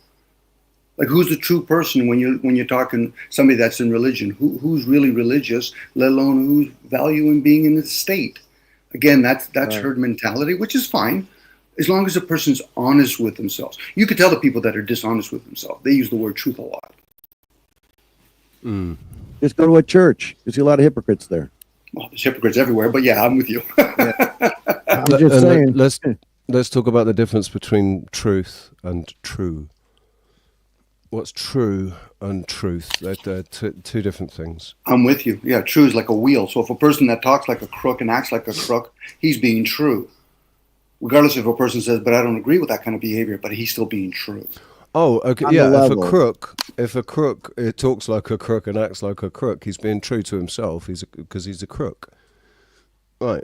Like, who's the true person when you're talking somebody that's in religion? Who's really religious, let alone who's valuing being in the state? Again, that's right. Herd mentality, which is fine, as long as a person's honest with themselves. You could tell the people that are dishonest with themselves. They use the word truth a lot. Just go to a church. You see a lot of hypocrites there. Well, there's hypocrites everywhere, but yeah, I'm with you. I'm just saying. Let's talk about the difference between truth and true. What's true and truth? They're two different things. I'm with you. Yeah, true is like a wheel. So if a person that talks like a crook and acts like a crook, he's being true. Regardless if a person says, but I don't agree with that kind of behavior, but he's still being true. Oh, okay. Yeah, if a crook talks like a crook and acts like a crook, he's being true to himself. Because he's a crook. Right.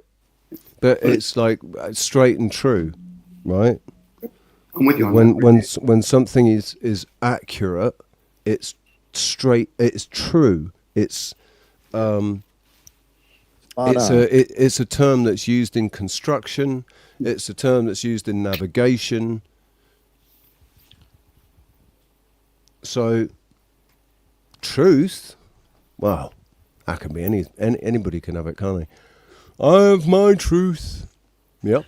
But it's like straight and true, right? I'm with you on that. When something is accurate, it's straight, it's true. It's it's a term that's used in construction. It's a term that's used in navigation. So, truth, well, that can be anybody can have it, can't they? I have my truth. Yep.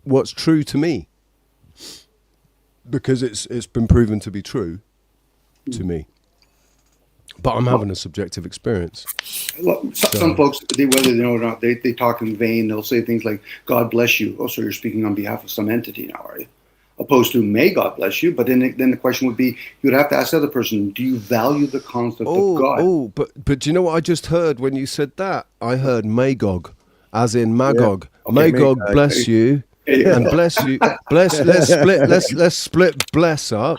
What's true to me? Because it's been proven to be true to me. But I'm having a subjective experience. Well, some folks, whether they know it or not, they talk in vain. They'll say things like, God bless you. Oh, so you're speaking on behalf of some entity now, are you? opposed to may God bless you. But then the question would be, you would have to ask the other person, do you value the concept of God? But do you know what I just heard when you said that? I heard Magog, as in Magog. Yeah. Okay, Magog bless you. And bless you. Let's split bless up.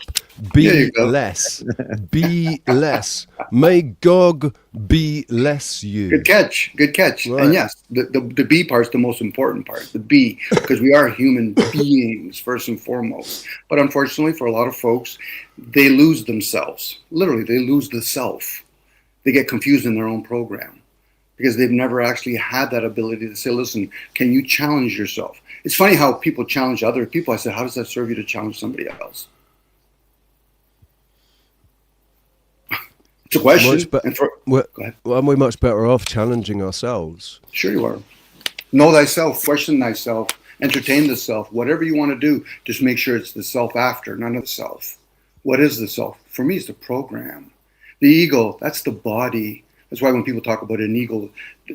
Be less. Be less. May God be less you. Good catch. Right. And yes, the B part is the most important part, the B, because we are human beings first and foremost. But unfortunately, for a lot of folks, they lose themselves. Literally, they lose the self. They get confused in their own program because they've never actually had that ability to say, listen, can you challenge yourself? It's funny how people challenge other people. I said, how does that serve you to challenge somebody else? It's a question. Aren't we much better off challenging ourselves? Sure you are. Know thyself, question thyself, entertain the self. Whatever you want to do, just make sure it's the self after, none of the self. What is the self? For me, it's the program. The ego, that's the body. That's why when people talk about an ego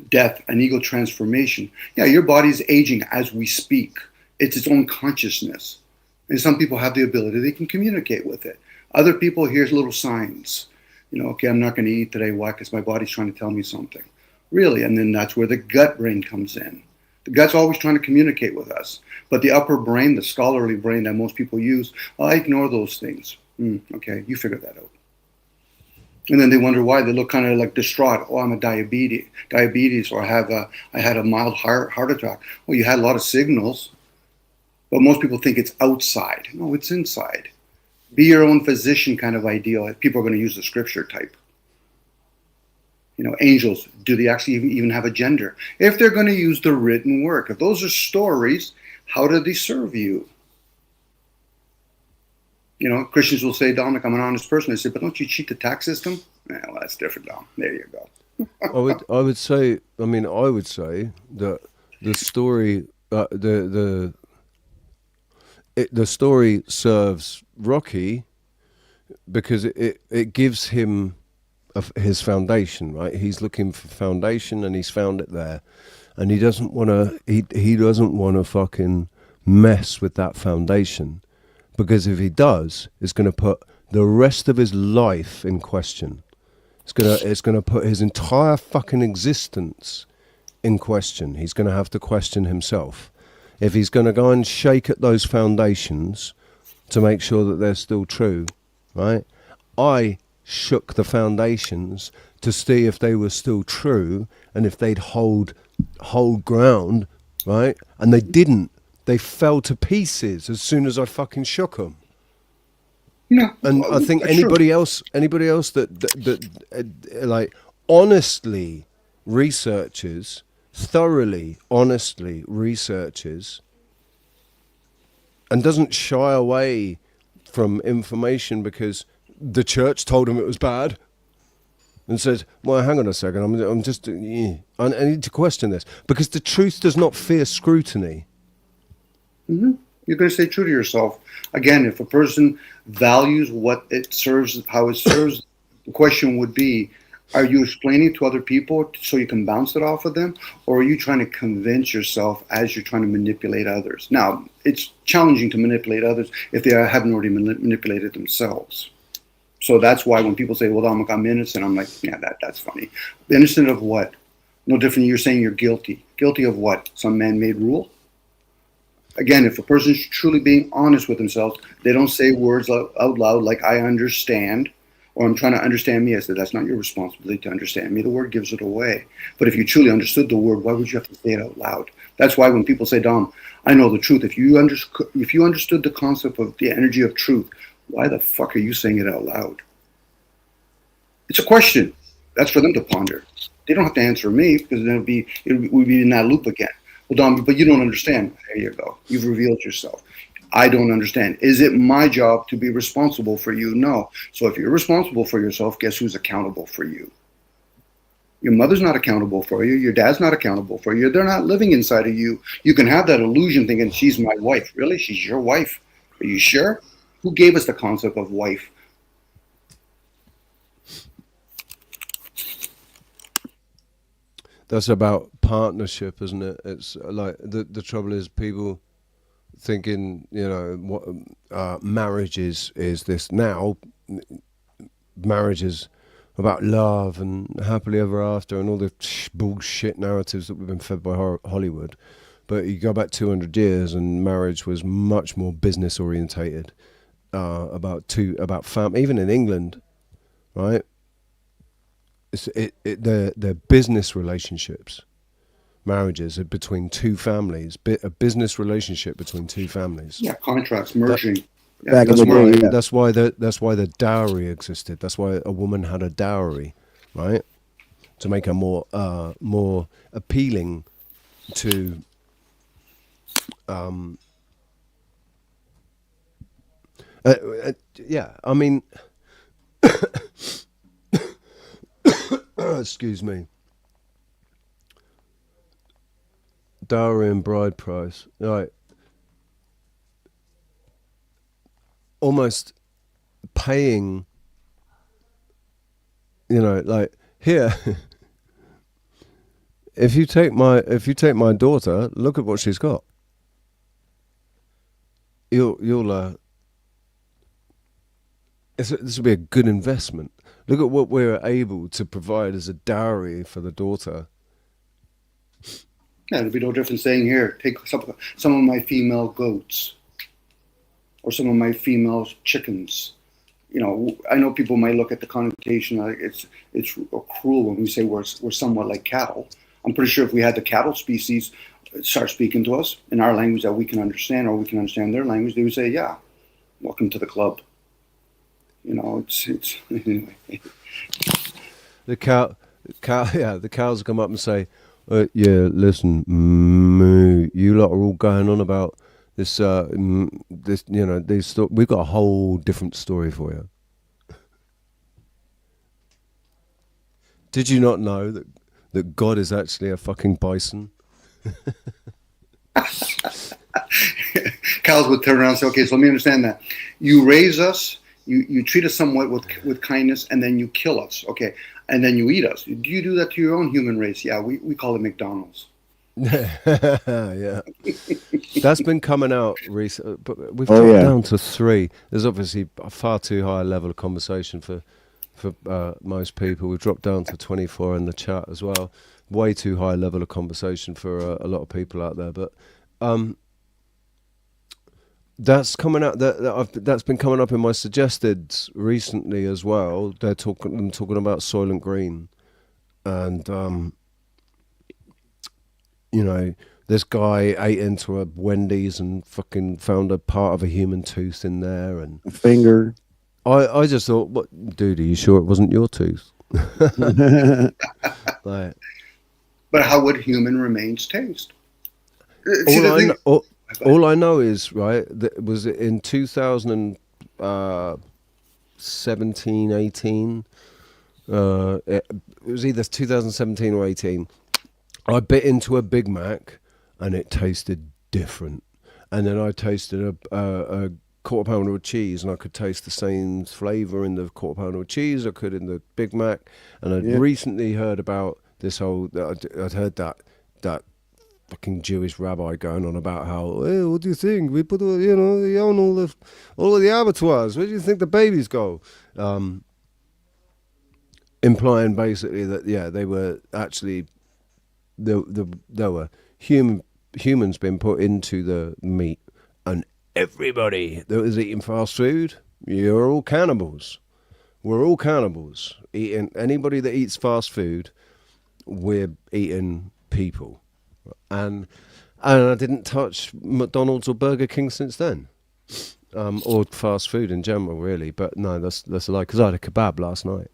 death, an ego transformation, yeah, your body's aging as we speak. It's its own consciousness. And some people have the ability, they can communicate with it. Other people, here's little signs. Okay, I'm not going to eat today. Why? Because my body's trying to tell me something. Really? And then that's where the gut brain comes in. The gut's always trying to communicate with us. But the upper brain, the scholarly brain that most people use, I ignore those things. Okay, you figure that out. And then they wonder why. They look kind of like distraught. Oh, I'm a diabetes, or I had a mild heart attack. Well, you had a lot of signals, but most people think it's outside. No, it's inside. Be your own physician kind of idea. People are going to use the scripture type. Angels, do they actually even have a gender? If they're going to use the written work, if those are stories, how do they serve you? Christians will say, Dominic, I'm an honest person. I say, but don't you cheat the tax system? Well, that's different, Dom. There you go. I would say that the story, the story serves Rocky because it gives him his foundation, right? He's looking for foundation and he's found it there, and he doesn't want to fucking mess with that foundation. Because if he does, it's going to put the rest of his life in question. It's going to put his entire fucking existence in question. He's going to have to question himself. If he's going to go and shake at those foundations to make sure that they're still true, right? I shook the foundations to see if they were still true and if they'd hold ground, right? And they didn't. They fell to pieces as soon as I fucking shook them. No, and I think anybody else that like honestly researches, thoroughly, honestly researches, and doesn't shy away from information because the church told him it was bad, and said, well, hang on a second, I'm just, I need to question this, because the truth does not fear scrutiny. Mm-hmm. You're going to stay true to yourself. Again, if a person values what it serves, how it serves, the question would be, are you explaining to other people so you can bounce it off of them? Or are you trying to convince yourself as you're trying to manipulate others? Now, it's challenging to manipulate others if they haven't already manipulated themselves. So that's why when people say, well, I'm innocent, I'm like, yeah, that's funny. Innocent of what? No different. You're saying you're guilty. Guilty of what? Some man-made rule? Again, if a person's truly being honest with themselves, they don't say words out loud like I understand, or I'm trying to understand me. I said, that's not your responsibility to understand me. The word gives it away. But if you truly understood the word, why would you have to say it out loud? That's why when people say, Dom, I know the truth. If you understood the concept of the energy of truth, why the fuck are you saying it out loud? It's a question. That's for them to ponder. They don't have to answer me, because then we'd be in that loop again. Well, Dom, but you don't understand. There you go. You've revealed yourself. I don't understand. Is it my job to be responsible for you? No. So if you're responsible for yourself, guess who's accountable for you? Your mother's not accountable for you. Your dad's not accountable for you. They're not living inside of you. You can have that illusion thinking, she's my wife. Really? She's your wife? Are you sure? Who gave us the concept of wife? That's about partnership, isn't it? It's like the trouble is people thinking, you know, what marriage is this now. Marriage is about love and happily ever after and all the bullshit narratives that we've been fed by Hollywood. But you go back 200 years and marriage was much more business orientated, about family. Even in England, right? They're business relationships. Marriages are between two families, a business relationship between two families. Yeah, contracts merging. That's why the dowry existed. That's why a woman had a dowry, right? To make her more appealing to yeah, I mean excuse me. Dowry and bride price, right? Almost paying, you know, like here. if you take my daughter, look at what she's got. You'll this will be a good investment. Look at what we're able to provide as a dowry for the daughter. Yeah, it'd be no different saying here, take some of my female goats or some of my female chickens. You know, I know people might look at the connotation like it's cruel when we say we're somewhat like cattle. I'm pretty sure if we had the cattle species start speaking to us in our language that we can understand, or we can understand their language, they would say, yeah, welcome to the club. You know, it's anyway. The cows come up and say, yeah, listen, moo, you lot are all going on about this, this, you know, we've got a whole different story for you. Did you not know that God is actually a fucking bison? Cows would turn around and say, okay, so let me understand that. You raise us, you treat us somewhat with kindness, and then you kill us, okay, and then you eat us. Do you do that to your own human race? Yeah, we call it McDonald's. Yeah, that's been coming out recently, but we've dropped down to 3. There's obviously a far too high a level of conversation for most people. We've dropped down to 24 in the chat as well. Way too high level of conversation for a lot of people out there, but that's coming out. That's been coming up in my suggested recently as well. They're talking about Soylent Green, and you know, this guy ate into a Wendy's and fucking found a part of a human tooth in there and a finger. I just thought, what, dude? Are you sure it wasn't your tooth? Like, but how would human remains taste? All I know is, right, that was in 2017, 18. It was either 2017 or 18. I bit into a Big Mac and it tasted different. And then I tasted a quarter pounder of cheese, and I could taste the same flavour in the quarter pounder of cheese I could in the Big Mac. And I'd recently heard about this whole, I'd heard that fucking Jewish rabbi going on about how, hey, what do you think? We put, you know, they own all of the abattoirs. Where do you think the babies go? Implying basically that, yeah, they were actually, there were humans being put into the meat, and everybody that was eating fast food, you're all cannibals. We're all cannibals. Eating anybody that eats fast food, we're eating people. And I didn't touch McDonald's or Burger King since then, or fast food in general, really. But no, that's a lie, because I had a kebab last night.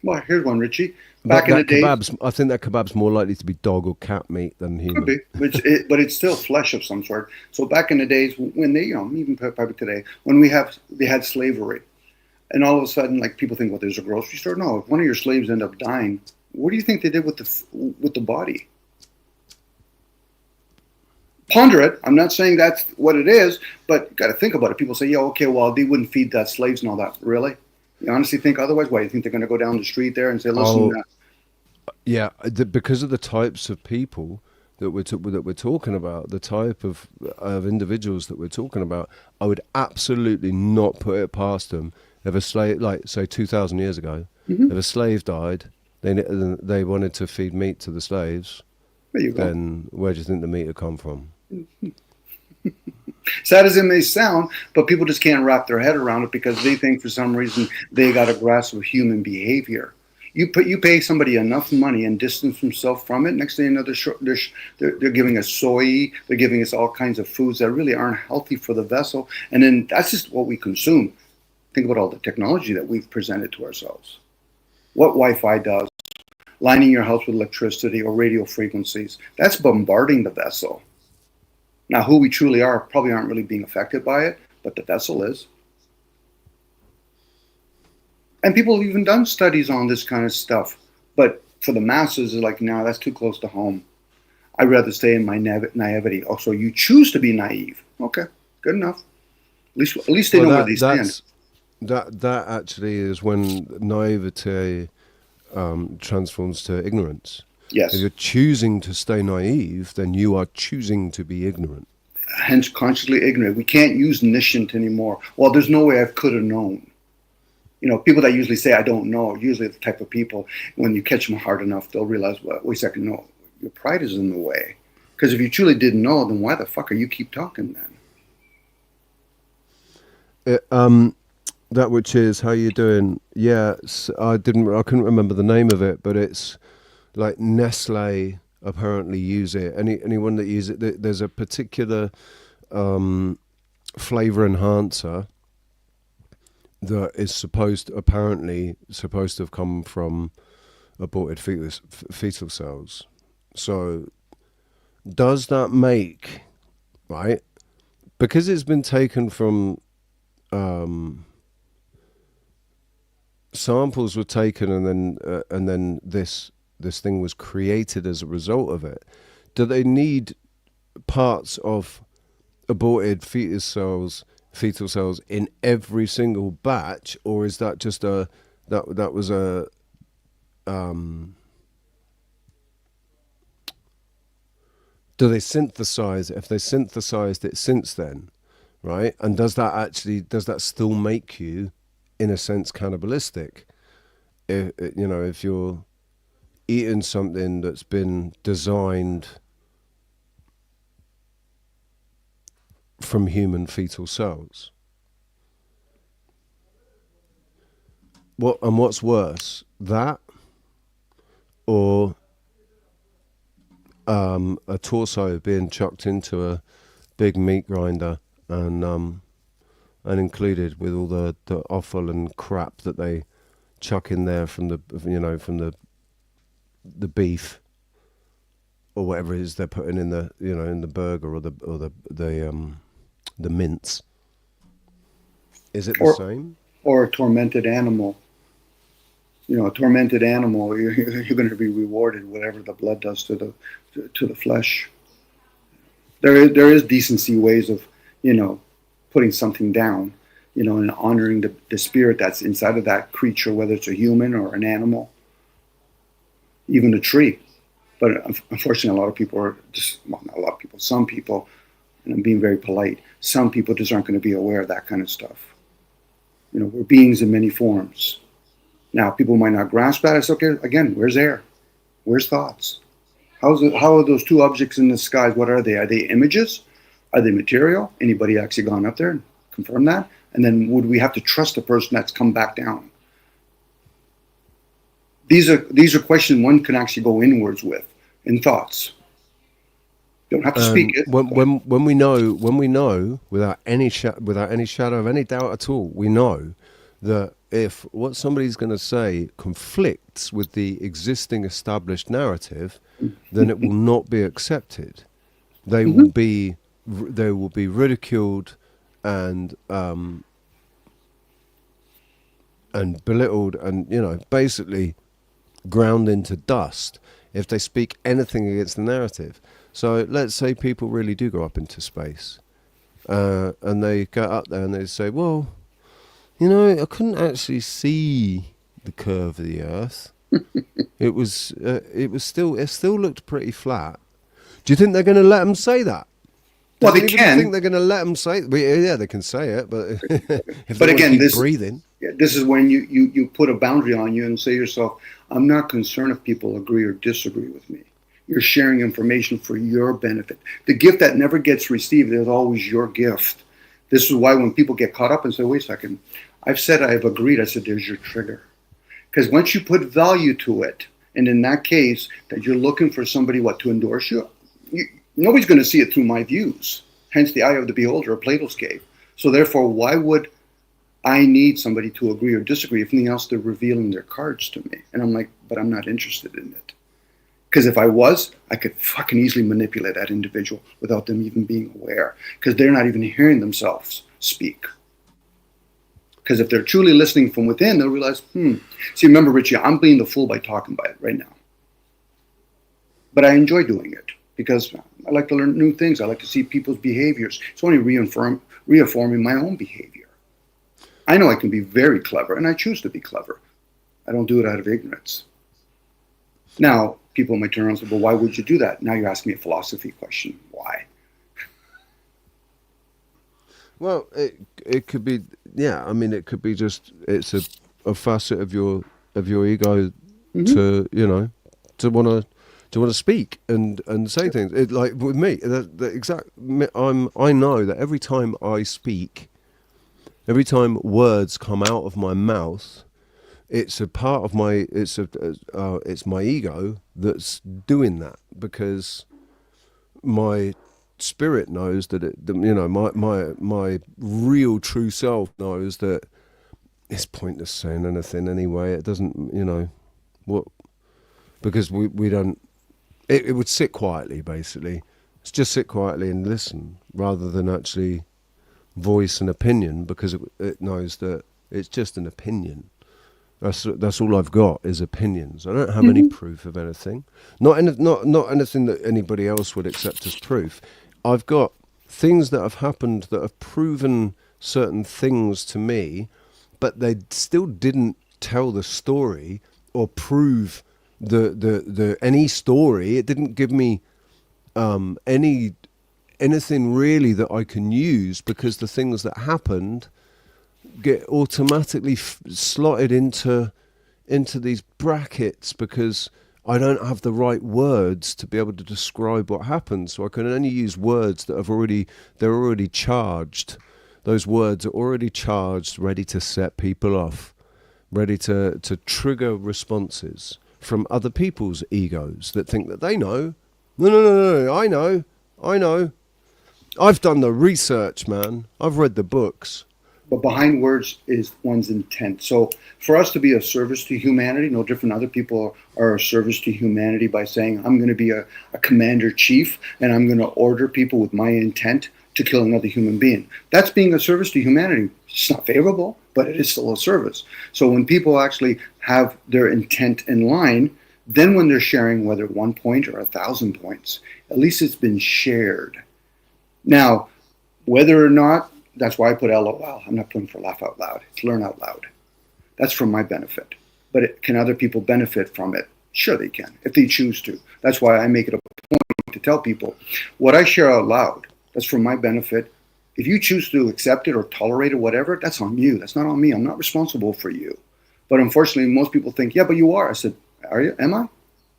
Well, here's one, Richie. Back in the day, I think that kebab's more likely to be dog or cat meat than human. Could be, but it's still flesh of some sort. So back in the days when they, you know, even probably today, when they had slavery, and all of a sudden, like, people think, well, there's a grocery store. No, if one of your slaves end up dying, what do you think they did with the body? Ponder it. I'm not saying that's what it is, but you got to think about it. People say, yeah, okay, well, they wouldn't feed that slaves and all that. Really? You honestly think otherwise? Why, you think they're going to go down the street there and say, listen? Yeah, because of the types of people that we're talking about, the type of individuals that we're talking about, I would absolutely not put it past them. If a slave, like say 2,000 years ago, if a slave died, they wanted to feed meat to the slaves. There you go. Then where do you think the meat would come from? Sad as it may sound, but people just can't wrap their head around it because they think for some reason they got a grasp of human behavior. You pay somebody enough money and distance themselves from it. Next thing you know, they're giving us soy. They're giving us all kinds of foods that really aren't healthy for the vessel. And then that's just what we consume. Think about all the technology that we've presented to ourselves. What Wi-Fi does, lining your house with electricity or radio frequencies, that's bombarding the vessel. Now, who we truly are probably aren't really being affected by it, but the vessel is. And people have even done studies on this kind of stuff. But for the masses, it's like, no, that's too close to home. I'd rather stay in my naivety. Oh, so you choose to be naive. Okay, good enough. At least they know where they stand. That actually is when naivete transforms to ignorance. Yes. If you're choosing to stay naive, then you are choosing to be ignorant. Hence, consciously ignorant. We can't use niscient anymore. Well, there's no way I could have known. You know, people that usually say, I don't know, are usually the type of people, when you catch them hard enough, they'll realize, well, wait a second, no, your pride is in the way. Because if you truly didn't know, then why the fuck are you keep talking then? That which is, how you doing? Yeah, I couldn't remember the name of it, but it's like Nestle apparently use it. Anyone that uses it, there's a particular flavor enhancer that is supposed to have come from aborted fetal cells. So does that make, right, because it's been taken from samples were taken and then this thing was created as a result of it, do they need parts of aborted fetal cells in every single batch, or is that just that was a do they synthesize it? If they synthesized it since then, right? And does that still make you, in a sense, cannibalistic? If you're eating something that's been designed from human fetal cells. What's worse, that or a torso being chucked into a big meat grinder and included with all the offal and crap that they chuck in there from the beef or whatever it is they're putting in the burger or the mince. Is it the same? Or a tormented animal. A tormented animal, you're going to be rewarded whatever the blood does to the flesh. There is decency ways of, putting something down, and honoring the spirit that's inside of that creature, whether it's a human or an animal, even a tree. But unfortunately, a lot of people are not a lot of people, some people, and I'm being very polite, some people just aren't going to be aware of that kind of stuff. We're beings in many forms. Now, people might not grasp that. It's okay. Again, where's air? Where's thoughts? How are those two objects in the sky? What are they? Are they images? Are they material? Anybody actually gone up there and confirmed that? And then would we have to trust the person that's come back down? These are questions one can actually go inwards with in thoughts. You don't have to speak it. When we know without any shadow of any doubt at all, we know that if what somebody's going to say conflicts with the existing established narrative, then it will not be accepted. They will be ridiculed and belittled and basically ground into dust if they speak anything against the narrative. So let's say people really do go up into space and they go up there and they say, well, I couldn't actually see the curve of the Earth. It still looked pretty flat. Do you think they're going to let them say that? Well, Do they you can. think they're going to let them say? Well, yeah, they can say it, but if But they again, keep this breathing. this is when you put a boundary on you and say to yourself, I'm not concerned if people agree or disagree with me. You're sharing information for your benefit. The gift that never gets received is always your gift. This is why when people get caught up and say, wait a second, I've said I've agreed. I said, there's your trigger. Because once you put value to it, and in that case, that you're looking for somebody, to endorse you, nobody's going to see it through my views. Hence the eye of the beholder, or Plato's cave. So therefore, why would I need somebody to agree or disagree? If anything else, they're revealing their cards to me. And I'm like, but I'm not interested in it. Because if I was, I could fucking easily manipulate that individual without them even being aware. Because they're not even hearing themselves speak. Because if they're truly listening from within, they'll realize, See, remember, Richie, I'm being the fool by talking about it right now. But I enjoy doing it because I like to learn new things. I like to see people's behaviors. It's only reaffirming my own behavior. I know I can be very clever, and I choose to be clever. I don't do it out of ignorance. Now, people might turn around and say, well, why would you do that? Now you're asking me a philosophy question. Why? Well, it could be, I mean, it could be just, it's a facet of your ego to, to want to speak and say things. Like with me, I know that every time I speak, every time words come out of my mouth, it's a part of my, it's my ego that's doing that, because my spirit knows that my real true self knows that it's pointless saying anything anyway. It doesn't, because we don't, it would sit quietly, basically. It's just sit quietly and listen rather than actually voice an opinion, because it knows that it's just an opinion. That's all I've got is opinions. I don't have any proof of anything. Not anything that anybody else would accept as proof. I've got things that have happened that have proven certain things to me, but they still didn't tell the story or prove the any story. It didn't give me anything really that I can use, because the things that happened get automatically slotted into these brackets, because I don't have the right words to be able to describe what happens. So I can only use words that they're already charged. Those words are already charged, ready to set people off, ready to trigger responses from other people's egos that think that they know. No, I know. I've done the research, man. I've read the books. But behind words is one's intent. So for us to be a service to humanity, no different other people are a service to humanity by saying, I'm going to be a commander chief and I'm going to order people with my intent to kill another human being. That's being a service to humanity. It's not favorable, but it is still a service. So when people actually have their intent in line, then when they're sharing, whether 1 point or 1,000 points, at least it's been shared. Now, whether or not, that's why I put LOL. I'm not putting for laugh out loud. It's learn out loud. That's for my benefit. But can other people benefit from it? Sure they can, if they choose to. That's why I make it a point to tell people, what I share out loud, that's for my benefit. If you choose to accept it or tolerate it, whatever, that's on you. That's not on me. I'm not responsible for you. But unfortunately, most people think, yeah, but you are. I said, are you? Am I?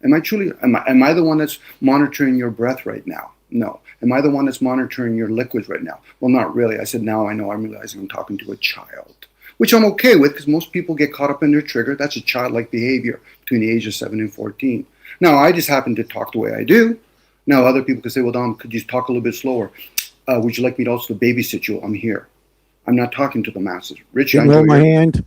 Am I truly? Am I the one that's monitoring your breath right now? No. Am I the one that's monitoring your liquids right now? Well, not really. I said, now I know. I'm realizing I'm talking to a child, which I'm okay with, because most people get caught up in their trigger. That's a childlike behavior between the age of 7 and 14. Now, I just happen to talk the way I do. Now, other people could say, well, Dom, could you talk a little bit slower? Would you like me to also babysit you? I'm here. I'm not talking to the masses. Richie, Can you hold my hand?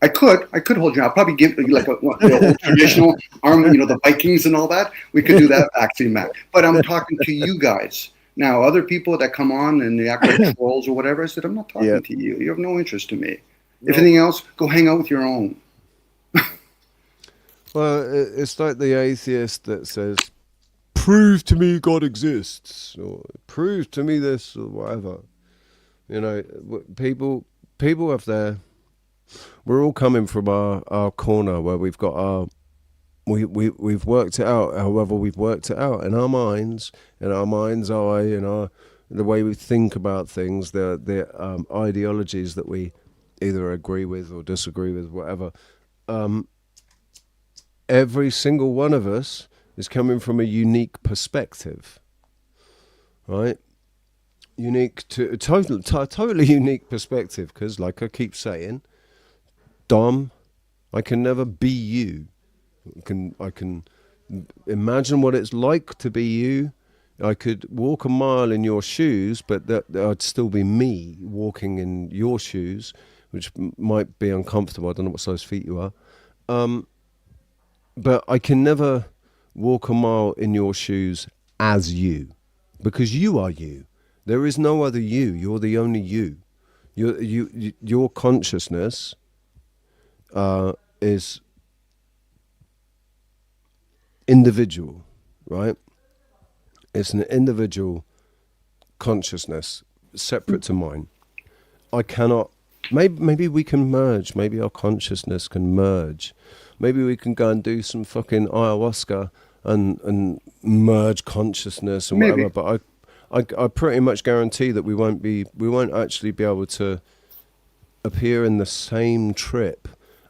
I could hold you. I'll probably give you like the old traditional arm, the Vikings and all that. We could do that actually, Matt. But I'm talking to you guys. Now, other people that come on and they act like trolls or whatever, I said, I'm not talking to you. You have no interest in me. No. If anything else, go hang out with your own. Well, it's like the atheist that says, prove to me God exists, or prove to me this, or whatever. People have their... We're all coming from our corner where we've got we've worked it out. However, we've worked it out in our minds, in our mind's eye, in the way we think about things, the ideologies that we either agree with or disagree with, whatever. Every single one of us is coming from a unique perspective, right? Totally unique perspective. Because, like I keep saying, Dom, I can never be you. I can imagine what it's like to be you. I could walk a mile in your shoes, but that I'd still be me walking in your shoes, which might be uncomfortable. I don't know what size feet you are. But I can never walk a mile in your shoes as you, because you are you. There is no other you. You're the only you. Your consciousness is individual, right? It's an individual consciousness separate to mine. I cannot. Maybe we can merge. Maybe our consciousness can merge. Maybe we can go and do some fucking ayahuasca and merge consciousness and whatever. But I pretty much guarantee that we won't actually be able to appear in the same trip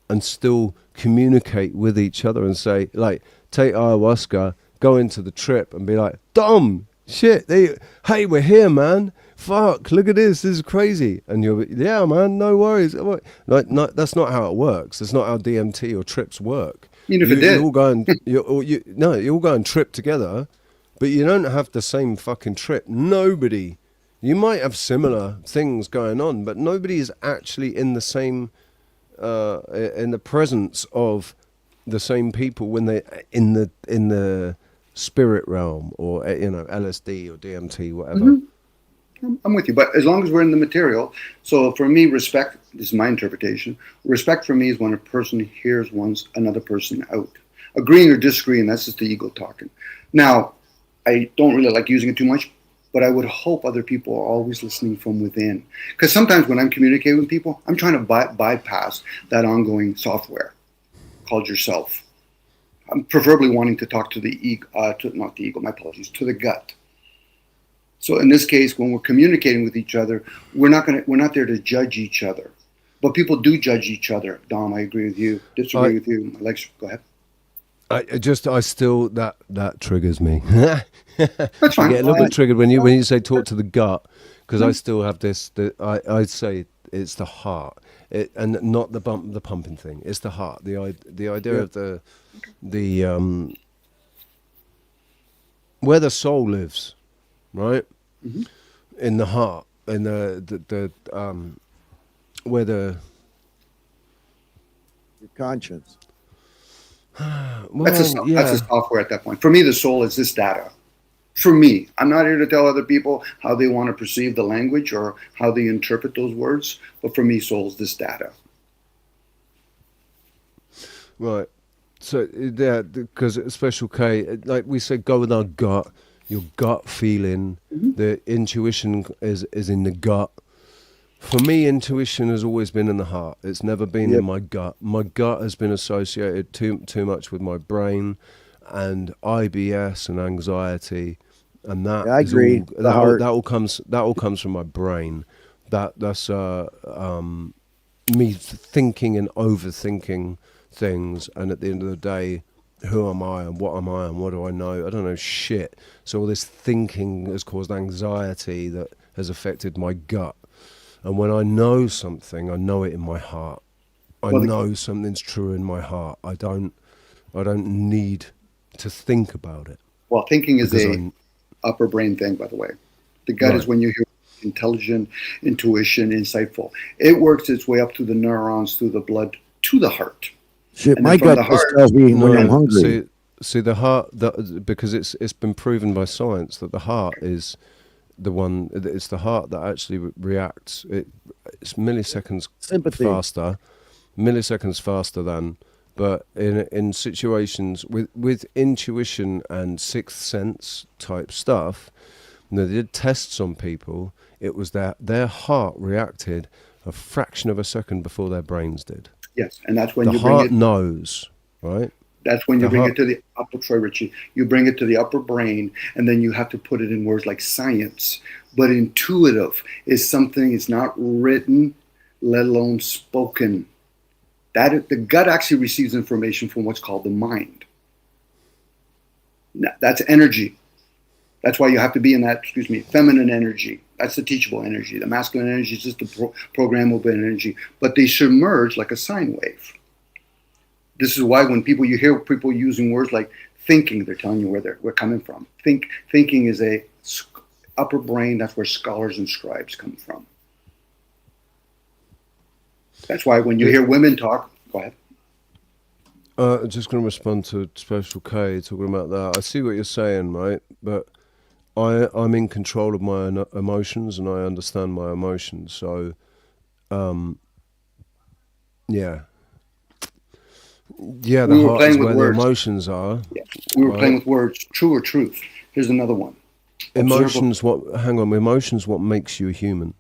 and still communicate with each other and say, like, take ayahuasca, go into the trip and be like, Dom, shit, hey, we're here, man. Fuck, look at this is crazy. And you'll be, yeah, man, no worries. Like, no, that's not how it works. That's not how DMT or trips work. Even if it did. You all go and trip together, but you don't have the same fucking trip. Nobody. You might have similar things going on, but nobody is actually in the same, in the presence of the same people when they in the spirit realm, or LSD or DMT, whatever. Mm-hmm. I'm with you, but as long as we're in the material. So for me, respect, this is my interpretation, respect for me is when a person hears another person out. Agreeing or disagreeing, that's just the ego talking. Now, I don't really like using it too much, but I would hope other people are always listening from within. Because sometimes when I'm communicating with people, I'm trying to bypass that ongoing software called yourself. I'm preferably wanting to talk to the ego, not the ego, my apologies, to the gut. So in this case, when we're communicating with each other, we're not there to judge each other. But people do judge each other. Dom, I agree with you. Disagree with you. Alex, go ahead. I still that triggers me. That's fine. I get a little bit triggered when you say talk to the gut, because I still have this. I say it's the heart, and not the pumping thing. It's the heart. The idea of the where the soul lives, right? Mm-hmm. In the heart, in the where the your conscience. Well, that's a software at that point. For me, the soul is this data. For me, I'm not here to tell other people how they want to perceive the language or how they interpret those words. But for me, soul is this data. Right. So yeah, because Special K, like we said, go with our gut. Your gut feeling. Mm-hmm. The intuition is in the gut. For me, intuition has always been in the heart. It's never been in my gut. My gut has been associated too much with my brain and IBS and anxiety, and that I agree. That all comes from my brain. That's me thinking and overthinking things, and at the end of the day, who am I and what do I know? I don't know shit. So all this thinking has caused anxiety that has affected my gut. And when I know something, I know it in my heart. I know something's true in my heart. I don't need to think about it. Well, thinking is a upper brain thing, by the way. The gut is when you hear intelligent, intuition, insightful. It works its way up through the neurons, through the blood, to the heart. Shit, my gut just tells me when I'm hungry. See, the heart, because it's been proven by science that the heart is the one. It's the heart that actually reacts. It's milliseconds faster than. But in situations with intuition and sixth sense type stuff, they did tests on people. It was that their heart reacted a fraction of a second before their brains did. Yes, and that's when the heart knows, right? That's when you bring it to the upper, sorry, Richie, you bring it to the upper brain, and then you have to put it in words like science. But intuitive is something, it's not written, let alone spoken. The gut actually receives information from what's called the mind. That's energy. That's why you have to be in that, feminine energy. That's the teachable energy. The masculine energy is just the programmable energy. But they submerge like a sine wave. This is why when you hear people using words like thinking, they're telling you where we're coming from. Thinking is a upper brain. That's where scholars and scribes come from. That's why when you hear women talk, go ahead. I'm just going to respond to Special K talking about that. I see what you're saying, right? But I'm in control of my emotions, and I understand my emotions. So, yeah. Yeah, the heart is where the emotions are. Yeah. We were playing with words, true or truth. Here's another one. Emotions, emotions what makes you a human.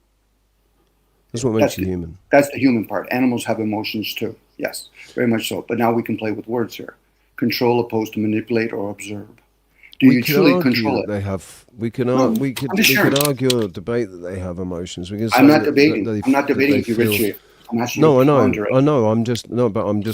That's what makes you human. That's the human part. Animals have emotions too. Yes, very much so. But now we can play with words here. Control opposed to manipulate or observe. Do you truly control it? They have. We could argue or debate that they have emotions. I'm not debating. I'm not debating with you, Richie. No, I know. I'm just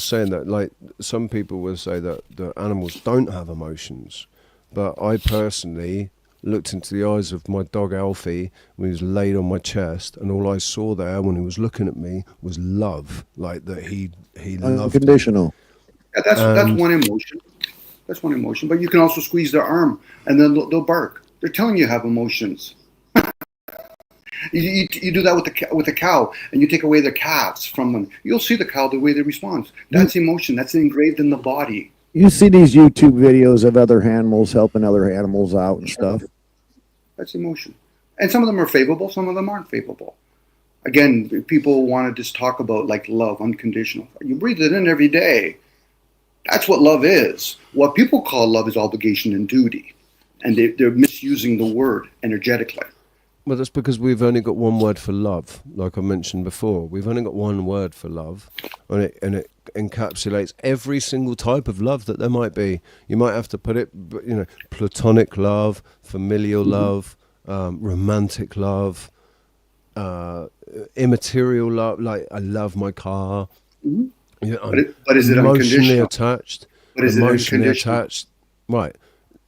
saying that, like, some people will say that the animals don't have emotions, but I personally looked into the eyes of my dog Alfie when he was laid on my chest, and all I saw there when he was looking at me was love, like that he loved unconditional. Yeah, that's one emotion. That's one emotion. But you can also squeeze their arm, and then they'll bark. They're telling you have emotions. You do that with a cow, and you take away their calves from them. You'll see the cow, the way they respond. That's emotion. That's engraved in the body. You see these YouTube videos of other animals helping other animals out and stuff. That's emotion. And some of them are favorable, some of them aren't favorable. Again, people want to just talk about like love, unconditional. You breathe it in every day. That's what love is. What people call love is obligation and duty. And they're misusing the word energetically. Well, that's because we've only got one word for love, like I mentioned before. We've only got one word for love, and it encapsulates every single type of love that there might be. You might have to put it, platonic love, familial love, romantic love, immaterial love, like I love my car. Mm-hmm. But is it emotionally attached? Emotionally attached, right?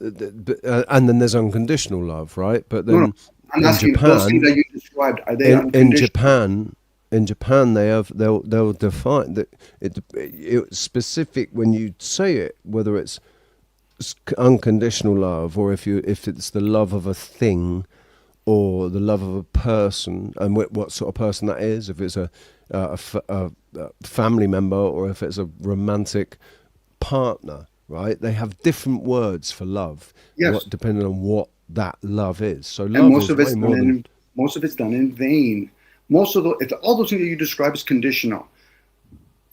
And then there's unconditional love, right? But then. No. I'm asking those things that you described. Are they unconditional? In Japan, they'll define that it's specific when you say it, whether it's unconditional love or if it's the love of a thing or the love of a person, and what sort of person that is. If it's a family member or if it's a romantic partner, right? They have different words for love, depending on what that love is. So love, and most of it's done in vain. All those things that you describe is conditional.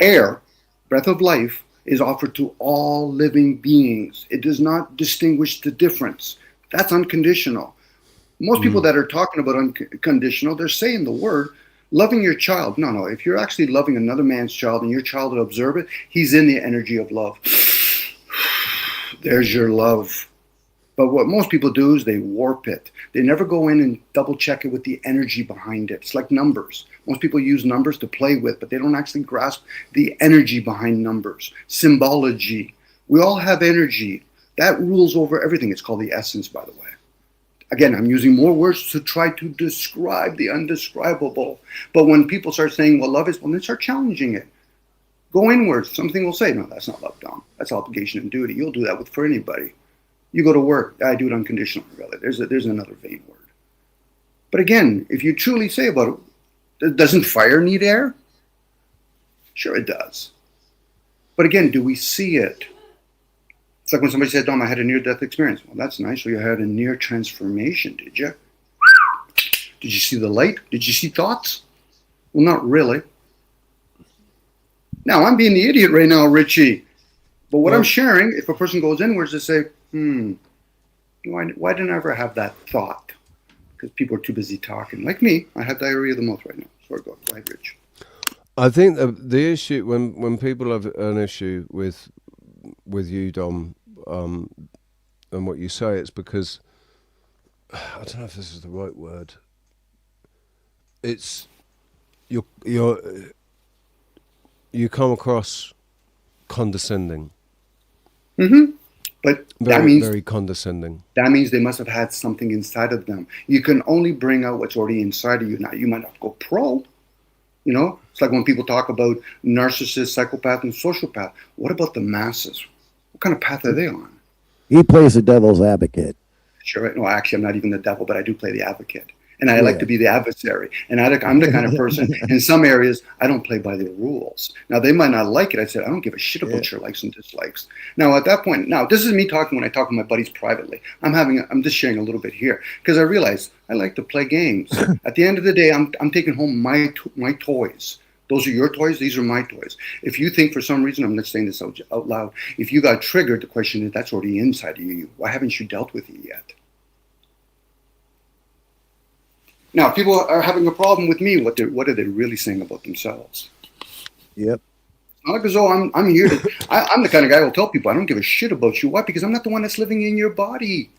Air, breath of life, is offered to all living beings. It does not distinguish the difference. That's unconditional. Most people that are talking about unconditional, they're saying the word loving your child. No. If you're actually loving another man's child and your child will observe it, he's in the energy of love. There's your love. But what most people do is they warp it. They never go in and double check it with the energy behind it. It's like numbers. Most people use numbers to play with, but they don't actually grasp the energy behind numbers. Symbology. We all have energy. That rules over everything. It's called the essence, by the way. Again, I'm using more words to try to describe the undescribable. But when people start saying what love is, well, then start challenging it. Go inwards. Something will say, no, that's not love, Dom. That's obligation and duty. You'll do that for anybody. You go to work, I do it unconditionally, really. There's another vain word. But again, if you truly say about it, doesn't fire need air? Sure it does. But again, do we see it? It's like when somebody said, Dom, I had a near-death experience. Well, that's nice. So you had a near transformation, did you? Did you see the light? Did you see thoughts? Well, not really. Now, I'm being the idiot right now, Richie. But what I'm sharing, if a person goes inwards to say, why didn't I ever have that thought? Because people are too busy talking. Like me, I have diarrhea of the mouth right now. Sorry, go ahead, Rich. I think the issue, when people have an issue with with you, Dom, and what you say. It's because I don't know if this is the right word. It's you come across condescending. Mm-hmm. But that means very condescending. That means they must have had something inside of them. You can only bring out what's already inside of you. Now, you might not go pro. You know, it's like when people talk about narcissist, psychopath, and sociopath. What about the masses? What kind of path are they on? He plays the devil's advocate. Sure. No, actually, I'm not even the devil, but I do play the advocate. And I like to be the adversary. And I'm the kind of person, in some areas, I don't play by the rules. Now, they might not like it. I said, I don't give a shit about your likes and dislikes. Now, at that point, now, this is me talking when I talk to my buddies privately. I'm just sharing a little bit here because I realize I like to play games. At the end of the day, I'm taking home my toys. Those are your toys. These are my toys. If you think for some reason, I'm not saying this out loud, if you got triggered, the question is, that's already inside of you. Why haven't you dealt with it yet? Now, people are having a problem with me. What are they really saying about themselves? Yep. It's not as though I'm here to. I'm the kind of guy who will tell people I don't give a shit about you. Why? Because I'm not the one that's living in your body.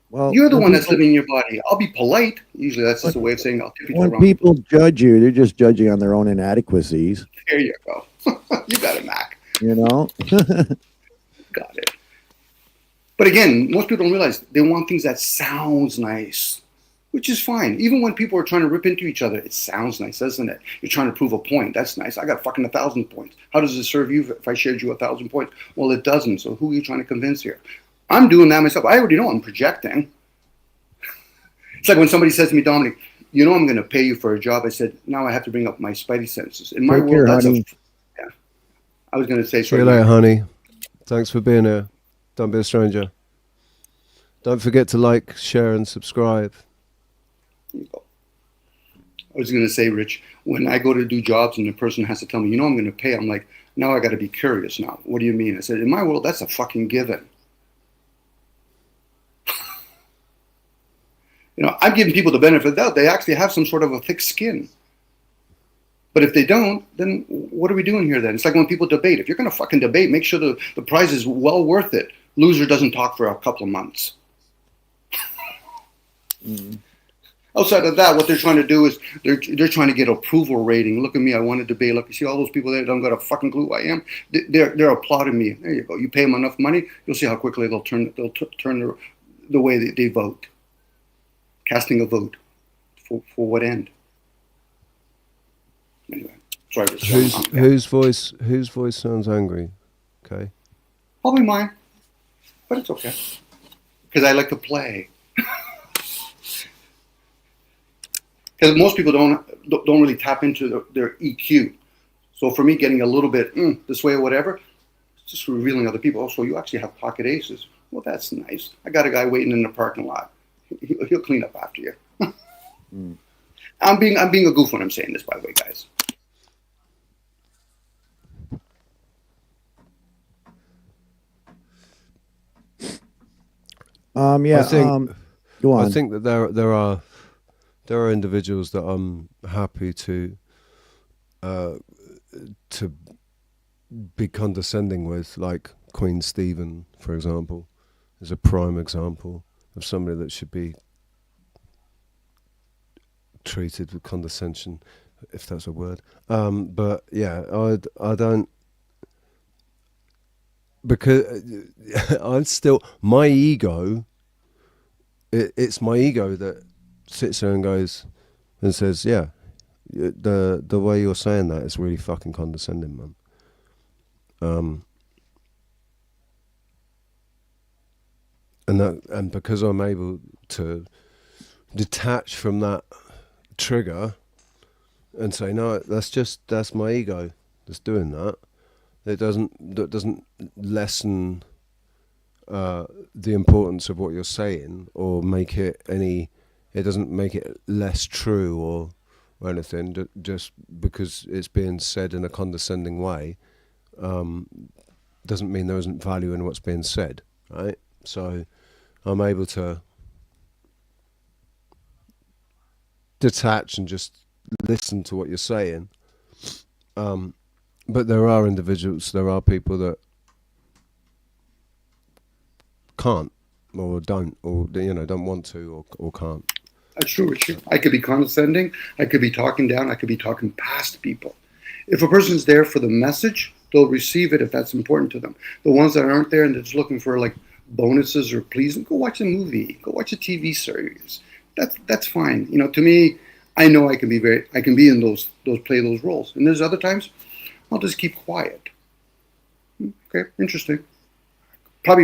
Well, you're the one that's living in your body. I'll be polite. Usually, that's just a way of saying I'll tip you when around. people judge you, they're just judging on their own inadequacies. There you go. You got it, Mac. You know. Got it. But again, most people don't realize they want things that sounds nice. Which is fine. Even when people are trying to rip into each other, it sounds nice, doesn't it? You're trying to prove a point. That's nice. I got fucking 1,000 points. How does it serve you if I shared you 1,000 points? Well, it doesn't. So who are you trying to convince here? I'm doing that myself. I already know I'm projecting. It's like when somebody says to me, Dominic, you know I'm going to pay you for a job. I said, now I have to bring up my spidey senses. In my world, that's yeah. I was going to say... See you later, honey. Thanks for being here. Don't be a stranger. Don't forget to like, share, and subscribe. I was going to say, Rich, when I go to do jobs and the person has to tell me, you know, I'm going to pay, I'm like, now I got to be curious now. What do you mean? I said, in my world, that's a fucking given. You know, I'm giving people the benefit of the doubt. They actually have some sort of a thick skin. But if they don't, then what are we doing here then? It's like when people debate. If you're going to fucking debate, make sure the prize is well worth it. Loser doesn't talk for a couple of months. Outside of that, what they're trying to do is they're trying to get approval rating. Look at me, I want to debate. Look, you see all those people there that don't got a fucking clue who I am. They're applauding me. There you go. You pay them enough money, you'll see how quickly they'll turn the way they vote. Casting a vote for what end? Anyway, sorry. Whose voice sounds angry? Okay. Probably mine, but it's okay because I like to play. Because most people don't really tap into their EQ. So for me, getting a little bit this way or whatever, it's just revealing other people. Oh, so you actually have pocket aces. Well, that's nice. I got a guy waiting in the parking lot. He'll clean up after you. I'm being a goof when I'm saying this, by the way, guys. Go on. I think that there are individuals that I'm happy to be condescending with, like Queen Stephen, for example, is a prime example of somebody that should be treated with condescension, if that's a word. But yeah, I don't, because I'm still, my ego, it's my ego that sits there and goes and says, yeah, the way you're saying that is really fucking condescending, man. And because I'm able to detach from that trigger and say, no, that's my ego that's doing that. That doesn't lessen the importance of what you're saying or make it any. It doesn't make it less true or anything. Just because it's being said in a condescending way, doesn't mean there isn't value in what's being said, right? So I'm able to detach and just listen to what you're saying. But there are individuals, there are people that can't, or don't, or don't want to, or can't. That's true, Richard. I could be condescending. I could be talking down. I could be talking past people. If a person's there for the message, they'll receive it if that's important to them. The ones that aren't there and they're just looking for like bonuses or please, go watch a movie, go watch a TV series. That's fine. To me, I know I can be in those play those roles. And there's other times I'll just keep quiet. Okay, interesting. I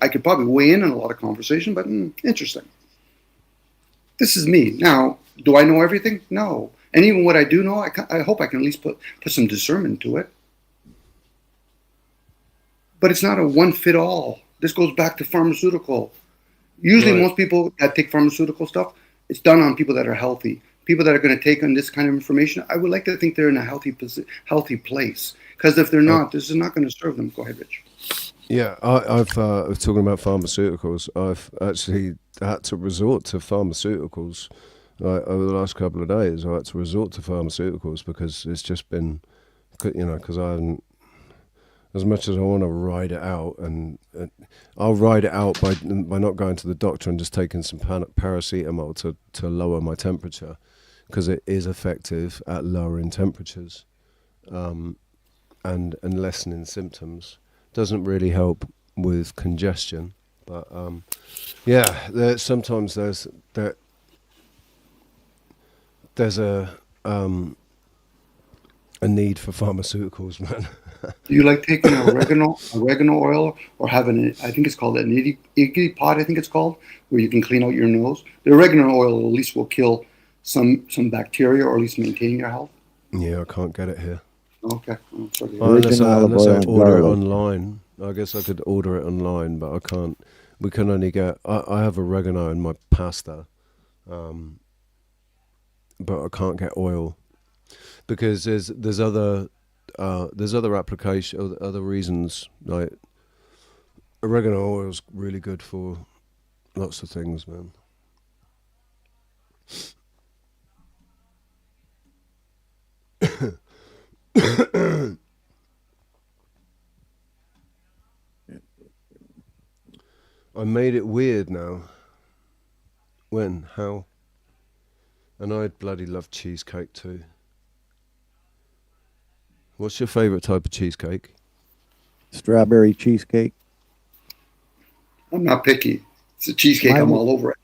could probably weigh in on a lot of conversation, but interesting. This is me. Now, do I know everything? No. And even what I do know, I hope I can at least put some discernment to it. But it's not a one-fit-all. This goes back to pharmaceutical. Usually most people that take pharmaceutical stuff, it's done on people that are healthy. People that are going to take on this kind of information, I would like to think they're in a healthy place. Because if they're not, this is not going to serve them. Go ahead, Rich. Yeah, I've talking about pharmaceuticals. I've actually had to resort to pharmaceuticals over the last couple of days. I had to resort to pharmaceuticals because it's just been, because I haven't, as much as I want to ride it out, and I'll ride it out by not going to the doctor and just taking some paracetamol to lower my temperature, because it is effective at lowering temperatures, and lessening symptoms. Doesn't really help with congestion, but sometimes there's a need for pharmaceuticals, man. Do you like taking oregano oil, or having I think it's called an iggy pot, I think it's called, where you can clean out your nose? The oregano oil at least will kill some bacteria, or at least maintain your health. Yeah, I can't get it here. Okay. Unless I order it online. I guess I could order it online, but I can't. We can only get. I have oregano in my pasta, but I can't get oil because there's other application, other reasons. Like oregano oil is really good for lots of things, man. I made it weird now. When? How? And I bloody love cheesecake too. What's your favourite type of cheesecake? Strawberry cheesecake. I'm not picky. It's a cheesecake. I'm all over it.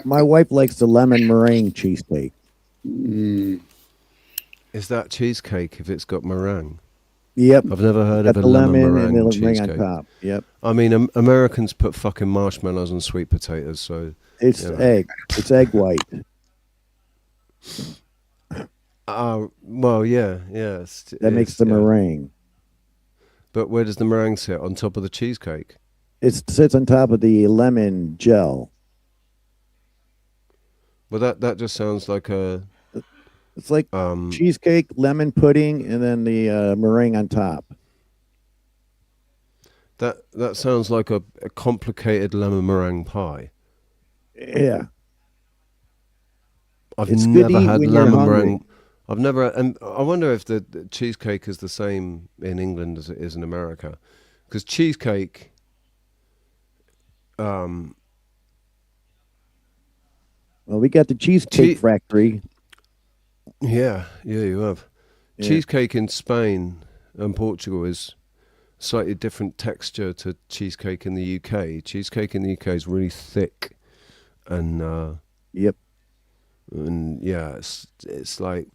My wife likes the lemon meringue cheesecake. Is that cheesecake if it's got meringue? Yep. I've never heard of a lemon meringue cheesecake. On top. Yep. I mean, Americans put fucking marshmallows on sweet potatoes, so it's egg. It's egg white. Well, yeah. That makes the meringue. But where does the meringue sit? On top of the cheesecake? It sits on top of the lemon gel. Well, that just sounds like a. It's like cheesecake, lemon pudding, and then the meringue on top. That sounds like a complicated lemon meringue pie. Yeah. I've never had lemon meringue. I've never, and I wonder if the cheesecake is the same in England as it is in America, because cheesecake. Well, we got the Cheesecake Factory. Yeah, you have. Yeah. Cheesecake in Spain and Portugal is slightly different texture to cheesecake in the UK. Cheesecake in the UK is really thick, and yep, and yeah, it's like,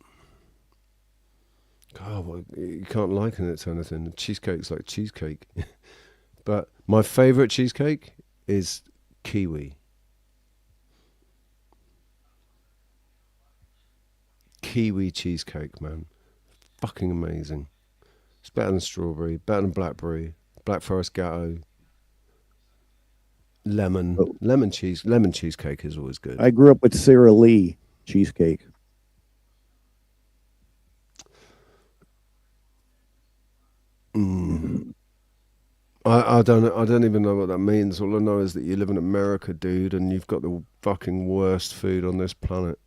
God, well, you can't liken it to anything. Cheesecake's like cheesecake, but my favourite cheesecake is kiwi. Kiwi cheesecake, man. Fucking amazing. It's better than strawberry, better than blackberry, Black Forest Gatto, lemon cheesecake is always good. I grew up with Sara Lee cheesecake. I don't even know what that means. All I know is that you live in America, dude, and you've got the fucking worst food on this planet.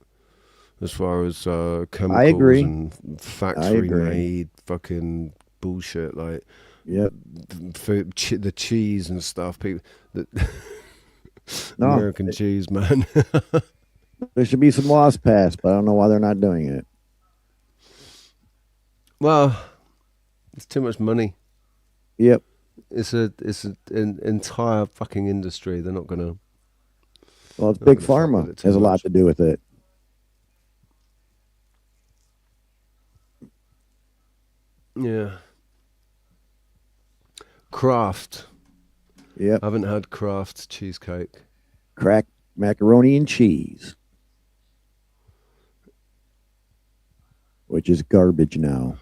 As far as chemicals and factory-made fucking bullshit, like the cheese and stuff. People, No. American cheese, man. There should be some laws passed, but I don't know why they're not doing it. Well, it's too much money. Yep. It's an entire fucking industry. They're not gonna. Well, it's big pharma has a lot to do with it. Yeah. Kraft. Yep. I haven't had Kraft cheesecake. Cracked macaroni and cheese, which is garbage now.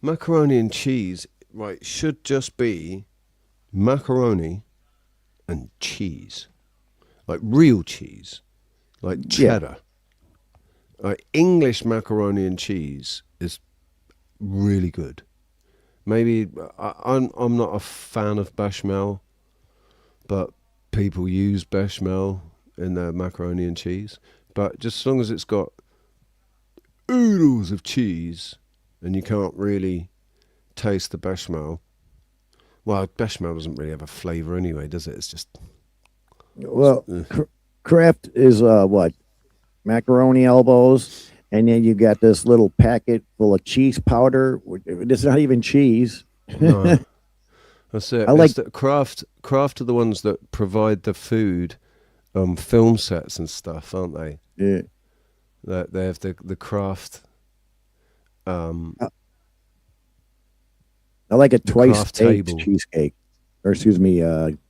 Macaroni and cheese, right, should just be macaroni and cheese. Like real cheese. Like cheddar. Like English macaroni and cheese is really good. Maybe I'm not a fan of bechamel, but people use bechamel in their macaroni and cheese. But just as long as it's got oodles of cheese and you can't really taste the bechamel. Well, bechamel doesn't really have a flavour anyway, does it? It's just... Well, Kraft is what? Macaroni elbows, and then you got this little packet full of cheese powder. It's not even cheese. No. That's it. I like Kraft are the ones that provide the food, film sets and stuff, aren't they? Yeah. They have the Kraft. I like a twice baked cheesecake, or excuse me,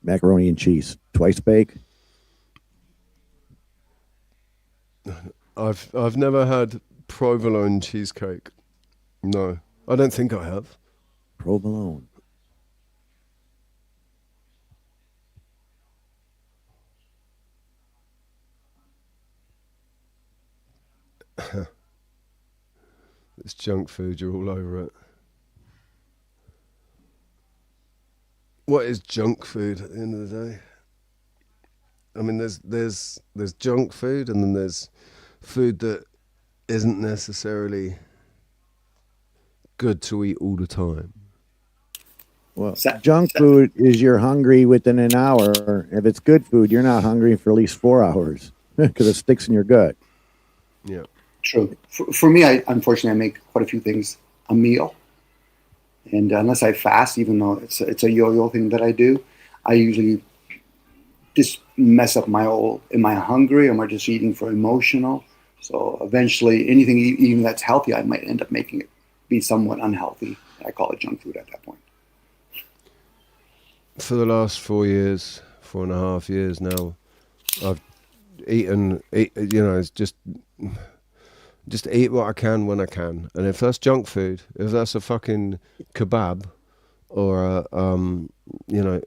macaroni and cheese twice baked. I've never had provolone cheesecake. No, I don't think I have. Provolone. It's junk food. You're all over it. What is junk food at the end of the day? I mean, there's junk food, and then there's food that isn't necessarily good to eat all the time. Well, junk food is you're hungry within an hour. If it's good food, you're not hungry for at least 4 hours because it sticks in your gut. Yeah. True. For me, unfortunately, I make quite a few things a meal. And unless I fast, even though it's a yo-yo thing that I do, I usually just mess up my whole, am I hungry? Am I just eating for emotional? So eventually anything even that's healthy, I might end up making it be somewhat unhealthy. I call it junk food at that point. For the last 4.5 years now, I've eaten, it's just eat what I can when I can. And if that's junk food, if that's a fucking kebab or a,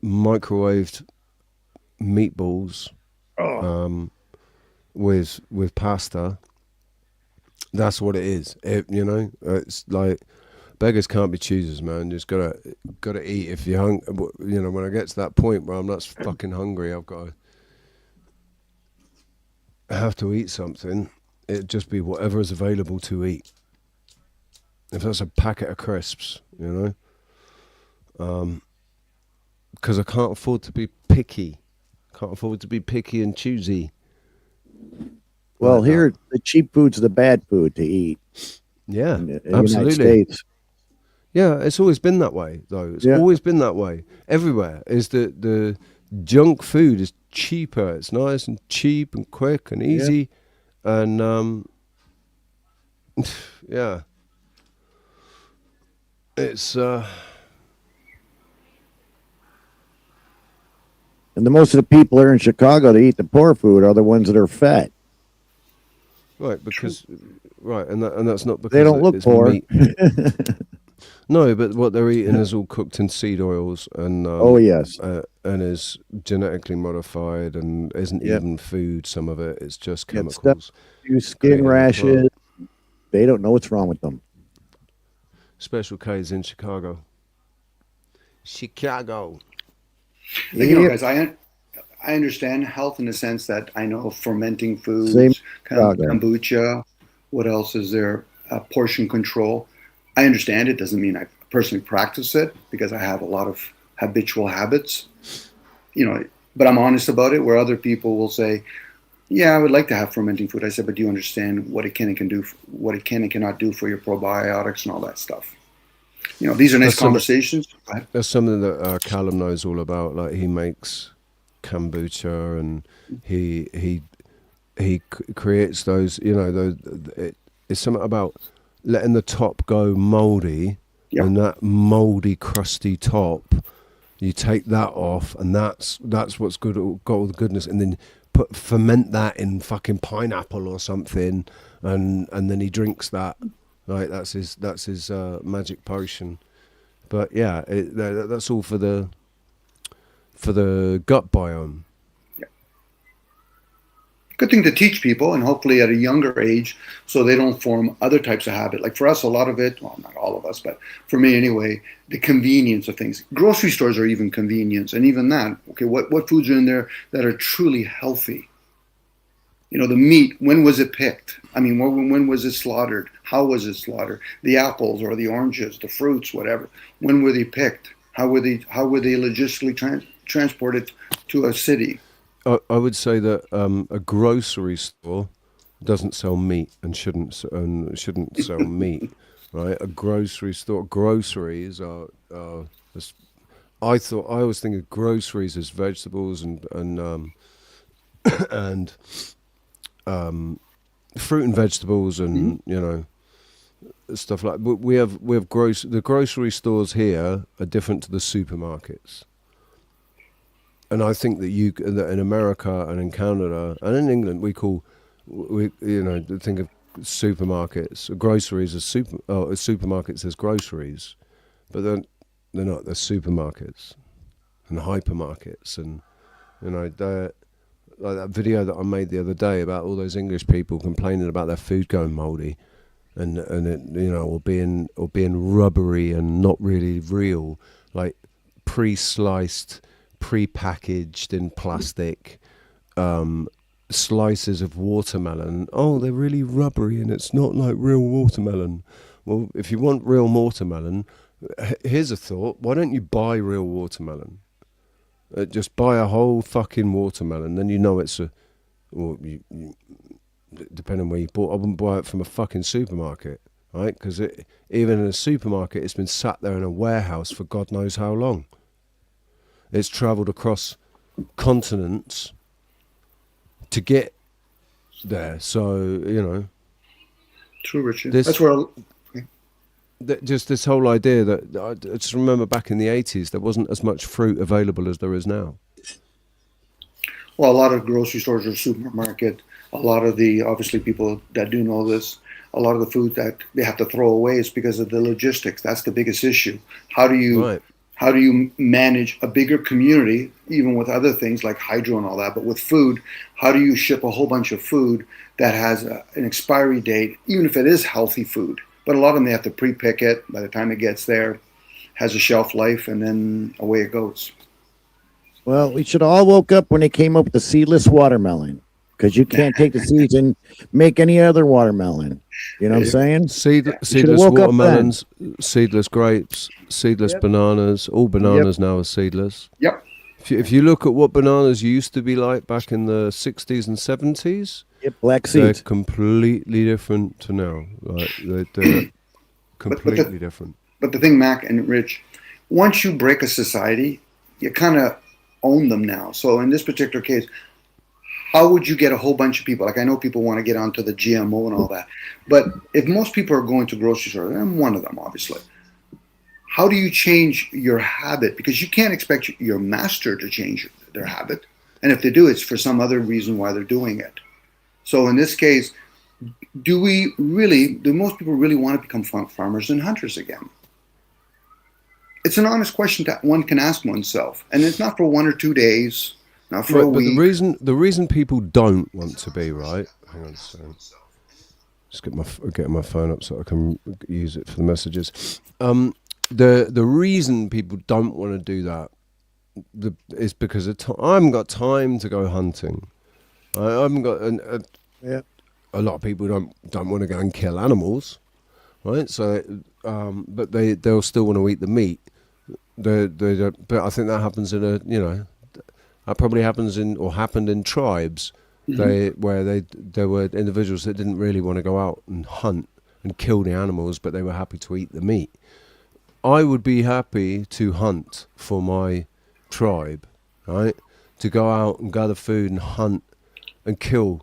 microwaved meatballs with pasta, that's what it is. It's like beggars can't be choosers, man. You just gotta eat if you're hungry. When I get to that point where I'm not fucking hungry, I have to eat something. It'd just be whatever is available to eat. If that's a packet of crisps, because I can't afford to be picky. Can't afford to be picky and choosy. Well, here the cheap food's the bad food to eat. Yeah, in absolutely. United States. Yeah, it's always been that way, though. It's always been that way. Everywhere is the junk food is cheaper. It's nice and cheap and quick and easy, and yeah, it's. And the most of the people here in Chicago that eat the poor food are the ones that are fat. Right, and that's not because they don't look poor. Meat. No, but what they're eating is all cooked in seed oils and and is genetically modified and isn't even food. Some of it is just chemicals. Skin rashes. They don't know what's wrong with them. Special K's in Chicago. Guys, I understand health in the sense that I know fermenting foods, kombucha. What else is there? Portion control. I understand it. Doesn't mean I personally practice it because I have a lot of habitual habits. But I'm honest about it, where other people will say, yeah, I would like to have fermenting food. I said, but do you understand what it can and cannot do for your probiotics and all that stuff? These are nice conversations. That's something that Callum knows all about. Like, he makes kombucha, and he creates those. It's something about letting the top go moldy, and that moldy, crusty top, you take that off, and that's what's got all the goodness, and then ferment that in fucking pineapple or something, and then he drinks that. Right, that's his magic potion. But yeah, that's all for the gut biome. Good thing to teach people, and hopefully at a younger age, so they don't form other types of habit. Like for us, a lot of it, well, not all of us, but for me anyway, the convenience of things. Grocery stores are even convenience, and even that. Okay, what foods are in there that are truly healthy? The meat, when was it picked? I mean, when was it slaughtered? How was it slaughtered? The apples or the oranges, the fruits, whatever. When were they picked? How were they logistically transported to a city? I would say that a grocery store doesn't sell meat and shouldn't sell meat, right? A grocery store, groceries are. I always think of groceries as vegetables and fruit and vegetables and stuff like. But we have the grocery stores here are different to the supermarkets, and I think that that in America and in Canada and in England think of supermarkets, groceries as supermarkets as groceries, but they're not. They're supermarkets and hypermarkets, and they're. Like that video that I made the other day about all those English people complaining about their food going mouldy, and it, or being rubbery and not really real, like pre-sliced, pre-packaged in plastic slices of watermelon. Oh, they're really rubbery and it's not like real watermelon. Well, if you want real watermelon, here's a thought: why don't you buy real watermelon? Just buy a whole fucking watermelon, then it's depending on where you bought. I wouldn't buy it from a fucking supermarket, right? Because even in a supermarket, it's been sat there in a warehouse for God knows how long. It's travelled across continents to get there. So True, Richard. That's where. Just this whole idea that I just remember back in the 80s, there wasn't as much fruit available as there is now. Well, a lot of grocery stores are supermarket. A lot of the, obviously people that do know this, a lot of the food that they have to throw away is because of the logistics. That's the biggest issue. How do you manage a bigger community, even with other things like hydro and all that, but with food, how do you ship a whole bunch of food that has an expiry date, even if it is healthy food? But a lot of them, they have to pre-pick it. By the time it gets there, has a shelf life, and then away it goes. Well, we should all woke up when they came up with the seedless watermelon, because you can't take the seeds and make any other watermelon. You know what I'm saying? Seedless watermelons, seedless grapes, seedless bananas. All bananas now are seedless. Yep. If you look at what bananas used to be like back in the 60s and 70s, black seeds. They're completely different to now. Like they're completely different. But the thing, Mac and Rich, once you break a society, you kind of own them now. So in this particular case, how would you get a whole bunch of people? Like, I know people want to get onto the GMO and all that, but if most people are going to grocery stores, and I'm one of them, obviously, how do you change your habit? Because you can't expect your master to change their habit. And if they do, it's for some other reason why they're doing it. So in this case, do most people really want to become farmers and hunters again? It's an honest question that one can ask oneself. And it's not for 1 or 2 days, not for a week. But the reason people don't want to be, right? Hang on a second. Just get my phone up so I can use it for the messages. The reason people don't want to do that is because I haven't got time to go hunting. I haven't got a lot of people don't want to go and kill animals, right? So, but they'll still want to eat the meat. But I think that happens in that probably happens or happened in tribes. Mm-hmm. There were individuals that didn't really want to go out and hunt and kill the animals, but they were happy to eat the meat. I would be happy to hunt for my tribe, right? To go out and gather food and hunt and kill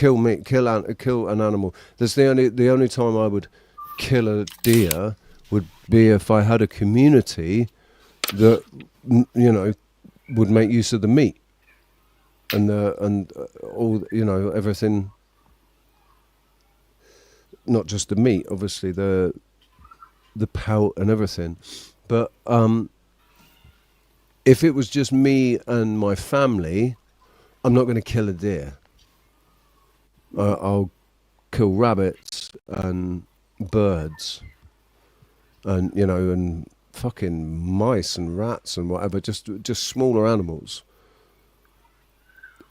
meat, kill an animal. That's the only time I would kill a deer would be if I had a community that would make use of the meat and all everything. Not just the meat, obviously the pelt and everything, but if it was just me and my family, I'm not going to kill a deer. I'll kill rabbits and birds and and fucking mice and rats and whatever, just smaller animals.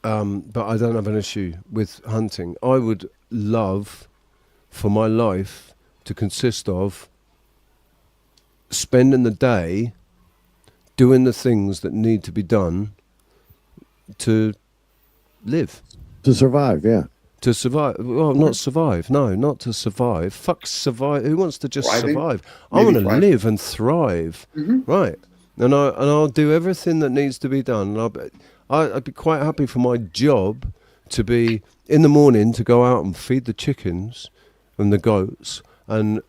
But I don't have an issue with hunting. I would love for my life to consist of spending the day doing the things that need to be done to live. To survive, yeah. To survive. Well, not survive. No, not to survive. Fuck survive. Who wants to just survive? I want to live and thrive. Mm-hmm. Right. And I'll do everything that needs to be done. And I'd be quite happy for my job to be in the morning to go out and feed the chickens and the goats and,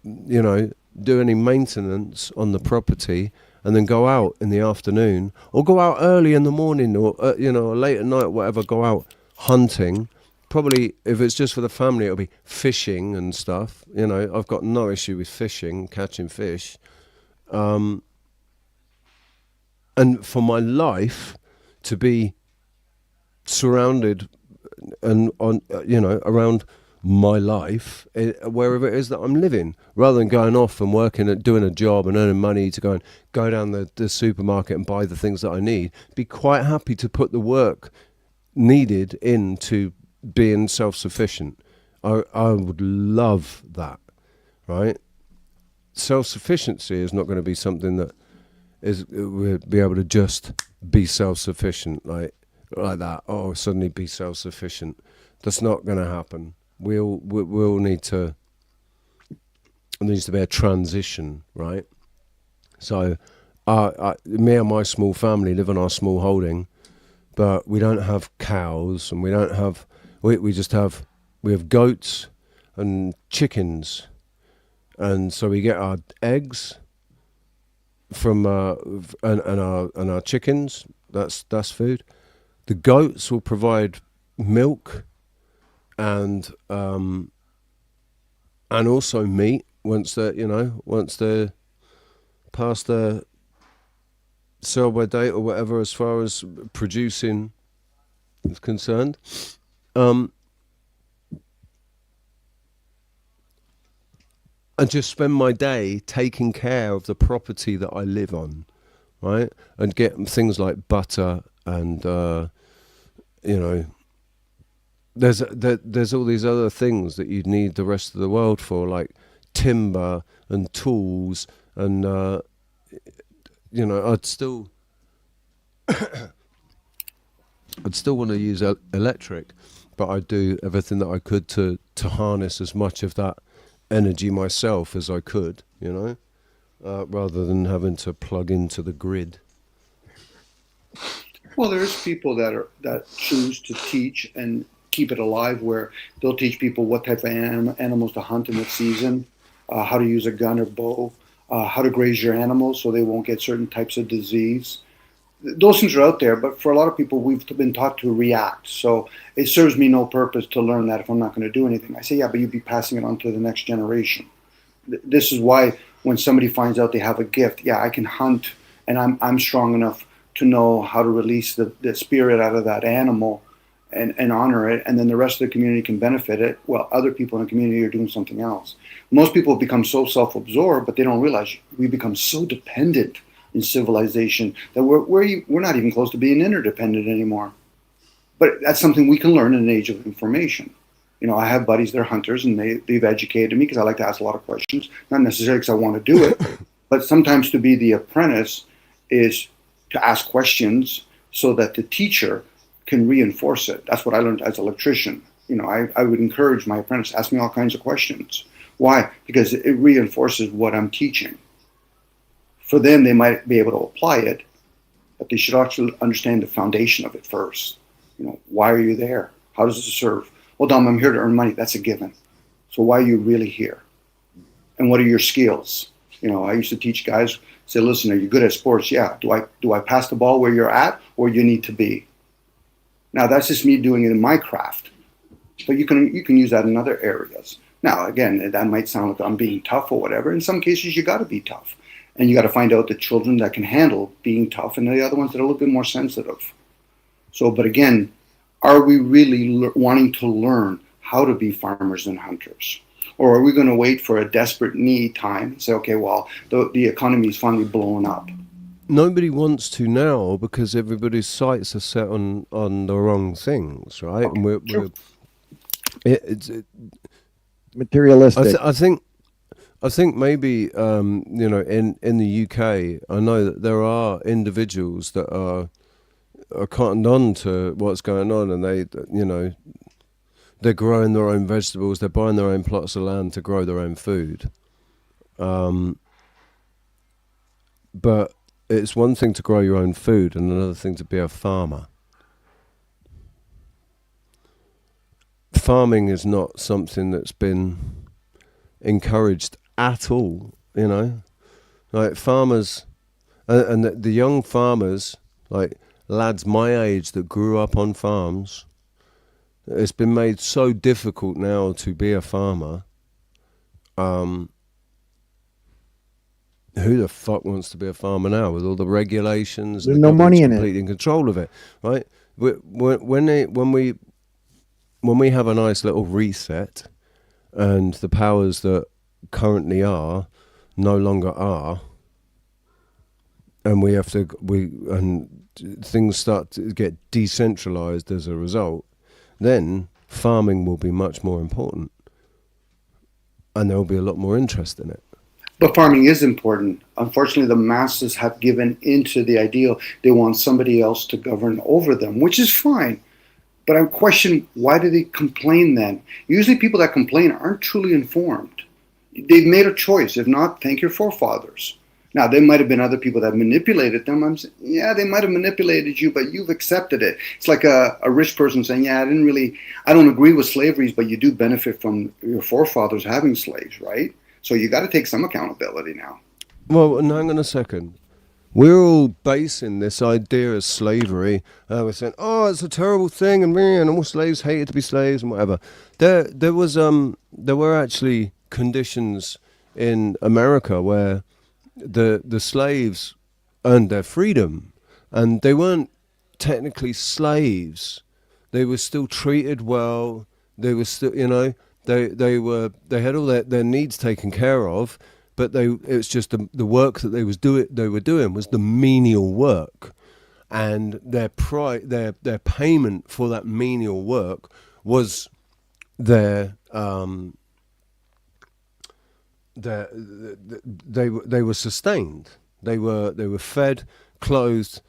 do any maintenance on the property and then go out in the afternoon or go out early in the morning or, late at night, whatever, go out hunting. Probably if it's just for the family, it'll be fishing and stuff. I've got no issue with fishing, catching fish. And for my life to be surrounded and around my life, wherever it is that I'm living, rather than going off and working at doing a job and earning money to go down the supermarket and buy the things that I need. Be quite happy to put the work needed into being self-sufficient. I would love that, right? Self-sufficiency is not going to be something that we'll be able to just be self-sufficient like that. Oh, suddenly be self-sufficient. That's not going to happen. We'll need to. There needs to be a transition, right? So, me and my small family live on our small holding, but we don't have cows, and we don't have. We just have. We have goats and chickens, and so we get our eggs from and our chickens. That's food. The goats will provide milk and also meat once they're past their sell-by date or whatever, as far as producing is concerned. And just spend my day taking care of the property that I live on, right? And get things like butter and there's all these other things that you'd need the rest of the world for, like timber and tools and I'd still want to use electric, but I'd do everything that I could to harness as much of that energy myself as I could, rather than having to plug into the grid. Well, there's people that choose to teach and keep it alive, where they'll teach people what type of animals to hunt in the season, how to use a gun or bow, how to graze your animals so they won't get certain types of disease. Those things are out there, but for a lot of people, we've been taught to react. So it serves me no purpose to learn that if I'm not going to do anything. I say, yeah, but you'd be passing it on to the next generation. This is why when somebody finds out they have a gift, yeah, I can hunt, and I'm strong enough to know how to release the spirit out of that animal and honor it, and then the rest of the community can benefit it, while other people in the community are doing something else. Most people become so self-absorbed, but they don't realize we become so dependent in civilization that we're not even close to being interdependent anymore. But that's something we can learn in an age of information. I have buddies, they're hunters, and they've educated me because I like to ask a lot of questions, not necessarily because I want to do it, But sometimes to be the apprentice is to ask questions so that the teacher can reinforce it. That's what I learned as an electrician. I would encourage my apprentice to ask me all kinds of questions. Why? Because it reinforces what I'm teaching. For them, they might be able to apply it, but they should actually understand the foundation of it first. Why are you there? How does it serve? Well, Dom, I'm here to earn money. That's a given. So why are you really here? And what are your skills? I used to teach guys, say, listen, are you good at sports? Yeah. Do I pass the ball where you're at or you need to be? Now, that's just me doing it in my craft. But you can use that in other areas. Now, again, that might sound like I'm being tough or whatever. In some cases, you got to be tough. And you got to find out the children that can handle being tough and the other ones that are a little bit more sensitive. So, but again, are we really wanting to learn how to be farmers and hunters? Or are we going to wait for a desperate need time and say, okay, well, the economy is finally blowing up? Nobody wants to now because everybody's sights are set on the wrong things, right? Okay, And it's materialistic. I think maybe in the UK, I know that there are individuals that are cottoned on to what's going on, and they're growing their own vegetables, they're buying their own plots of land to grow their own food. But it's one thing to grow your own food and another thing to be a farmer. Farming is not something that's been encouraged at all, like farmers and the young farmers, like lads my age that grew up on farms. It's been made so difficult now to be a farmer. Who the fuck wants to be a farmer now with all the regulations? There's no money in it. Completely in control of it, right? When we have a nice little reset, and the powers that currently are no longer are, and things start to get decentralized as a result, then farming will be much more important, and there will be a lot more interest in it. But farming is important. Unfortunately, the masses have given into the ideal. They want somebody else to govern over them, which is fine. But I question, why do they complain then? Usually people that complain aren't truly informed. They've made a choice. If not, thank your forefathers. Now, there might have been other people that manipulated them. I'm saying, yeah, they might have manipulated you, but you've accepted it. It's like a rich person saying, yeah, I don't agree with slavery, but you do benefit from your forefathers having slaves, right? So you got to take some accountability now. Well, hang on a second. We're all basing this idea of slavery. We're saying, oh, it's a terrible thing, and man, all slaves hated to be slaves and whatever. There were actually conditions in America where the slaves earned their freedom, and they weren't technically slaves. They were still treated well. They were still, they had all their needs taken care of. But it's just the work that they were doing was the menial work, and their payment for that menial work was they were sustained. They were fed, clothed,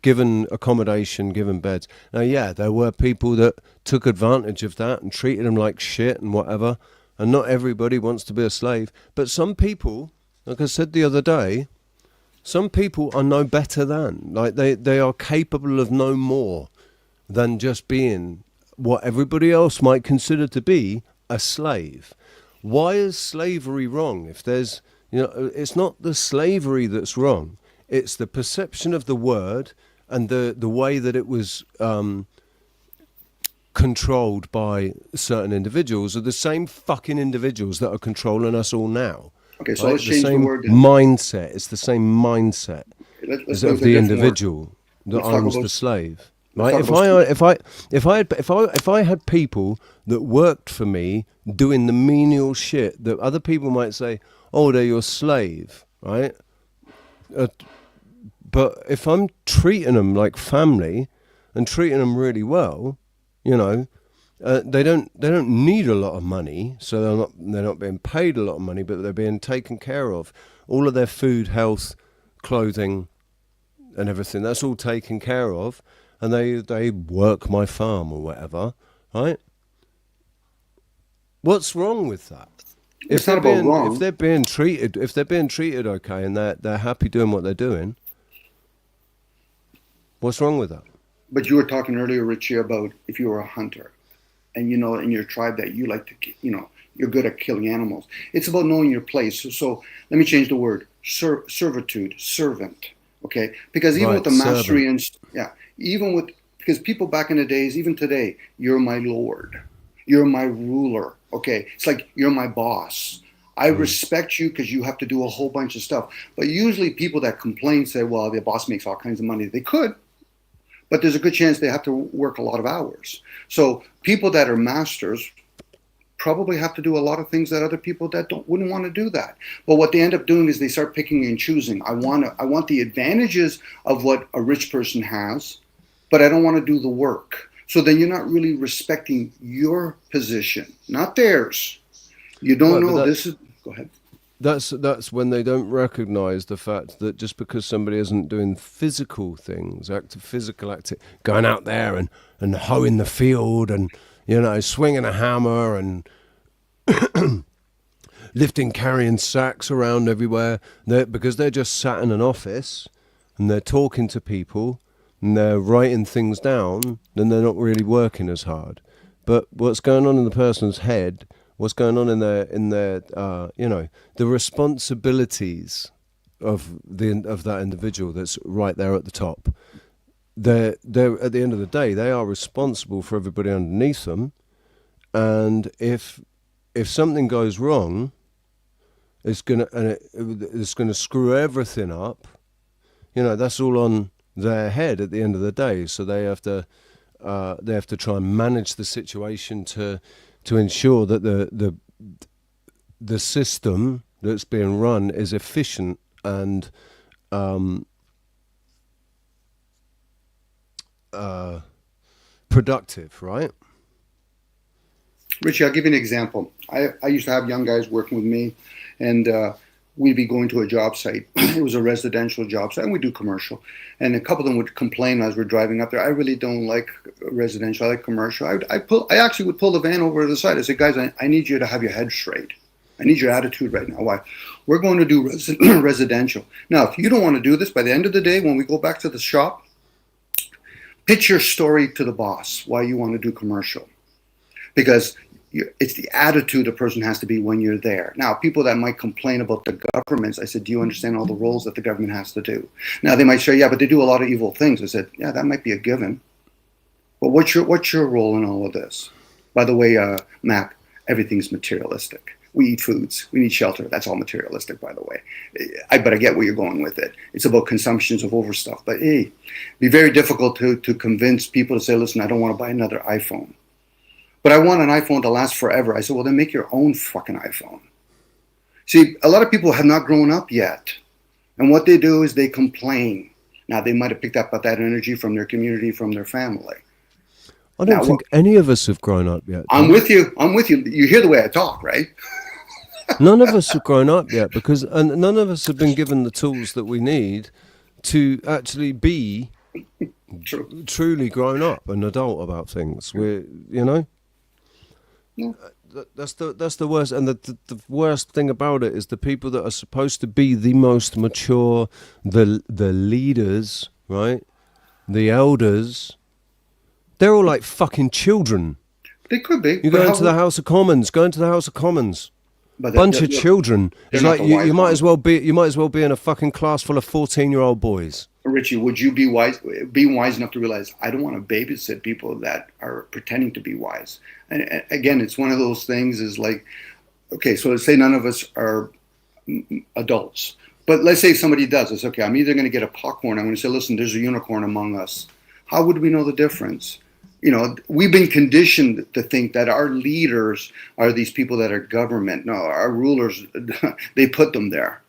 given accommodation, given beds. Now, yeah, there were people that took advantage of that and treated them like shit and whatever. And not everybody wants to be a slave. But some people, like I said the other day, some people are no better than. Like they are capable of no more than just being what everybody else might consider to be a slave. Why is slavery wrong? If there's, it's not the slavery that's wrong. It's the perception of the word and the way that it was controlled by certain individuals are the same fucking individuals that are controlling us all now. Okay, so let's change the word. Mindset. It's the same mindset of the individual that owns the slave. Right? If I had people that worked for me doing the menial shit that other people might say, oh, they're your slave, right? But if I'm treating them like family and treating them really well, they don't need a lot of money, so they're not being paid a lot of money, but they're being taken care of. all of their food, health, clothing, and everything. That's all taken care of, and they work my farm or whatever, right? What's wrong with that? It's not about wrong. If they're being treated okay, and they're happy doing what they're doing, what's wrong with that? But you were talking earlier, Richie, about if you were a hunter, and in your tribe that you like to, you're good at killing animals. It's about knowing your place. So let me change the word: servitude, servant. Okay, because even with the mastery because people back in the days, even today, you're my lord, you're my ruler. Okay, it's like you're my boss. I respect you because you have to do a whole bunch of stuff. But usually people that complain say, well, the boss makes all kinds of money. They could, but there's a good chance they have to work a lot of hours. So people that are masters probably have to do a lot of things that other people that wouldn't want to do that. But what they end up doing is they start picking and choosing. I want the advantages of what a rich person has, but I don't want to do the work. So then you're not really respecting your position, not theirs. You don't know this is. Go ahead. That's when they don't recognize the fact that just because somebody isn't doing physical things, physical activity, going out there and hoeing the field and swinging a hammer and carrying sacks around everywhere, because they're just sat in an office and they're talking to people and they're writing things down, then they're not really working as hard. But what's going on in the person's head, what's going on in their the responsibilities of that individual that's right there at the top. They're at the end of the day, they are responsible for everybody underneath them, and if something goes wrong, it's gonna screw everything up. That's all on their head at the end of the day. So they have to try and manage the situation to ensure that the system that's being run is efficient and productive, right? Richie, I'll give you an example. I used to have young guys working with me, and we'd be going to a job site. It was a residential job site, and we do commercial. And a couple of them would complain as we're driving up there, I really don't like residential, I like commercial. I actually would pull the van over to the side. I said, guys, I need you to have your head straight. I need your attitude right now. Why? We're going to do residential. Now, if you don't want to do this, by the end of the day, when we go back to the shop, pitch your story to the boss why you want to do commercial. Because it's the attitude a person has to be when you're there. Now, people that might complain about the governments, I said, do you understand all the roles that the government has to do? Now, they might say, yeah, but they do a lot of evil things. I said, yeah, that might be a given. But what's your role in all of this? By the way, Mac, everything's materialistic. We eat foods. We need shelter. That's all materialistic, by the way. But I get where you're going with it. It's about consumptions of overstuff. But hey, it'd be very difficult to convince people to say, listen, I don't want to buy another iPhone. But I want an iPhone to last forever. I said, well, then make your own fucking iPhone. See, a lot of people have not grown up yet. And what they do is they complain. Now, they might have picked up that energy from their community, from their family. I don't think any of us have grown up yet. I'm with you. You hear the way I talk, right? None of us have grown up yet because none of us have been given the tools that we need to actually be truly grown up and adult about things. That's the worst, and the worst thing about it is the people that are supposed to be the most mature, the leaders, right? The elders, they're all like fucking children. They could be. You go into the House of Commons. Bunch of children. It's like you might as well be in a fucking class full of 14-year-old boys. Richie, would you be wise enough to realize I don't want to babysit people that are pretending to be wise? And again, it's one of those things is like, okay, so let's say none of us are adults, but let's say somebody does. It's okay. I'm either going to get a popcorn. I'm going to say, listen, there's a unicorn among us. How would we know the difference? We've been conditioned to think that our leaders are these people that are government. No, our rulers, they put them there.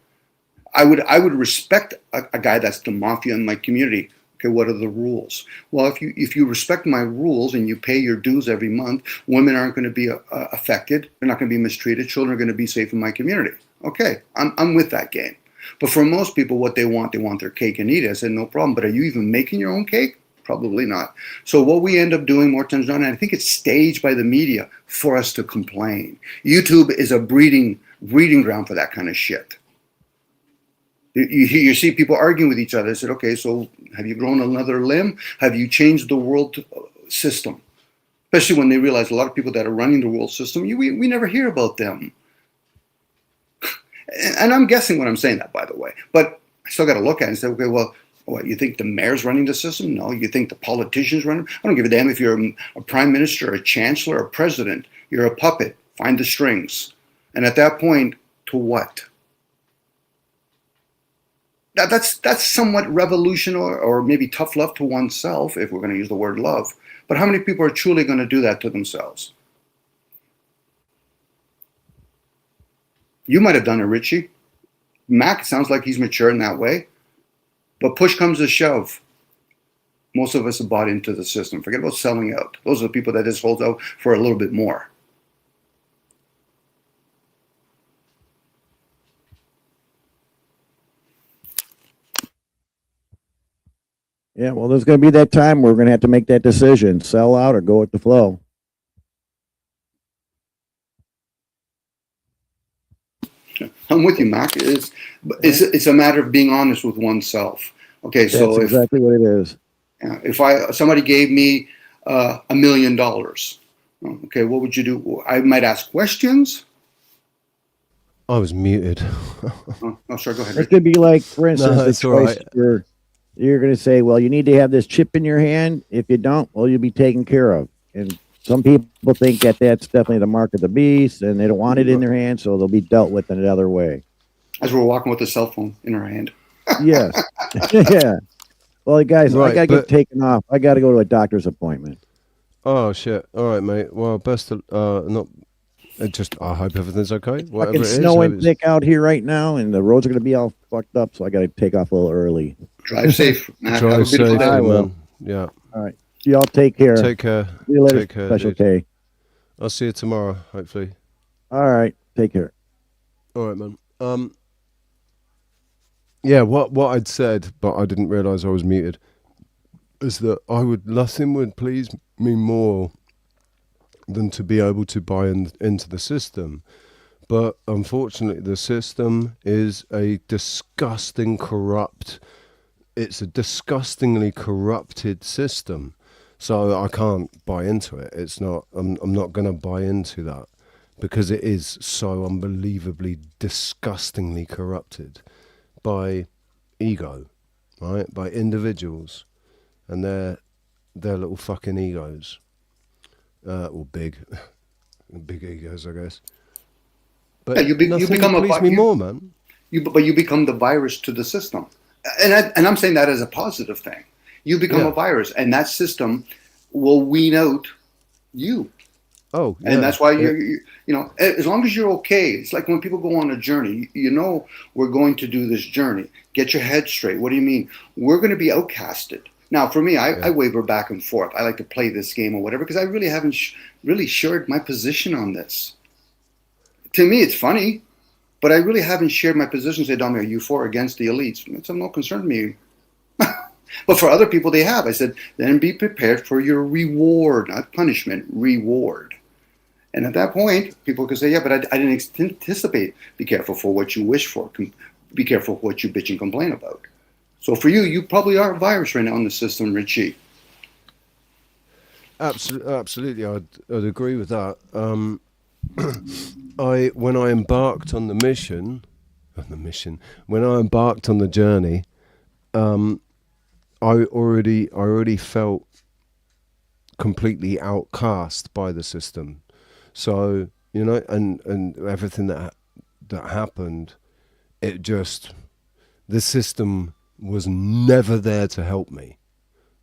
I would respect a guy that's the mafia in my community. Okay, what are the rules? Well, if you respect my rules and you pay your dues every month, women aren't going to be affected. They're not going to be mistreated. Children are going to be safe in my community. Okay, I'm with that game. But for most people, what they want their cake and eat it. I said, no problem. But are you even making your own cake? Probably not. So what we end up doing more times than not, and I think it's staged by the media for us to complain. YouTube is a breeding ground for that kind of shit. You see people arguing with each other. I said, okay, so have you grown another limb? Have you changed the world system? Especially when they realize a lot of people that are running the world system, we never hear about them. And I'm guessing when I'm saying that, by the way. But I still got to look at it and say, okay, well, what, you think the mayor's running the system? No. You think the politician's running? I don't give a damn if you're a prime minister, a chancellor, a president. You're a puppet. Find the strings. And at that point, to what? That's somewhat revolutionary or maybe tough love to oneself, if we're going to use the word love. But how many people are truly going to do that to themselves? You might have done it, Richie. Mac sounds like he's mature in that way. But push comes to shove. Most of us have bought into the system. Forget about selling out. Those are the people that just hold out for a little bit more. Yeah, well, there's going to be that time where we're going to have to make that decision, sell out or go with the flow. I'm with you, Mac. It's a matter of being honest with oneself. Okay, so that's exactly what it is. If somebody gave me $1 million, okay, what would you do? I might ask questions. I was muted. Oh, sorry, go ahead. It could be like, for instance, the choice where you're going to say, well, you need to have this chip in your hand. If you don't, well, you'll be taken care of. And some people think that that's definitely the mark of the beast, and they don't want it in their hand, so they'll be dealt with in another way. As we're walking with a cell phone in our hand. Yes. Yeah. Well, guys, I got to get taken off. I got to go to a doctor's appointment. Oh, shit. All right, mate. Well, best of, I hope everything's okay. Whatever It's snowing thick out here right now, and the roads are going to be all fucked up, so I got to take off a little early. Drive safe. Drive safe, man. Yeah. All right. Y'all take care. Take care. See you later, Take care, Special dude. K. I'll see you tomorrow, hopefully. All right. Take care. All right, man. Yeah, what I'd said, but I didn't realise I was muted, is that nothing would please me more than to be able to buy into the system. But unfortunately, the system is a disgustingly corrupted system. So I can't buy into it. I'm not going to buy into that because it is so unbelievably, disgustingly corrupted by ego, right? By individuals and their little fucking egos. Or big egos, I guess. But yeah, you become more, man. But you become the virus to the system, and I'm saying that as a positive thing. You become a virus, and that system will wean out you. Oh, yeah. And that's why you know, as long as you're okay. It's like when people go on a journey. You know, we're going to do this journey. Get your head straight. What do you mean? We're going to be outcasted. Now, for me, I waver back and forth. I like to play this game or whatever because I really haven't really shared my position on this. To me, it's funny, but I really haven't shared my position. Say, Dami, are you for or against the elites? It's of no concern to me. But for other people, they have. I said, then be prepared for your reward, not punishment, reward. And at that point, people can say, yeah, but I didn't anticipate. Be careful for what you wish for. Be careful for what you bitch and complain about. So for you, you probably are a virus right now in the system, Richie. Absolutely, I'd agree with that. When I embarked on the mission, when I embarked on the journey, I already felt completely outcast by the system. So, you know, and everything that happened, the system was never there to help me.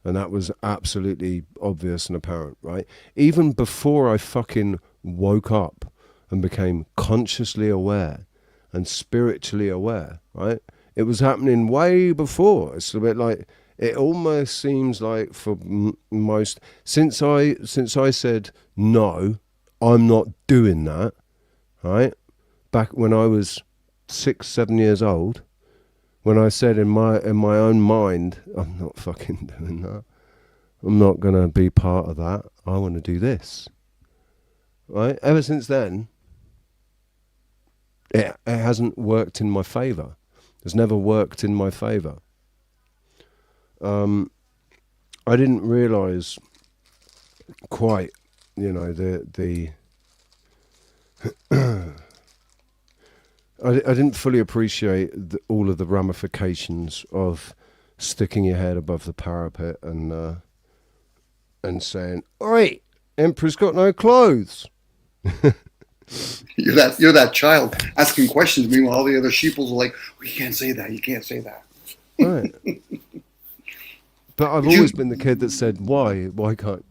And that was absolutely obvious and apparent, right? Even before I fucking woke up and became consciously aware and spiritually aware, right? It was happening way before. It's a bit like, it almost seems like for most, since I said, no, I'm not doing that, right? Back when I was 6-7 years old, when I said in my own mind, I'm not fucking doing that. I'm not going to be part of that. I want to do this. Right? Ever since then, it hasn't worked in my favour. It's never worked in my favour. I didn't realise quite, the I didn't fully appreciate all of the ramifications of sticking your head above the parapet and saying, "Oi, Emperor's got no clothes." You're that child asking questions. Meanwhile, all the other sheeples are like, "Oh, you can't say that. You can't say that." Right. But I've always been the kid that said, "Why can't?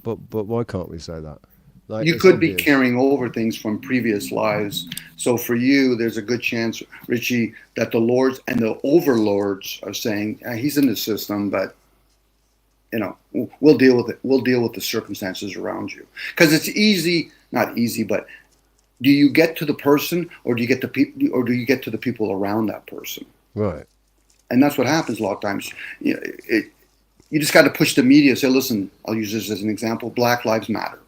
But why can't we say that?" Like, you could be carrying over things from previous lives. So for you, there's a good chance, Richie, that the lords and the overlords are saying, he's in the system, but we'll deal with it. We'll deal with the circumstances around you. Because it's easy, not easy, but do you get to the person, or do you get to the people around that person? Right. And that's what happens a lot of times. You just got to push the media. Say, listen, I'll use this as an example. Black Lives Matter.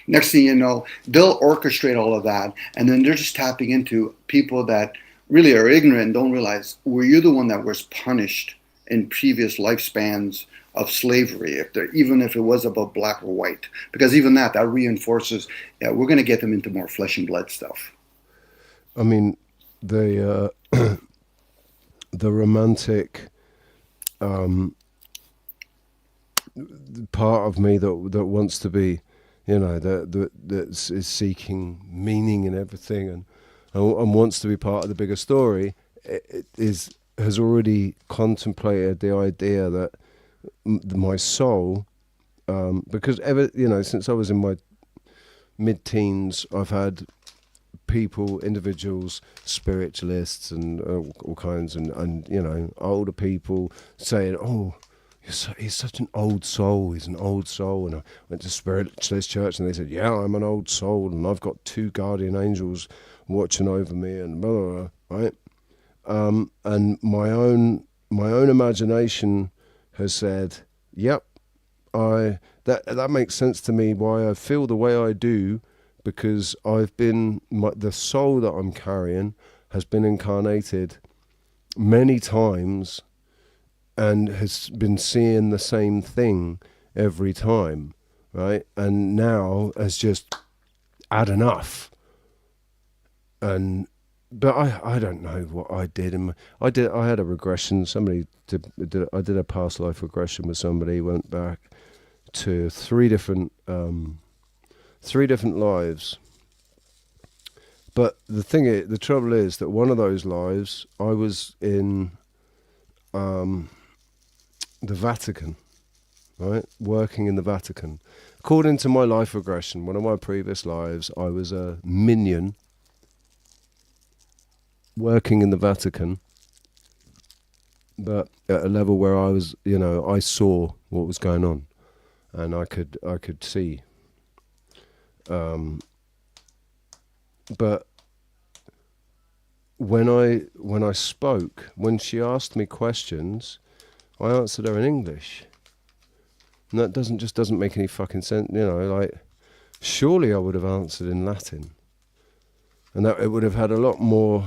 Next thing you know, they'll orchestrate all of that, and then they're just tapping into people that really are ignorant and don't realize, were you the one that was punished in previous lifespans of slavery, even if it was about black or white? Because even that reinforces, we're going to get them into more flesh and blood stuff. I mean, the romantic part of me that wants to be, that is seeking meaning in everything and wants to be part of the bigger story, has already contemplated the idea that my soul, because since I was in my mid-teens, I've had individuals, spiritualists and all kinds, and older people saying, "Oh, he's such an old soul. He's an old soul." And I went to Spiritualist Church, and they said, "Yeah, I'm an old soul, and I've got 2 guardian angels watching over me," and blah, blah, blah, right? And my own imagination has said, "Yep, that makes sense to me. Why I feel the way I do, because I've been the soul that I'm carrying has been incarnated many times." And has been seeing the same thing every time, right? And now has just had enough. But I don't know what I did. I had a regression. I did a past life regression with somebody. Went back to 3 different lives. But the trouble is that one of those lives I was in. The Vatican, right? Working in the Vatican. According to my life regression, one of my previous lives, I was a minion working in the Vatican, but at a level where I was, I saw what was going on, and I could see. But when she asked me questions, I answered her in English. And that doesn't make any fucking sense, surely I would have answered in Latin. And that it would have had a lot more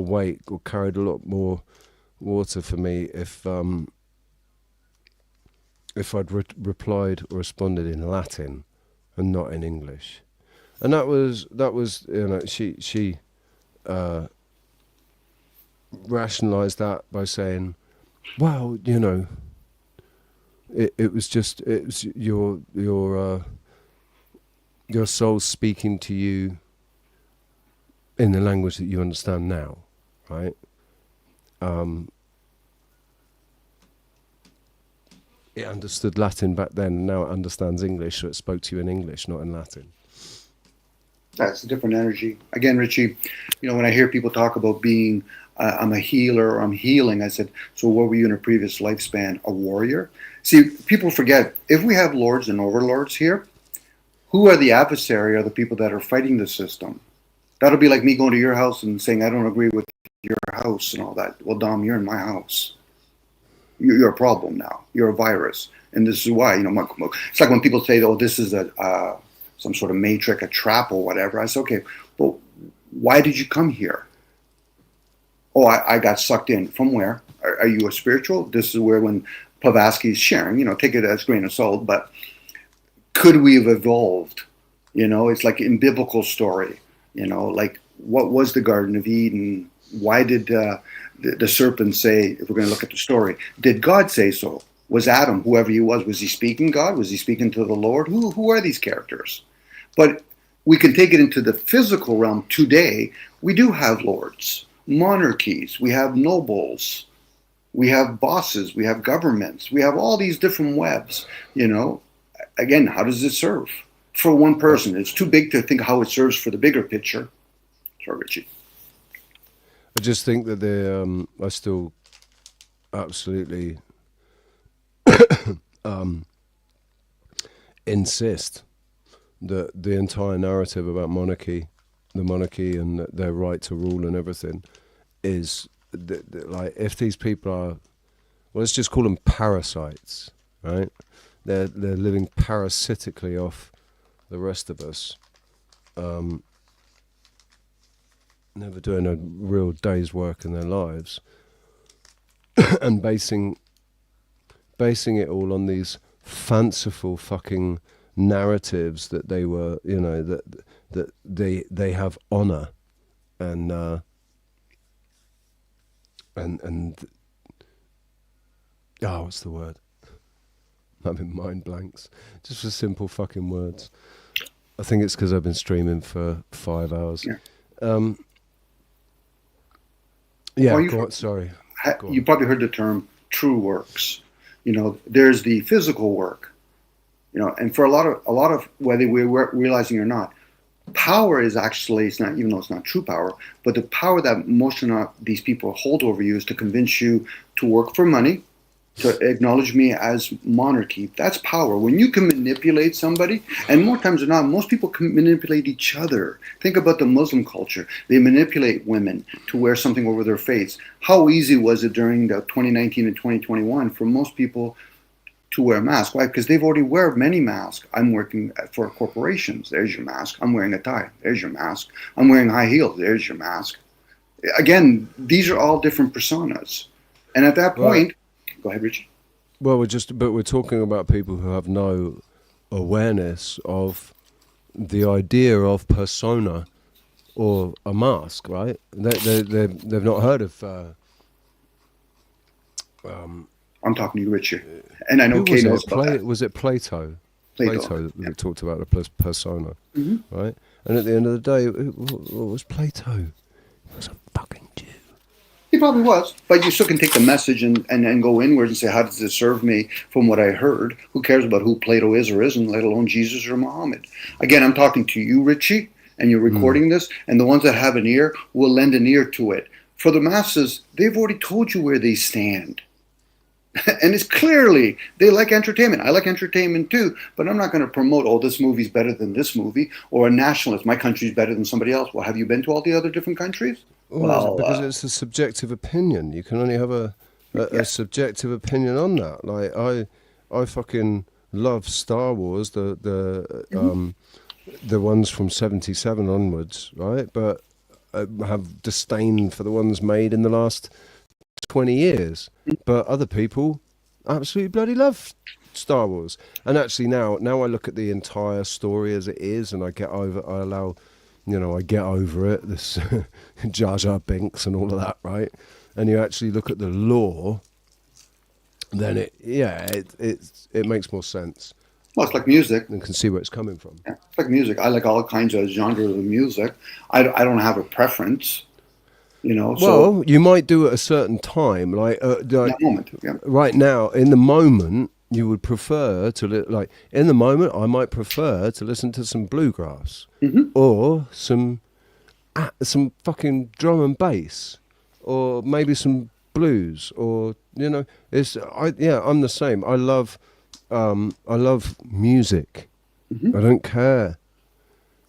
weight, or carried a lot more water for me if I'd replied or responded in Latin and not in English. And that was she rationalized that by saying, well, it was your soul speaking to you in the language that you understand now, right? It understood Latin back then, and now it understands English, so it spoke to you in English, not in Latin. That's a different energy. Again, Richie, when I hear people talk about being, I'm a healer or I'm healing, I said, so what were you in a previous lifespan? A warrior? See, people forget, if we have lords and overlords here, who are the adversary, are the people that are fighting the system? That'll be like me going to your house and saying I don't agree with your house and all that. Well, Dom, you're in my house. You're a problem now. You're a virus, and this is why. It's like when people say, "Oh, this is a some sort of matrix, a trap, or whatever." I say, "Okay, well, why did you come here?" Oh, I got sucked in. From where? Are you a spiritual? This is where when Blavatsky is sharing, take it as a grain of salt, but could we have evolved? It's like in biblical story, like what was the Garden of Eden? Why did the serpent say, if we're going to look at the story, did God say so? Was Adam, whoever he was he speaking God? Was he speaking to the Lord? Who are these characters? But we can take it into the physical realm today. We do have lords, monarchies, we have nobles, we have bosses, we have governments, we have all these different webs, Again, how does it serve? For one person, it's too big to think how it serves for the bigger picture. Sorry, Richie. I just think that I still absolutely insist that the entire narrative about the monarchy and their right to rule and everything is like, if these people are, well, let's just call them parasites, right? They're living parasitically off the rest of us, never doing a real day's work in their lives, and basing it all on these fanciful fucking narratives that they were, that they have honor and what's the word? I'm in mind blanks. Just for simple fucking words. I think it's because I've been streaming for 5 hours. Yeah. Sorry. You probably heard the term true works. There's the physical work. And for a lot of whether we're realizing or not, power is actually, it's not, even though it's not true power, but the power that most of these people hold over you is to convince you to work for money, to acknowledge me as monarchy. That's power. When you can manipulate somebody, and more times than not, most people can manipulate each other. Think about the Muslim culture. They manipulate women to wear something over their face. How easy was it during the 2019 and 2021 for most people to wear a mask? Why? Because they've already wear many masks. I'm working for corporations. There's your mask. I'm wearing a tie. There's your mask. I'm wearing high heels. There's your mask. Again, these are all different personas. And at that point, go ahead, Richie. Well, we're talking about people who have no awareness of the idea of persona or a mask, right? They've not heard of. I'm talking to you, Richard, and I know Kay knows about that. Was it Plato? Plato that talked about the persona, right? And at the end of the day, what was Plato? He was a fucking Jew. He probably was, but you still can take the message and go inwards and say, how does this serve me from what I heard? Who cares about who Plato is or isn't, let alone Jesus or Muhammad? Again, I'm talking to you, Richie, and you're recording this, and the ones that have an ear will lend an ear to it. For the masses, they've already told you where they stand. And it's clearly, they like entertainment. I like entertainment too, but I'm not going to promote, oh, this movie's better than this movie, or a nationalist, my country's better than somebody else. Well, have you been to all the other different countries? Well, because it's a subjective opinion. You can only have a subjective opinion on that. Like I fucking love Star Wars, the ones from 77 onwards, right? But I have disdain for the ones made in the last 20 years. But other people absolutely bloody love Star Wars. And actually now I look at the entire story as it is, and I get over it, this Jar Jar Binks and all of that, right? And you actually look at the lore, then it makes more sense. Well, it's like music. And can see where it's coming from. Yeah, it's like music. I like all kinds of genres of music. I don't have a preference, Well, you might do at a certain time, like that moment. Yeah. Right now, in the moment, you would prefer to in the moment, I might prefer to listen to some bluegrass or some fucking drum and bass, or maybe some blues, or I'm the same. I love music. I don't care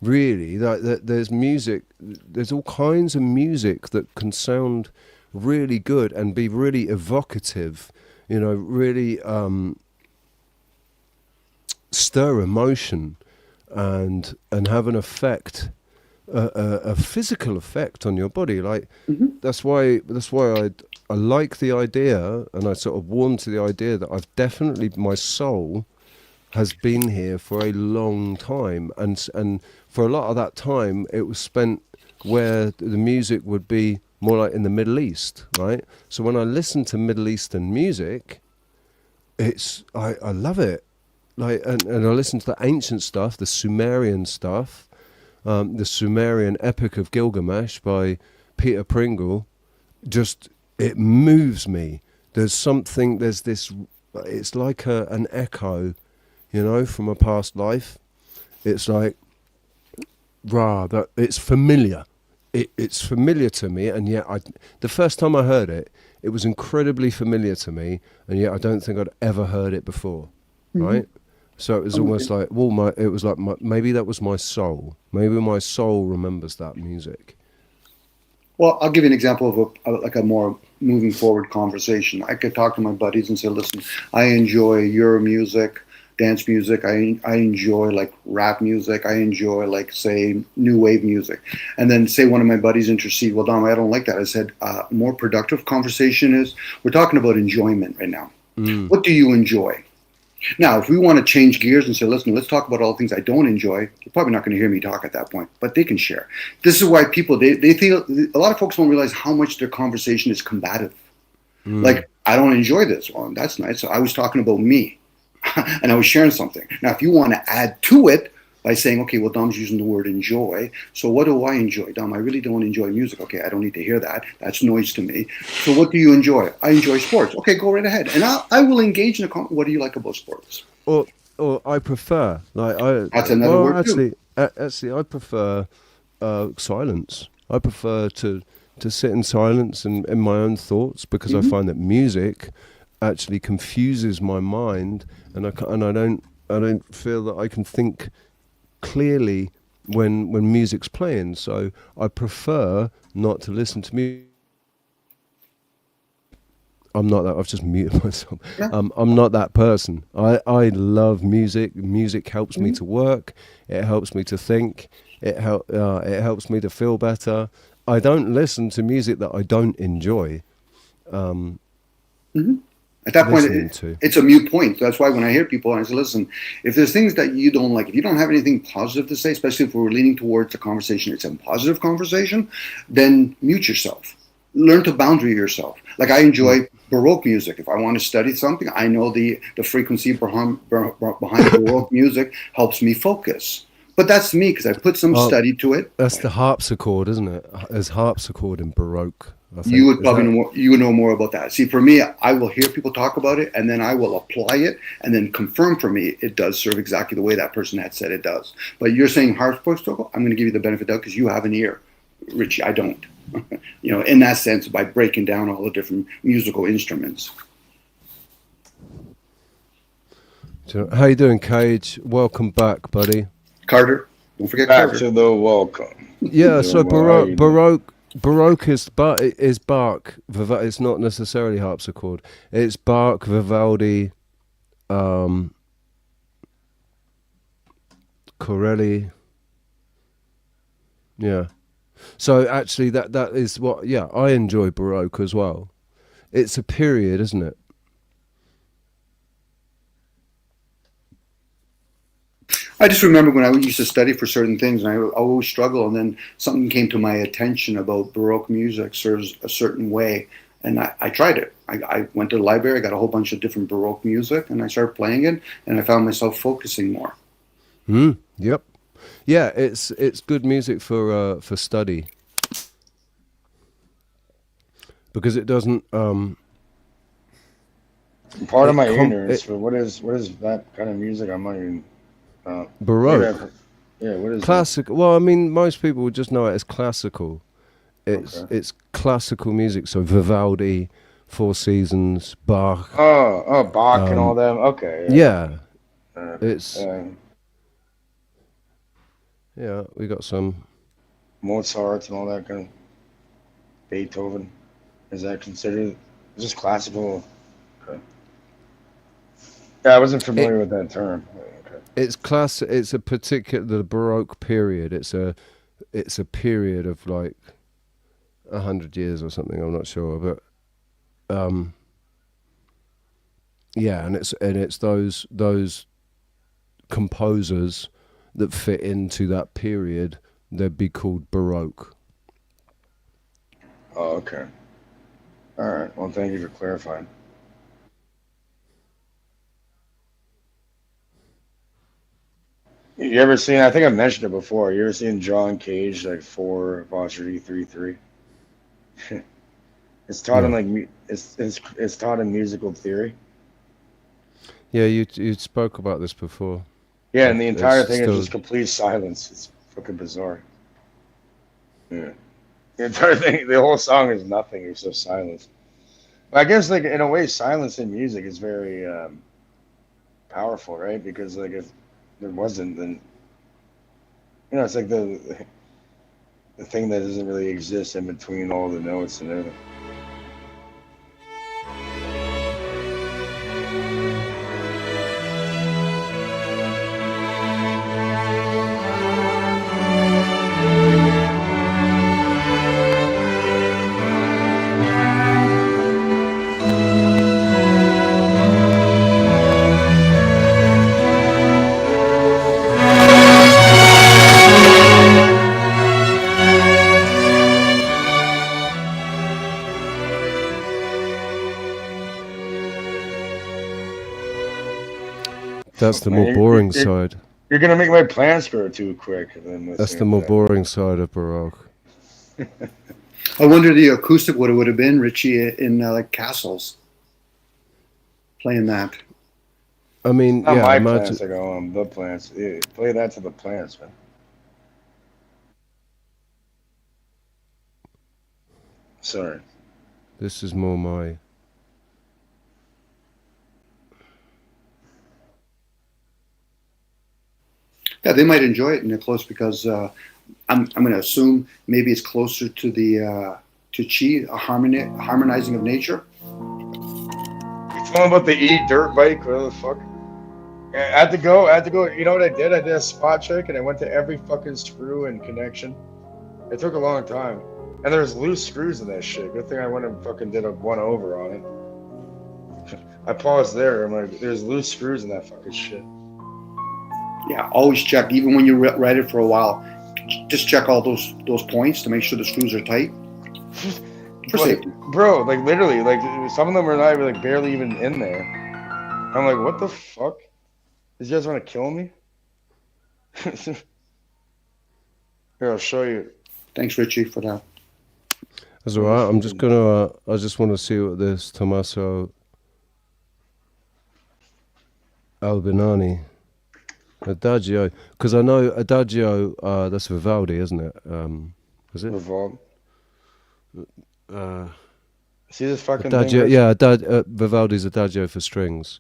really. Like there's music, there's all kinds of music that can sound really good and be really evocative, you know, really stir emotion and have an effect, a physical effect on your body. Like that's why I like the idea, and I sort of warm to the idea that I've definitely, my soul has been here for a long time, and for a lot of that time it was spent where the music would be more like in the Middle East, right? So when I listen to Middle Eastern music, I love it. Like, and I listen to the ancient stuff, the Sumerian stuff, the Sumerian Epic of Gilgamesh by Peter Pringle. Just, it moves me. There's this, it's like an echo, you know, from a past life. It's like, that it's familiar. It's familiar to me, and yet the first time I heard it, it was incredibly familiar to me, and yet I don't think I'd ever heard it before, right? So it was almost like, maybe that was my soul. Maybe my soul remembers that music. Well, I'll give you an example of a more moving forward conversation. I could talk to my buddies and say, listen, I enjoy Euro music, dance music. I enjoy like rap music. I enjoy like, say, new wave music. And then say one of my buddies intercede, well, Dom, I don't like that. I said, more productive conversation is, we're talking about enjoyment right now. What do you enjoy? Now, if we want to change gears and say, listen, let's talk about all the things I don't enjoy, you're probably not going to hear me talk at that point, but they can share. This is why people, they feel, a lot of folks don't realize how much their conversation is combative. Like, I don't enjoy this. Well, that's nice. So I was talking about me and I was sharing something. Now, if you want to add to it by saying, okay, well, Dom's using the word enjoy. So what do I enjoy? Dom, I really don't enjoy music. Okay, I don't need to hear that. That's noise to me. So what do you enjoy? I enjoy sports. Okay, go right ahead. And I will engage in a what do you like about sports? Or I prefer, like, that's another word actually, actually, I prefer silence. I prefer to sit in silence and in my own thoughts, because I find that music actually confuses my mind, and I don't feel that I can think clearly when music's playing. So I prefer not to listen to music. I'm not that. I've just muted myself. Yeah. I'm not that person. I love music. Music helps me to work. It helps me to think. It helps me to feel better. I don't listen to music that I don't enjoy. At that point, it's a mute point. That's why when I hear people, I say, listen, if there's things that you don't like, if you don't have anything positive to say, especially if we're leaning towards a conversation, it's a positive conversation, then mute yourself. Learn to boundary yourself. Like, I enjoy Baroque music. If I want to study something, I know the frequency behind Baroque music helps me focus. But that's me, because I put some study to it. That's the harpsichord, isn't it? There's harpsichord in Baroque. You would probably you would know more about that. See, for me, I will hear people talk about it, and then I will apply it, and then confirm for me it does serve exactly the way that person had said it does. But you're saying harpsichord? I'm going to give you the benefit of the doubt because you have an ear, Richie. I don't. You know, in that sense, by breaking down all the different musical instruments. How you doing, Cage? Welcome back, buddy. Carter, don't forget back Carter. to the welcome. Yeah, so Baroque is Bach. It's not necessarily harpsichord. It's Bach, Vivaldi, Corelli. Yeah. So actually, that is what. Yeah, I enjoy Baroque as well. It's a period, isn't it? I just remember when I used to study for certain things, and I always struggle, and then something came to my attention about Baroque music serves a certain way, and I tried it. I went to the library, I got a whole bunch of different Baroque music, and I started playing it, and I found myself focusing more. Yep. Yeah, it's good music for study, because it doesn't. Part of my ignorance, but what is that kind of music? I'm not even. Baroque. Yeah, what is classic? That? Well, I mean, most people would just know it as classical. It's classical music. So Vivaldi, Four Seasons, Bach. Oh, Bach and all them. Okay. Yeah. Yeah, we got some Mozart and all that kind of Beethoven. Is that considered just classical? Okay. Yeah, I wasn't familiar with that term. Okay. It's class. It's a particular the Baroque period. It's a period of like 100 years or something. I'm not sure, but yeah, and it's those composers that fit into that period. They'd be called Baroque. Oh, okay. All right. Well, thank you for clarifying. You ever seen? I think I mentioned it before. You ever seen John Cage like 4'3'3"? It's taught in like it's taught in musical theory. Yeah, you spoke about this before. Yeah, and the entire thing is just complete silence. It's fucking bizarre. Yeah, the entire thing, the whole song is nothing. It's just silence. But I guess like in a way, silence in music is very powerful, right? Because like if there wasn't, then it's like the thing that doesn't really exist in between all the notes and everything. That's the more boring side. You're gonna make my plans grow too quick. That's the more boring side of Baroque. I wonder the acoustic what it would have been, Richie, in like castles playing that. I mean, not yeah, my imagine. plants. I go the plants. Yeah, play that to the plants, man. Sorry. This is more my. Yeah, they might enjoy it in the close because I'm going to assume maybe it's closer to the to chi, a harmonizing of nature. You told about the dirt bike. What the fuck? I had to go. You know what I did? I did a spot check and I went to every fucking screw and connection. It took a long time, and there's loose screws in that shit. Good thing I went and fucking did a 1-over on it. I paused there. I'm like, there's loose screws in that fucking shit. Yeah, always check, even when you ride it for a while. Just check all those points to make sure the screws are tight. For safety. Bro, like literally, like some of them are not even like barely even in there. I'm like, what the fuck? These guys want to kill me? Here, I'll show you. Thanks, Richie, for that. That's all right. I'm just gonna. I just want to see what this Tommaso Albinani. Adagio, because I know Adagio. That's Vivaldi, isn't it? Is it Vivaldi? See this fucking Adagio, thing? Yeah, Vivaldi's Adagio for strings.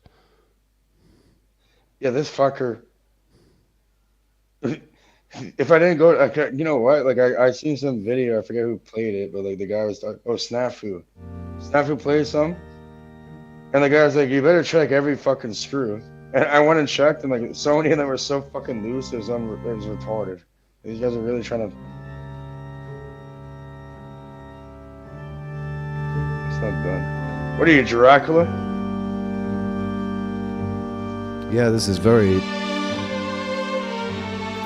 Yeah, this fucker. If I didn't go, you know what? Like I seen some video. I forget who played it, but like the guy was talking. Oh, Snafu. Snafu played some, and the guy was like, "You better check every fucking screw." And I went and checked, and like so many of them were so fucking loose, it was retarded. These guys are really trying to. It's not done. What are you, Dracula? Yeah, this is very.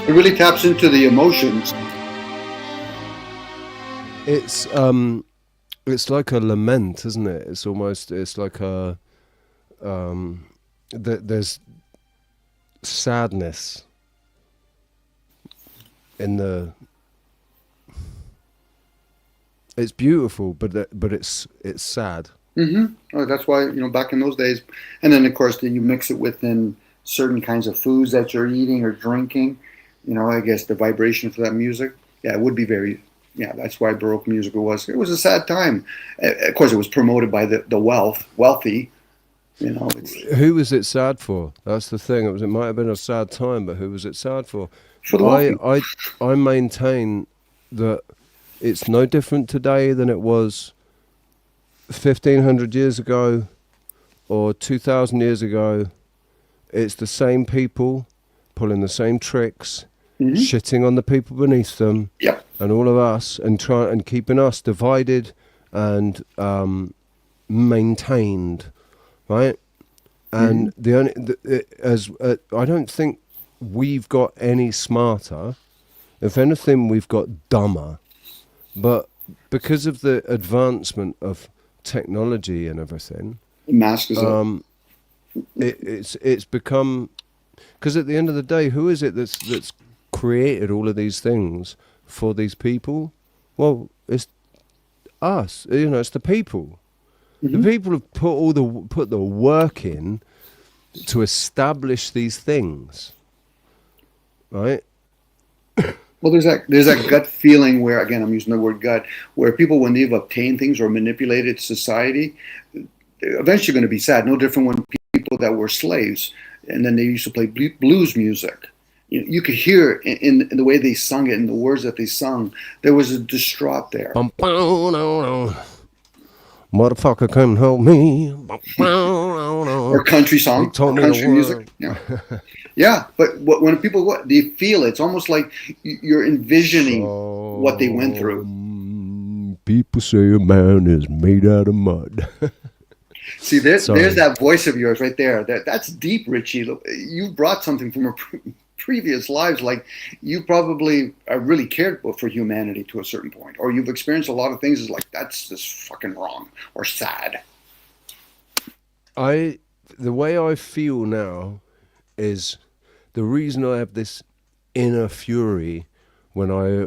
It really taps into the emotions. It's like a lament, isn't it? It's like a there's sadness in the. It's beautiful, but it's sad. Mm-hmm. Oh, that's why back in those days, and then of course then you mix it within certain kinds of foods that you're eating or drinking. I guess the vibration for that music, it would be very. Yeah, that's why Baroque music was. It was a sad time. Of course, it was promoted by the wealthy. Who was it sad for? That's the thing. It might have been a sad time, but who was it sad for? For the walking. I maintain that it's no different today than it was 1,500 years ago or 2,000 years ago. It's the same people pulling the same tricks, shitting on the people beneath them, and all of us, and keeping us divided and maintained, right? And I don't think we've got any smarter. If anything, we've got dumber. But because of the advancement of technology and everything, it's become, because at the end of the day, who is it that's created all of these things for these people? Well, it's us. It's the people. The people have put the work in to establish these things, right? Well, there's that gut feeling where, again, I'm using the word gut, where people, when they've obtained things or manipulated society, they're eventually going to be sad. No different when people that were slaves, and then they used to play blues music. You could hear in the way they sung it, in the words that they sung, there was a distraught there. Motherfucker come help me. Or country song, or country music. Yeah, but when people go, they feel it. It's almost like you're envisioning what they went through. People say a man is made out of mud. See, there's that voice of yours right there. That's deep, Richie. You brought something from a previous lives, like you probably really cared for humanity to a certain point, or you've experienced a lot of things. Is like, that's just fucking wrong or sad. The way I feel now is the reason I have this inner fury when I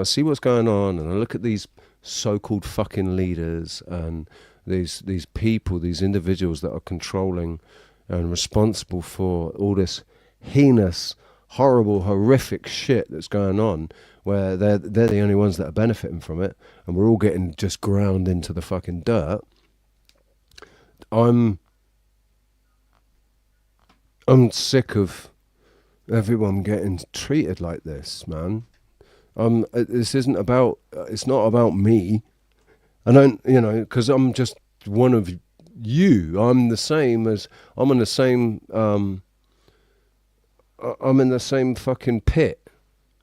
see what's going on, and I look at these so-called fucking leaders and these people, these individuals that are controlling and responsible for all this heinous, horrible, horrific shit that's going on, where they're the only ones that are benefiting from it, and we're all getting just ground into the fucking dirt. I'm sick of everyone getting treated like this, man. This isn't about. It's not about me. I don't, because I'm just one of you. I'm the same as. I'm in the same. I'm in the same fucking pit,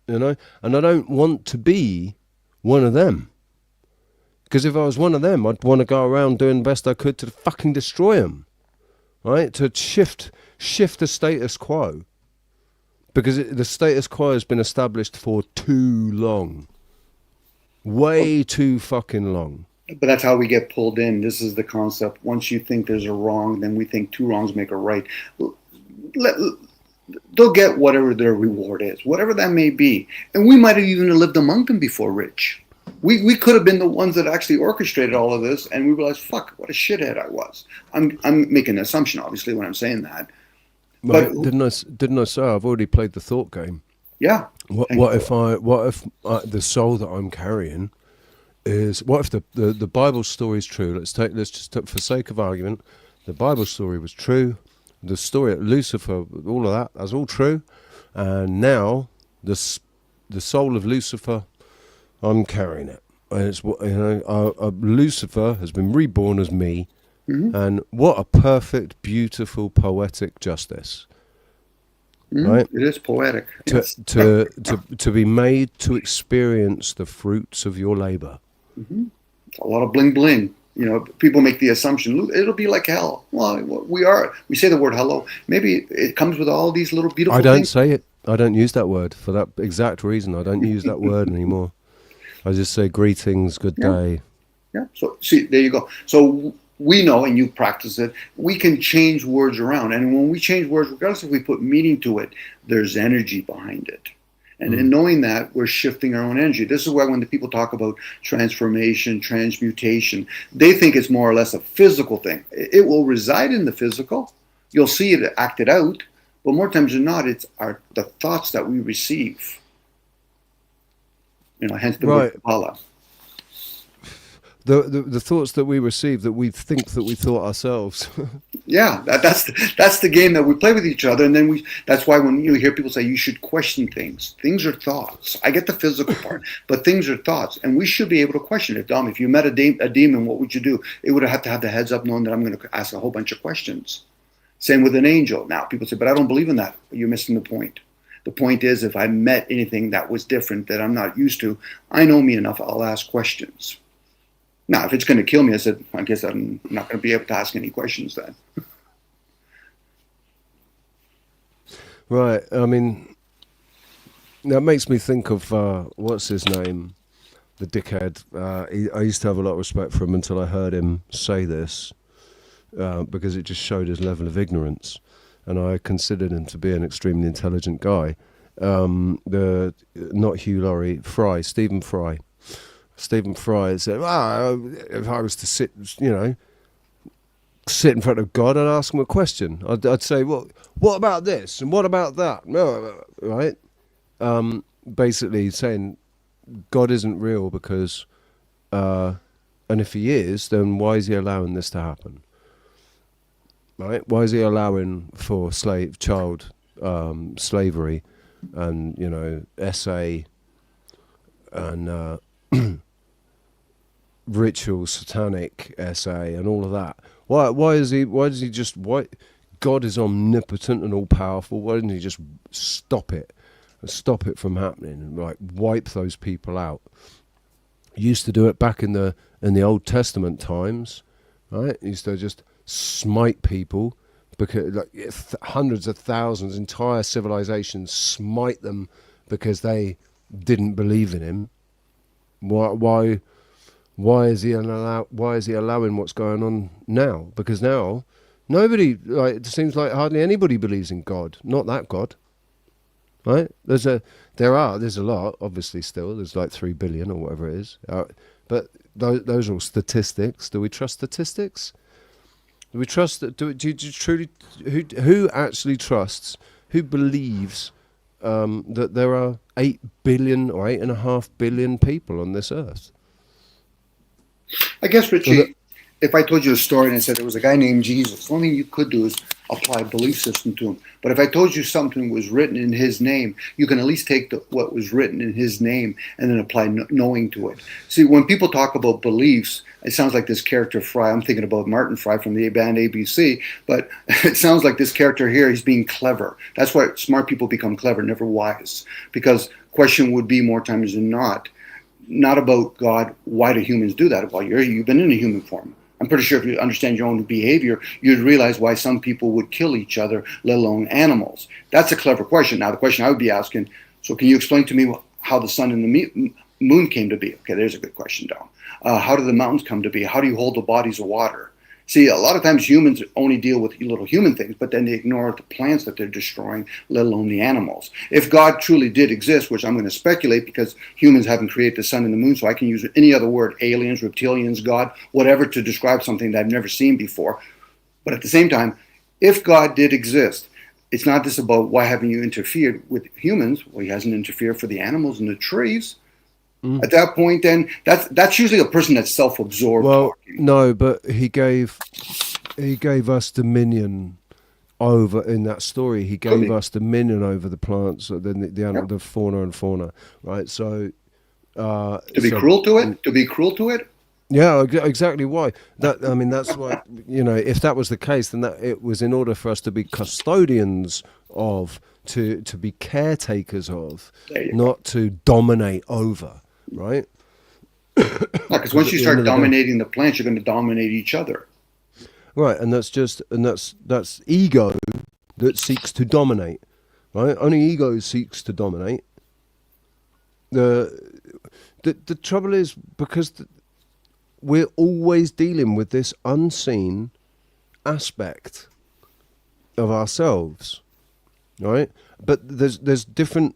and I don't want to be one of them. Because if I was one of them, I'd want to go around doing the best I could to fucking destroy them, right? To shift the status quo. Because the status quo has been established for too long. Way too fucking long. But that's how we get pulled in. This is the concept. Once you think there's a wrong, then we think two wrongs make a right. They'll get whatever their reward is, whatever that may be. And we might have even lived among them before, Rich. We could have been the ones that actually orchestrated all of this, and we realized, fuck, what a shithead I was. I'm making an assumption, obviously, when I'm saying that. But didn't I say I've already played the thought game? Yeah. What if the soul that I'm carrying is, what if the Bible story is true? Let's just for sake of argument, the Bible story was true. The story at Lucifer, all of that's all true, and now the soul of Lucifer, I'm carrying it. And it's Lucifer has been reborn as me, and what a perfect, beautiful, poetic justice. Right? It is poetic. To be made to experience the fruits of your labor. A lot of bling bling. People make the assumption it'll be like hell. Well, we say the word hello. Maybe it comes with all these little beautiful things. I don't say it. I don't use that word for that exact reason. I don't use that word anymore. I just say greetings, good day. Yeah. So see, there you go. So we know, and you practice it, we can change words around. And when we change words, regardless if we put meaning to it, there's energy behind it. And in knowing that, we're shifting our own energy. This is why when the people talk about transformation, transmutation, they think it's more or less a physical thing. It will reside in the physical. You'll see it acted out. But more times than not, it's the thoughts that we receive. Hence the word Kabbalah. the thoughts that we receive that we think that we thought ourselves. Yeah, that's the game that we play with each other, and then that's why when you hear people say you should question things are thoughts. I get the physical part, but things are thoughts, and we should be able to question it. Dom, if you met a demon, what would you do? It would have to have the heads up, knowing that I'm going to ask a whole bunch of questions. Same with an angel. Now people say, but I don't believe in that. You're missing the point. The point is, if I met anything that was different that I'm not used to, I know me enough, I'll ask questions. Now, if it's going to kill me, I guess I'm not going to be able to ask any questions then. Right. I mean, that makes me think of, what's his name? The dickhead. I used to have a lot of respect for him until I heard him say this, because it just showed his level of ignorance. And I considered him to be an extremely intelligent guy. Not Hugh Laurie, Stephen Fry. Stephen Fry said, if I was to sit in front of God, I'd ask him a question. I'd say, well, what about this? And what about that? Right? Basically saying God isn't real because, and if he is, then why is he allowing this to happen? Right? Why is he allowing for child slavery and, SA and ritual satanic SA and all of that? Why God is omnipotent and all powerful. Why didn't he just stop it from happening and wipe those people out? He used to do it back in the Old Testament times, right? He used to just smite people because hundreds of thousands, entire civilizations, smite them because they didn't believe in him. Why is he allowing what's going on now? Because now nobody, it seems like hardly anybody believes in God. Not that God, right? There's a lot, obviously. Still, there's 3 billion or whatever it is. But those are all statistics. Do we trust statistics? Do we trust that? Do you truly? Who actually trusts? Who believes that there are 8 billion or 8.5 billion people on this earth? I guess, Richie, if I told you a story and I said there was a guy named Jesus, the only thing you could do is apply a belief system to him. But if I told you something was written in his name, you can at least take what was written in his name and then apply knowing to it. See, when people talk about beliefs, it sounds like this character Fry. I'm thinking about Martin Fry from the band ABC, but it sounds like this character here, he's being clever. That's why smart people become clever, never wise. Because question would be more times than not about God, why do humans do that? Well, you've been in a human form. I'm pretty sure if you understand your own behavior, you'd realize why some people would kill each other, let alone animals. That's a clever question. Now, the question I would be asking, so can you explain to me how the sun and the moon came to be? Okay, there's a good question, Dom. How did the mountains come to be? How do you hold the bodies of water? See, a lot of times humans only deal with little human things, but then they ignore the plants that they're destroying, let alone the animals. If God truly did exist, which I'm going to speculate because humans haven't created the sun and the moon, so I can use any other word, aliens, reptilians, God, whatever, to describe something that I've never seen before. But at the same time, if God did exist, it's not just about why haven't you interfered with humans? Well, he hasn't interfered for the animals and the trees. At that point, then that's usually a person that's self-absorbed. Well, no, but he gave us dominion over in that story. He gave us dominion over the plants, the fauna and fauna, right? So to be cruel to it. Yeah, exactly. Why? That's why. If that was the case, then that it was in order for us to be custodians of, to be caretakers of, not to dominate over. Right? Because once you start dominating the plants, you're going to dominate each other. Right, and that's ego that seeks to dominate. Right? Only ego seeks to dominate. The trouble is because we're always dealing with this unseen aspect of ourselves, right? But there's different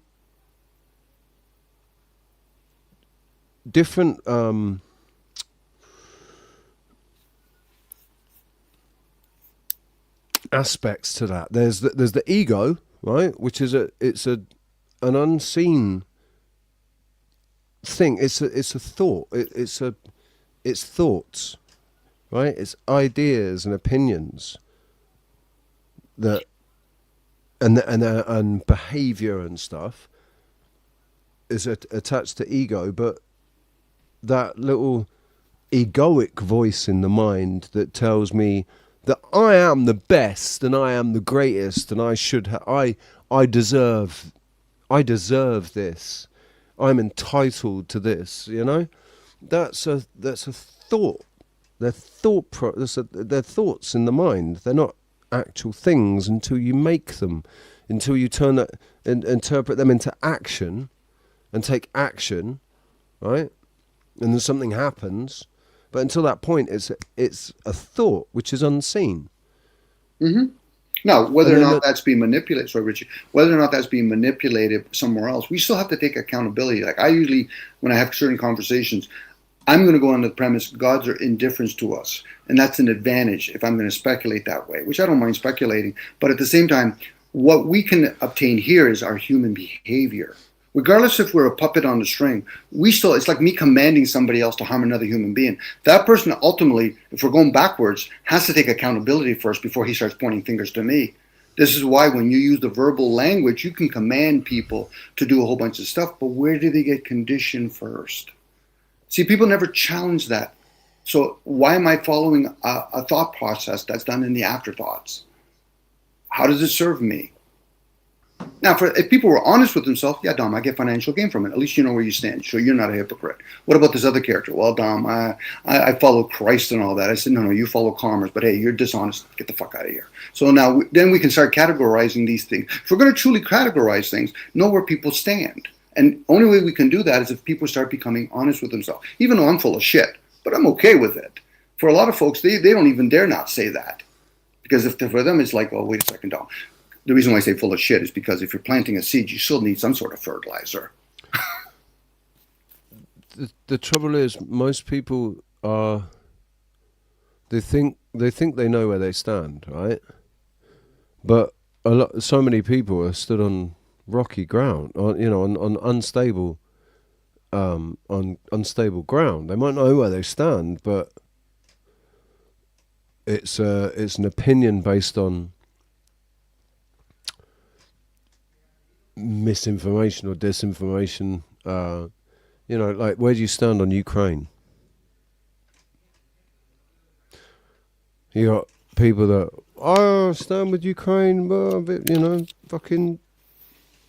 aspects to that. There's the ego, right, which is an unseen thing. It's a thought. It's a it's thoughts, right? It's ideas and opinions that and behavior and stuff is attached to ego, but that little egoic voice in the mind that tells me that I am the best and I am the greatest and I should I deserve this, I'm entitled to this, you know, that's a thought. They're thoughts in the mind. They're not actual things until you make them, until you turn that and interpret them into action and take action, right? And then something happens, but until that point it's a thought which is unseen. Now, whether or not that's being manipulated, sorry, Richie, whether or not that's being manipulated somewhere else, we still have to take accountability. Like I usually, when I have certain conversations, I'm going to go on the premise gods are indifferent to us. And that's an advantage if I'm going to speculate that way, which I don't mind speculating. But at the same time, what we can obtain here is our human behavior. Regardless if we're a puppet on the string, it's like me commanding somebody else to harm another human being. That person ultimately, if we're going backwards, has to take accountability first before he starts pointing fingers to me. This is why when you use the verbal language, you can command people to do a whole bunch of stuff, but where do they get conditioned first? See, people never challenge that. So why am I following a thought process that's done in the afterthoughts? How does it serve me? Now, if people were honest with themselves, yeah, Dom, I get financial gain from it. At least you know where you stand. So you're not a hypocrite. What about this other character? Well, Dom, I follow Christ and all that. I said, no, you follow commerce. But hey, you're dishonest. Get the fuck out of here. So now, then we can start categorizing these things. If we're going to truly categorize things, know where people stand. And only way we can do that is if people start becoming honest with themselves. Even though I'm full of shit, but I'm okay with it. For a lot of folks, they don't even dare not say that. Because for them, it's like, well, wait a second, Dom. The reason why I say full of shit is because if you're planting a seed, you still need some sort of fertilizer. The trouble is, most people are. They think they know where they stand, right? But so many people are stood on rocky ground, on unstable, on unstable ground. They might know where they stand, but it's an opinion based on misinformation or disinformation. Like, where do you stand on Ukraine? You got people that stand with Ukraine, fucking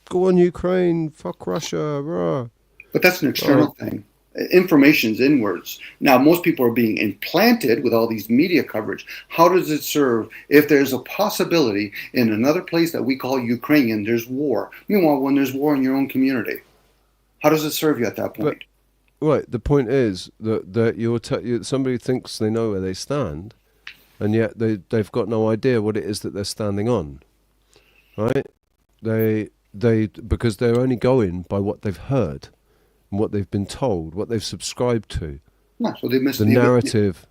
go on Ukraine, fuck Russia, rah. But that's an external thing. Information's inwards. Now, most people are being implanted with all these media coverage. How does it serve if there's a possibility in another place that we call Ukrainian, there's war? Meanwhile, when there's war in your own community, how does it serve you at that point? Right. The point is that somebody thinks they know where they stand, and yet they've got no idea what it is that they're standing on. Right? Because they're only going by what they've heard. What they've been told, what they've subscribed to, so they missed the narrative,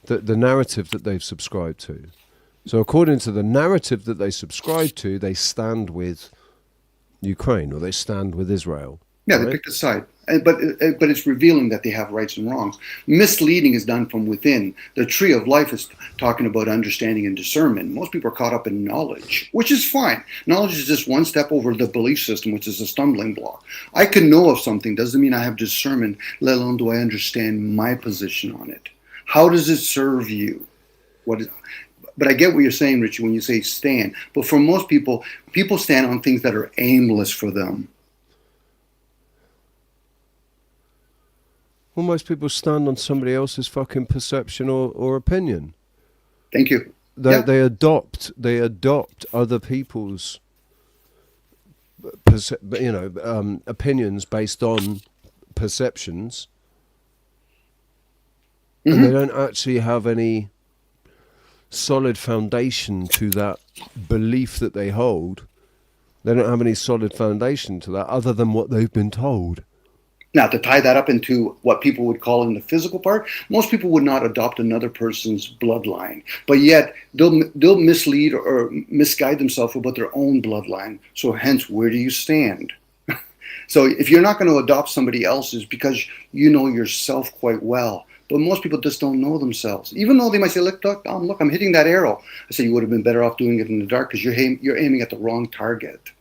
the narrative that they've subscribed to. So according to the narrative that they subscribe to, they stand with Ukraine or they stand with Israel. Yeah, right? They picked a side. But it's revealing that they have rights and wrongs. Misleading is done from within. The tree of life is talking about understanding and discernment. Most people are caught up in knowledge, which is fine. Knowledge is just one step over the belief system, which is a stumbling block. I can know of something, doesn't mean I have discernment, let alone do I understand my position on it. How does it serve you? But I get what you're saying, Richie, when you say stand. But for most people, people stand on things that are aimless for them. Well, most people stand on somebody else's fucking perception or opinion. Thank you. They adopt other people's opinions based on perceptions, and they don't actually have any solid foundation to that belief that they hold. They don't have any solid foundation to that other than what they've been told. Now, to tie that up into what people would call in the physical part, most people would not adopt another person's bloodline, but yet they'll mislead or misguide themselves about their own bloodline. So hence, where do you stand? So if you're not going to adopt somebody else's because you know yourself quite well, but most people just don't know themselves. Even though they might say, look, I'm hitting that arrow. I say, you would have been better off doing it in the dark because you're aiming at the wrong target.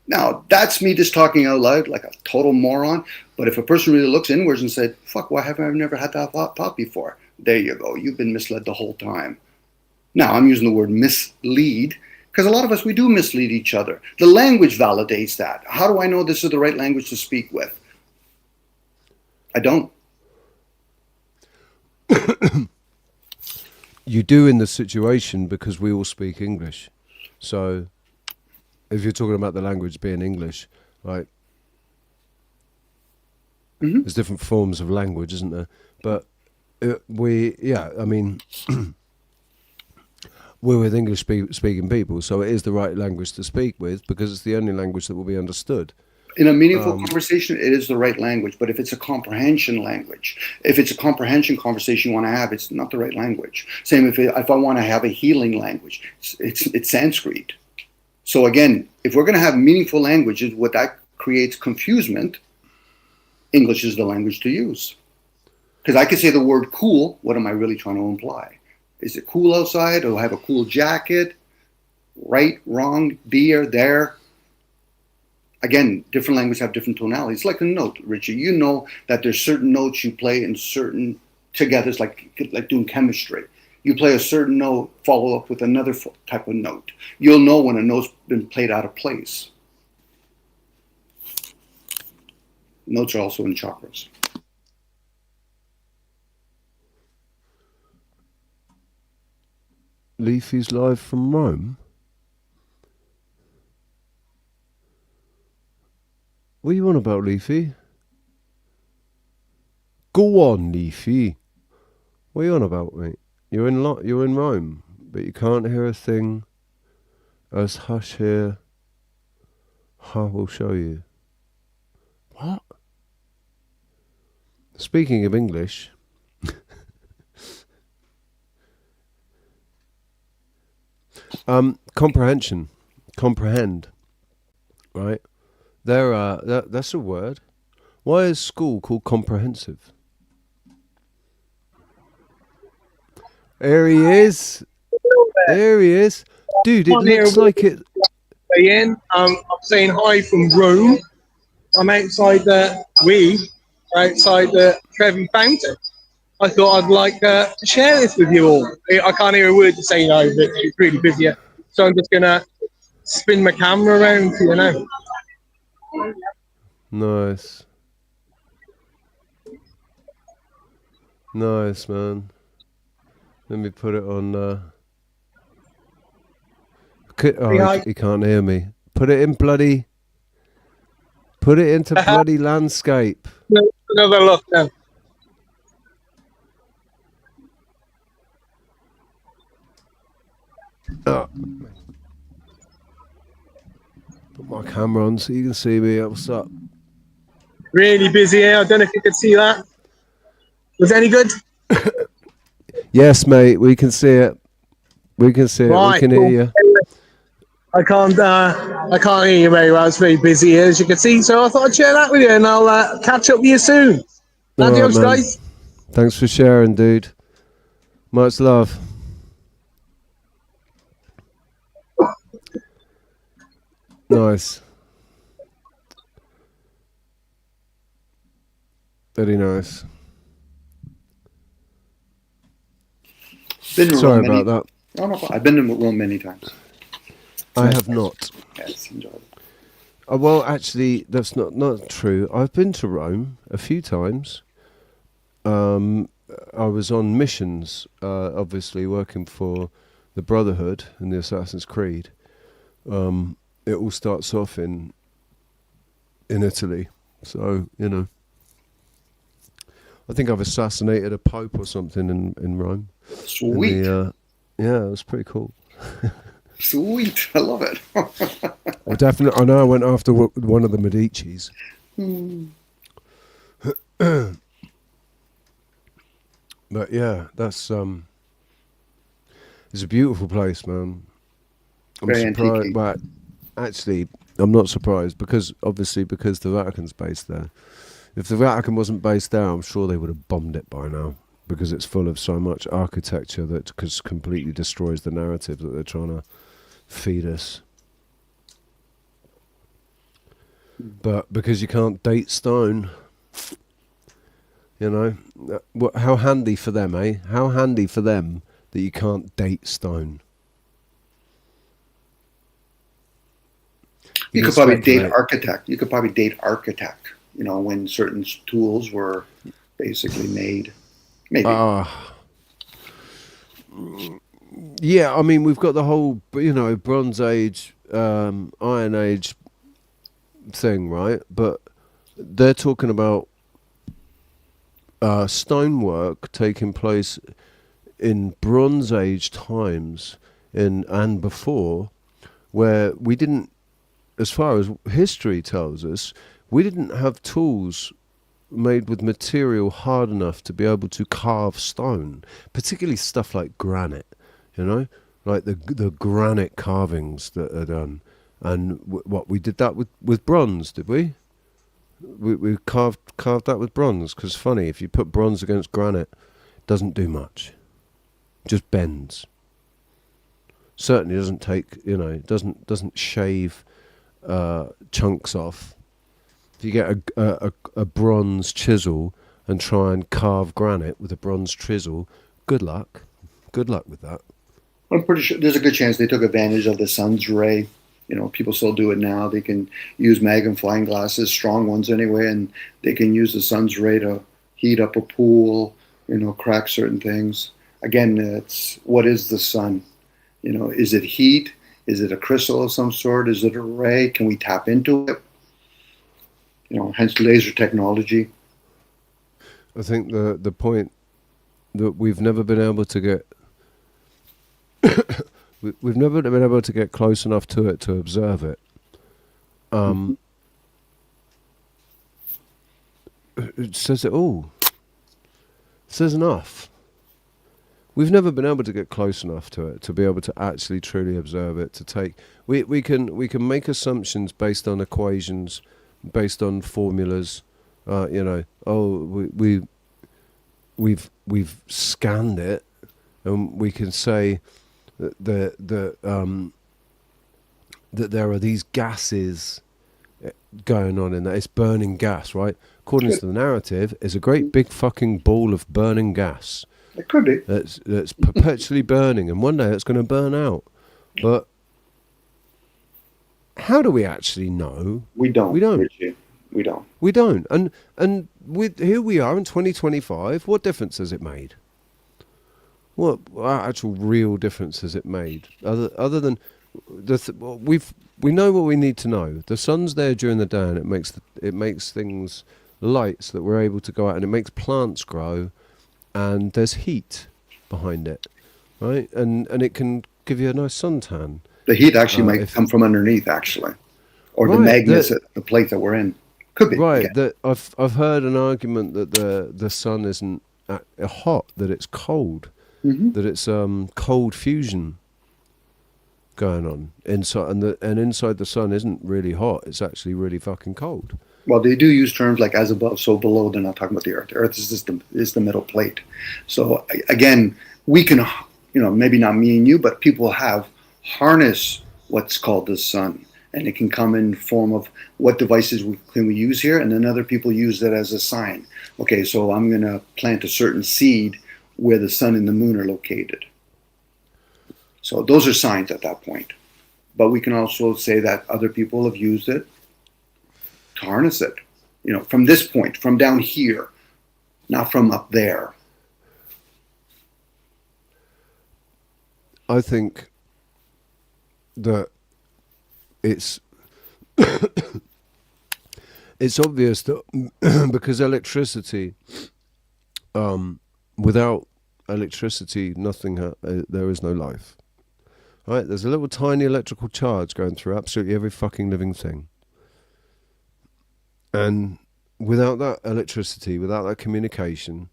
Now, that's me just talking out loud like a total moron. But if a person really looks inwards and said, fuck, why have I never had that thought before? There you go. You've been misled the whole time. Now, I'm using the word mislead because a lot of us, we do mislead each other. The language validates that. How do I know this is the right language to speak with? I don't. You do in the situation because we all speak English. So if you're talking about the language being English, right? There's different forms of language, isn't there? But we're with English speaking people, so it is the right language to speak with because it's the only language that will be understood. In a meaningful conversation, it is the right language. But if it's a comprehension language, if it's a comprehension conversation you want to have, it's not the right language. Same if I want to have a healing language, it's Sanskrit. So again, if we're going to have meaningful languages, what that creates confusement, English is the language to use. Because I could say the word cool, what am I really trying to imply? Is it cool outside? Or I have a cool jacket? Right, wrong, be or there? Again, different languages have different tonalities. It's like a note, Richie. You know that there's certain notes you play in certain together. It's like doing chemistry. You play a certain note, follow up with another type of note. You'll know when a note's been played out of place. Notes are also in chakras. Leafy's live from Rome. What are you on about, Leafy? Go on, Leafy. What are you on about, mate? You're in Rome, but you can't hear a thing. As hush here. I will show you. What? Speaking of English, comprehend, right? That's a word. Why is school called comprehensive? There he is. There he is. Dude, it looks like it. Ian, I'm saying hi from Rome. I'm outside outside the Trevi Fountain. I thought I'd like to share this with you all. I can't hear a word to say now, but it's really busy. So I'm just going to spin my camera around, Nice. Nice, man. Let me put it on. He can't hear me. Put it into bloody landscape. Another look now. Put my camera on so you can see me. What's up? Really busy here. I don't know if you could see that. Was it any good? Yes, mate. We can see it. We can see it. Right, we can hear you. I can't hear you very well. It's very busy here, as you can see. So I thought I'd share that with you, and I'll catch up with you soon. Adios, guys. Thanks for sharing, dude. Much love. Nice. Very nice. Sorry about that. Oh, no, I've been in Rome many times. I have not. Yes, enjoyable. Well, actually, that's not true. I've been to Rome a few times. I was on missions, obviously working for the Brotherhood and the Assassin's Creed. It all starts off in Italy, so you know. I think I've assassinated a pope or something in Rome. Sweet. Yeah, it was pretty cool. Sweet, I love it. I know I went after one of the Medicis. But yeah, that's it's a beautiful place, man. I'm Very surprised. antique. But actually, I'm not surprised because the Vatican's based there. If the Vatican wasn't based there, I'm sure they would have bombed it by now because it's full of so much architecture that completely destroys the narrative that they're trying to feed us. But because you can't date stone, you know, how handy for them, eh? How handy for them that you can't date stone. You could probably date architect. You could probably date architect. You know, when certain tools were basically made. Maybe. Yeah, I mean, we've got the whole, you know, Bronze Age, Iron Age thing, right? But they're talking about stonework taking place in Bronze Age times and before, where we didn't, as far as history tells us, we didn't have tools made with material hard enough to be able to carve stone, particularly stuff like granite, you know, like the granite carvings that are done. And we did that with bronze, did we? We carved that with bronze, because funny, if you put bronze against granite, it doesn't do much. It just bends. Certainly doesn't take, you know, doesn't shave chunks off. If you get a bronze chisel and try and carve granite with a bronze chisel, good luck. Good luck with that. I'm pretty sure there's a good chance they took advantage of the sun's ray. You know, people still do it now. They can use magnifying glasses, strong ones anyway, and they can use the sun's ray to heat up a pool, you know, crack certain things. Again, it's what is the sun? You know, is it heat? Is it a crystal of some sort? Is it a ray? Can we tap into it? You know, hence laser technology. I think the point that we've never been able to get we've never been able to get close enough to it to observe it. It says it all. It says enough. We've never been able to get close enough to it to be able to actually truly observe it. To take we can make assumptions based on equations, based on formulas. You know, we've scanned it, and we can say that there are these gases going on in that. It's burning gas, right? According to the narrative, it's a great big fucking ball of burning gas. It could be. That's perpetually burning, and one day it's going to burn out. But how do we actually know? We don't. We don't. Richie. We don't. We don't. And here we are in 2025. What difference has it made? What actual real difference has it made? Other than we know what we need to know. The sun's there during the day, and it makes things light so that we're able to go out, and it makes plants grow, and there's heat behind it, right? And it can give you a nice suntan. The heat actually might come from underneath, actually, or the magnets, the plate that we're in. Could be. Right. Yeah. That I've heard an argument that the sun isn't hot, that it's cold, that it's cold fusion going on inside, and inside the sun isn't really hot. It's actually really fucking cold. Well, they do use terms like as above, so below. They're not talking about the Earth. The Earth is the middle plate. So again, we can, you know, maybe not me and you, but people have harness what's called the sun, and it can come in form of what devices can we use here, and then other people use that as a sign. Okay, so I'm going to plant a certain seed where the sun and the moon are located. So those are signs at that point. But we can also say that other people have used it to harness it, you know, from this point, from down here, not from up there. I think that it's it's obvious that because electricity, without electricity, there is no life. Right? There's a little tiny electrical charge going through absolutely every fucking living thing. And without that electricity, without that communication,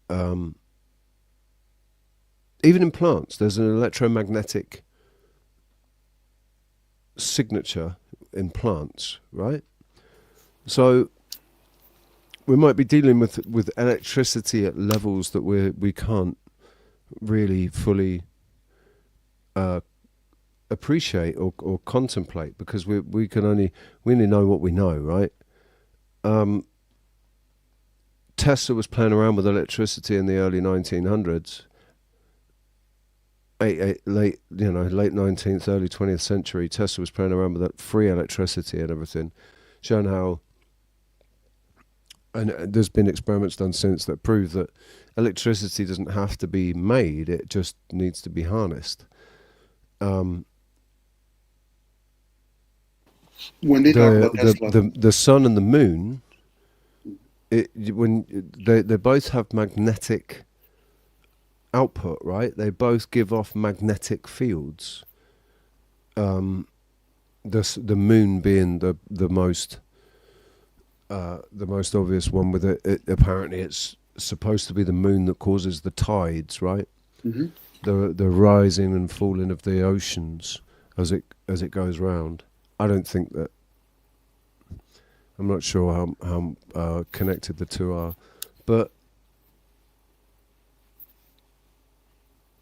even in plants, there's an electromagnetic signature in plants, right? So we might be dealing with electricity at levels that we can't really fully appreciate or contemplate, because we only know what we know, right? Tesla was playing around with electricity in the early 1900s, late 19th, early 20th century. Tesla was playing around with that free electricity and everything, showing how. And there's been experiments done since that prove that electricity doesn't have to be made; it just needs to be harnessed. When they talk about Tesla, the sun and the moon, when they both have magnetic output, right? They both give off magnetic fields. The moon being the most obvious one. With it apparently it's supposed to be the moon that causes the tides, right? Mm-hmm. The rising and falling of the oceans as it goes round. I don't think that. I'm not sure how connected the two are, but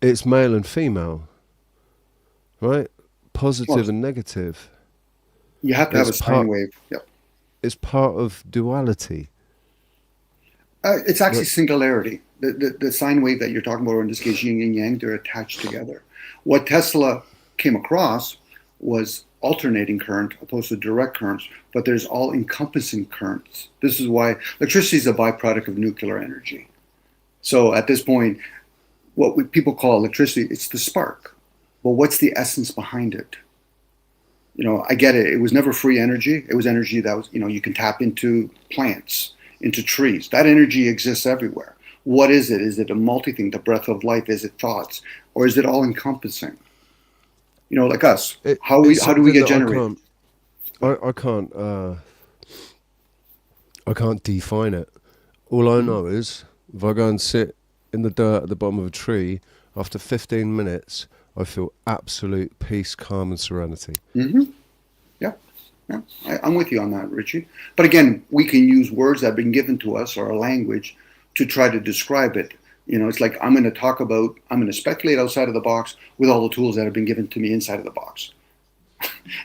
it's male and female, right? Positive and negative. You have to have a sine wave. Yep. It's part of duality. It's actually singularity. The sine wave that you're talking about, or in this case yin and yang, they're attached together. What Tesla came across was alternating current opposed to direct currents, but there's all encompassing currents. This is why electricity is a byproduct of nuclear energy. So at this point, what people call electricity, it's the spark. But what's the essence behind it? I get it. It was never free energy. It was energy that was, you can tap into plants, into trees. That energy exists everywhere. What is it? Is it a multi-thing, the breath of life? Is it thoughts? Or is it all encompassing? Like us. How do we get generated? I can't define it. All I know is if I go and sit in the dirt at the bottom of a tree, after 15 minutes, I feel absolute peace, calm, and serenity. Mm-hmm. Yeah. I'm with you on that, Richie. But again, we can use words that have been given to us, or a language, to try to describe it. It's like I'm going to speculate outside of the box with all the tools that have been given to me inside of the box.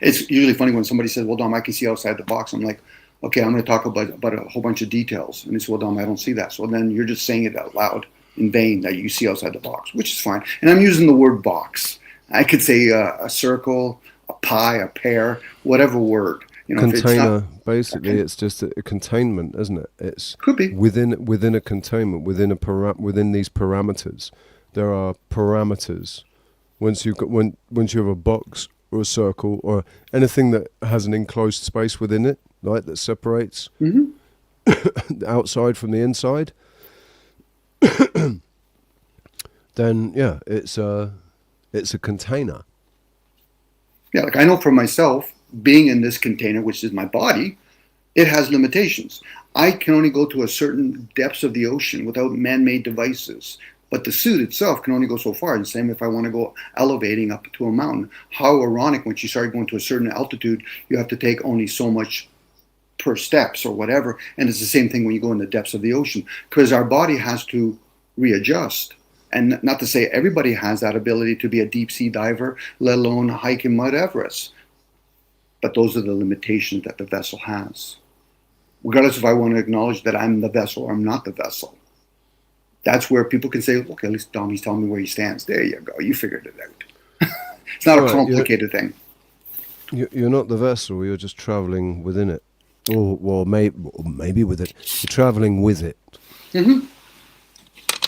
It's usually funny when somebody says, well, Dom, I can see outside the box. I'm like, okay, I'm going to talk about a whole bunch of details. And they say, well, Dom, I don't see that. So then you're just saying it out loud in vain that you see outside the box, which is fine. And I'm using the word box. I could say a circle, a pie, a pear, whatever word. Container, basically, it's just a containment, isn't it? It's could be within a containment, within these parameters. There are parameters. Once you have a box or a circle or anything that has an enclosed space within it, right, that separates the outside from the inside, then yeah, it's a container. Yeah, like I know for myself, being in this container, which is my body, it has limitations. I can only go to a certain depths of the ocean without man-made devices. But the suit itself can only go so far. And same if I want to go elevating up to a mountain. How ironic, when you start going to a certain altitude, you have to take only so much per steps or whatever. And it's the same thing when you go in the depths of the ocean, because our body has to readjust. And not to say everybody has that ability to be a deep sea diver, let alone hiking Mount Everest. But those are the limitations that the vessel has. Regardless if I want to acknowledge that I'm the vessel or I'm not the vessel. That's where people can say, look, at least Dom, he's telling me where he stands. There you go. You figured it out. It's not a complicated thing. You're not the vessel. You're just traveling within it. Or maybe with it. You're traveling with it. Mm-hmm.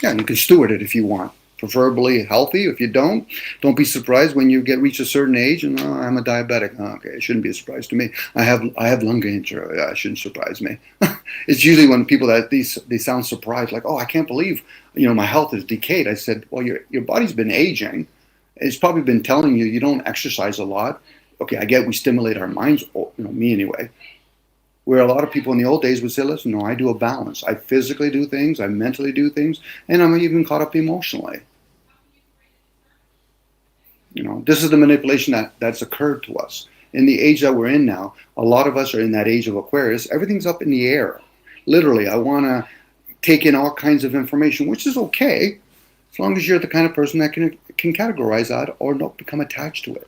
Yeah, and you can steward it if you want. Preferably healthy. If you don't be surprised when you reach a certain age and I'm a diabetic. Okay, it shouldn't be a surprise to me. I have lung cancer. It shouldn't surprise me. It's usually when people they sound surprised, like, oh, I can't believe my health is decayed. I said, well, your body's been aging. It's probably been telling you don't exercise a lot. Okay, I get we stimulate our minds. Me anyway. Where a lot of people in the old days would say, listen, no, I do a balance. I physically do things, I mentally do things, and I'm even caught up emotionally. This is the manipulation that's occurred to us In the age that we're in now, a lot of us are in that age of Aquarius. Everything's up in the air. Literally, I want to take in all kinds of information, which is okay, as long as you're the kind of person that can categorize that or not become attached to it.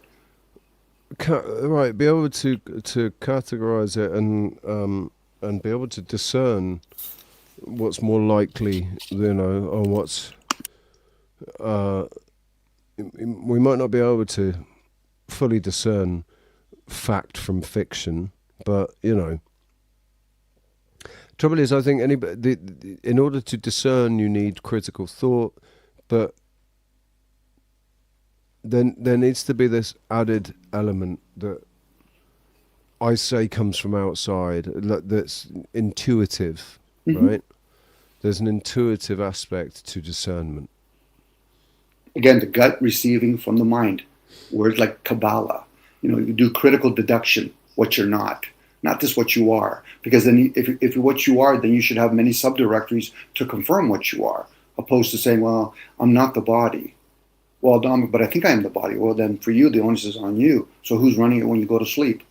Right, be able to categorize it and be able to discern what's more likely, or what's we might not be able to fully discern fact from fiction, but trouble is, I think in order to discern, you need critical thought, but then there needs to be this added element that I say comes from outside, that's intuitive, right? There's an intuitive aspect to discernment. Again, the gut receiving from the mind. Words like Kabbalah. You do critical deduction, what you're not just what you are. Because then if you're what you are, then you should have many subdirectories to confirm what you are, opposed to saying, well, I'm not the body. Well, Dom, but I think I am the body. Well, then for you, the onus is on you. So who's running it when you go to sleep?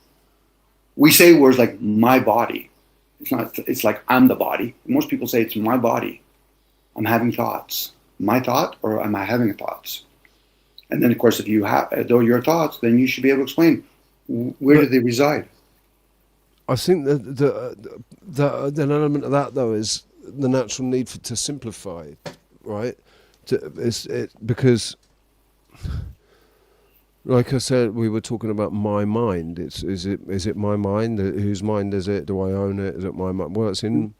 We say words like my body. It's like I'm the body. Most people say it's my body. I'm having thoughts. My thought, or am I having thoughts? And then, of course, if you have, though your thoughts, then you should be able to explain where do they reside. I think that the element of that, though, is the natural need to simplify, right? Because, like I said, we were talking about my mind. Is it my mind? Whose mind is it? Do I own it? Is it my mind? Well, it's in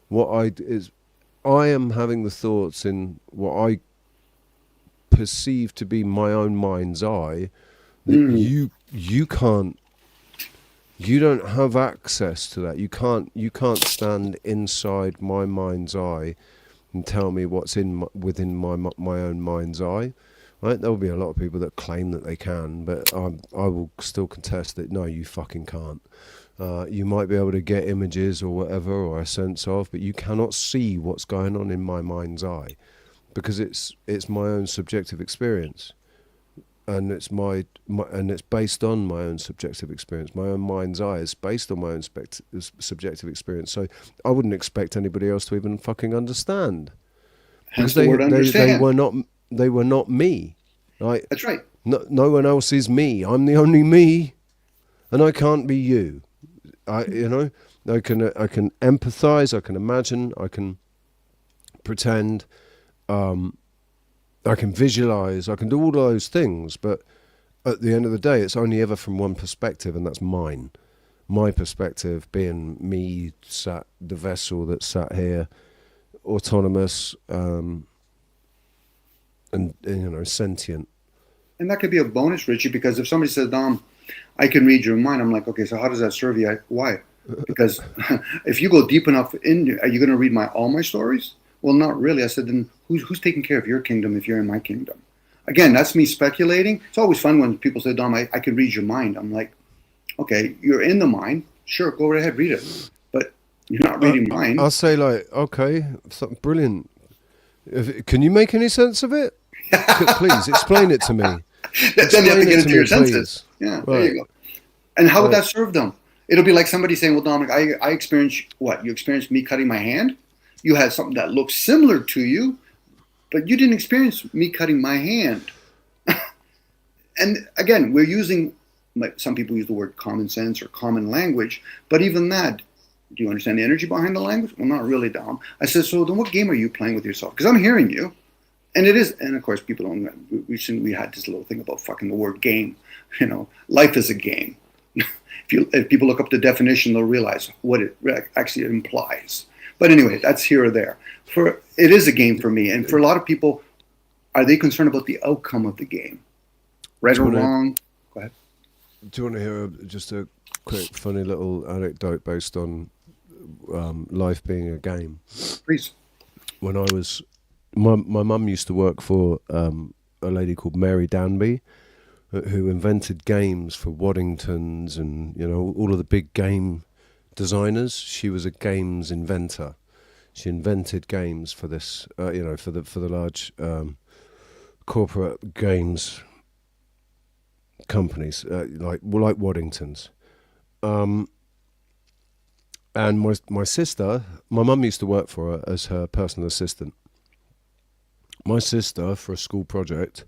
what I am having the thoughts in what I perceive to be my own mind's eye. That you don't have access to that. You can't stand inside my mind's eye and tell me what's within my own mind's eye. Right? There will be a lot of people that claim that they can, but I will still contest that no, you fucking can't. You might be able to get images or whatever, or a sense of, but you cannot see what's going on in my mind's eye, because it's my own subjective experience, and it's and it's based on my own subjective experience. My own mind's eye is based on my own subjective experience. So I wouldn't expect anybody else to even fucking understand, because they were not me. Right? That's right. No one else is me. I'm the only me, and I can't be you. I can empathize, I can imagine, I can pretend, I can visualize, I can do all those things, but at the end of the day, it's only ever from one perspective, and that's mine. My perspective being me, the vessel that sat here, autonomous, and sentient. And that could be a bonus, Richie, because if somebody says, Dom, I can read your mind, I'm like, okay, so how does that serve you? Why? Because if you go deep enough in, are you going to read all my stories? Well, not really. I said, then who's taking care of your kingdom if you're in my kingdom? Again, that's me speculating. It's always fun when people say, Dom, I can read your mind. I'm like, okay, you're in the mind. Sure, go right ahead, read it. But you're not reading mine. I'll say okay, something brilliant. Can you make any sense of it? Please, explain it to me. Then you have to get into your senses. Yeah, right. There you go. And how would that serve them? It'll be like somebody saying, well, Dominic, I experienced what? You experienced me cutting my hand? You had something that looked similar to you, but you didn't experience me cutting my hand. And again, we're using, like some people use the word common sense or common language, but even that, do you understand the energy behind the language? Well, not really, Dom. I said, so then what game are you playing with yourself? Because I'm hearing you. And it is, and of course, people don't. We had this little thing about fucking the word game. Life is a game. If people look up the definition, they'll realize what it actually implies. But anyway, that's here or there. It is a game for me, and for a lot of people, are they concerned about the outcome of the game, right or wrong? Go ahead. Do you want to hear just a quick, funny little anecdote based on life being a game? Please. When I was. My mum used to work for a lady called Mary Danby, who invented games for Waddingtons and all of the big game designers. She was a games inventor. She invented games for this, for the large corporate games companies like Waddington's. And my sister, my mum used to work for her as her personal assistant. My sister, for a school project,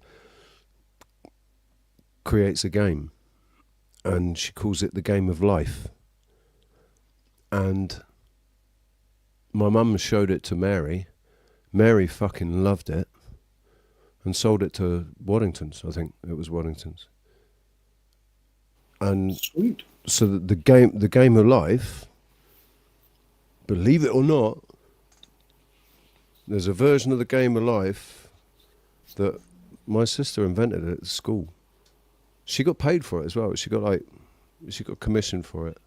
creates a game, and she calls it the Game of Life. And my mum showed it to Mary. Mary fucking loved it and sold it to Waddington's. I think it was Waddington's. And sweet. So the game of life, believe it or not, there's a version of the Game of Life that my sister invented at school. She got paid for it as well. She got commission for it.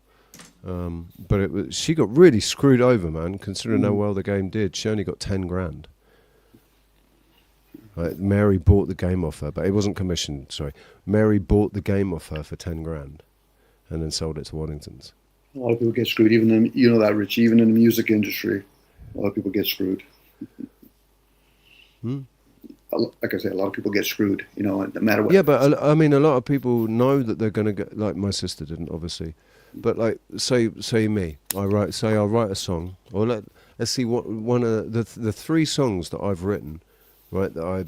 But she got really screwed over, man, considering how well the game did. She only got 10 grand. Mary bought the game off her, but it wasn't commissioned, sorry. Mary bought the game off her for 10 grand and then sold it to Waddington's. A lot of people get screwed, even in, you know that, Rich, even in the music industry, a lot of people get screwed. Like I say, a lot of people get screwed, you know, no matter what. Yeah, but I mean, a lot of people know that they're going to get, like my sister didn't, obviously. But like, say me, I'll write a song, or let's see what one of the 3 songs that I've written, right, that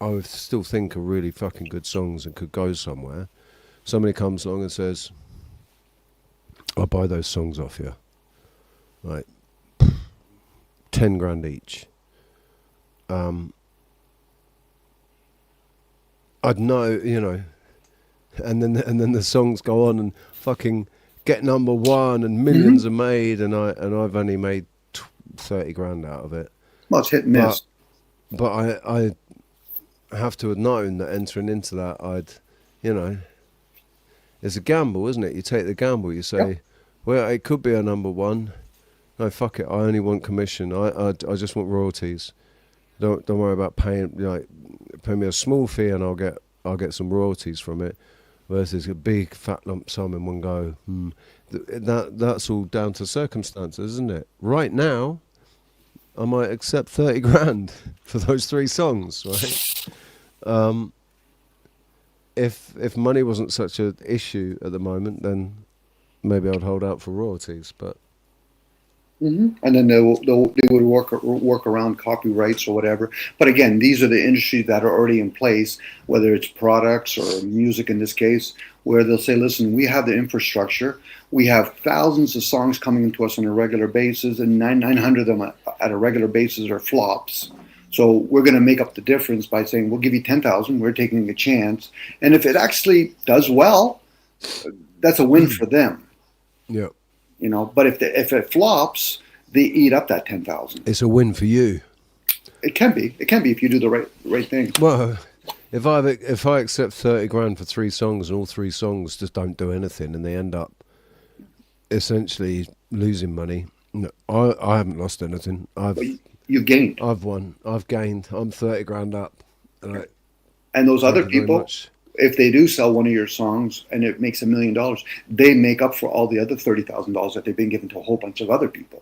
I still think are really fucking good songs and could go somewhere. Somebody comes along and says, I'll buy those songs off you. Right. 10 grand each. I'd know, you know, and then the songs go on and fucking get number 1 and millions are made, and I've only made 30 grand out of it. Well, it's hit and miss. But I have to have known that entering into that, you know, it's a gamble, isn't it? You take the gamble. You say, well, it could be a number 1. No, fuck it. I only want commission. I just want royalties. Don't worry about pay me a small fee and I'll get some royalties from it. Versus a big fat lump sum in one go. That's all down to circumstances, isn't it? Right now, I might accept 30 grand for those 3 songs, right? If money wasn't such an issue at the moment, then maybe I'd hold out for royalties. But and then they would work around copyrights or whatever. But again, these are the industries that are already in place, whether it's products or music in this case, where they'll say, listen, we have the infrastructure. We have thousands of songs coming into us on a regular basis, and 900 of them at a regular basis are flops. So we're going to make up the difference by saying, we'll give you 10,000. We're taking a chance. And if it actually does well, that's a win for them. Yeah. You know, but if it flops, they eat up that 10,000. It's a win for you. It can be. It can be if you do the right thing. Well, if I accept 30 grand for 3 songs and all 3 songs just don't do anything and they end up essentially losing money, no, I haven't lost anything. You gained. I've won. I've gained. I'm 30 grand up. And those other people, if they do sell one of your songs and it makes $1 million, they make up for all the other $30,000 that they've been given to a whole bunch of other people.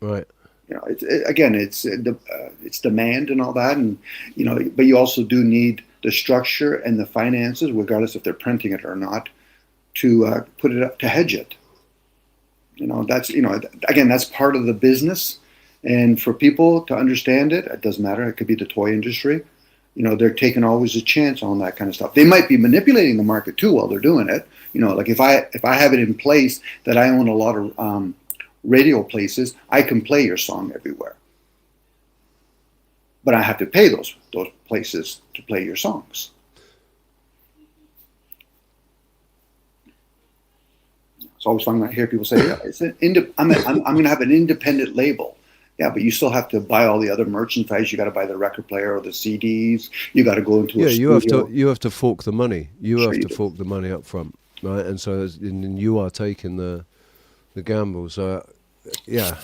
Right. You know, it's demand and all that, and you know, but you also do need the structure and the finances, regardless if they're printing it or not, to put it up to hedge it. You know, again, that's part of the business. And for people to understand it, it doesn't matter. It could be the toy industry. You know, they're taking always a chance on that kind of stuff. They might be manipulating the market too while they're doing it. You know, like if I have it in place that I own a lot of radio places, I can play your song everywhere. But I have to pay those places to play your songs. It's always fun when I hear people say, "Yeah, I'm going to have an independent label." Yeah, but you still have to buy all the other merchandise. You got to buy the record player or the CDs. You got to go into a studio. you have to fork the money. You have to fork the money up front, right? And so you are taking the gamble. So yeah.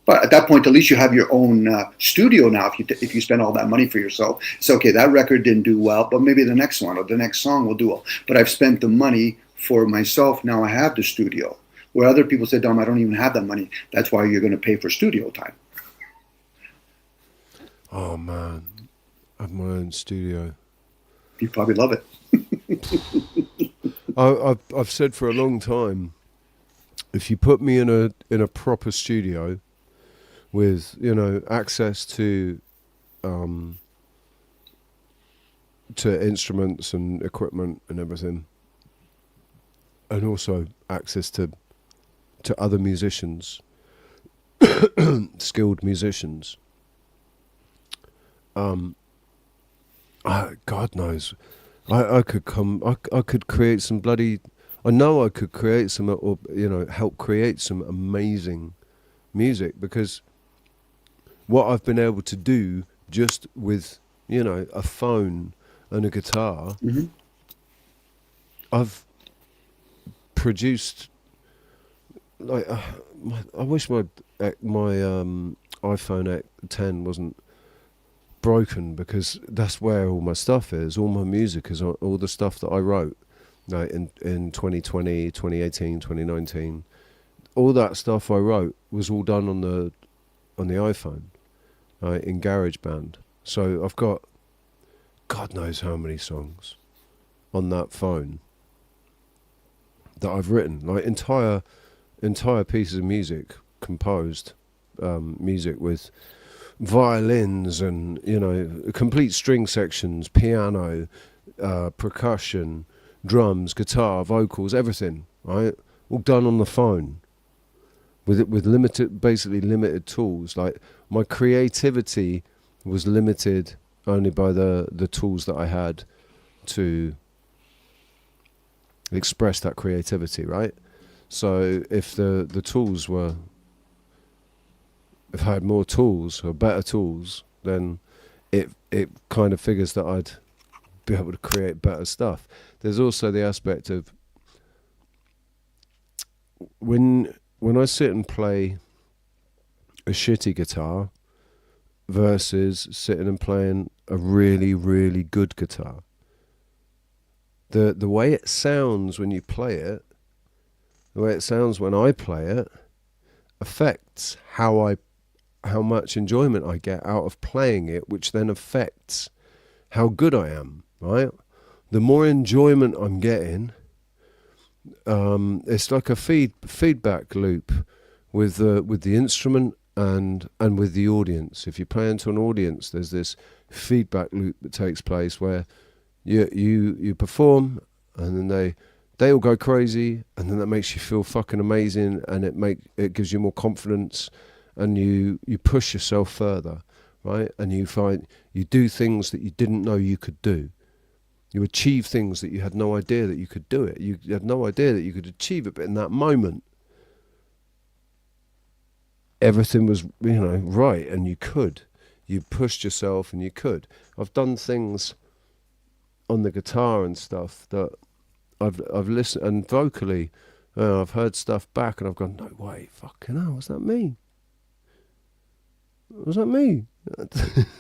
But at that point, at least you have your own studio now. If you spend all that money for yourself, it's okay. That record didn't do well, but maybe the next one or the next song will do well. But I've spent the money for myself. Now I have the studio. Where other people say, Dom, I don't even have that money. That's why you're going to pay for studio time. Oh, man. I have my own studio. You probably love it. I've said for a long time, if you put me in a proper studio with, you know, access to instruments and equipment and everything, and also access to other musicians, skilled musicians, God knows, I could create some bloody, I know I could create some, or, you know, help create some amazing music, because what I've been able to do just with, you know, a phone and a guitar, I've produced, like, I wish my iPhone X wasn't broken, because that's where all my stuff is. All my music is all the stuff that I wrote, like in 2020, 2018, 2019. All that stuff I wrote was all done on the iPhone, in GarageBand. So I've got God knows how many songs on that phone that I've written, like entire pieces of music, composed music with violins and, you know, complete string sections, piano, percussion, drums, guitar, vocals, everything, right? All done on the phone with limited tools. Like, my creativity was limited only by the tools that I had to express that creativity, right? So if the tools were, if I had more tools or better tools, then it kind of figures that I'd be able to create better stuff. There's also the aspect of when I sit and play a shitty guitar versus sitting and playing a really, really good guitar. The way it sounds when you play it, the way it sounds when I play it, affects how much enjoyment I get out of playing it, which then affects how good I am, right? The more enjoyment I'm getting, it's like a feedback loop with the instrument and with the audience. If you play into an audience, there's this feedback loop that takes place where you perform, and then they all go crazy, and then that makes you feel fucking amazing, and it gives you more confidence, and you push yourself further, right? And you find you do things that you didn't know you could do. You achieve things that you had no idea that you could do it. You had no idea that you could achieve it, but in that moment, everything was, you know, right, and you could. You pushed yourself, and you could. I've done things on the guitar and stuff that I've listened, and vocally, I've heard stuff back, and I've gone, no way, fucking hell, what's that mean? Was that me?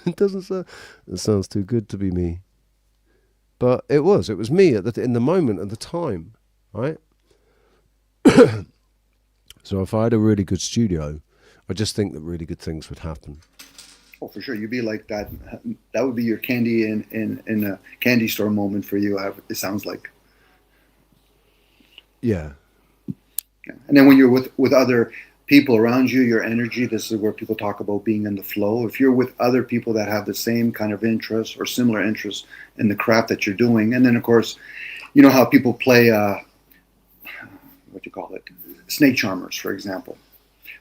It doesn't sound. It sounds too good to be me. But it was me in the moment, at the time, right? So if I had a really good studio, I just think that really good things would happen. Oh, for sure. You'd be like that. That would be your candy in a candy store moment for you. It sounds like. Yeah. And then when you're with other people around you, your energy, this is where people talk about being in the flow. If you're with other people that have the same kind of interests or similar interests in the craft that you're doing, and then of course, you know how people play, snake charmers, for example.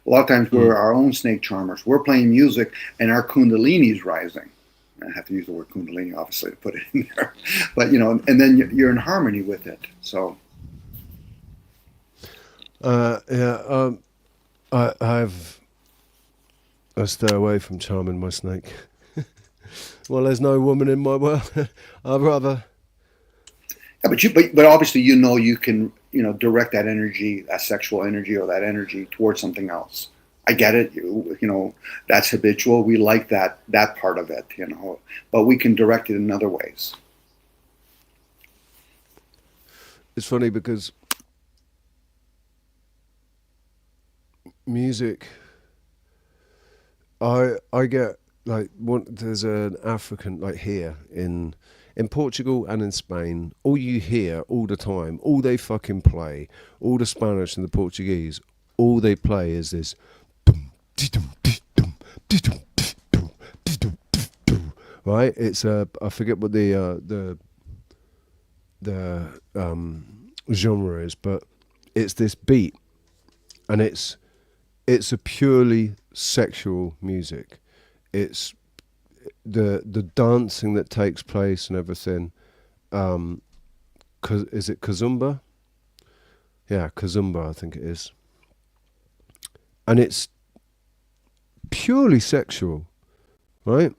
A lot of times we're our own snake charmers. We're playing music and our kundalini is rising. I have to use the word kundalini, obviously, to put it in there. But, you know, and then you're in harmony with it. So. I stay away from charming my snake. Well, there's no woman in my world. I'd rather. Yeah, but obviously, you know, you can, you know, direct that energy, that sexual energy or that energy towards something else. I get it. You know, that's habitual. We like that part of it, you know, but we can direct it in other ways. It's funny because music, I get there's an African, like here in Portugal and in Spain, all you hear all the time, all they fucking play, all the Spanish and the Portuguese, all they play is this, right? It's I forget what the genre is, but it's this beat, and it's a purely sexual music. It's the dancing that takes place and everything. Is it Kazumba? Yeah, Kazumba, I think it is. And it's purely sexual, right?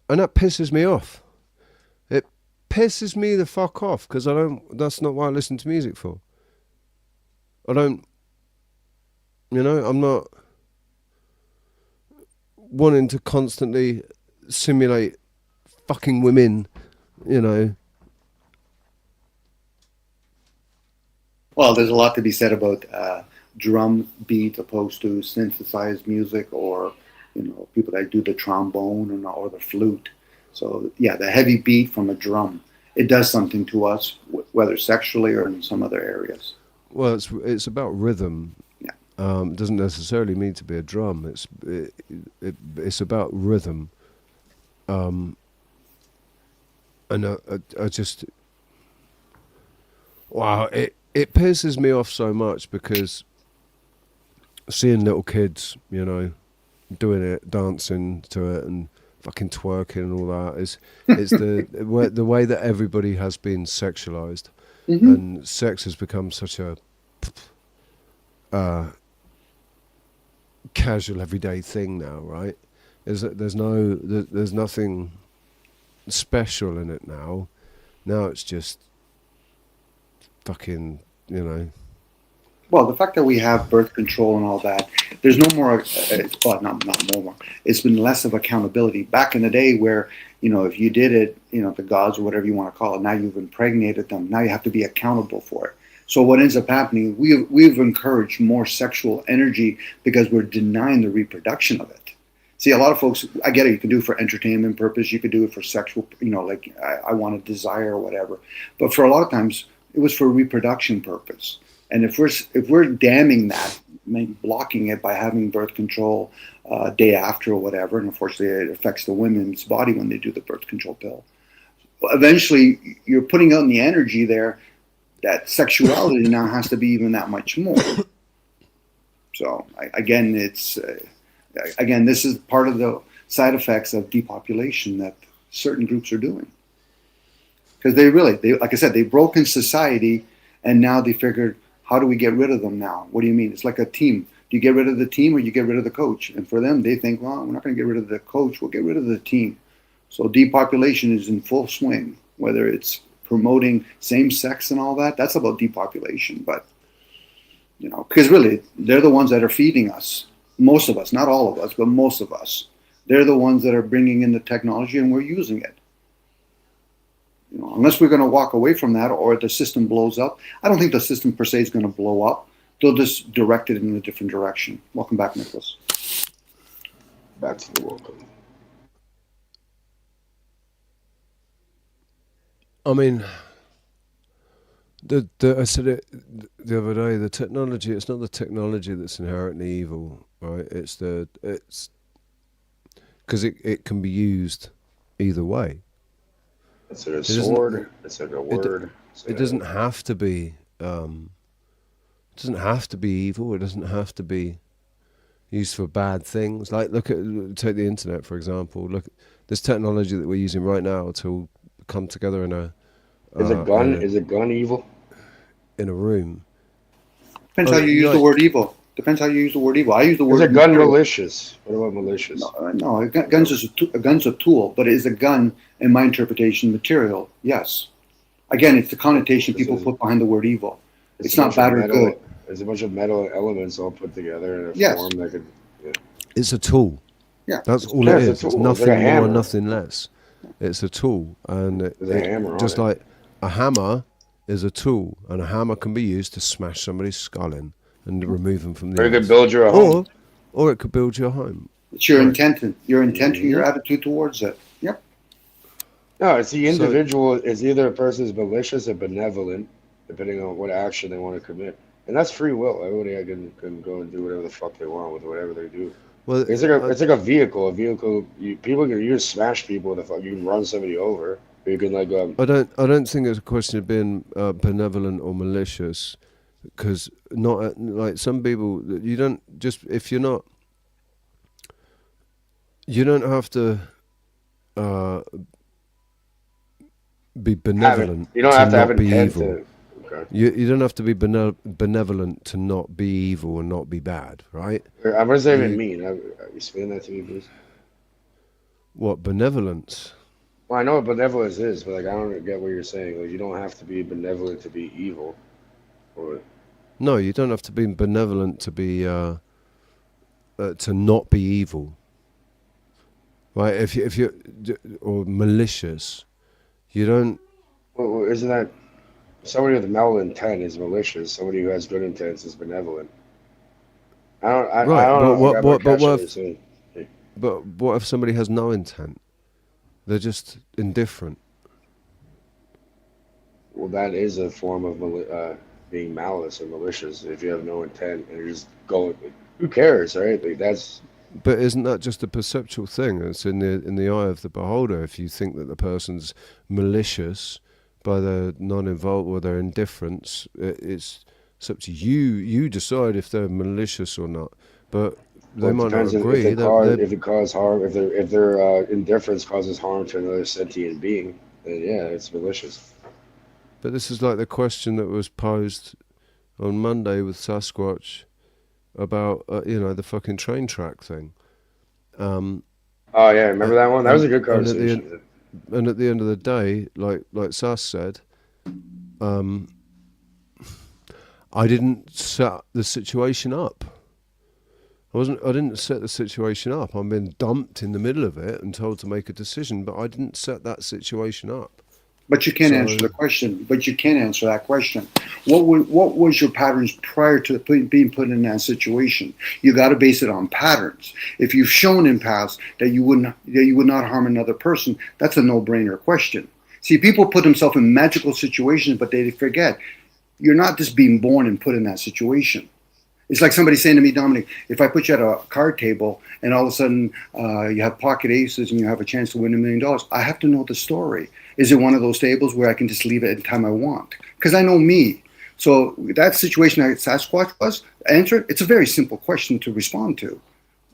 And that pisses me off. It pisses me the fuck off, because that's not what I listen to music for. I'm not wanting to constantly simulate fucking women, Well, there's a lot to be said about drum beat opposed to synthesized music, or people that do the trombone or the flute. So yeah, the heavy beat from a drum, it does something to us, whether sexually or in some other areas. Well, it's about rhythm. Yeah. It doesn't necessarily mean to be a drum. It's about rhythm. And I just, wow, it pisses me off so much, because seeing little kids, doing it, dancing to it, and fucking twerking and all that it's the way that everybody has been sexualized. Mm-hmm. And sex has become such a casual, everyday thing now, right? There's nothing special in it now. Now it's just fucking, Well, the fact that we have birth control and all that, there's no more, not more. It's been less of accountability. Back in the day where, if you did it, the gods or whatever you want to call it, now you've impregnated them. Now you have to be accountable for it. So what ends up happening, we've encouraged more sexual energy because we're denying the reproduction of it. See, a lot of folks, I get it, you can do it for entertainment purpose, you could do it for sexual, like I want to desire or whatever. But for a lot of times, it was for reproduction purpose. And if we're damning that, blocking it by having birth control day after or whatever, and unfortunately it affects the women's body when they do the birth control pill, eventually you're putting out in the energy there that sexuality now has to be even that much more. So again, this is part of the side effects of depopulation that certain groups are doing. Because they like I said, they've broken society, and now they figured, how do we get rid of them now? What do you mean? It's like a team. Do you get rid of the team or you get rid of the coach? And for them, they think, well, we're not going to get rid of the coach. We'll get rid of the team. So depopulation is in full swing, whether it's promoting same sex and all that. That's about depopulation. But, because really, they're the ones that are feeding us. Most of us, not all of us, but most of us. They're the ones that are bringing in the technology, and we're using it. Unless we're going to walk away from that, or the system blows up. I don't think the system per se is going to blow up. They'll just direct it in a different direction. Welcome back, Nicholas. Back to the welcome. I mean, I said it the other day. The technology. It's not the technology that's inherently evil, right? It's because it can be used either way. It's like a sword. It's like a word. It doesn't have to be. It doesn't have to be evil. It doesn't have to be used for bad things. Like take the internet for example. Look, this technology that we're using right now to come together in a. Is a gun evil? In a room. Depends how you use the word evil. Depends how you use the word evil. I use the word. Is a gun malicious? What about malicious? No, a gun's a tool, but is a gun, in my interpretation, material? Yes. Again, it's the connotation people put behind the word evil. It's not bad or good. There's a bunch of metal elements all put together in a form that could. Yeah. It's a tool. Yeah. That's all it is. It's nothing more, nothing less. It's a tool, and just like a hammer is a tool, and a hammer can be used to smash somebody's skull in and remove them from the. Or it could build you a home. Or it could build you a home. It's your intention, your attitude towards it. Yep. No, it's the individual. It's either a person's malicious or benevolent, depending on what action they want to commit, and that's free will. Everybody can go and do whatever the fuck they want with whatever they do. Well, it's like a vehicle. A vehicle. People can just smash people with a fuck. You can run somebody over. Or you can like. I don't think it's a question of being benevolent or malicious, because not like some people. You don't just if you're not. You don't have to be benevolent. You don't have to have be intent evil. to. Okay. You don't have to be benevolent to not be evil and not be bad, right? What does that even mean? Explain that to me, please. What benevolence? Well, I know what benevolence is, but like I don't get what you're saying. Like you don't have to be benevolent to be evil, or. No, you don't have to be benevolent to be to not be evil. Right? If you're or malicious, you don't. Well, isn't that somebody with malevolent intent is malicious? Somebody who has good intents is benevolent. I don't know. But what if somebody has no intent? They're just indifferent. Well, that is a form of being malice or malicious. If you have no intent and you're just going, who cares, right? Like that's. But isn't that just a perceptual thing? It's in the eye of the beholder. If you think that the person's malicious by their non-involved or their indifference, it's up to you. You decide if they're malicious or not. But they might not agree. If it causes harm, if their indifference causes harm to another sentient being, then yeah, it's malicious. But this is like the question that was posed on Monday with Sasquatch about the fucking train track thing. Oh yeah, remember that one? That was a good conversation. And at the end of the day, like Sas said, I didn't set the situation up. I didn't set the situation up. I'm being dumped in the middle of it and told to make a decision, but I didn't set that situation up. But you can't answer the question. But you can't answer that question. What was your patterns prior to being put in that situation? You got to base it on patterns. If you've shown in past that you would not harm another person, that's a no-brainer question. See, people put themselves in magical situations, but they forget you're not just being born and put in that situation. It's like somebody saying to me, Dominic, if I put you at a card table and all of a sudden you have pocket aces and you have a chance to win $1 million, I have to know the story. Is it one of those tables where I can just leave it any time I want? Because I know me. So that situation that Sasquatch was, answer, it's a very simple question to respond to.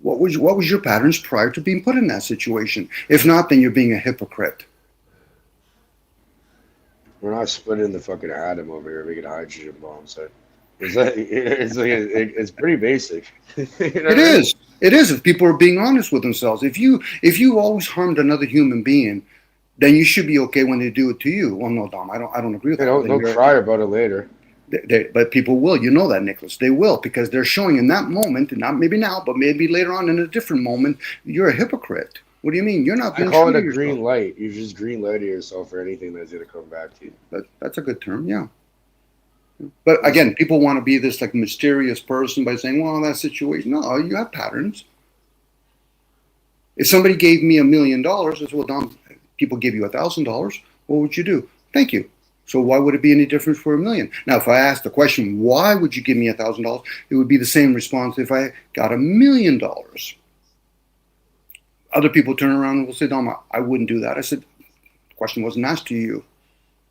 What was your patterns prior to being put in that situation? If not, then you're being a hypocrite. We're not splitting the fucking atom over here making hydrogen bombs. It's pretty basic. It is. It is. If people are being honest with themselves, if you always harmed another human being, then you should be okay when they do it to you. Well, no, Dom, I don't agree with that. They'll cry about it later. But people will. You know that, Nicholas. They will, because they're showing in that moment, and not maybe now, but maybe later on in a different moment, you're a hypocrite. What do you mean? You're not being true to yourself. I call it a green light. You just green lighting yourself for anything that's going to come back to you. That's a good term, yeah. But again, people want to be this like mysterious person by saying, well, that situation. No, you have patterns. If somebody gave me $1 million, I said, well, Dom, people give you $1,000, what would you do? Thank you. So why would it be any different for $1 million? Now, if I asked the question, why would you give me $1,000? It would be the same response if I got $1 million. Other people turn around and will say, Dom, I wouldn't do that. I said, the question wasn't asked to you.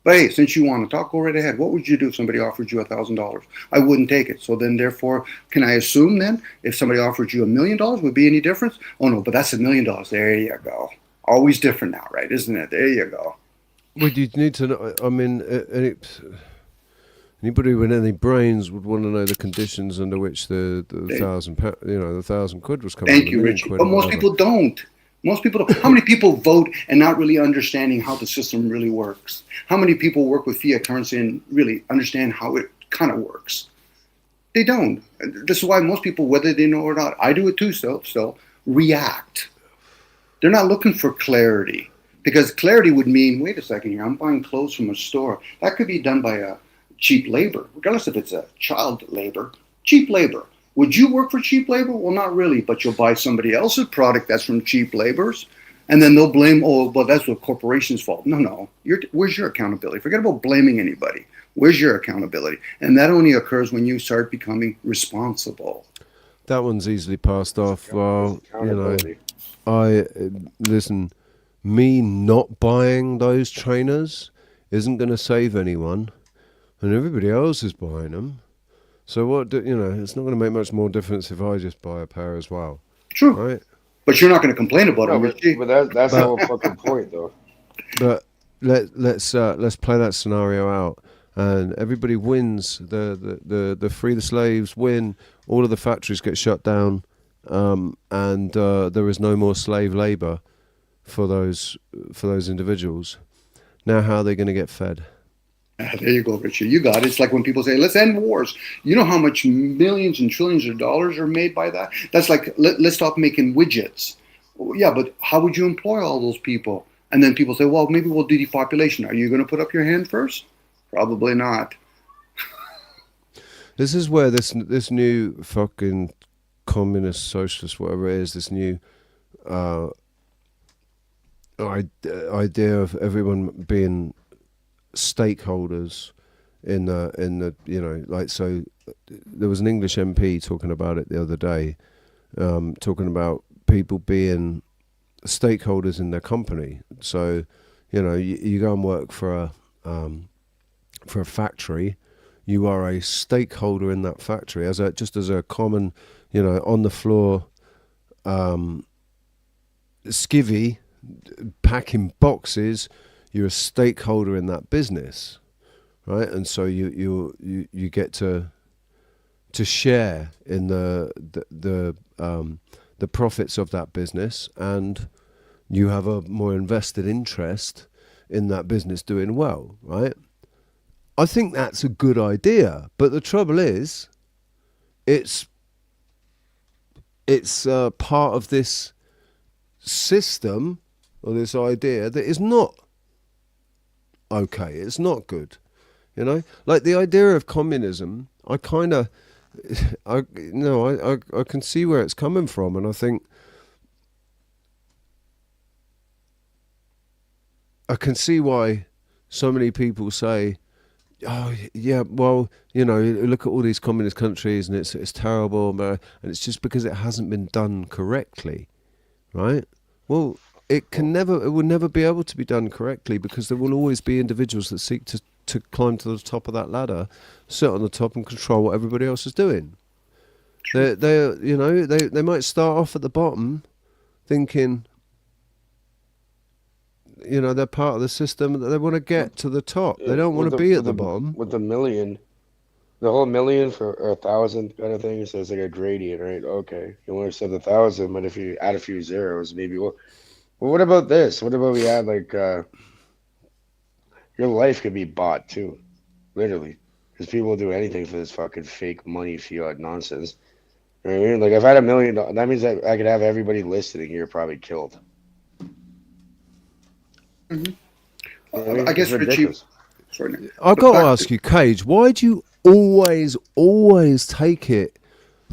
But hey, since you want to talk, go right ahead. What would you do if somebody offered you $1,000? I wouldn't take it. So then, therefore, can I assume then if somebody offered you $1 million, would be any difference? Oh no, but that's $1 million. There you go. Always different now, right? Isn't it? There you go. Well, you need to know. I mean, anybody with any brains would want to know the conditions under which the £1,000 was coming. Thank you, Richard. But most people don't. Most people don't. How many people vote and not really understanding how the system really works? How many people work with fiat currency and really understand how it kind of works? They don't. This is why most people, whether they know or not, I do it too, still react. They're not looking for clarity, because clarity would mean, wait a second here, I'm buying clothes from a store. That could be done by a cheap labor, regardless if it's a child labor, cheap labor. Would you work for cheap labor? Well, not really, but you'll buy somebody else's product that's from cheap laborers, and then they'll blame, oh, well, that's the corporation's fault. No. Where's your accountability? Forget about blaming anybody. Where's your accountability? And that only occurs when you start becoming responsible. That one's easily passed off. Well, listen, me not buying those trainers isn't going to save anyone, and everybody else is buying them. So what? It's not going to make much more difference if I just buy a pair as well. True, right? But you're not going to complain about them. But that's the whole fucking point, though. But let's play that scenario out, and everybody wins. The free the slaves win. All of the factories get shut down, and there is no more slave labor for those individuals. Now, how are they going to get fed? There you go, Richard. You got it. It's like when people say, let's end wars. You know how much millions and trillions of dollars are made by that? That's like, let's stop making widgets. Yeah, but how would you employ all those people? And then people say, well, maybe we'll do depopulation. Are you going to put up your hand first? Probably not. This is where this new fucking communist, socialist, whatever it is, this new idea of everyone being stakeholders in the so there was an English MP talking about it the other day, talking about people being stakeholders in their company. So you go and work for a factory, you are a stakeholder in that factory as a common on the floor skivvy packing boxes. You're a stakeholder in that business, right? And so you get to share in the profits of that business, and you have a more invested interest in that business doing well, right? I think that's a good idea, but the trouble is, it's part of this system or this idea that is not okay. It's not good, like the idea of communism. I can see where it's coming from, and I think I can see why so many people say, oh yeah, well, look at all these communist countries and it's terrible, and it's just because it hasn't been done correctly, right? Well, it will never be able to be done correctly, because there will always be individuals that seek to climb to the top of that ladder, sit on the top and control what everybody else is doing. They might start off at the bottom thinking, they're part of the system, that they want to get to the top. They don't want to be at the bottom. With the million, the whole million for 1,000 kind of thing, so it's like a gradient, right? Okay, you want to set 1,000, but if you add a few zeros, maybe well, what about this? What about we add your life could be bought too, literally, because people will do anything for this fucking fake money fiat nonsense. You know what I mean? Like, if I had $1 million, that means that I could have everybody listening here probably killed. Mm-hmm. I guess Richie. Sorry, I've got to ask you, Cage, why do you always take it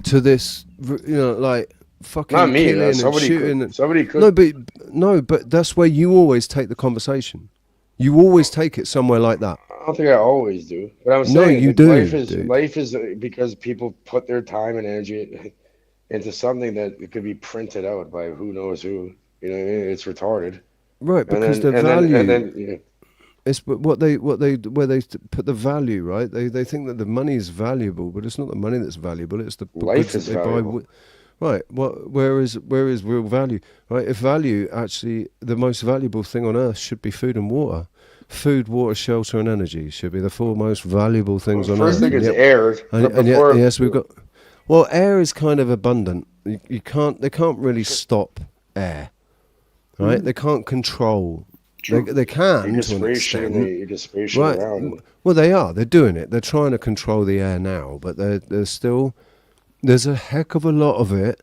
to this? Like fucking not me, killing and shooting. Somebody could. No, but that's where you always take the conversation. You always take it somewhere like that. I don't think I always do, but I'm saying no, you do. Life is because people put their time and energy into something that it could be printed out by who knows who. You know what I mean? It's retarded. Right, because the value. It's where they put the value, right? They think that the money is valuable, but it's not the money that's valuable. It's the life is valuable. Right. Where is real value? Right. If value, actually, the most valuable thing on earth should be food and water. Food, water, shelter, and energy should be the four most valuable things on earth. First thing is air. And yet, yes, we've got. Well, air is kind of abundant. They can't really stop air, right? They can't control. They can to an extent. You just spray shit around. Well, they are. They're doing it. They're trying to control the air now, but there's still. There's a heck of a lot of it.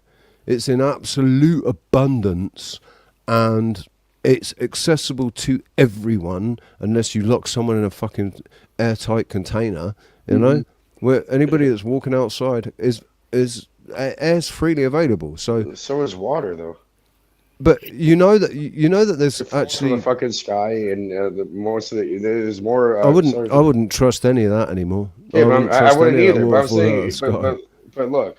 It's in absolute abundance, and it's accessible to everyone unless you lock someone in a fucking airtight container, you know? Where anybody that's walking outside is air's freely available. So is water, though. But you know that there's actually from the fucking sky, and most of there's more. I wouldn't trust any of that anymore. Yeah, I wouldn't either. But I'm saying, sky. but look,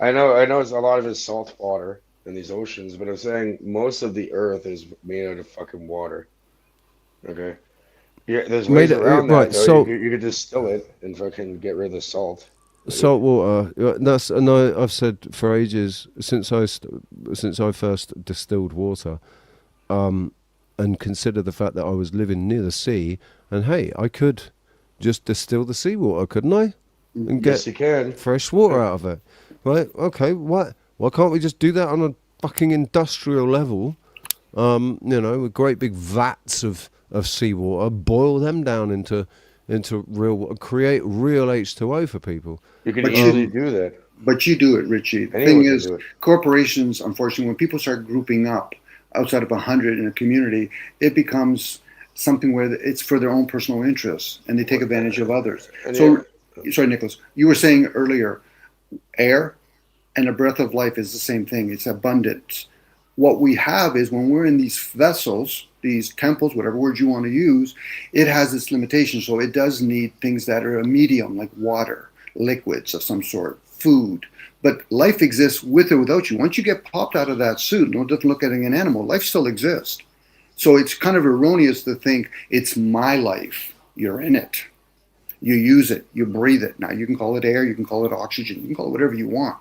I know it's a lot of it's salt water in these oceans, but I'm saying most of the Earth is made out of fucking water. Okay, yeah, there's ways around that. Right, so you could distill it and fucking get rid of the salt. Salt water. I've said for ages since I first distilled water, and consider the fact that I was living near the sea, and hey, I could just distill the seawater, couldn't I? And yes, you can. Fresh water out of it, right? Okay, why can't we just do that on a fucking industrial level? With great big vats of seawater, boil them down into real, create real H2O for people. You can easily do that. But you do it, Richie. The thing is, corporations, unfortunately, when people start grouping up outside of 100 in a community, it becomes something where it's for their own personal interests, and they take advantage of others. So, sorry, Nicholas, you were saying earlier, air and a breath of life is the same thing. It's abundance. What we have is when we're in these vessels, these temples, whatever word you want to use, it has its limitations. So it does need things that are a medium, like water, liquids of some sort, food. But life exists with or without you. Once you get popped out of that suit, no different look at an animal, life still exists. So it's kind of erroneous to think it's my life. You're in it. You use it. You breathe it. Now, you can call it air. You can call it oxygen. You can call it whatever you want.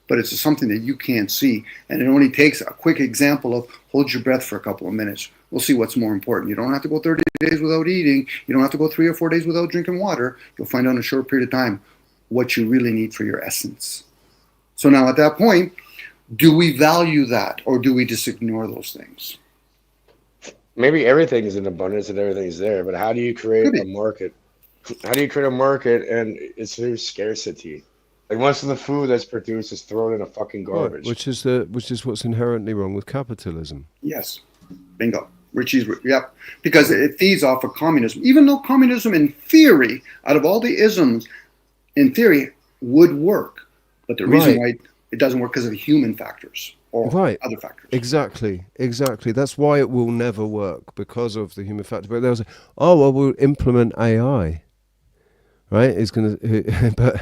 But it's something that you can't see. And it only takes a quick example of hold your breath for a couple of minutes. We'll see what's more important. You don't have to go 30 days without eating. You don't have to go 3 or 4 days without drinking water. You'll find out in a short period of time what you really need for your essence. So now at that point, do we value that or do we just ignore those things? Maybe everything is in abundance and everything's there, but how do you create a market? How do you create a market and it's through scarcity? Like most of the food that's produced is thrown in a fucking garbage. Right, which is what's inherently wrong with capitalism. Yes. Bingo. Richie's, yep. Because it feeds off of communism. Even though communism in theory, out of all the isms, in theory, would work. But the reason why it doesn't work because of human factors or other factors. Exactly. That's why it will never work, because of the human factor. But they'll say, oh, well, we'll implement AI. Right? It's going to, but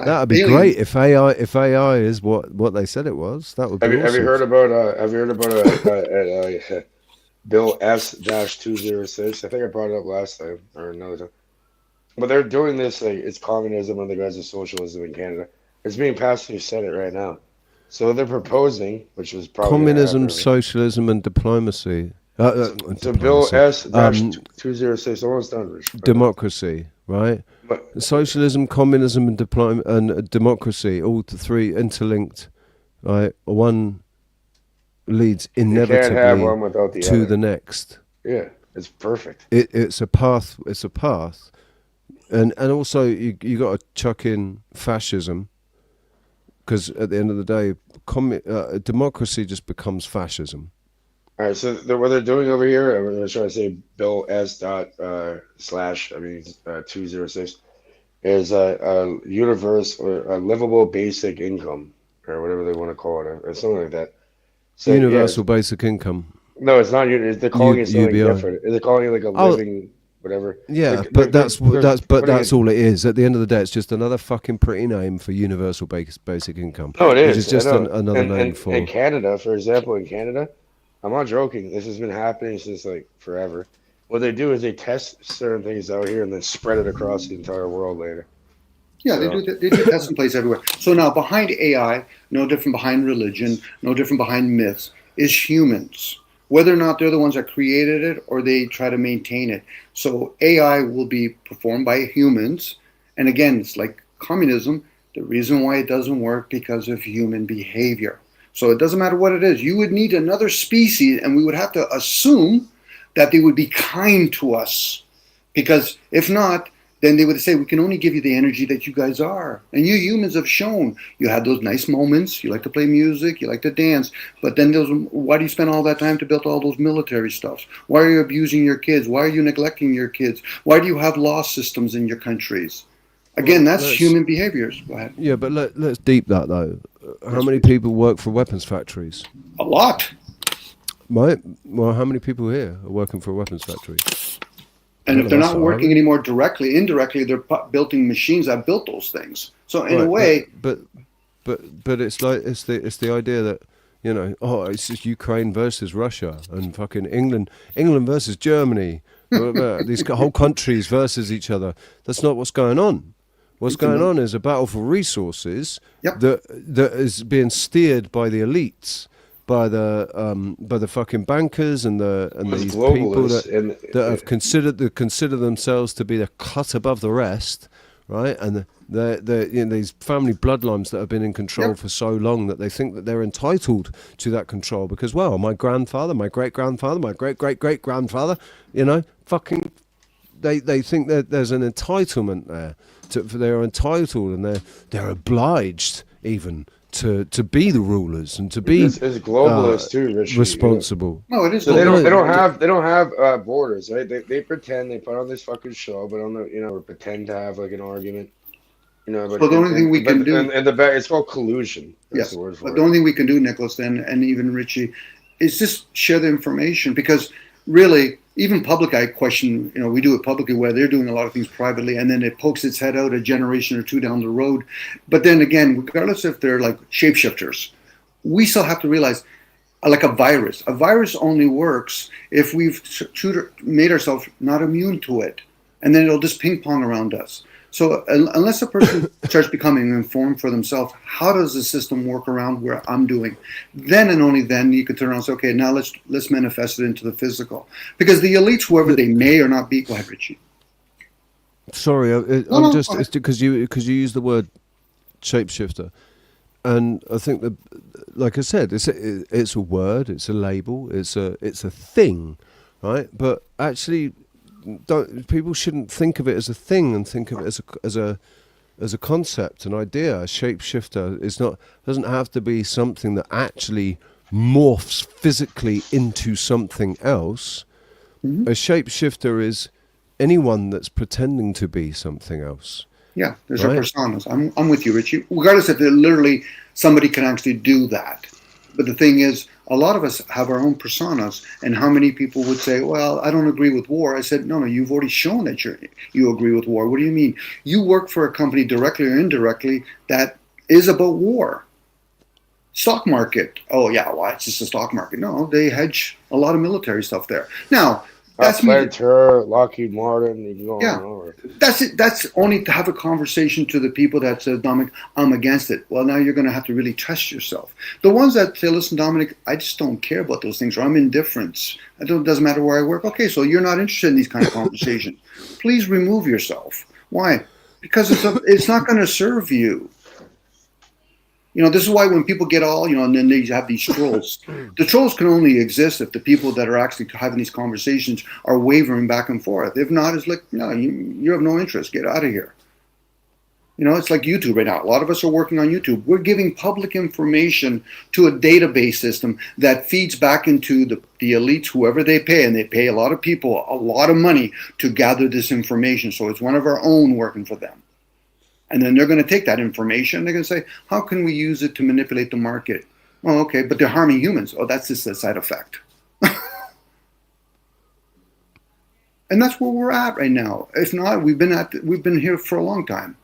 that'd be great if AI is what they said it was. That would be awesome. Have you heard about Bill S-206? I think I brought it up last time or another time. But they're doing this like it's communism and the guys are socialism in Canada. It's being passed through Senate right now. So they're proposing, which is probably communism, socialism, and diplomacy. So Bill S-206, almost done. Democracy, right? Socialism, communism, and democracy, all three interlinked. Right, one leads inevitably have one without the to other. the next. Yeah, it's perfect. It's a path. It's a path, and also you got to chuck in fascism, because at the end of the day, democracy just becomes fascism. All right, so what they're doing over here, I'm going to try to say Bill S. / 206 is a universe or a livable basic income or whatever they want to call it, or something like that. So, Universal basic income. No, it's not. They're calling it something different. They're calling it like a living whatever. Yeah, but that's all it is. At the end of the day, it's just another fucking pretty name for universal basic income. No, it is. Which is just another name for. In Canada, for example, I'm not joking. This has been happening since like forever. What they do is they test certain things out here and then spread it across the entire world later. Yeah, they do test in place everywhere. So now behind AI, no different behind religion, no different behind myths, is humans. Whether or not they're the ones that created it or they try to maintain it. So AI will be performed by humans. And again, it's like communism. The reason why it doesn't work because of human behavior. So it doesn't matter what it is. You would need another species, and we would have to assume that they would be kind to us. Because if not, then they would say, we can only give you the energy that you guys are. And you humans have shown you have those nice moments. You like to play music. You like to dance. But then why do you spend all that time to build all those military stuffs? Why are you abusing your kids? Why are you neglecting your kids? Why do you have law systems in your countries? Again, that's human behaviors. Go ahead. Yeah, but let's deep that though. How many people work for weapons factories? A lot. Right. Well, how many people here are working for a weapons factory? And if they're not working anymore directly, indirectly, they're building machines that built those things. So in a way, but it's like it's the idea that, you know, it's just Ukraine versus Russia and fucking England versus Germany, these whole countries versus each other. That's not what's going on. What's going on is a battle for resources that is being steered by the elites, by the fucking bankers and these people that have consider themselves to be the cut above the rest, right? And these family bloodlines that have been in control for so long that they think that they're entitled to that control because, well, my grandfather, my great-grandfather, my great-great-great-grandfather, you know, fucking, they think that there's an entitlement there. They're entitled and they're obliged even to be the rulers and to be it's globalist too, Richie, responsible. No, it is. So they don't have borders, right? They pretend they put on this fucking show, but or pretend to have like an argument. You know, but so the only thing we can do, and it's called collusion. That's the word for but the only thing we can do, Nicholas, and even Richie, is just share the information because really. Even public, I question, we do it publicly where they're doing a lot of things privately and then it pokes its head out a generation or two down the road. But then again, regardless if they're like shapeshifters, we still have to realize, like a virus only works if we've made ourselves not immune to it. And then it'll just ping pong around us. So unless a person starts becoming informed for themselves, how does the system work around where I'm doing? Then and only then you could turn around and say, okay, now let's manifest it into the physical. Because the elites, whoever they may or not be, go ahead, Richie. Sorry, it's because you use the word shapeshifter, and I think that, like I said, it's a word, it's a label, it's a thing, right? But actually. People shouldn't think of it as a thing and think of it as a concept, an idea. A shapeshifter doesn't have to be something that actually morphs physically into something else. Mm-hmm. A shapeshifter is anyone that's pretending to be something else. Yeah, there's our personas. I'm with you, Richie. Regardless if literally somebody can actually do that. But the thing is, a lot of us have our own personas, and how many people would say, well, I don't agree with war. I said, no, you've already shown that you agree with war. What do you mean? You work for a company directly or indirectly that is about war. Stock market. Oh, yeah, well, it's just a stock market. No, they hedge a lot of military stuff there. Now, that's Lockheed Martin. You can go on and over. That's it. That's only to have a conversation to the people that say, Dominic, I'm against it. Well, now you're going to have to really test yourself. The ones that say, listen, Dominic, I just don't care about those things, or I'm indifferent. It doesn't matter where I work. Okay, so you're not interested in these kind of conversations. Please remove yourself. Why? Because it's not going to serve you. This is why when people get all, and then they have these trolls. The trolls can only exist if the people that are actually having these conversations are wavering back and forth. If not, it's like, no, you have no interest. Get out of here. It's like YouTube right now. A lot of us are working on YouTube. We're giving public information to a database system that feeds back into the elites, whoever they pay, and they pay a lot of people a lot of money to gather this information. So it's one of our own working for them. And then they're going to take that information. They're going to say, how can we use it to manipulate the market? Well, okay, but they're harming humans. Oh, that's just a side effect. And that's where we're at right now. If not, we've been here for a long time,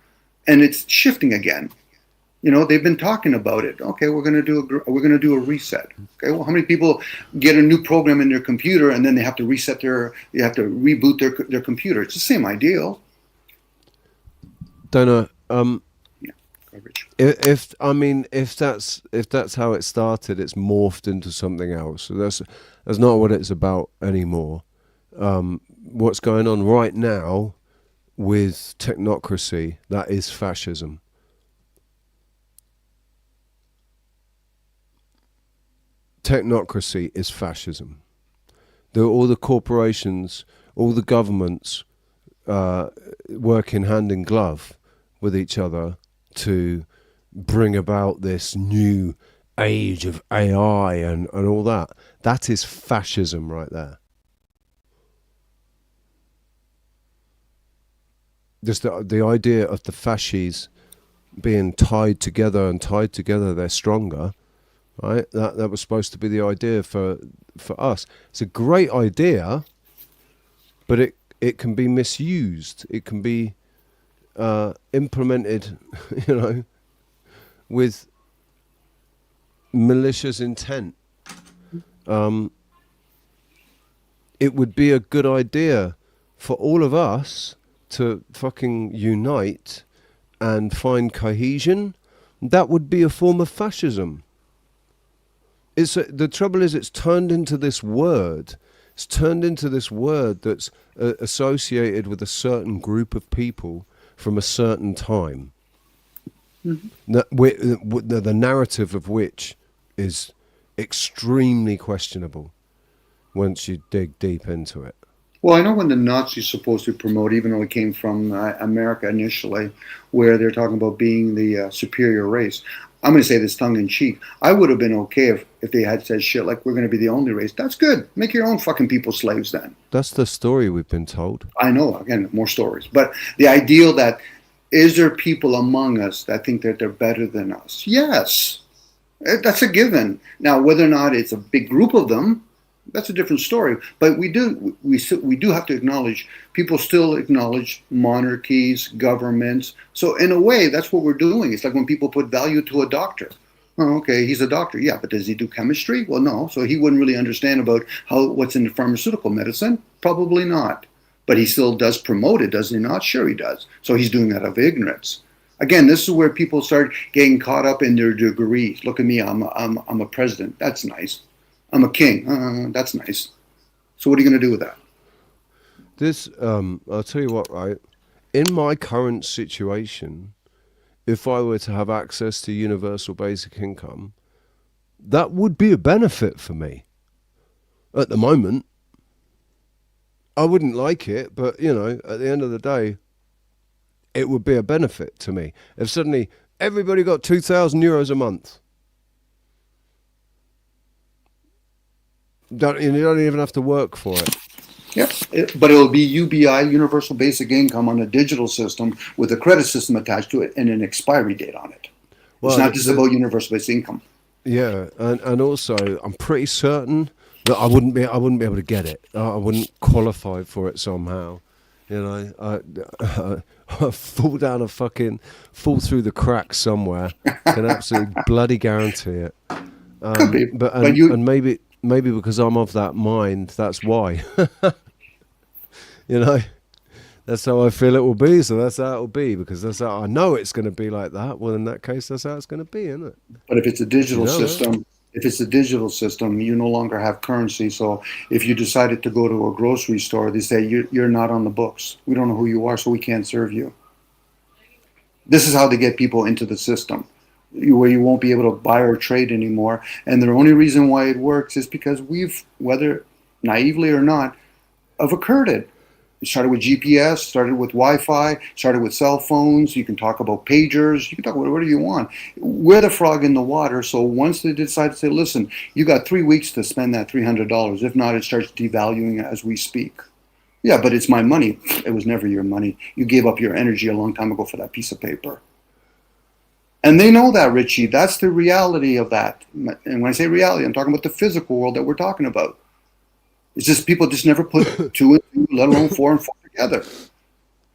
and it's shifting again. They've been talking about it. Okay, we're going to do a reset. Okay, well, how many people get a new program in their computer and then they have to reboot their computer? It's the same ideal. Don't know. If that's how it started, it's morphed into something else. So that's not what it's about anymore. What's going on right now with technocracy, that is fascism. Technocracy is fascism. All the corporations, all the governments working hand in glove with each other to bring about this new age of AI and all that. That is fascism right there. just the idea of the fasces being tied together they're stronger, right? That was supposed to be the idea for us. It's a great idea, but it can be misused. It can be implemented, with malicious intent. It would be a good idea for all of us to fucking unite and find cohesion. That would be a form of fascism. The trouble is, it's turned into this word. It's turned into this word that's associated with a certain group of people from a certain time. Mm-hmm. The narrative of which is extremely questionable once you dig deep into it. Well, I know when the Nazis supposed to promote, even though it came from America initially, where they're talking about being the superior race. I'm going to say this tongue-in-cheek. I would have been okay if they had said shit like, we're going to be the only race. That's good. Make your own fucking people slaves then. That's the story we've been told. I know. Again, more stories. But the ideal that, is there people among us that think that they're better than us? Yes. That's a given. Now, whether or not it's a big group of them, that's a different story. But we do have to acknowledge, people still acknowledge monarchies, governments. So in a way, that's what we're doing. It's like when people put value to a doctor. Oh, okay, he's a doctor. Yeah, but does he do chemistry? Well, no. So he wouldn't really understand about what's in the pharmaceutical medicine? Probably not. But he still does promote it, doesn't he not? Sure he does. So he's doing that out of ignorance. Again, this is where people start getting caught up in their degrees. Look at me, I'm a president. That's nice. I'm a king. That's nice. So what are you going to do with that? This, I'll tell you what, right? In my current situation, if I were to have access to universal basic income, that would be a benefit for me. At the moment, I wouldn't like it, but, at the end of the day, it would be a benefit to me. If suddenly everybody got €2,000 a month, you don't even have to work for it. Yep, but it'll be UBI, Universal Basic Income, on a digital system with a credit system attached to it and an expiry date on it. Well, it's not just about Universal Basic Income. Yeah, and also I'm pretty certain that I wouldn't be able to get it. I wouldn't qualify for it somehow. I fall through the cracks somewhere. Can absolutely bloody guarantee it. Could be, and maybe because I'm of that mind, that's why. That's how I feel it will be, so that's how it will be, because that's how I know it's going to be like that. Well, in that case, that's how it's going to be, isn't it? But if it's a digital system, you no longer have currency. So if you decided to go to a grocery store, they say you're not on the books. We don't know who you are, so we can't serve you. This is how they get people into the system, where you won't be able to buy or trade anymore. And the only reason why it works is because we've, whether naively or not, have occurred it. It started with GPS, started with Wi-Fi, started with cell phones. You can talk about pagers. You can talk about whatever you want. We're the frog in the water. So once they decide to say, listen, you got 3 weeks to spend that $300. If not, it starts devaluing as we speak. Yeah, but it's my money. It was never your money. You gave up your energy a long time ago for that piece of paper. And they know that, Richie. That's the reality of that. And when I say reality, I'm talking about the physical world that we're talking about. It's just people just never put two and two, let alone four and four together.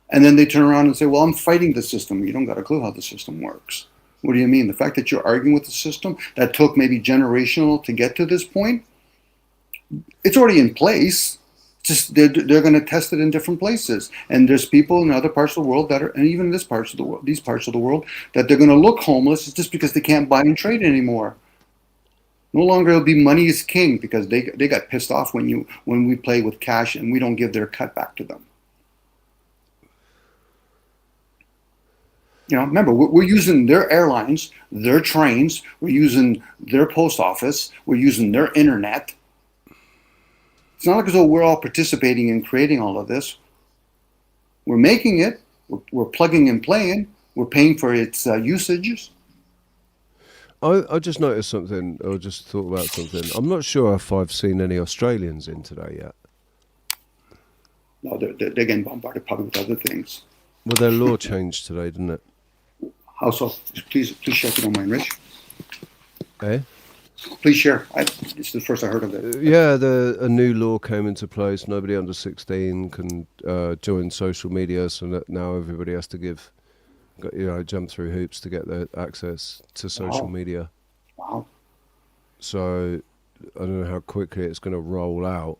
And then they turn around and say, well, I'm fighting the system. You don't got a clue how the system works. What do you mean? The fact that you're arguing with the system that took maybe generational to get to this point, it's already in place. Just they're going to test it in different places. And there's people in other parts of the world that are, and even in these parts of the world, that they're going to look homeless just because they can't buy and trade anymore. No longer it'll be money is king, because they got pissed off when we play with cash and we don't give their cut back to them. Remember, we're using their airlines, their trains, we're using their post office, we're using their internet. It's not like as though we're all participating in creating all of this. We're making it, we're plugging and playing, we're paying for its usages. I just noticed something, or just thought about something. I'm not sure if I've seen any Australians in today yet. No, they're getting bombarded probably with other things. Well, their law changed today, didn't it? How so? Please share if you don't mind, Rich. Eh? Please share. It's the first I heard of it. Yeah, a new law came into place. Nobody under 16 can join social media, so that now everybody has to jump through hoops to get their access to social media. Wow. So I don't know how quickly it's going to roll out,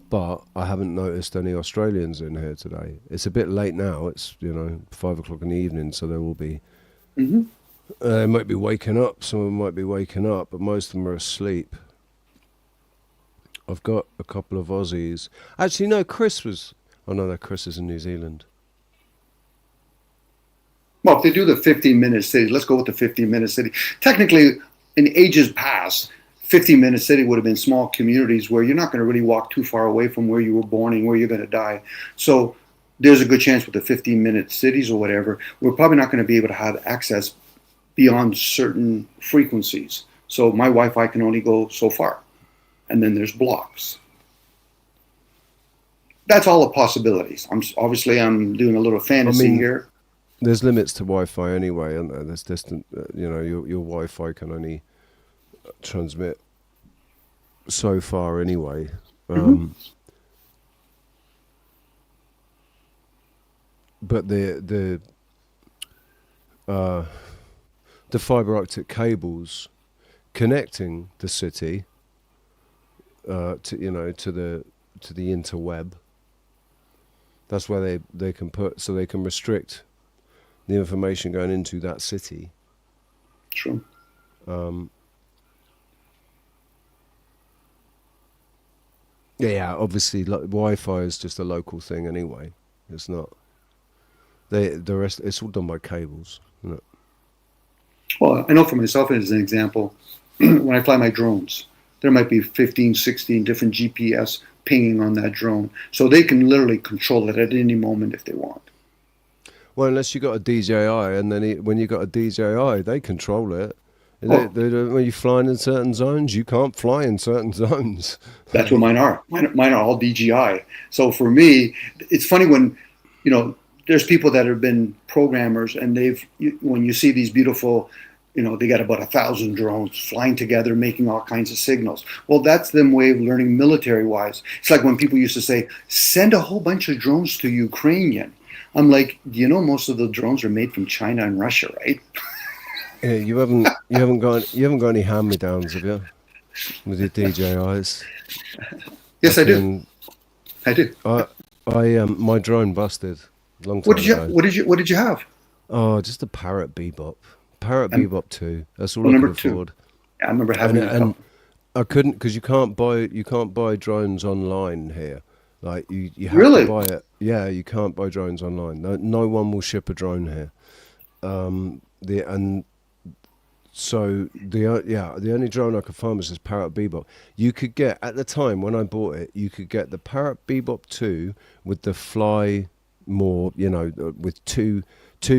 but I haven't noticed any Australians in here today. It's a bit late now. It's 5 o'clock in the evening, so there will be. Mm-hmm. They might be waking up. Some of them might be waking up, but most of them are asleep. I've got a couple of Aussies. Actually, no, Chris was. Oh no, Chris is in New Zealand. Well, if they do the 15-minute city, let's go with the 15-minute city. Technically, in ages past, 15-minute city would have been small communities where you're not going to really walk too far away from where you were born and where you're going to die. So there's a good chance with the 15-minute cities or whatever, we're probably not going to be able to have access beyond certain frequencies. So my Wi-Fi can only go so far. And then there's blocks. That's all the possibilities. I'm doing a little fantasy here. There's limits to Wi-Fi anyway, and there's distant. Your Wi-Fi can only transmit so far anyway. But the fiber optic cables connecting the city to the interweb. That's where they can they can restrict the information going into that city. True. Yeah, obviously, Wi-Fi is just a local thing anyway. It's not. The rest, it's all done by cables, isn't it? Well, I know for myself as an example, when I fly my drones, there might be 15, 16 different GPS pinging on that drone. So they can literally control it at any moment if they want. Well, unless you got a DJI, and then when you got a DJI, they control it. When you're flying in certain zones, you can't fly in certain zones. That's what mine are. Mine are all DJI. So for me, it's funny when, there's people that have been programmers, and when you see these beautiful, they got about 1,000 drones flying together, making all kinds of signals. Well, that's them way of learning military-wise. It's like when people used to say, send a whole bunch of drones to Ukrainian. I'm like, most of the drones are made from China and Russia, right? Yeah, you haven't got any hand-me-downs, have you? With your DJIs? Yes, I do. I do. My drone busted a long time ago. What did you have? Oh, just a Parrot Bebop. Bebop 2. That's all I could afford. Yeah, I remember having it. And I couldn't, because you can't buy drones online here. Like you have to buy it. Yeah, you can't buy drones online. No one will ship a drone here. The only drone I could find was this Parrot Bebop. You could get, at the time when I bought it, you could get the Parrot Bebop 2 with the fly more, with two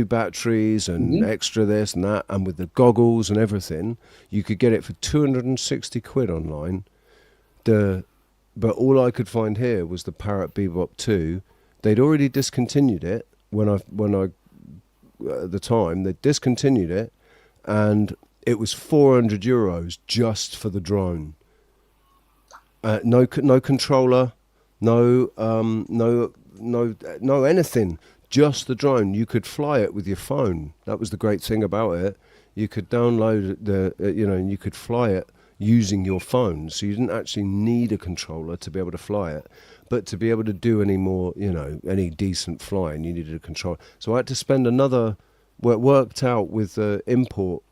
batteries and extra this and that, and with the goggles and everything. You could get it for 260 quid online. But all I could find here was the Parrot Bebop 2. They'd already discontinued it when I at the time they discontinued it, and it was €400 just for the drone. No controller, no anything. Just the drone. You could fly it with your phone. That was the great thing about it. You could download and you could fly it using your phone. So you didn't actually need a controller to be able to fly it. But to be able to do any decent flying, you needed a controller. So I had to spend it worked out with the import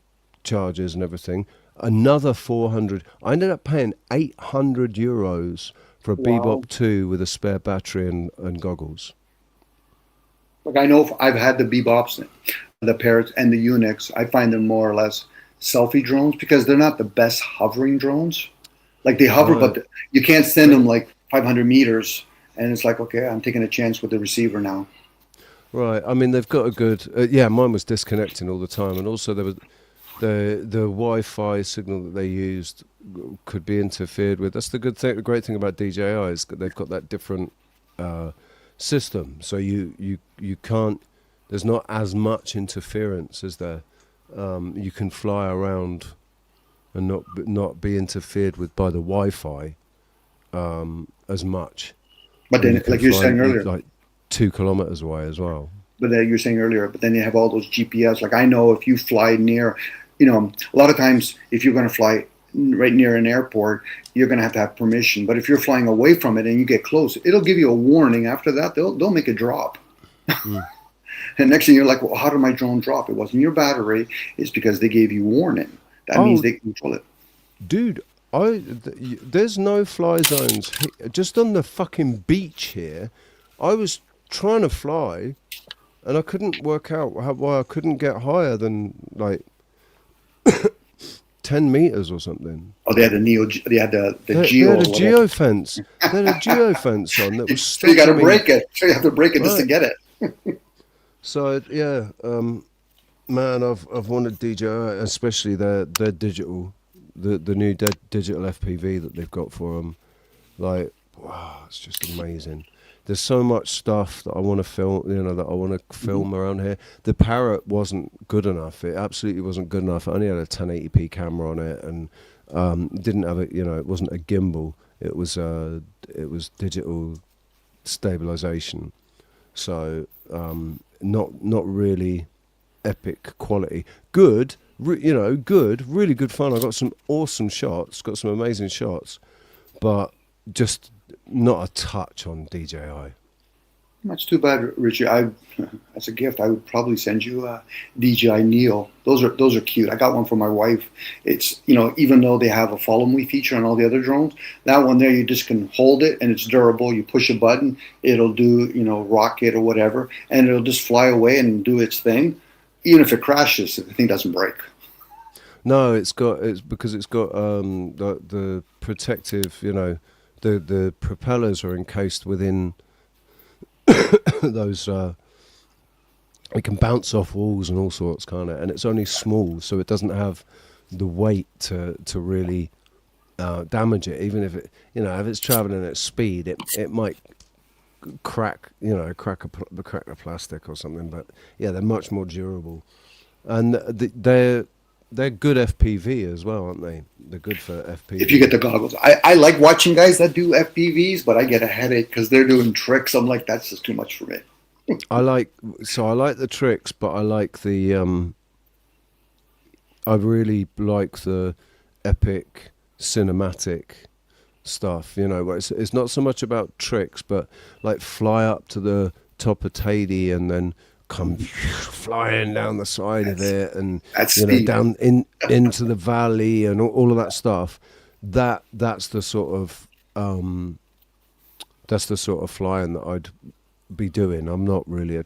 charges and everything, another 400. I ended up paying €800 for a Bebop 2 with a spare battery and goggles. Like, I know I've had the Bebops, the Parrots, and the Unix. I find them more or less selfie drones because they're not the best hovering drones. Like, they hover, but you can't send them like 500 meters. And it's like, okay, I'm taking a chance with the receiver now. Right. I mean, they've got a good... mine was disconnecting all the time. And also there was the Wi-Fi signal that they used could be interfered with. That's the great thing about DJI is that they've got that different... system, so you can't There's not as much interference as there. You can fly around and not be interfered with by the Wi-Fi as much. But then, like you were saying earlier, like 2 kilometers away as well. But you were saying earlier, but then you have all those GPS. Like I know if you fly near, a lot of times if you're going to fly right near an airport, you're going to have permission. But if you're flying away from it and you get close, it'll give you a warning. After that, they'll make it drop. And next thing you're like, well, how did my drone drop? It wasn't your battery. It's because they gave you warning. That means they control it. Dude, there's no fly zones. Just on the fucking beach here, I was trying to fly, and I couldn't work out why I couldn't get higher than like 10 meters or something. Oh, they had the geo. They had a geofence. They had a geofence on that was. So you got to break it. So you have to break it just to get it. So yeah, man, I've wanted DJI, especially their digital, the new digital FPV that they've got for them. Like, wow, it's just amazing. There's so much stuff that I want to film, that I want to film around here. The Parrot wasn't good enough. It absolutely wasn't good enough. It only had a 1080p camera on it, and didn't have it wasn't a gimbal. It was digital stabilization. So not really epic quality. Good, really good fun. I got some awesome shots, got some amazing shots, but just not a touch on DJI. That's too bad, Richie. As a gift, I would probably send you a DJI Neo. Those are cute. I got one for my wife. It's even though they have a follow me feature on all the other drones, that one there you just can hold it and it's durable. You push a button, it'll do rocket or whatever, and it'll just fly away and do its thing. Even if it crashes, the thing doesn't break. No, it's because it's got the protective. The propellers are encased within those. It can bounce off walls and all sorts, kind of, and it's only small, so it doesn't have the weight to really damage it. Even if if it's traveling at speed, it might crack the plastic or something. But yeah, they're much more durable, and they're good FPV as well, aren't they? They're good for FPV. If you get the goggles. I like watching guys that do FPVs, but I get a headache because they're doing tricks. I'm like, that's just too much for me. I like the tricks, but I like I really like the epic cinematic stuff, where it's not so much about tricks, but like fly up to the top of Tady and then come flying down the side of it, and down into the valley and all of that stuff. That's the sort of flying that I'd be doing. I'm not a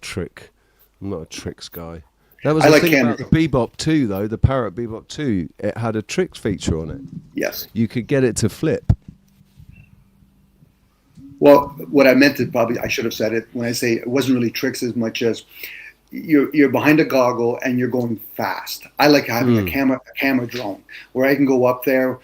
tricks guy. That was the thing about the Bebop 2 though, the Parrot Bebop 2. It had a tricks feature on it. Yes. You could get it to flip. Well, what I meant to I should have said it when I say it wasn't really tricks as much as you're behind a goggle and you're going fast. I like having a camera drone where I can go up there,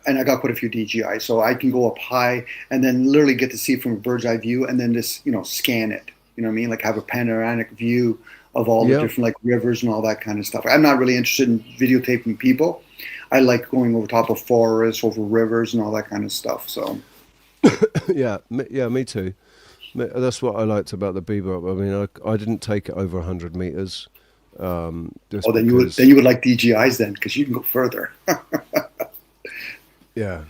and I got quite a few DJI, so I can go up high and then literally get to see it from a bird's eye view and then just scan it. You know what I mean? Like have a panoramic view of all the different rivers and all that kind of stuff. I'm not really interested in videotaping people. I like going over top of forests, over rivers, and all that kind of stuff. So. Yeah, me too. That's what I liked about the Bebop. I mean, I didn't take it over 100 meters. Then you would like DJIs then, because you can go further. Yeah.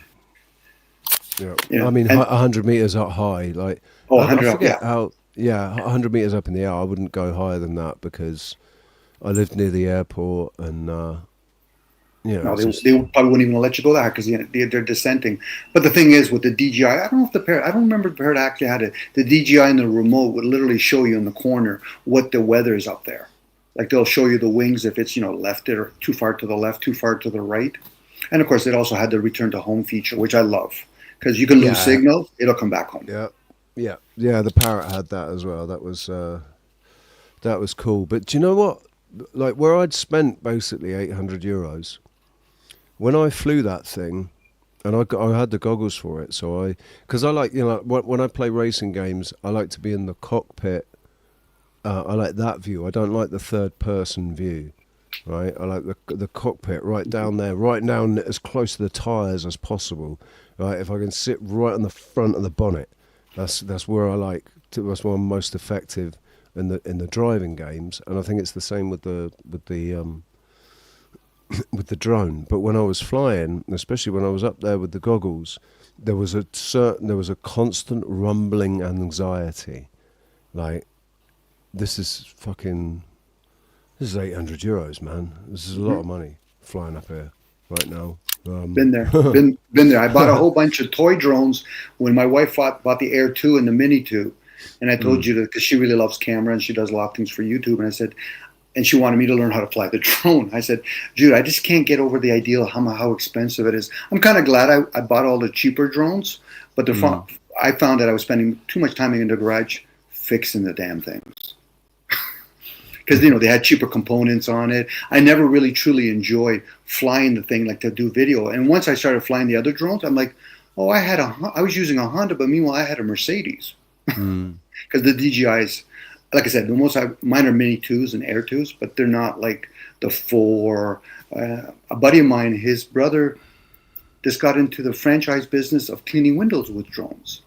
I mean, 100 meters up high, like. Oh, 100 up, yeah. 100 meters up in the air. I wouldn't go higher than that because I lived near the airport, and no, they probably wouldn't even let you go there because they're dissenting. But the thing is, with the DJI, I don't remember if the Parrot actually had it. The DJI in the remote would literally show you in the corner what the weather is up there. Like they'll show you the wings if it's left or too far to the left, too far to the right. And of course, it also had the return to home feature, which I love because you can lose signal, it'll come back home. Yeah. The Parrot had that as well. That was cool. But do you know what? Like where I'd spent basically €800. When I flew that thing, and I had the goggles for it, so because I like when I play racing games, I like to be in the cockpit I like that view. I don't like the third person view. Right, I like the cockpit right down there, right down as close to the tyres as possible. Right, if I can sit right on the front of the bonnet, that's where I like. That's where I'm most effective in the driving games, and I think it's the same with the with the drone. But when I was flying, especially when I was up there with the goggles, there was a constant rumbling anxiety, like this is 800 euros, man. This is a lot of money flying up here right now. Been there. been there. I bought a whole bunch of toy drones when my wife bought the Air 2 and the Mini 2. And I told you that because she really loves camera and she does a lot of things for YouTube. And I said, and she wanted me to learn how to fly the drone. I said, Jude, I just can't get over the idea of how expensive it is. I'm kind of glad I bought all the cheaper drones, but I found that I was spending too much time in the garage fixing the damn things. Because, they had cheaper components on it. I never really truly enjoyed flying the thing like to do video. And once I started flying the other drones, I'm like, oh, I was using a Honda, but meanwhile I had a Mercedes. Because the DJIs, like I said, mine are Mini 2s and Air 2s, but they're not like the 4. A buddy of mine, his brother, just got into the franchise business of cleaning windows with drones.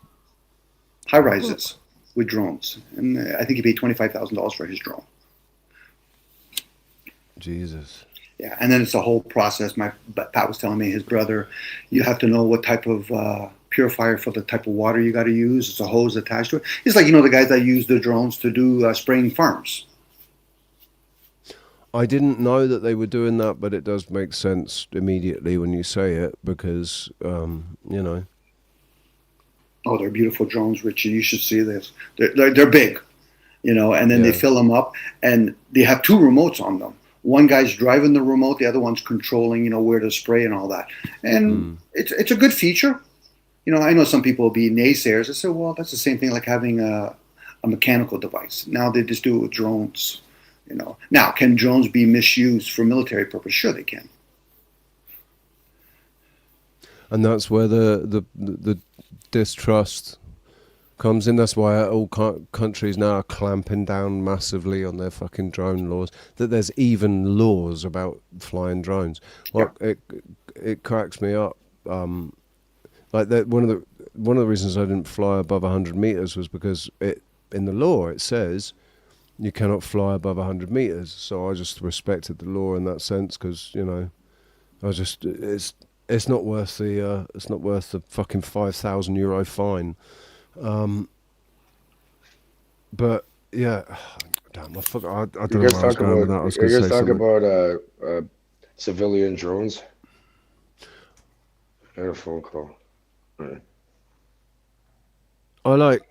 High rises with drones. And I think he paid $25,000 for his drone. Jesus. Yeah, and then it's a whole process. Pat was telling me, his brother, you have to know what type of purifier for the type of water you got to use. It's a hose attached to it. It's like, the guys that use the drones to do spraying farms. I didn't know that they were doing that, but it does make sense immediately when you say it because, Oh, they're beautiful drones, Richie. You should see this. They're big, and then they fill them up, and they have 2 remotes on them. One guy's driving the remote, the other one's controlling, where to spray and all that. And it's a good feature. I know some people will be naysayers. I say, well, that's the same thing like having a mechanical device. Now they just do it with drones. Now, can drones be misused for military purpose? Sure, they can. And that's where the distrust comes in. That's why all countries now are clamping down massively on their fucking drone laws. That there's even laws about flying drones. Like it cracks me up. Like that, one of the reasons I didn't fly above 100 meters was because in the law it says you cannot fly above 100 meters. So I just respected the law in that sense because it's not worth the fucking €5,000 fine. But yeah, damn, I forgot. I don't know where I was going with that. I was going to say something. About civilian drones. I had a phone call. Right.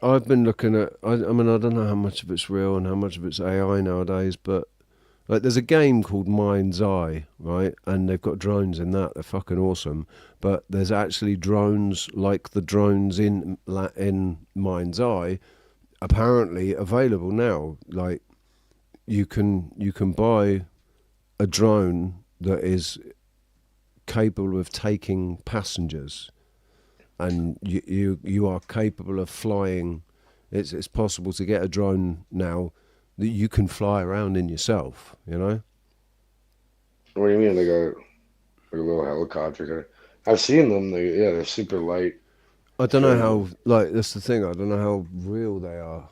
I've been looking at. I mean, I don't know how much of it's real and how much of it's AI nowadays, but like, there's a game called Mind's Eye, right? And they've got drones in that. They're fucking awesome. But there's actually drones like the drones in Mind's Eye, apparently available now. Like, you can buy a drone that is capable of taking passengers, and you are capable of flying. It's possible to get a drone now that you can fly around in yourself, What do you mean? Like a little helicopter? I've seen them. They're super light. I don't know how, that's the thing. I don't know how real they are.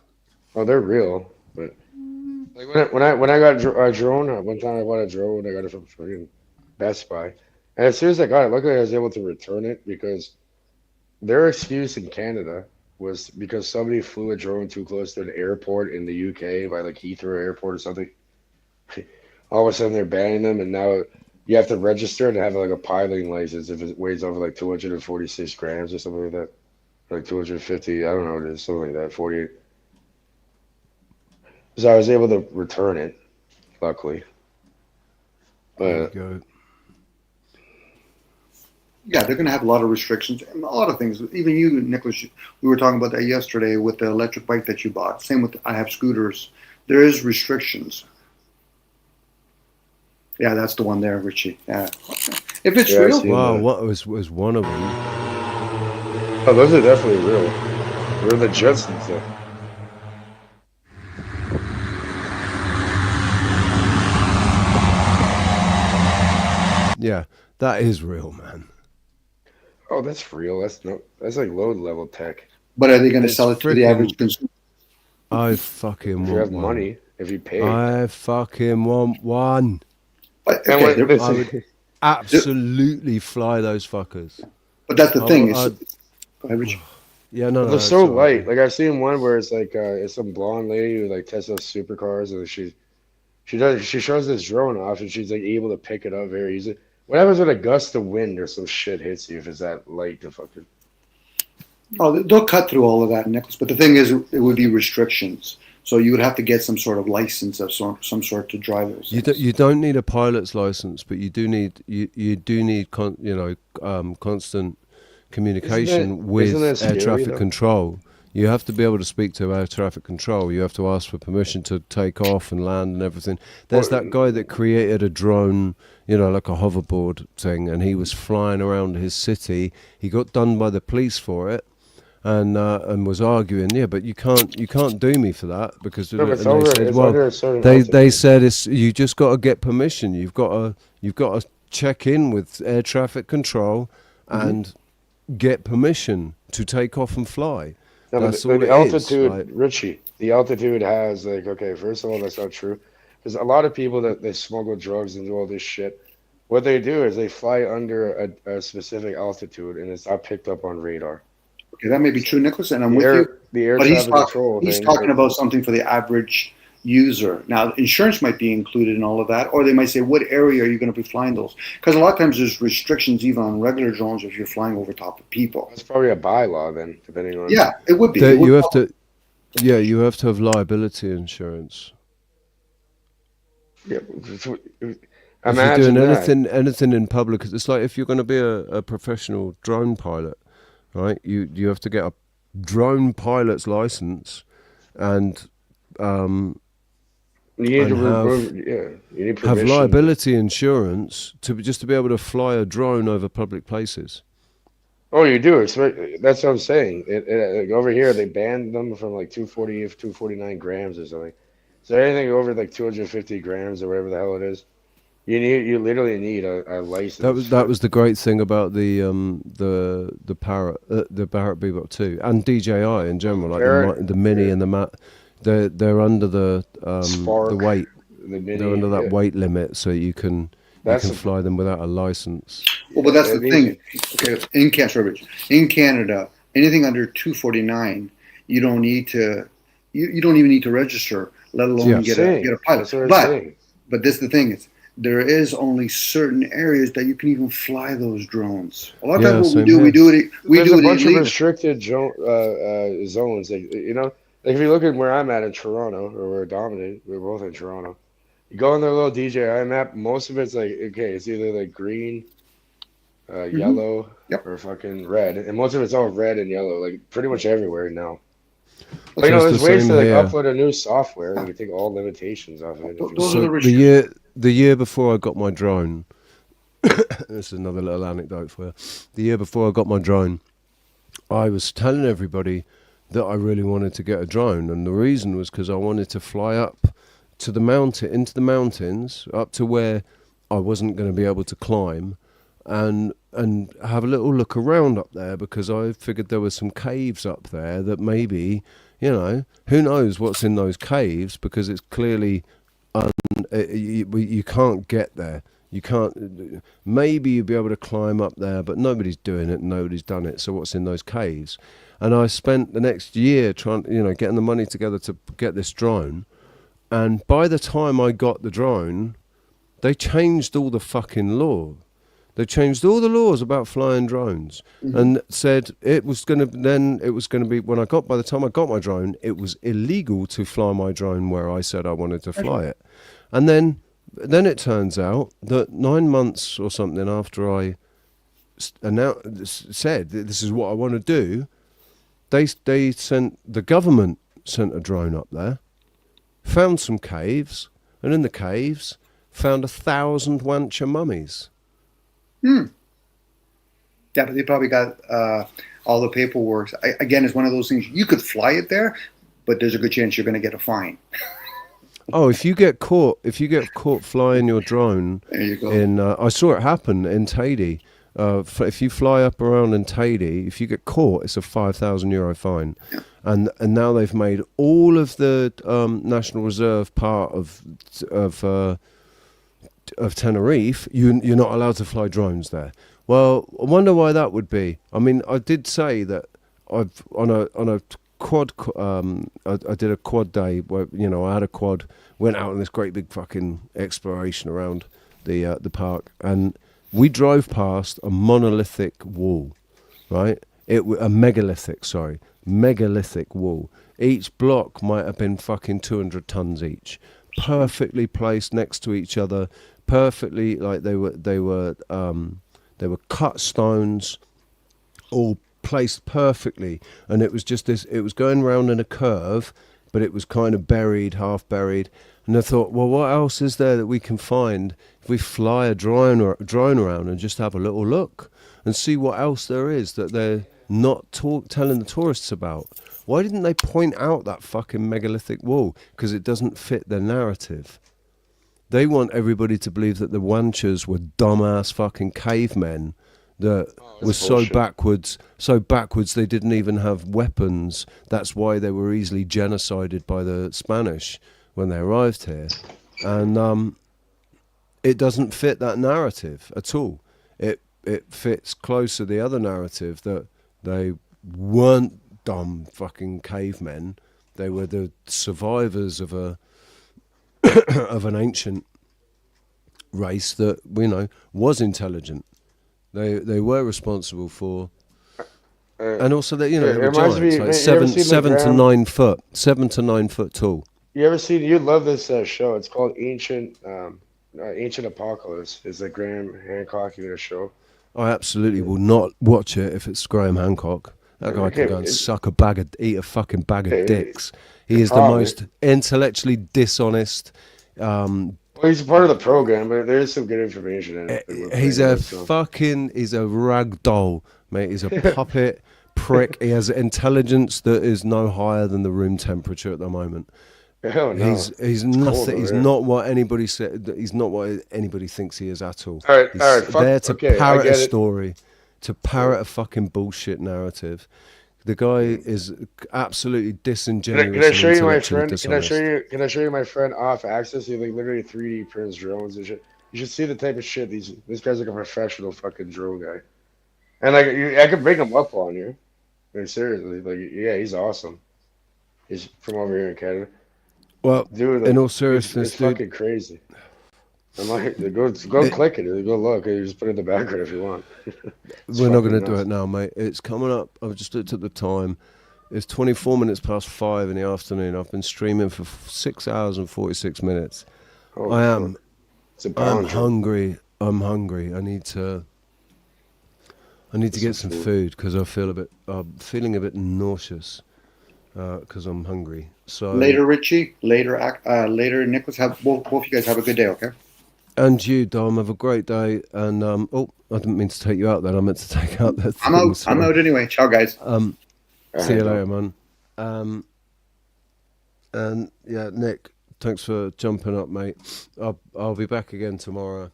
Oh, they're real. But like when I got a drone, one time I bought a drone. I got it from freaking Best Buy. And as soon as I got it, luckily I was able to return it because their excuse in Canada was because somebody flew a drone too close to an airport in the UK by like Heathrow Airport or something. All of a sudden they're banning them, and now you have to register and have like a piloting license if it weighs over like 246 grams or something like that. Like 250, I don't know what it is, something like that, 48. So I was able to return it, luckily. There you go. Yeah, they're going to have a lot of restrictions and a lot of things. Even you, Nicholas, we were talking about that yesterday with the electric bike that you bought. Same with I have scooters. There is restrictions. Yeah, that's the one there, Richie. Yeah. If it's real. Wow, what was one of them? Oh, those are definitely real. They're the jets and stuff. Yeah, that is real, man. Oh, that's real. That's like low level tech. But are they going to sell it to the average consumer? I fucking if want you have one. money, if you pay. I fucking want one. But, okay, I would absolutely fly those fuckers. But that's the thing. Yeah, no, they're so light. Like I've seen one where it's like it's some blonde lady who like tests out supercars, and she shows this drone off, and she's like able to pick it up very easily. What happens when a gust of wind or some shit hits you if it's that light to fucking? Oh, they'll cut through all of that, Nicholas. But the thing is, it would be restrictions. So you would have to get some sort of license of some sort to drive those. You don't need a pilot's license, but you do need constant communication with air traffic control. You have to be able to speak to air traffic control. You have to ask for permission to take off and land and everything. There's that guy that created a drone, like a hoverboard thing, and he was flying around his city. He got done by the police for it, and was arguing, but you can't do me for that because they said you just got to get permission. You've got to check in with air traffic control and get permission to take off and fly. No, that's but all the it altitude, is. Richie, the altitude has first of all, that's not true. There's a lot of people that they smuggle drugs and do all this shit. What they do is they fly under a specific altitude, and it's not picked up on radar. Okay, that may be true, Nicholas, and I'm with you. The air but traffic he's talking about something for the average user. Now, insurance might be included in all of that, or they might say, what area are you going to be flying those? Because a lot of times there's restrictions even on regular drones if you're flying over top of people. It's probably a bylaw then, depending on... Yeah, it would be. You have to have liability insurance. Yeah, if you're doing anything in public, it's like if you're going to be a professional drone pilot, right? You have to get a drone pilot's license and you need you need have liability insurance to be able to fly a drone over public places. Oh, you do. That's what I'm saying. Like over here, they banned them from like 240 or 249 grams or something. So anything over like 250 grams or whatever the hell it is, you literally need a license. That was the great thing about the Parrot, the Barrett Bebop 2, and DJI in general, like the Mini and the Mat. They're under the weight. They're under that weight limit, so you can fly them without a license. Well, but that's the thing. Okay, in Canada, anything under 249, you don't need to. You don't even need to register, let alone get a pilot. But this the thing is, there is only certain areas that you can even fly those drones. A lot of times, what we do it. There's a bunch of restricted zones. Like if you look at where I'm at in Toronto, or we're dominant, we're both in Toronto. You go on their little DJI map, most of it's like, okay, it's either like green, yellow, or fucking red. And most of it's all red and yellow, like pretty much everywhere now. But, there's ways to upload a new software and you take all limitations off of it. So the year before I got my drone, this is another little anecdote for you. The year before I got my drone, I was telling everybody that I really wanted to get a drone, and the reason was because I wanted to fly up to the mountain, into the mountains, up to where I wasn't going to be able to climb, and have a little look around up there, because I figured there were some caves up there that maybe, who knows what's in those caves, because it's clearly you can't get there. You can't. Maybe you'll be able to climb up there, but nobody's doing it. Nobody's done it. So what's in those caves? And I spent the next year trying, getting the money together to get this drone. And by the time I got the drone, they changed all the fucking law. They changed all the laws about flying drones, and said it was going to be by the time I got my drone, it was illegal to fly my drone where I said I wanted to fly it. And then it turns out that 9 months or something after I said that this is what I want to do, the government sent a drone up there, found some caves, and in the caves found 1,000 Wancha mummies. Yeah, but they probably got all the paperwork. Again, it's one of those things. You could fly it there, but there's a good chance you're going to get a fine. Oh, if you get caught flying your drone, there you go. I saw it happen in Tady. If you fly up around in Tady, if you get caught, it's a €5,000 fine. Yeah. And now they've made all of the National Reserve part of Tenerife. You're not allowed to fly drones there. Well, I wonder why that would be. I mean, I did say that I've on a quad. I did a quad day where I had a quad, went out on this great big fucking exploration around the park, and we drove past a monolithic wall, right? A megalithic wall. Each block might have been fucking 200 tons each, perfectly placed next to each other, perfectly like they were cut stones, all placed perfectly, and it was just this. It was going round in a curve, but it was kind of half buried. And I thought, well, what else is there that we can find if we fly a drone around and just have a little look and see what else there is that they're not telling the tourists about? Why didn't they point out that fucking megalithic wall? Because it doesn't fit their narrative. They want everybody to believe that the Wanchers were dumbass fucking cavemen that were so backwards they didn't even have weapons. That's why they were easily genocided by the Spanish when they arrived here. And it doesn't fit that narrative at all. It fits closer the other narrative that they weren't dumb fucking cavemen. They were the survivors of an ancient race that was intelligent. They were responsible for, and also that they were giants, like 7 to 9 foot, 7 to 9 foot tall. You'd love this show. It's called Ancient Apocalypse. It's a Graham Hancock show. I absolutely will not watch it if it's Graham Hancock. That guy can go and eat a fucking bag of dicks. He is the most intellectually dishonest. Well, he's part of the program, but there is some good information in it. He's a rag doll, mate. He's a puppet prick. He has intelligence that is no higher than the room temperature at the moment. Hell no. He's nothing. He's not what anybody said. He's not what anybody thinks he is at all. All right. He's there to parrot a story, to parrot a fucking bullshit narrative. The guy is absolutely disingenuous. Can I show you my friend? Can I show you my friend off access? He literally 3D prints drones and shit. You should see the type of shit this guy's like a professional fucking drone guy. And I could bring him up on you. Seriously, he's awesome. He's from over here in Canada. Well, dude, in all seriousness, it's fucking crazy. I'm like, go click it. Go look. You just put it in the background if you want. We're not going to do it now, mate. It's coming up. I've just looked at the time. It's 24 minutes past 5 in the afternoon. I've been streaming for 6 hours and 46 minutes. I'm hungry. I'm hungry. I need to get some food because I'm feeling a bit nauseous because I'm hungry. So later, Richie. Later, Nicholas. Both of you guys have a good day. Okay. And you, Dom, have a great day. And I didn't mean to take you out then. I meant to take out that. I'm out anyway. Ciao, guys. See you later, man. And yeah, Nick, thanks for jumping up, mate. I'll be back again tomorrow.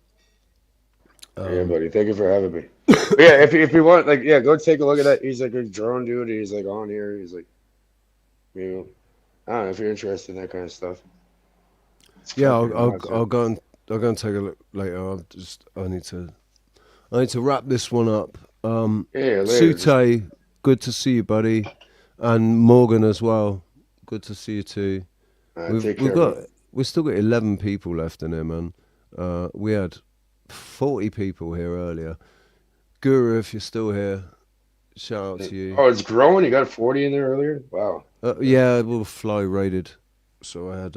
Yeah, buddy. Thank you for having me. But yeah, if you want, go take a look at that. He's like a drone dude. He's like on here. He's like, I don't know if you're interested in that kind of stuff. Yeah, I'll go and take a look later. I need to wrap this one up. Sute, good to see you, buddy, and Morgan as well. Good to see you too. We've still got 11 people left in here, man. We had 40 people here earlier. Guru, if you're still here, shout out to you. Oh, it's growing. You got 40 in there earlier. Wow. Yeah, well, Fly raided, so I had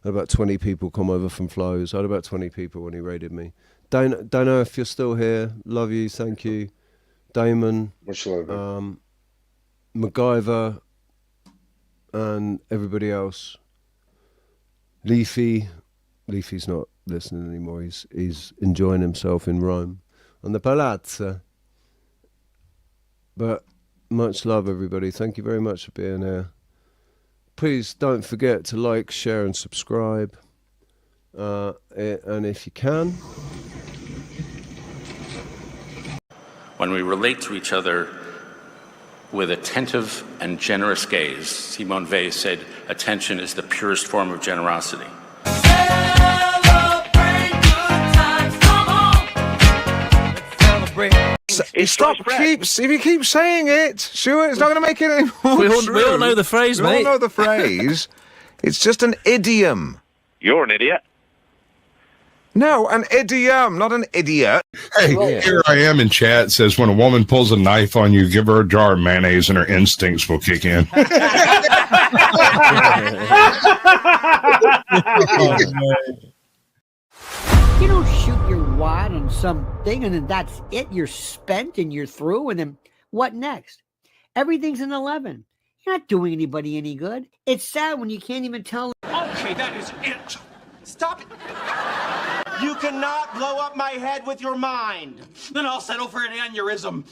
about 20 people come over from Flows. I had about 20 people when he raided me. Don't know if you're still here. Love you, thank you. Damon, much love. MacGyver, and everybody else. Leafy's not listening anymore. He's enjoying himself in Rome on the Palazzo. But much love, everybody. Thank you very much for being here. please don't forget to like, share, and subscribe. And if you can. When we relate to each other with attentive and generous gaze, Simone Weil said, attention is the purest form of generosity. If you keep saying it, Stuart, it's not going to make it any more we all know the phrase, mate. We all know the phrase. It's just an idiom. You're an idiot. No, an idiom, not an idiot. Hey, here I am in chat. Says when a woman pulls a knife on you, give her a jar of mayonnaise and her instincts will kick in. You don't shoot your wad on something and then that's it. You're spent and you're through. And then what next? Everything's an 11. You're not doing anybody any good. It's sad when you can't even tell. Okay, that is it. Stop it. You cannot blow up my head with your mind. Then I'll settle for an aneurysm.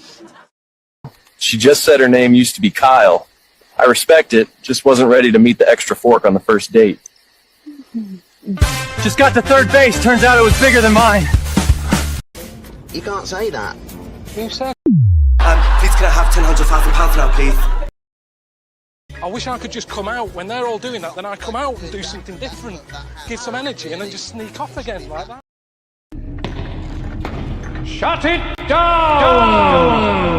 She just said her name used to be Kyle. I respect it, just wasn't ready to meet the extra fork on the first date. Just got to third base, turns out it was bigger than mine. You can't say that. You said. Please can I have £100,000 now, please? I wish I could just come out when they're all doing that, then I come out and do something different, give some energy, and then just sneak off again like that. Shut it down!